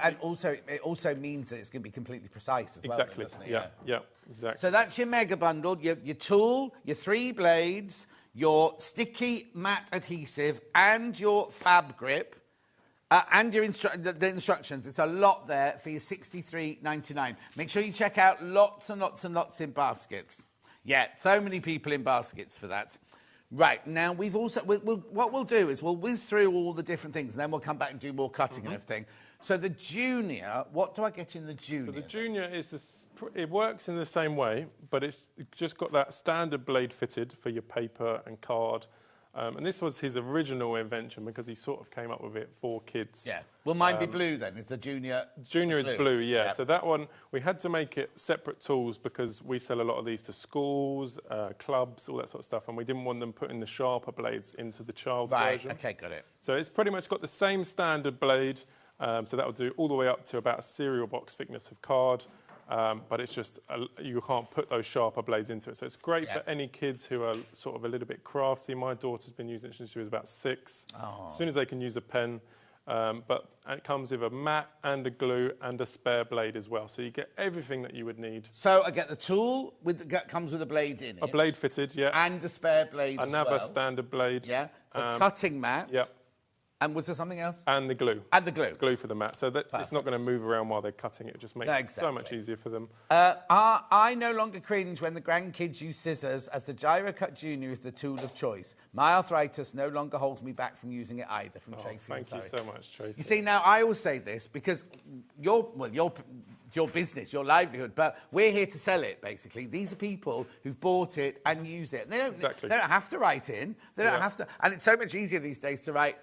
it also means that it's going to be completely precise as well. Exactly. Doesn't it? Yeah, exactly. So that's your mega bundle, your tool, your 3 blades, your sticky matte adhesive, and your fab grip, and your the instructions. It's a lot there for your $63.99. Make sure you check out lots and lots and lots in baskets. Yeah, so many people in baskets for that. Right, now we've also, what we'll do is we'll whiz through all the different things and then we'll come back and do more cutting and everything. So the junior, what do I get in the junior? So the junior is, it works in the same way, but it's just got that standard blade fitted for your paper and card. And this was his original invention because he sort of came up with it for kids. Yeah. Will mine be blue then? Is the junior? Junior is blue, yeah. So that one, we had to make it separate tools because we sell a lot of these to schools, clubs, all that sort of stuff, and we didn't want them putting the sharper blades into the child's version. Okay, got it. So it's pretty much got the same standard blade, so that will do all the way up to about a cereal box thickness of card. But it's just, you can't put those sharper blades into it. So it's great for any kids who are sort of a little bit crafty. My daughter's been using it since she was about 6. As soon as they can use a pen. And it comes with a mat and a glue and a spare blade as well. So you get everything that you would need. So I get the tool, comes with a blade in it. A blade fitted, yeah. And a spare blade Another standard blade. Yeah. The cutting mat. Yep. And was there something else? And the glue. And the glue. Glue for the mat. So that it's not going to move around while they're cutting it. It just makes it so much easier for them. I no longer cringe when the grandkids use scissors, as the Gyro Cut Junior is the tool of choice. My arthritis no longer holds me back from using it either. From Tracy. Thank you so much, Tracy. You see, now I always say this because your business, your livelihood, but we're here to sell it, basically. These are people who've bought it and use it. They don't have to write in. They don't have to. And it's so much easier these days to write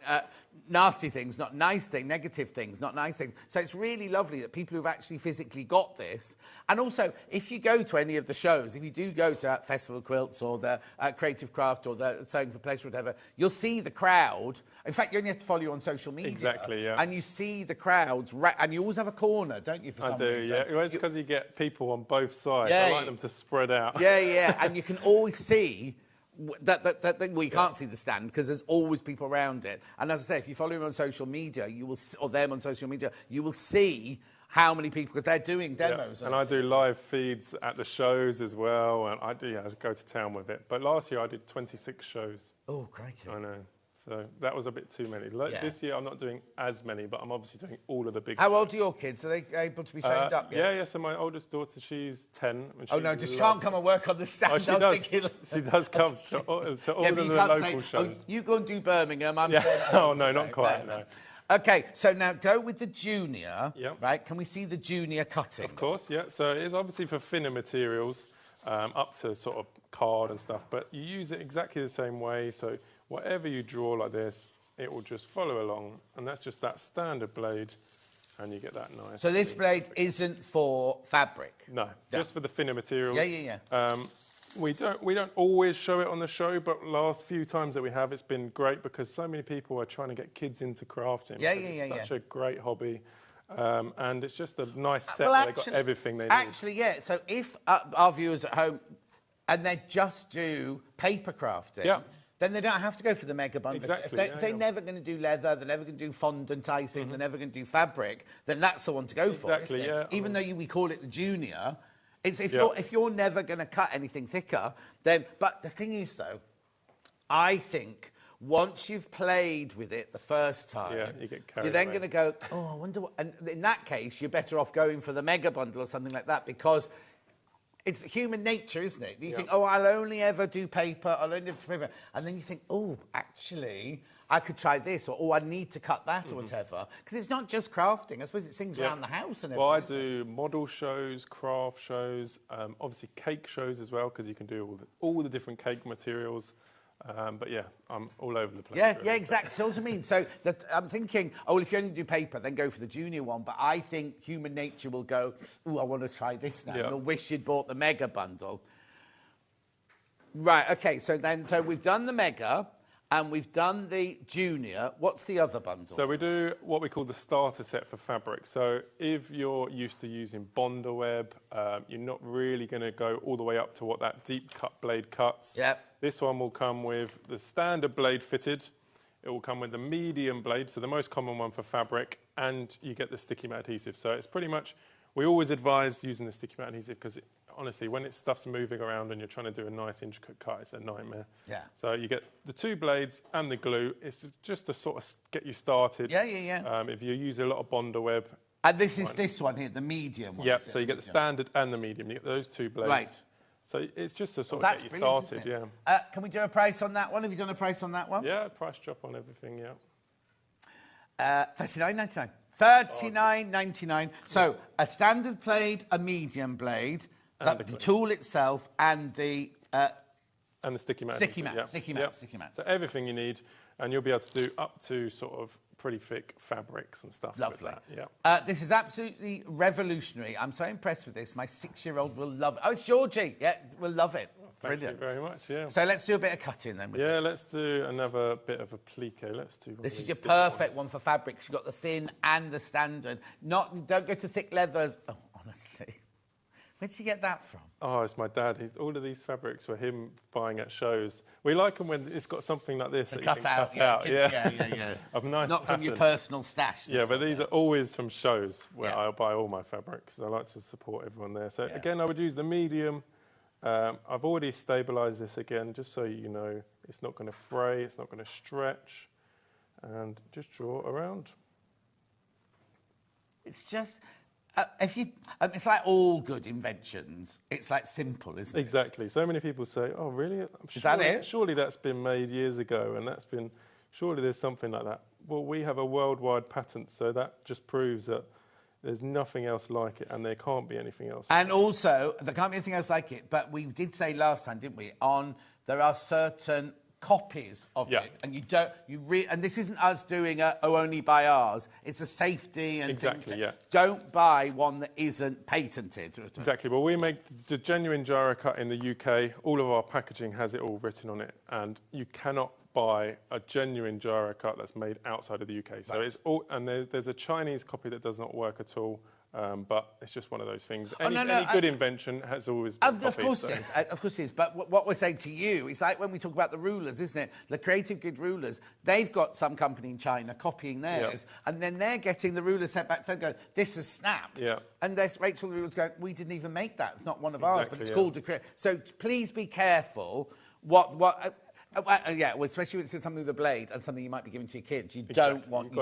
nasty things, not nice things, negative things, not nice things. So it's really lovely that people who've actually physically got this. And also, if you go to any of the shows, if you do go to Festival of Quilts or the Creative Craft or the Sewing for Pleasure or whatever, you'll see the crowd. In fact, you only have to follow you on social media. Exactly, yeah. And you see the crowds, and you always have a corner, don't you, for some reason? Yeah. Well, it's because you get people on both sides. Yeah, I like them to spread out. Yeah. And you can always see well, you can't see the stand because there's always people around it. And as I say, if you follow him on social media, you will, or them on social media, you will see how many people, because they're doing demos. And I do live feeds at the shows as well, and I go to town with it. But last year I did 26 shows. Oh, crikey. I know. So that was a bit too many. This year I'm not doing as many, but I'm obviously doing all of the big. How old are your kids? Are they able to be trained up yet? Yeah. So my oldest daughter, she's 10. And she can't come and work on the stand. Oh, she does. She does come to all of the local shows. You go and do Birmingham. I'm saying, oh no, not quite. No. Okay, so now go with the junior. Right? Can we see the junior cutting? Of course. Yeah. So it's obviously for thinner materials, up to sort of card and stuff. But you use it exactly the same way. So whatever you draw like this, it will just follow along, and that's just that standard blade, and you get that nice. So this blade isn't for fabric? No, just for the thinner materials. Yeah. We don't always show it on the show, but last few times that we have, it's been great because so many people are trying to get kids into crafting. It's such a great hobby. And it's just a nice set where they've got everything they need. Actually, yeah. So if our viewers at home, and they just do paper crafting, then they don't have to go for the mega bundle. Exactly. If they're never going to do leather, they're never going to do fondantising, they're never going to do fabric, then that's the one to go for, isn't it? Yeah. Even though we call it the junior, if you're never going to cut anything thicker, then... But the thing is, though, I think once you've played with it the first time, you get carried you're then away. going to go, oh, I wonder what... And in that case, you're better off going for the mega bundle or something like that, because... It's human nature, isn't it? You think, oh, I'll only ever do paper, I'll only ever do paper. And then you think, oh, actually, I could try this, or oh, I need to cut that, or whatever. Because it's not just crafting. I suppose it's things around the house and everything. Well, I do model shows, craft shows, obviously cake shows as well, because you can do all the different cake materials. But yeah, I'm all over the place. Yeah, really, yeah, exactly. So what I mean. So that I'm thinking, oh, well, if you only do paper, then go for the junior one. But I think human nature will go, oh, I want to try this now. You'll wish you'd bought the mega bundle. Right, okay, so we've done the mega and we've done the junior. What's the other bundle? So we do what we call the starter set for fabric. So if you're used to using Bonder web, you're not really going to go all the way up to what that deep cut blade cuts. Yep. This one will come with the standard blade fitted. It will come with the medium blade, so the most common one for fabric, and you get the sticky mat adhesive. So it's pretty much, we always advise using the sticky mat adhesive because honestly, when stuff's moving around and you're trying to do a nice intricate cut, it's a nightmare. Yeah. So you get the two blades and the glue. It's just to sort of get you started. Yeah. If you use a lot of Bonder web. And this is this one here, the medium one. Yeah, so you get the standard and the medium. You get those two blades. Right. So it's just to sort of get you started, Can we do a price on that one? Have you done a price on that one? Yeah, price drop on everything, $39.99. $39.99. So a standard blade, a medium blade, the tool itself, and the sticky mat. Sticky mat. So everything you need, and you'll be able to do up to sort of pretty thick fabrics and stuff. Lovely. With that. This is absolutely revolutionary. I'm so impressed with this. My 6-year-old will love it. Oh, it's Georgie. Yeah, we'll love it. Thank you very much, So let's do a bit of cutting then. Let's do another bit of a plique. Let's do. This is your perfect one for fabrics. You've got the thin and the standard. Don't go to thick leathers. Oh, honestly. Where did you get that from? Oh, it's my dad. All of these fabrics were him buying at shows. We like them when it's got something like this that you can cut out. Yeah. Of nice Not pattern. from your personal stash. Yeah, but these are always from shows where I buy all my fabrics. I like to support everyone there. So again, I would use the medium. I've already stabilised this again, just so you know. It's not going to fray. It's not going to stretch. and just draw around. It's just, it's like all good inventions. It's like simple, isn't it? Exactly. So many people say, "Oh, really? Is that it? Surely that's been made years ago, and surely there's something like that." Well, we have a worldwide patent, so that just proves that there's nothing else like it, and there can't be anything else. And also, there can't be anything else like it. But we did say last time, didn't we? There are certain copies of it, and and this isn't us doing only buy ours. It's a safety and exactly, yeah. Don't buy one that isn't patented. Exactly. Well, we make the genuine Gyro Cut in the UK. All of our packaging has it all written on it, and you cannot buy a genuine Gyro Cut that's made outside of the UK. So it's all, and there's a Chinese copy that does not work at all. But it's just one of those things. Any good invention has always been copied. Of course it is. Of course it is. But what we're saying to you, it's like when we talk about the rulers, isn't it? The Creative Grid rulers, they've got some company in China copying theirs, and then they're getting the ruler sent back. They go, this has snapped. Yeah. And there's Rachel the ruler's going, we didn't even make that. It's not one of ours, but it's called a Creative. So please be careful especially with something with a blade and something you might be giving to your kids. You don't want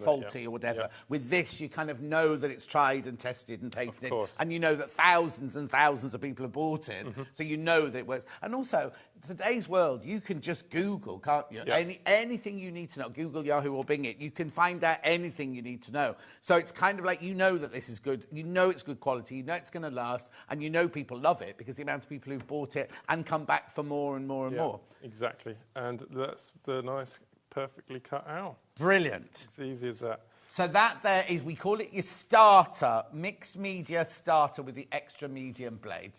faulty or whatever. Yeah. With this, you kind of know that it's tried and tested and painted, of course. and you know that thousands and thousands of people have bought it, so you know that it works. And also, today's world, you can just Google, can't you? Yeah. Anything you need to know, Google, Yahoo, or Bing it. You can find out anything you need to know. So it's kind of like you know that this is good. You know it's good quality. You know it's going to last, and you know people love it because the amount of people who've bought it and come back for more and more and more. Exactly, and that's the nice, perfectly cut out. Brilliant. It's easy as that. So that there is, we call it your starter, mixed media starter with the extra medium blade,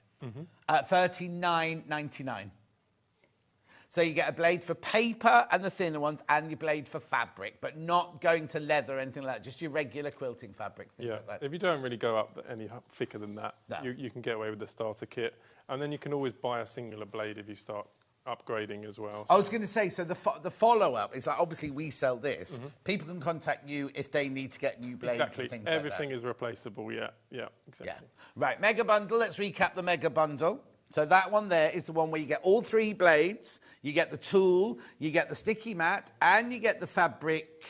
at $39.99. So you get a blade for paper and the thinner ones, and your blade for fabric, but not going to leather or anything like that, just your regular quilting fabric, things like that. If you don't really go up any thicker than that, you can get away with the starter kit. And then you can always buy a singular blade if you start upgrading as well. I was going to say, so the follow-up is like, obviously we sell this. People can contact you if they need to get new blades and things like that. Everything is replaceable, exactly. Yeah. Right, Mega Bundle, let's recap the Mega Bundle. So that one there is the one where you get all 3 blades, you get the tool, you get the sticky mat, and you get the Fab Grip.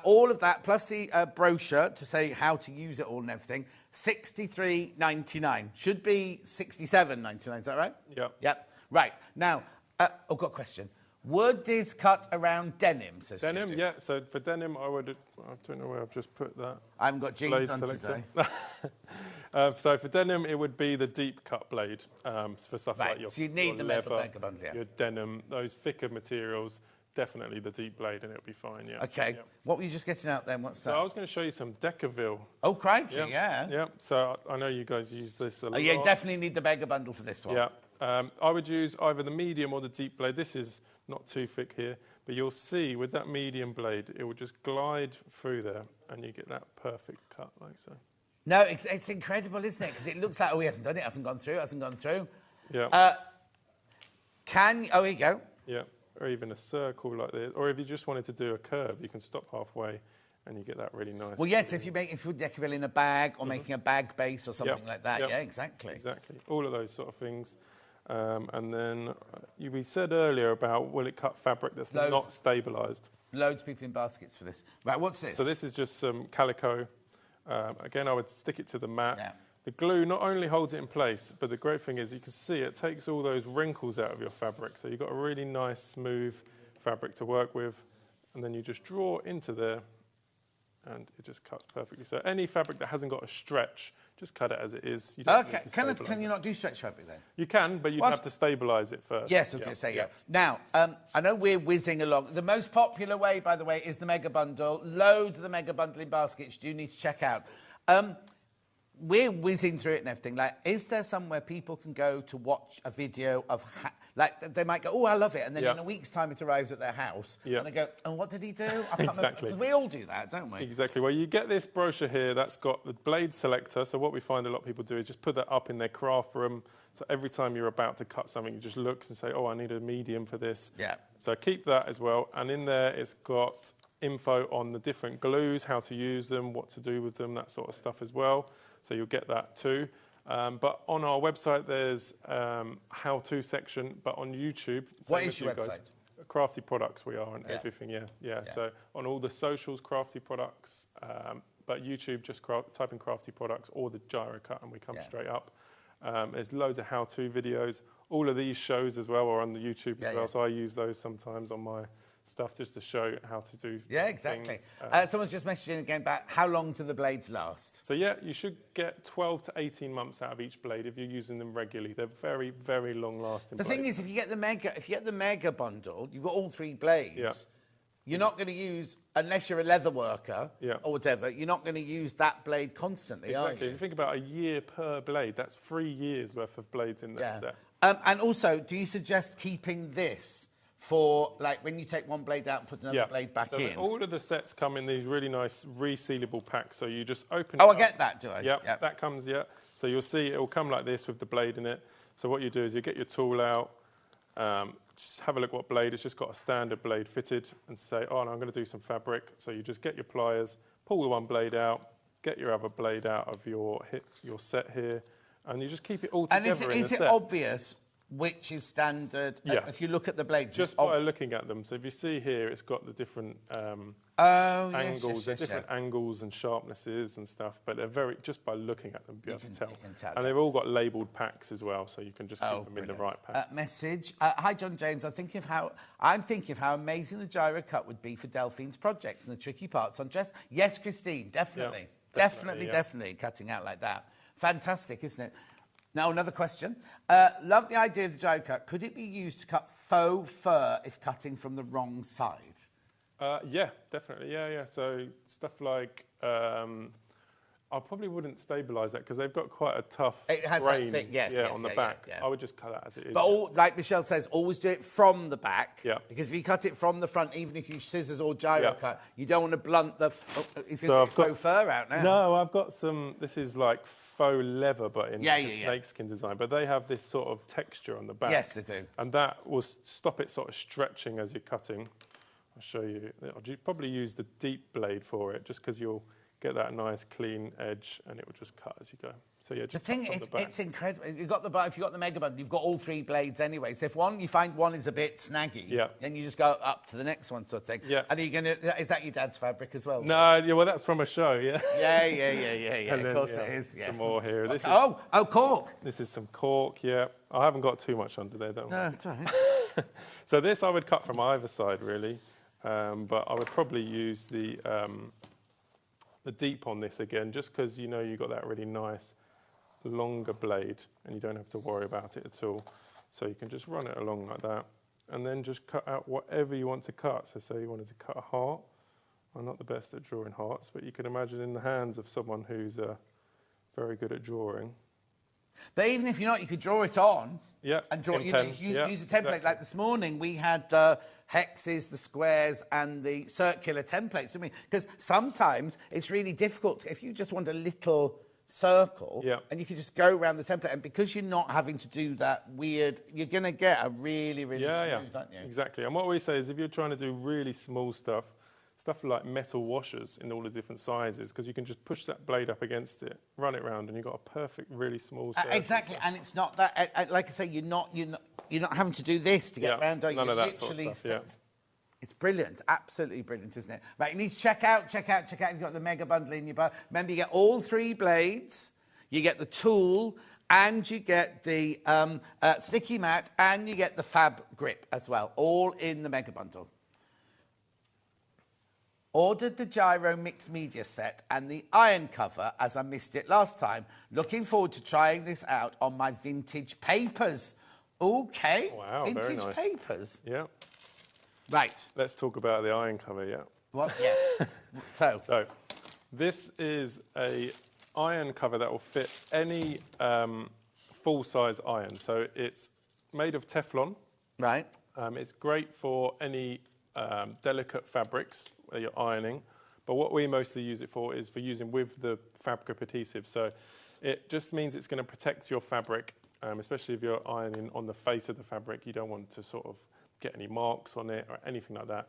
All of that, plus the brochure to say how to use it all and everything. $63.99. Should be $67.99, is that right? Yep. Right. Now, I've got a question. Would this cut around denim? Says denim, Judith. yeah. So for denim, I don't know where I've just put that. I haven't got jeans on today. So for denim, it would be the deep cut blade for stuff like your so you need the leather, Mega Bundle, your denim, those thicker materials. Definitely the deep blade, and it'll be fine. Yeah. Okay. Yeah. What were you just getting out then? What's that? So I was going to show you some Decaville. Oh, crikey! Yeah. Yeah. So I know you guys use this a lot. Oh, yeah, definitely need the Mega Bundle for this one. Yeah. I would use either the medium or the deep blade. This is not too thick here, but you'll see with that medium blade, it will just glide through there, and you get that perfect cut like so. No, it's incredible, isn't it? Because it looks like, he hasn't done it, hasn't gone through. Yeah. Here you go. Yeah. Or even a circle like this, or if you just wanted to do a curve, you can stop halfway, and you get that really nice. Well, yes, if you put Decaville in a bag or making a bag base or something like that, yeah, exactly. Exactly, all of those sort of things. And then we said earlier about will it cut fabric that's not stabilised? Loads of people in baskets for this. Right, what's this? So this is just some calico. Again, I would stick it to the mat. Yeah. The glue not only holds it in place, but the great thing is you can see it takes all those wrinkles out of your fabric. So you've got a really nice, smooth fabric to work with. And then you just draw into there, and it just cuts perfectly. So any fabric that hasn't got a stretch, just cut it as it is. You don't need to can you not do stretch fabric then? You can, but you'd have to stabilise it first. Yes, okay, yeah. Now, I know we're whizzing along. The most popular way, by the way, is the Mega Bundle. Loads of the Mega Bundle in baskets you do need to check out. We're whizzing through it and everything. Like, is there somewhere people can go to watch a video of, like, they might go, oh, I love it, and then in a week's time it arrives at their house, and they go, oh, what did he do? I can't Exactly. remember. We all do that, don't we? Exactly. Well, you get this brochure here that's got the blade selector. So what we find a lot of people do is just put that up in their craft room. So every time you're about to cut something, you just look and say, oh, I need a medium for this. Yeah. So keep that as well. And in there, it's got info on the different glues, how to use them, what to do with them, that sort of stuff as well. So you'll get that too. But on our website, there's how-to section. But on YouTube... What is your website? crafty products we are and everything. Yeah. So on all the socials, crafty products, but YouTube, just type in crafty products or the Gyro Cut and we come straight up. There's loads of how-to videos. All of these shows as well are on the YouTube as well. So I use those sometimes on my stuff just to show how to do exactly. things. Someone's just messaging again about how long do the blades last? So yeah, you should get 12 to 18 months out of each blade if you're using them regularly. They're very, very long-lasting. The thing is, if you get the mega bundle, you've got all 3 blades. Yeah. You're not going to use, unless you're a leather worker or whatever, you're not going to use that blade constantly, are you? Exactly. If you think about a year per blade, that's 3 years worth of blades in that set. And also, do you suggest keeping this for, like, when you take one blade out and put another blade back in? All of the sets come in these really nice resealable packs, so you just open it up. I get that, do I? Yeah, that comes, So you'll see it will come like this with the blade in it. So what you do is you get your tool out, just have a look what blade. It's just got a standard blade fitted and say, oh, no, I'm going to do some fabric. So you just get your pliers, pull the one blade out, get your other blade out of your set here, and you just keep it all together in the set. Is it obvious which is standard? If you look at the blades, just by looking at them. So if you see here, it's got the different angles, different angles and sharpnesses and stuff. But they're very, just by looking at them, you can tell. And they've all got labelled packs as well, so you can just keep them in the right pack. Message. Hi, John James. I'm thinking of how amazing the Gyro Cut would be for Delphine's projects and the tricky parts on dress. Yes, Christine, definitely. Definitely cutting out like that. Fantastic, isn't it? Now, another question. Love the idea of the Gyro Cut. Could it be used to cut faux fur if cutting from the wrong side? Yeah, definitely. Yeah. So stuff like, I probably wouldn't stabilise that because they've got quite a tough grain on the back. I would just cut that as it is. But like Michelle says, always do it from the back. Yeah. Because if you cut it from the front, even if you scissors or Gyro Cut, you don't want to blunt the faux fur out now. No, I've got some, this is like faux leather, but in snakeskin design. But they have this sort of texture on the back. Yes, they do. And that will stop it sort of stretching as you're cutting. I'll show you. I'll probably use the deep blade for it, just because you'll get that nice clean edge, and it will just cut as you go. So yeah, just the thing is, it's incredible. If you've got the mega bundle, you've got all 3 blades anyway. So if you find one is a bit snaggy, then you just go up to the next one, sort of thing. Yeah. And are you going to? Is that your dad's fabric as well? No, well that's from a show, yeah. Yeah. Of course it is. Yeah. Some more here. This is, cork. This is some cork. Yeah. I haven't got too much under there, don't I? No, that's all right. So this I would cut from either side, really, but I would probably use the deep on this again, just because you've got that really nice longer blade and you don't have to worry about it at all. So you can just run it along like that and then just cut out whatever you want to cut. So say you wanted to cut a heart. I'm not the best at drawing hearts, but you can imagine in the hands of someone who's very good at drawing. But even if you're not, you could draw it on. Yeah. And draw. Use a template. Exactly. Like this morning, we had hexes, the squares, and the circular templates. Because sometimes it's really difficult if you just want a little circle, and you can just go around the template. And because you're not having to do that weird, you're going to get a really, really smooth, aren't you? Exactly. And what we say is, if you're trying to do really small stuff like metal washers in all the different sizes, because you can just push that blade up against it, run it round, and you've got a perfect, really small surface. Exactly, and it's not that, like I say, you're not having to do this to get round, are you? None of that sort of stuff, It's brilliant, absolutely brilliant, isn't it? Right, you need to check out. You've got the mega bundle in your bar. Remember, you get all 3 blades, you get the tool, and you get the sticky mat, and you get the fab grip as well, all in the mega bundle. Ordered the Gyro mixed media set and the iron cover as I missed it last time. Looking forward to trying this out on my vintage papers. Okay. Wow, vintage very nice. Papers. Yeah. Right. Let's talk about the iron cover, What? Yeah. So this is a iron cover that will fit any full-size iron. So it's made of Teflon. Right. It's great for any delicate fabrics where you're ironing, but what we mostly use it for is for using with the fab grip adhesive. So it just means it's going to protect your fabric, especially if you're ironing on the face of the fabric. You don't want to sort of get any marks on it or anything like that.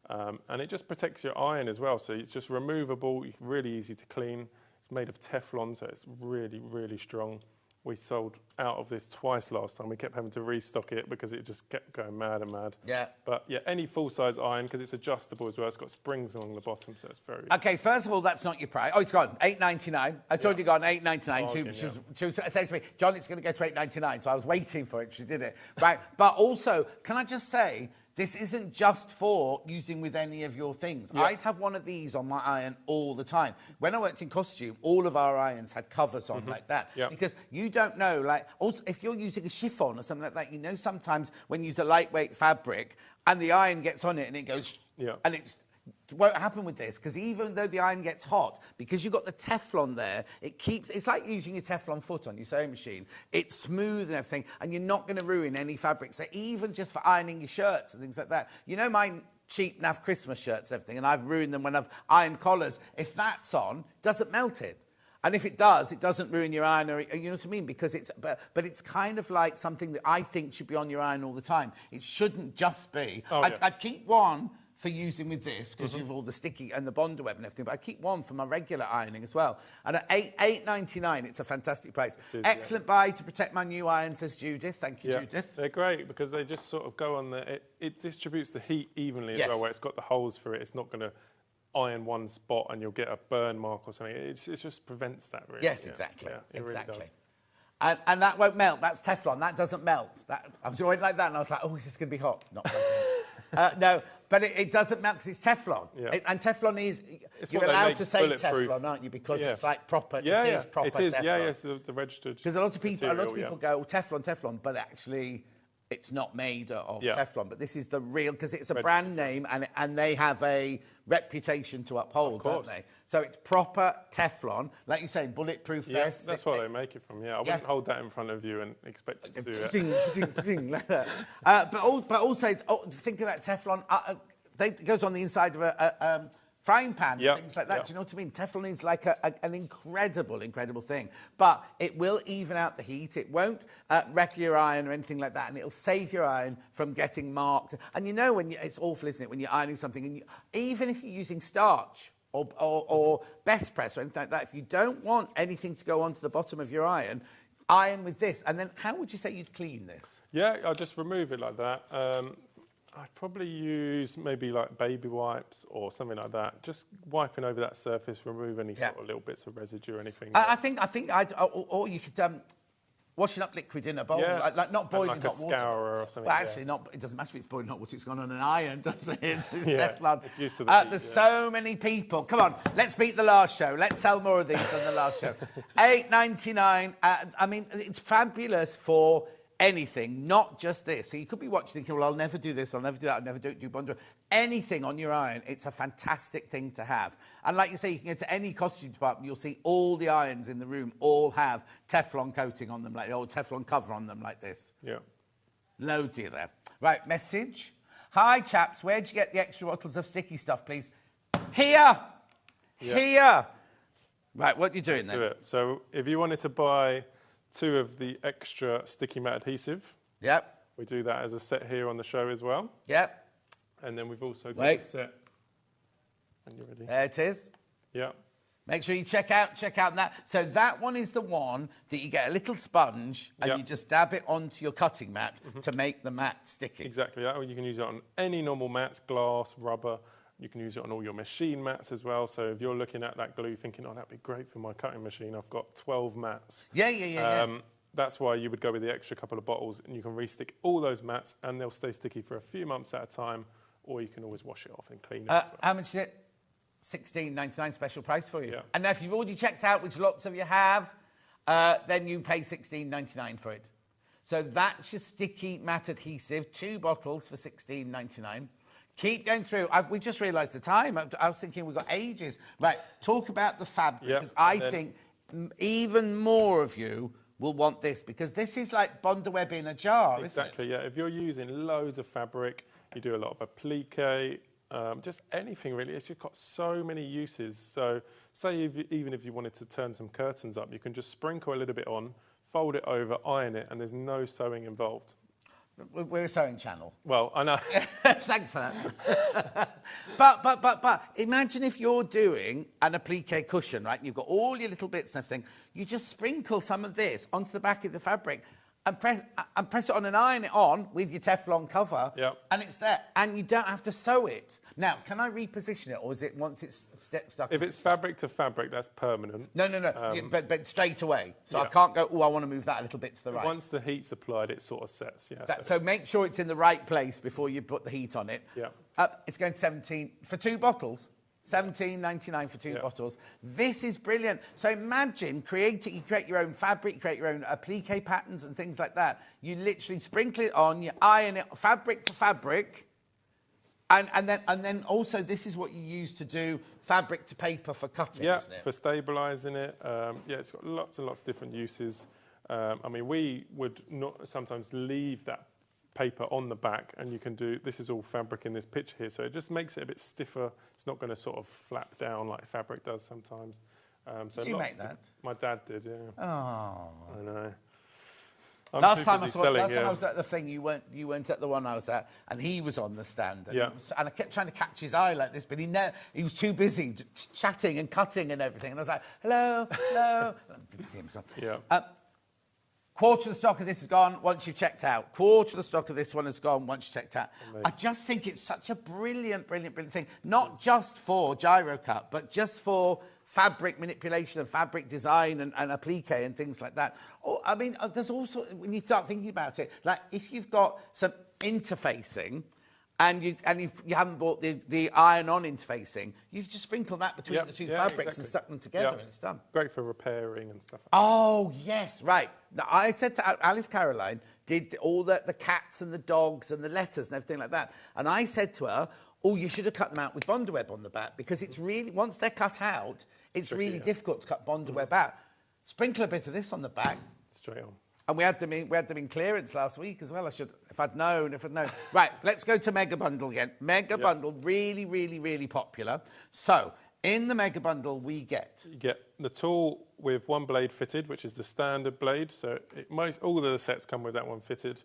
And it just protects your iron as well. So it's just removable, really easy to clean. It's made of Teflon, so it's really, really strong. We sold out of this twice last time. We kept having to restock it because it just kept going mad and mad. Yeah. But yeah, any full-size iron, because it's adjustable as well. It's got springs along the bottom, so it's very... Okay, first of all, that's not your price. Oh, it's gone. $8.99. It's already gone $8.99. She was saying to me, John, it's going to go to $8.99. So I was waiting for it. She did it. Right. But also, can I just say, this isn't just for using with any of your things. Yeah. I'd have one of these on my iron all the time. When I worked in costume, all of our irons had covers on like that. Yeah. Because you don't know, like, also, if you're using a chiffon or something like that, you know sometimes when you use a lightweight fabric and the iron gets on it and it goes, and it won't happen with this, because even though the iron gets hot, because you've got the Teflon there, it keeps, it's like using a Teflon foot on your sewing machine. It's smooth and everything, and you're not going to ruin any fabric. So even just for ironing your shirts and things like that, you know my cheap NAF Christmas shirts and everything, and I've ruined them when I've ironed collars. If that's on, it doesn't melt it. And if it does, it doesn't ruin your iron, or you know what I mean? Because it's, but it's kind of like something that I think should be on your iron all the time. It shouldn't just be. I'd keep one for using with this, because you've all the sticky and the Bonder web and everything, but I keep one for my regular ironing as well. And at $8.99, it's a fantastic price. Excellent buy to protect my new iron, says Judith. Thank you, Judith. They're great because they just sort of go on the... It distributes the heat evenly as well, where it's got the holes for it. It's not going to iron one spot and you'll get a burn mark or something. It just prevents that, really. Yes, exactly. Yeah, it really does. And that won't melt. That's Teflon. That doesn't melt. I was going like that, and I was like, oh, is this going to be hot? Not no, but it doesn't melt because it's Teflon. Yeah. And Teflon is, you're allowed to say Teflon, aren't you? Because it's like proper, it is proper Teflon. Yeah, it's the registered Because a lot of people go, oh, Teflon, but actually it's not made of Teflon. But this is the real, because it's a brand name and they have a reputation to uphold, don't they? So it's proper Teflon, like you say, bulletproof vest. That's what they make it from. I wouldn't hold that in front of you and expect you to do it. Like that. But also, think about Teflon. It goes on the inside of a frying pan and things like that. Do you know what I mean? Teflon is like an incredible thing. But it will even out the heat. It won't wreck your iron or anything like that. And it'll save your iron from getting marked. And you know, it's awful, isn't it, when you're ironing something, and even if you're using starch or best press or anything like that, if you don't want anything to go onto the bottom of your iron with this. And then how would you say you'd clean this? Yeah, I'll just remove it like that. I'd probably use maybe like baby wipes or something like that. Just wiping over that surface, remove any sort of little bits of residue or anything. I think or you could washing up liquid in a bowl, like not boiling hot water. Scourer or something. Well, actually, it doesn't matter if it's boiling hot water. It's gone on an iron, doesn't it? It's Teflon. It's used to the heat, there's so many people. Come on, let's beat the last show. Let's sell more of these than the last show. $8.99. I mean, it's fabulous for anything, not just this. So you could be watching thinking, well, I'll never do this, I'll never do that, I'll never do Bonder. Anything on your iron, it's a fantastic thing to have. And like you say, you can go to any costume department, you'll see all the irons in the room all have Teflon coating on them, like the old Teflon cover on them like this. Yeah. Loads of there. Right, message. Hi, chaps, where'd you get the extra bottles of sticky stuff, please? Here! Here! Right, what are you doing then? Do it. So if you wanted to buy 2 of the extra sticky mat adhesive. Yep. We do that as a set here on the show as well. Yep. And then we've also got a set. And you're ready. There it is. Yeah. Make sure you check out that. So that one is the one that you get a little sponge and you just dab it onto your cutting mat to make the mat sticky. Exactly that. Or you can use it on any normal mats, glass, rubber. You can use it on all your machine mats as well. So if you're looking at that glue thinking, oh, that'd be great for my cutting machine, I've got 12 mats. Yeah. That's why you would go with the extra couple of bottles and you can restick all those mats and they'll stay sticky for a few months at a time, or you can always wash it off and clean it as well. How much is it? $16.99 special price for you. Yeah. And if you've already checked out, which lots of you have, then you pay $16.99 for it. So that's your sticky mat adhesive, 2 bottles for $16.99. Keep going through. We just realised the time. I was thinking we've got ages. Right, talk about the fabric, because I think even more of you will want this, because this is like Bonder web in a jar, isn't it? Exactly, yeah. If you're using loads of fabric, you do a lot of applique, just anything really. It's just got so many uses. So say even if you wanted to turn some curtains up, you can just sprinkle a little bit on, fold it over, iron it, and there's no sewing involved. We're a sewing channel. Well, I know. Thanks for that. but imagine if you're doing an applique cushion, right? You've got all your little bits and everything. You just sprinkle some of this onto the back of the fabric and press it on and iron it on with your Teflon cover, and it's there. And you don't have to sew it. Now, can I reposition it, or is it once it's stuck? If it's fabric to fabric, that's permanent. No. But straight away. So I can't go, I want to move that a little bit to the right. Once the heat's applied, it sort of sets, So make sure it's in the right place before you put the heat on it. Yeah. It's going 17 for 2 bottles. $17.99 for 2 bottles. This is brilliant. So imagine you create your own fabric, create your own applique patterns and things like that. You literally sprinkle it on, you iron it fabric to fabric, and then also this is what you use to do fabric to paper for cutting, isn't it? For stabilising it. It's got lots and lots of different uses. I mean, we would not sometimes leave that paper on the back, and you can do, this is all fabric in this picture here, so it just makes it a bit stiffer. It's not going to sort of flap down like fabric does sometimes. Did you make that? My dad did, yeah. Oh. I know. Last time I was at the thing, you weren't at the one I was at, and he was on the stand, and, and I kept trying to catch his eye like this, but he was too busy chatting and cutting and everything, and I was like, hello. Didn't see him. Quarter of the stock of this is gone once you've checked out. Quarter of the stock of this one is gone once you've checked out. Amazing. I just think it's such a brilliant thing. Not just for Gyro Cut, but just for fabric manipulation and fabric design and applique and things like that. Oh, I mean, there's also, when you start thinking about it, like if you've got some interfacing and you haven't bought the iron-on interfacing, you just sprinkle that between the two fabrics and stuck them together and it's done. Great for repairing and stuff. Oh, yes, right. Now, I said to Alice Caroline, did all the cats and the dogs and the letters and everything like that. And I said to her, oh, you should have cut them out with Bondeweb on the back, because it's really, once they're cut out, it's really difficult to cut Bondeweb out. Sprinkle a bit of this on the back. Straight on. And we had them in clearance last week as well. If I'd known. Right, let's go to Mega Bundle again. Mega Bundle, really popular. So, in the Mega Bundle, you get the tool with one blade fitted, which is the standard blade. So all the sets come with that one fitted.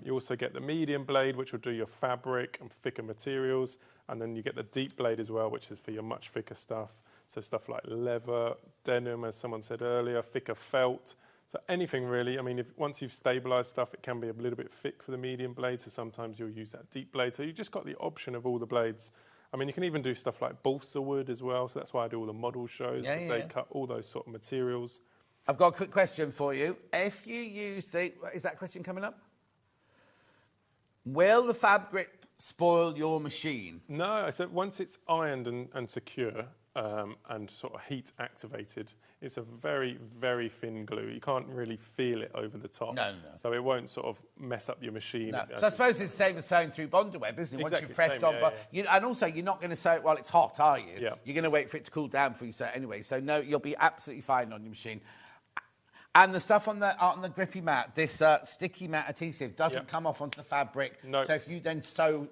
You also get the medium blade, which will do your fabric and thicker materials. And then you get the deep blade as well, which is for your much thicker stuff. So stuff like leather, denim, as someone said earlier, thicker felt. So anything really. I mean, once you've stabilised stuff, it can be a little bit thick for the medium blade. So sometimes you'll use that deep blade. So you've just got the option of all the blades. I mean, you can even do stuff like balsa wood as well. So that's why I do all the model shows, because they cut all those sort of materials. I've got a quick question for you. If you use is that question coming up? Will the fabric spoil your machine? No, I said once it's ironed and secure and sort of heat activated, it's a very, very thin glue. You can't really feel it over the top. No. So it won't sort of mess up your machine. No. So I suppose it's the same as sewing through Bondeweb, isn't it? Once you've pressed on, and also you're not going to sew it while it's hot, are you? Yeah. You're going to wait for it to cool down before you sew it anyway. So no, you'll be absolutely fine on your machine. And the stuff on the grippy mat, this sticky mat adhesive doesn't come off onto the fabric. No. So if you then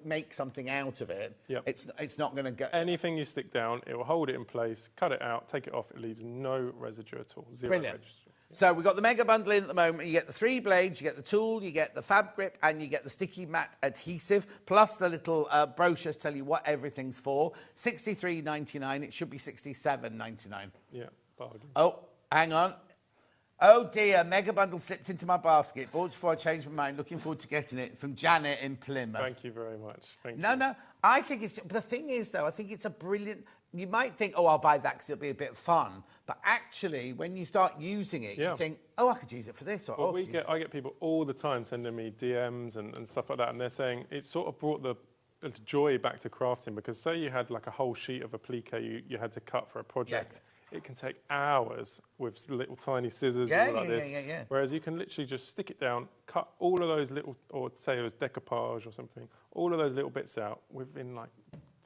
make something out of it, it's not going to go. Anything you stick down, it will hold it in place, cut it out, take it off. It leaves no residue at all. Zero Brilliant. residue. So we've got the Mega Bundle in at the moment. You get the 3 blades, you get the tool, you get the fab grip, and you get the sticky mat adhesive, plus the little brochures tell you what everything's for. $63.99. It should be $67.99. Yeah, bargain. Oh, hang on. Oh dear, Mega Bundle slipped into my basket. Bought before I changed my mind. Looking forward to getting it. From Janet in Plymouth. Thank you very much. Thank you. No. I think it's... The thing is, though, I think it's a brilliant... You might think, oh, I'll buy that because it'll be a bit fun. But actually, when you start using it, you think, oh, I could use it for this. Or, I get people all the time sending me DMs and stuff like that, and they're saying it sort of brought the joy back to crafting, because say you had like a whole sheet of applique you had to cut for a project. It can take hours with little tiny scissors like this. Whereas you can literally just stick it down, cut all of those little, or say it was decoupage or something, all of those little bits out within like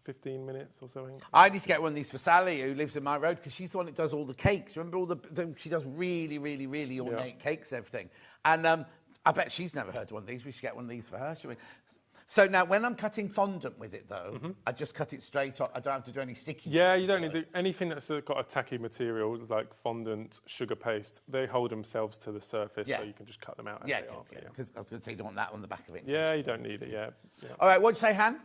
15 minutes or something. I need to get one of these for Sally, who lives in my road, because she's the one that does all the cakes. Remember all she does really ornate cakes and everything. And I bet she's never heard of one of these. We should get one of these for her, should we? So now, when I'm cutting fondant with it, though, I just cut it straight on. I don't have to do any sticky. Yeah, you don't need to, anything that's got a tacky material like fondant, sugar paste. They hold themselves to the surface, so you can just cut them out. Yeah, because I was going to say you don't want that on the back of it. Yeah, you don't need it. Yeah. All right, what'd you say, Han?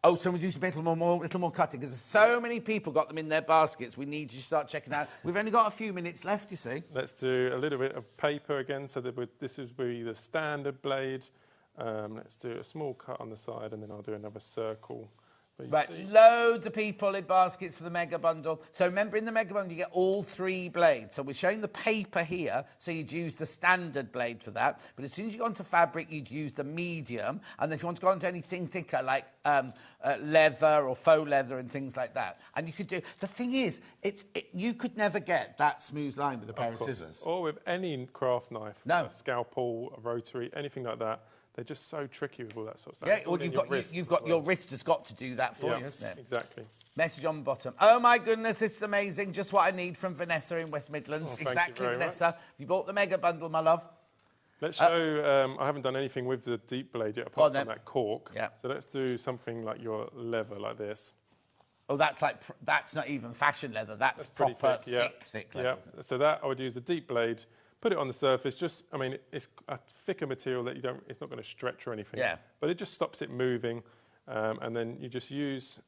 Oh, so we do a little more cutting, because so many people got them in their baskets. We need to start checking out. We've only got a few minutes left, you see. Let's do a little bit of paper again. So that this is be the standard blade. Let's do a small cut on the side, and then I'll do another circle. Right, loads of people in baskets for the mega bundle. So remember, in the mega bundle, you get all 3 blades. So we're showing the paper here, so you'd use the standard blade for that. But as soon as you go onto fabric, you'd use the medium. And if you want to go onto anything thicker, like leather or faux leather and things like that. And you could do... The thing is, you could never get that smooth line with a pair of scissors. Or with any craft knife. No. A scalpel, a rotary, anything like that. They're just so tricky with all that sort of stuff. Yeah, well, your wrist has got to do that for you, hasn't it? Exactly. Message on the bottom. Oh my goodness, this is amazing. Just what I need from Vanessa in West Midlands. Oh, exactly, Vanessa. You bought the mega bundle, my love. Let's show. I haven't done anything with the deep blade yet, apart from that cork. Yeah. So let's do something like your leather, like this. Oh, that's not even fashion leather. That's proper thick leather. Yeah. So that I would use the deep blade. Put it on the surface. I mean, it's a thicker material that it's not going to stretch or anything. Yeah. But it just stops it moving, and then you just use.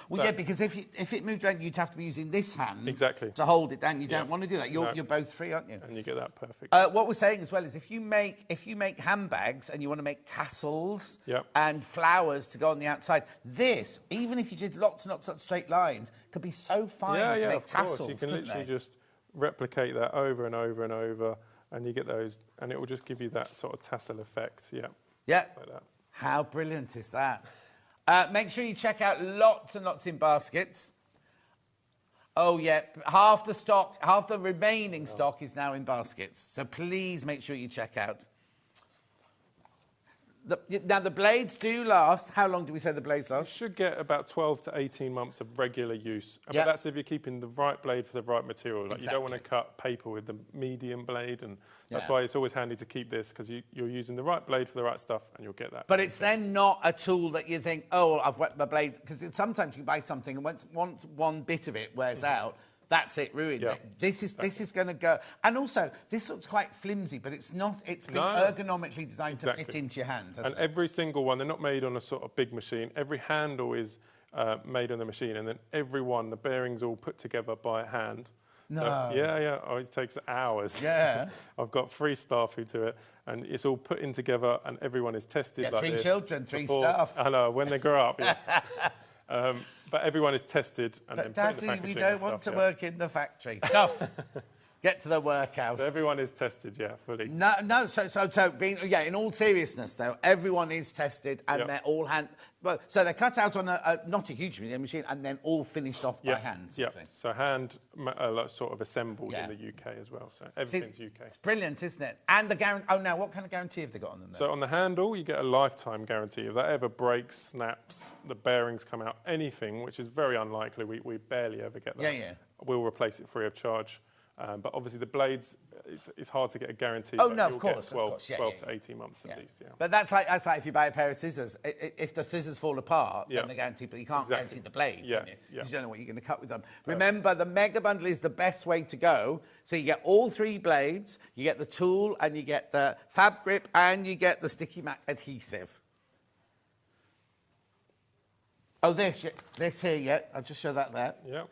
Well, yeah, because if it moved around, you'd have to be using this hand to hold it down. You don't want to do that. You're both free, aren't you? And you get that perfect. What we're saying as well is if you make handbags and you want to make tassels and flowers to go on the outside, this, even if you did lots and lots of straight lines, could be so fine to make tassels. You can literally just replicate that over and over and over, and you get those, and it will just give you that sort of tassel effect. Yeah. Like that. How brilliant is that? Make sure you check out lots and lots in baskets. Oh yeah, half the remaining stock is now in baskets. So please make sure you check out. Now the blades do last. How long do we say the blades last? You should get about 12 to 18 months of regular use. But that's if you're keeping the right blade for the right material. Like you don't want to cut paper with the medium blade, and that's why it's always handy to keep this, because you're using the right blade for the right stuff, and you'll get that. But it's then not a tool that you think, oh, I've wet my blade, because sometimes you buy something and once one bit of it wears out, that's it, ruined. Yeah. This is going to go. And also, this looks quite flimsy, but it's not. It's been ergonomically designed to fit into your hand. And every single one, they're not made on a sort of big machine. Every handle is made on the machine, and then every one, the bearings all put together by hand. No. So, Oh, it takes hours. Yeah. I've got 3 staff who do it, and it's all put in together, and everyone is tested like 3 this. 3 children, 3 staff. I know, when they grow up, but everyone is tested and then put in the Daddy, packaging. we don't want to work in the factory. Tough. Get to the workhouse. So everyone is tested, fully. No. So being, in all seriousness, though, everyone is tested and they're all hand. Well, so they're cut out on not a huge machine and then all finished off by hand. Yeah. So hand sort of assembled in the UK as well. So everything's UK. It's brilliant, isn't it? And the guarantee. Oh, now what kind of guarantee have they got on them? So on the handle, you get a lifetime guarantee. If that ever breaks, snaps, the bearings come out, anything, which is very unlikely. We barely ever get that. Yeah. We'll replace it free of charge. But obviously the blades, it's hard to get a guarantee. Oh, no, of course. 12 to 18 months at least, But that's like if you buy a pair of scissors. If the scissors fall apart, then they're guaranteed, but you can't guarantee the blade, can you? Because you don't know what you're going to cut with them. Remember, the Mega Bundle is the best way to go. So you get all 3 blades, you get the tool, and you get the fab grip, and you get the sticky mat adhesive. Oh, this here, I'll just show that there. Yeah.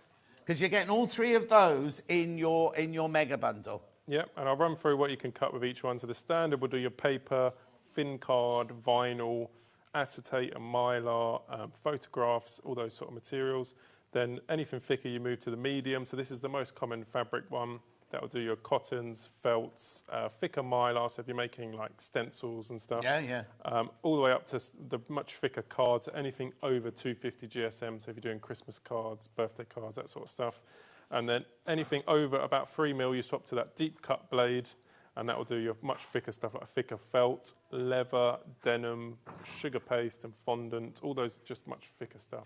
Because you're getting all 3 of those in your Mega Bundle. Yeah, and I'll run through what you can cut with each one. So the standard will do your paper, thin card, vinyl, acetate and mylar, photographs, all those sort of materials. Then anything thicker, you move to the medium. So this is the most common fabric one. That will do your cottons, felts, thicker mylar, so if you're making like stencils and stuff. All the way up to the much thicker cards, anything over 250 GSM, so if you're doing Christmas cards, birthday cards, that sort of stuff. And then anything over about 3 mil, you swap to that deep cut blade, and that will do your much thicker stuff, like thicker felt, leather, denim, sugar paste and fondant, all those just much thicker stuff.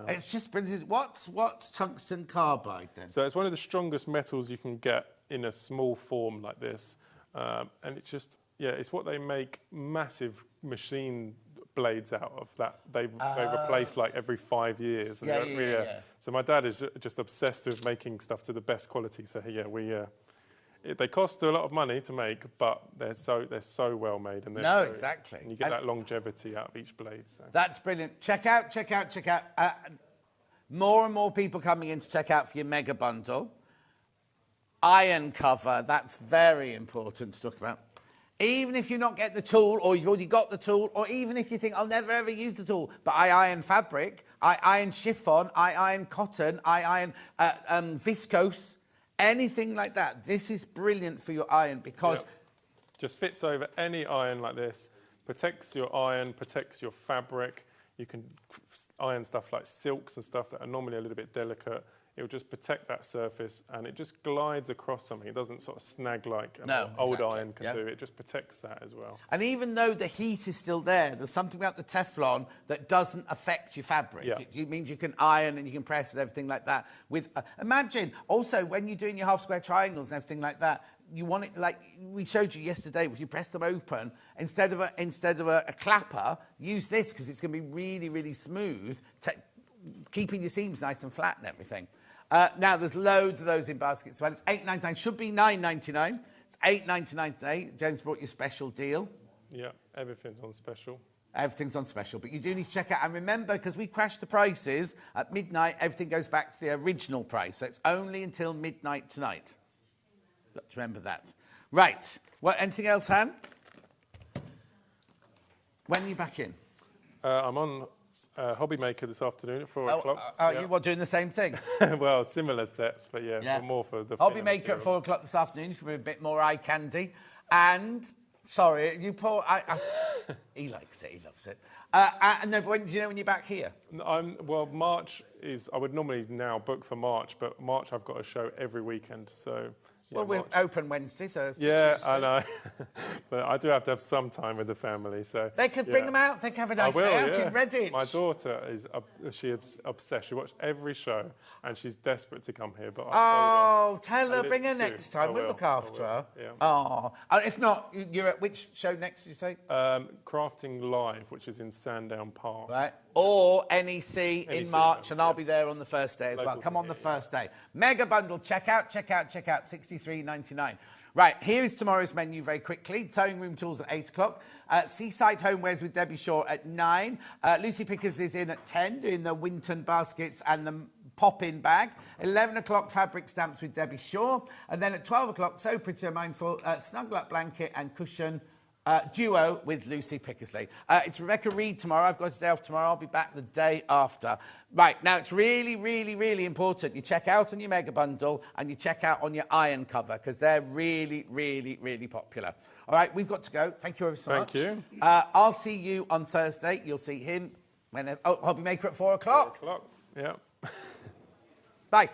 It's just brilliant. What's tungsten carbide then? So it's one of the strongest metals you can get in a small form like this, and it's just Yeah, it's what they make massive machine blades out of that they replace like every 5 years. And so my dad is just obsessed with making stuff to the best quality. So they cost a lot of money to make, but they're so well made. And exactly. And you get that longevity out of each blade. So. That's brilliant. Check out. More and more people coming in to check out for your mega bundle. Iron cover, that's very important to talk about. Even if you not get the tool, or you've already got the tool, or even if you think, I'll never ever use the tool, but I iron fabric, I iron chiffon, I iron cotton, I iron viscose, anything like that. This is brilliant for your iron because... Just fits over any iron like this, protects your iron, protects your fabric. You can iron stuff like silks and stuff that are normally a little bit delicate. It will just protect that surface, and it just glides across something. It doesn't sort of snag like an old iron can do. It just protects that as well. And even though the heat is still there, there's something about the Teflon that doesn't affect your fabric. Yeah. It means you can iron and you can press and everything like that. With imagine also when you're doing your half square triangles and everything like that, you want it like we showed you yesterday. If you press them open, instead of a clapper, use this because it's going to be really, really smooth, keeping your seams nice and flat and everything. Now, there's loads of those in baskets. Well, it's $8.99. Should be $9.99. It's $8.99 today. James brought you a special deal. Yeah, everything's on special. Everything's on special. But you do need to check out. And remember, because we crashed the prices, at midnight, everything goes back to the original price. So it's only until midnight tonight. Got to remember that. Right. Well, anything else, Han? When are you back in? I'm on... Hobby Maker this afternoon at 4 o'clock. You were doing the same thing? Well, similar sets, but more for the Hobby Maker at 4 o'clock this afternoon for a bit more eye candy. And, sorry, you poor... he likes it, he loves it. And then, do you know when you're back here? Well, March is... I would normally now book for March, but March I've got a show every weekend, so... Yeah, well, we're open Wednesday, Thursday, Yeah, Tuesday. I know. But I do have to have some time with the family, so... They could bring them out. They could have a nice day out in Redditch. My daughter is obsessed. She watched every show, and she's desperate to come here, but tell her, bring her next time. We'll look after her. Yeah. Oh, if not, you're at which show next, did you say? Crafting Live, which is in Sandown Park. Right. Or NEC in March, and I'll be there on the first day as well. Come on the first day. Mega bundle, check out, $63.99. Right, here is tomorrow's menu very quickly. Sewing room tools at 8 o'clock. Seaside Homewares with Debbie Shaw at 9. Lucy Pickers is in at 10, doing the Winton baskets and the pop-in bag. 11 o'clock, fabric stamps with Debbie Shaw. And then at 12 o'clock, So Pretty and Mindful, Snuggle Up Blanket and Cushion duo with Lucy Pickersley. It's Rebecca Reed tomorrow. I've got a day off tomorrow. I'll be back the day after. Right, now it's really, really, really important. You check out on your mega bundle and you check out on your iron cover because they're really, really, really popular. All right, we've got to go. Thank you ever so much. Thank you. I'll see you on Thursday. You'll see him whenever. Oh, Hobby Maker at 4 o'clock. 4 o'clock, yeah. Bye.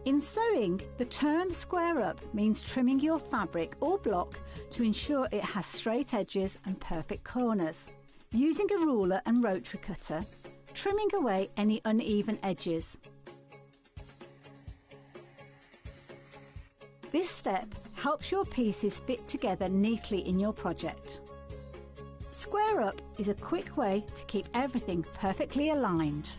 In sewing, the term square up means trimming your fabric or block to ensure it has straight edges and perfect corners. Using a ruler and rotary cutter, trimming away any uneven edges. This step helps your pieces fit together neatly in your project. Square up is a quick way to keep everything perfectly aligned.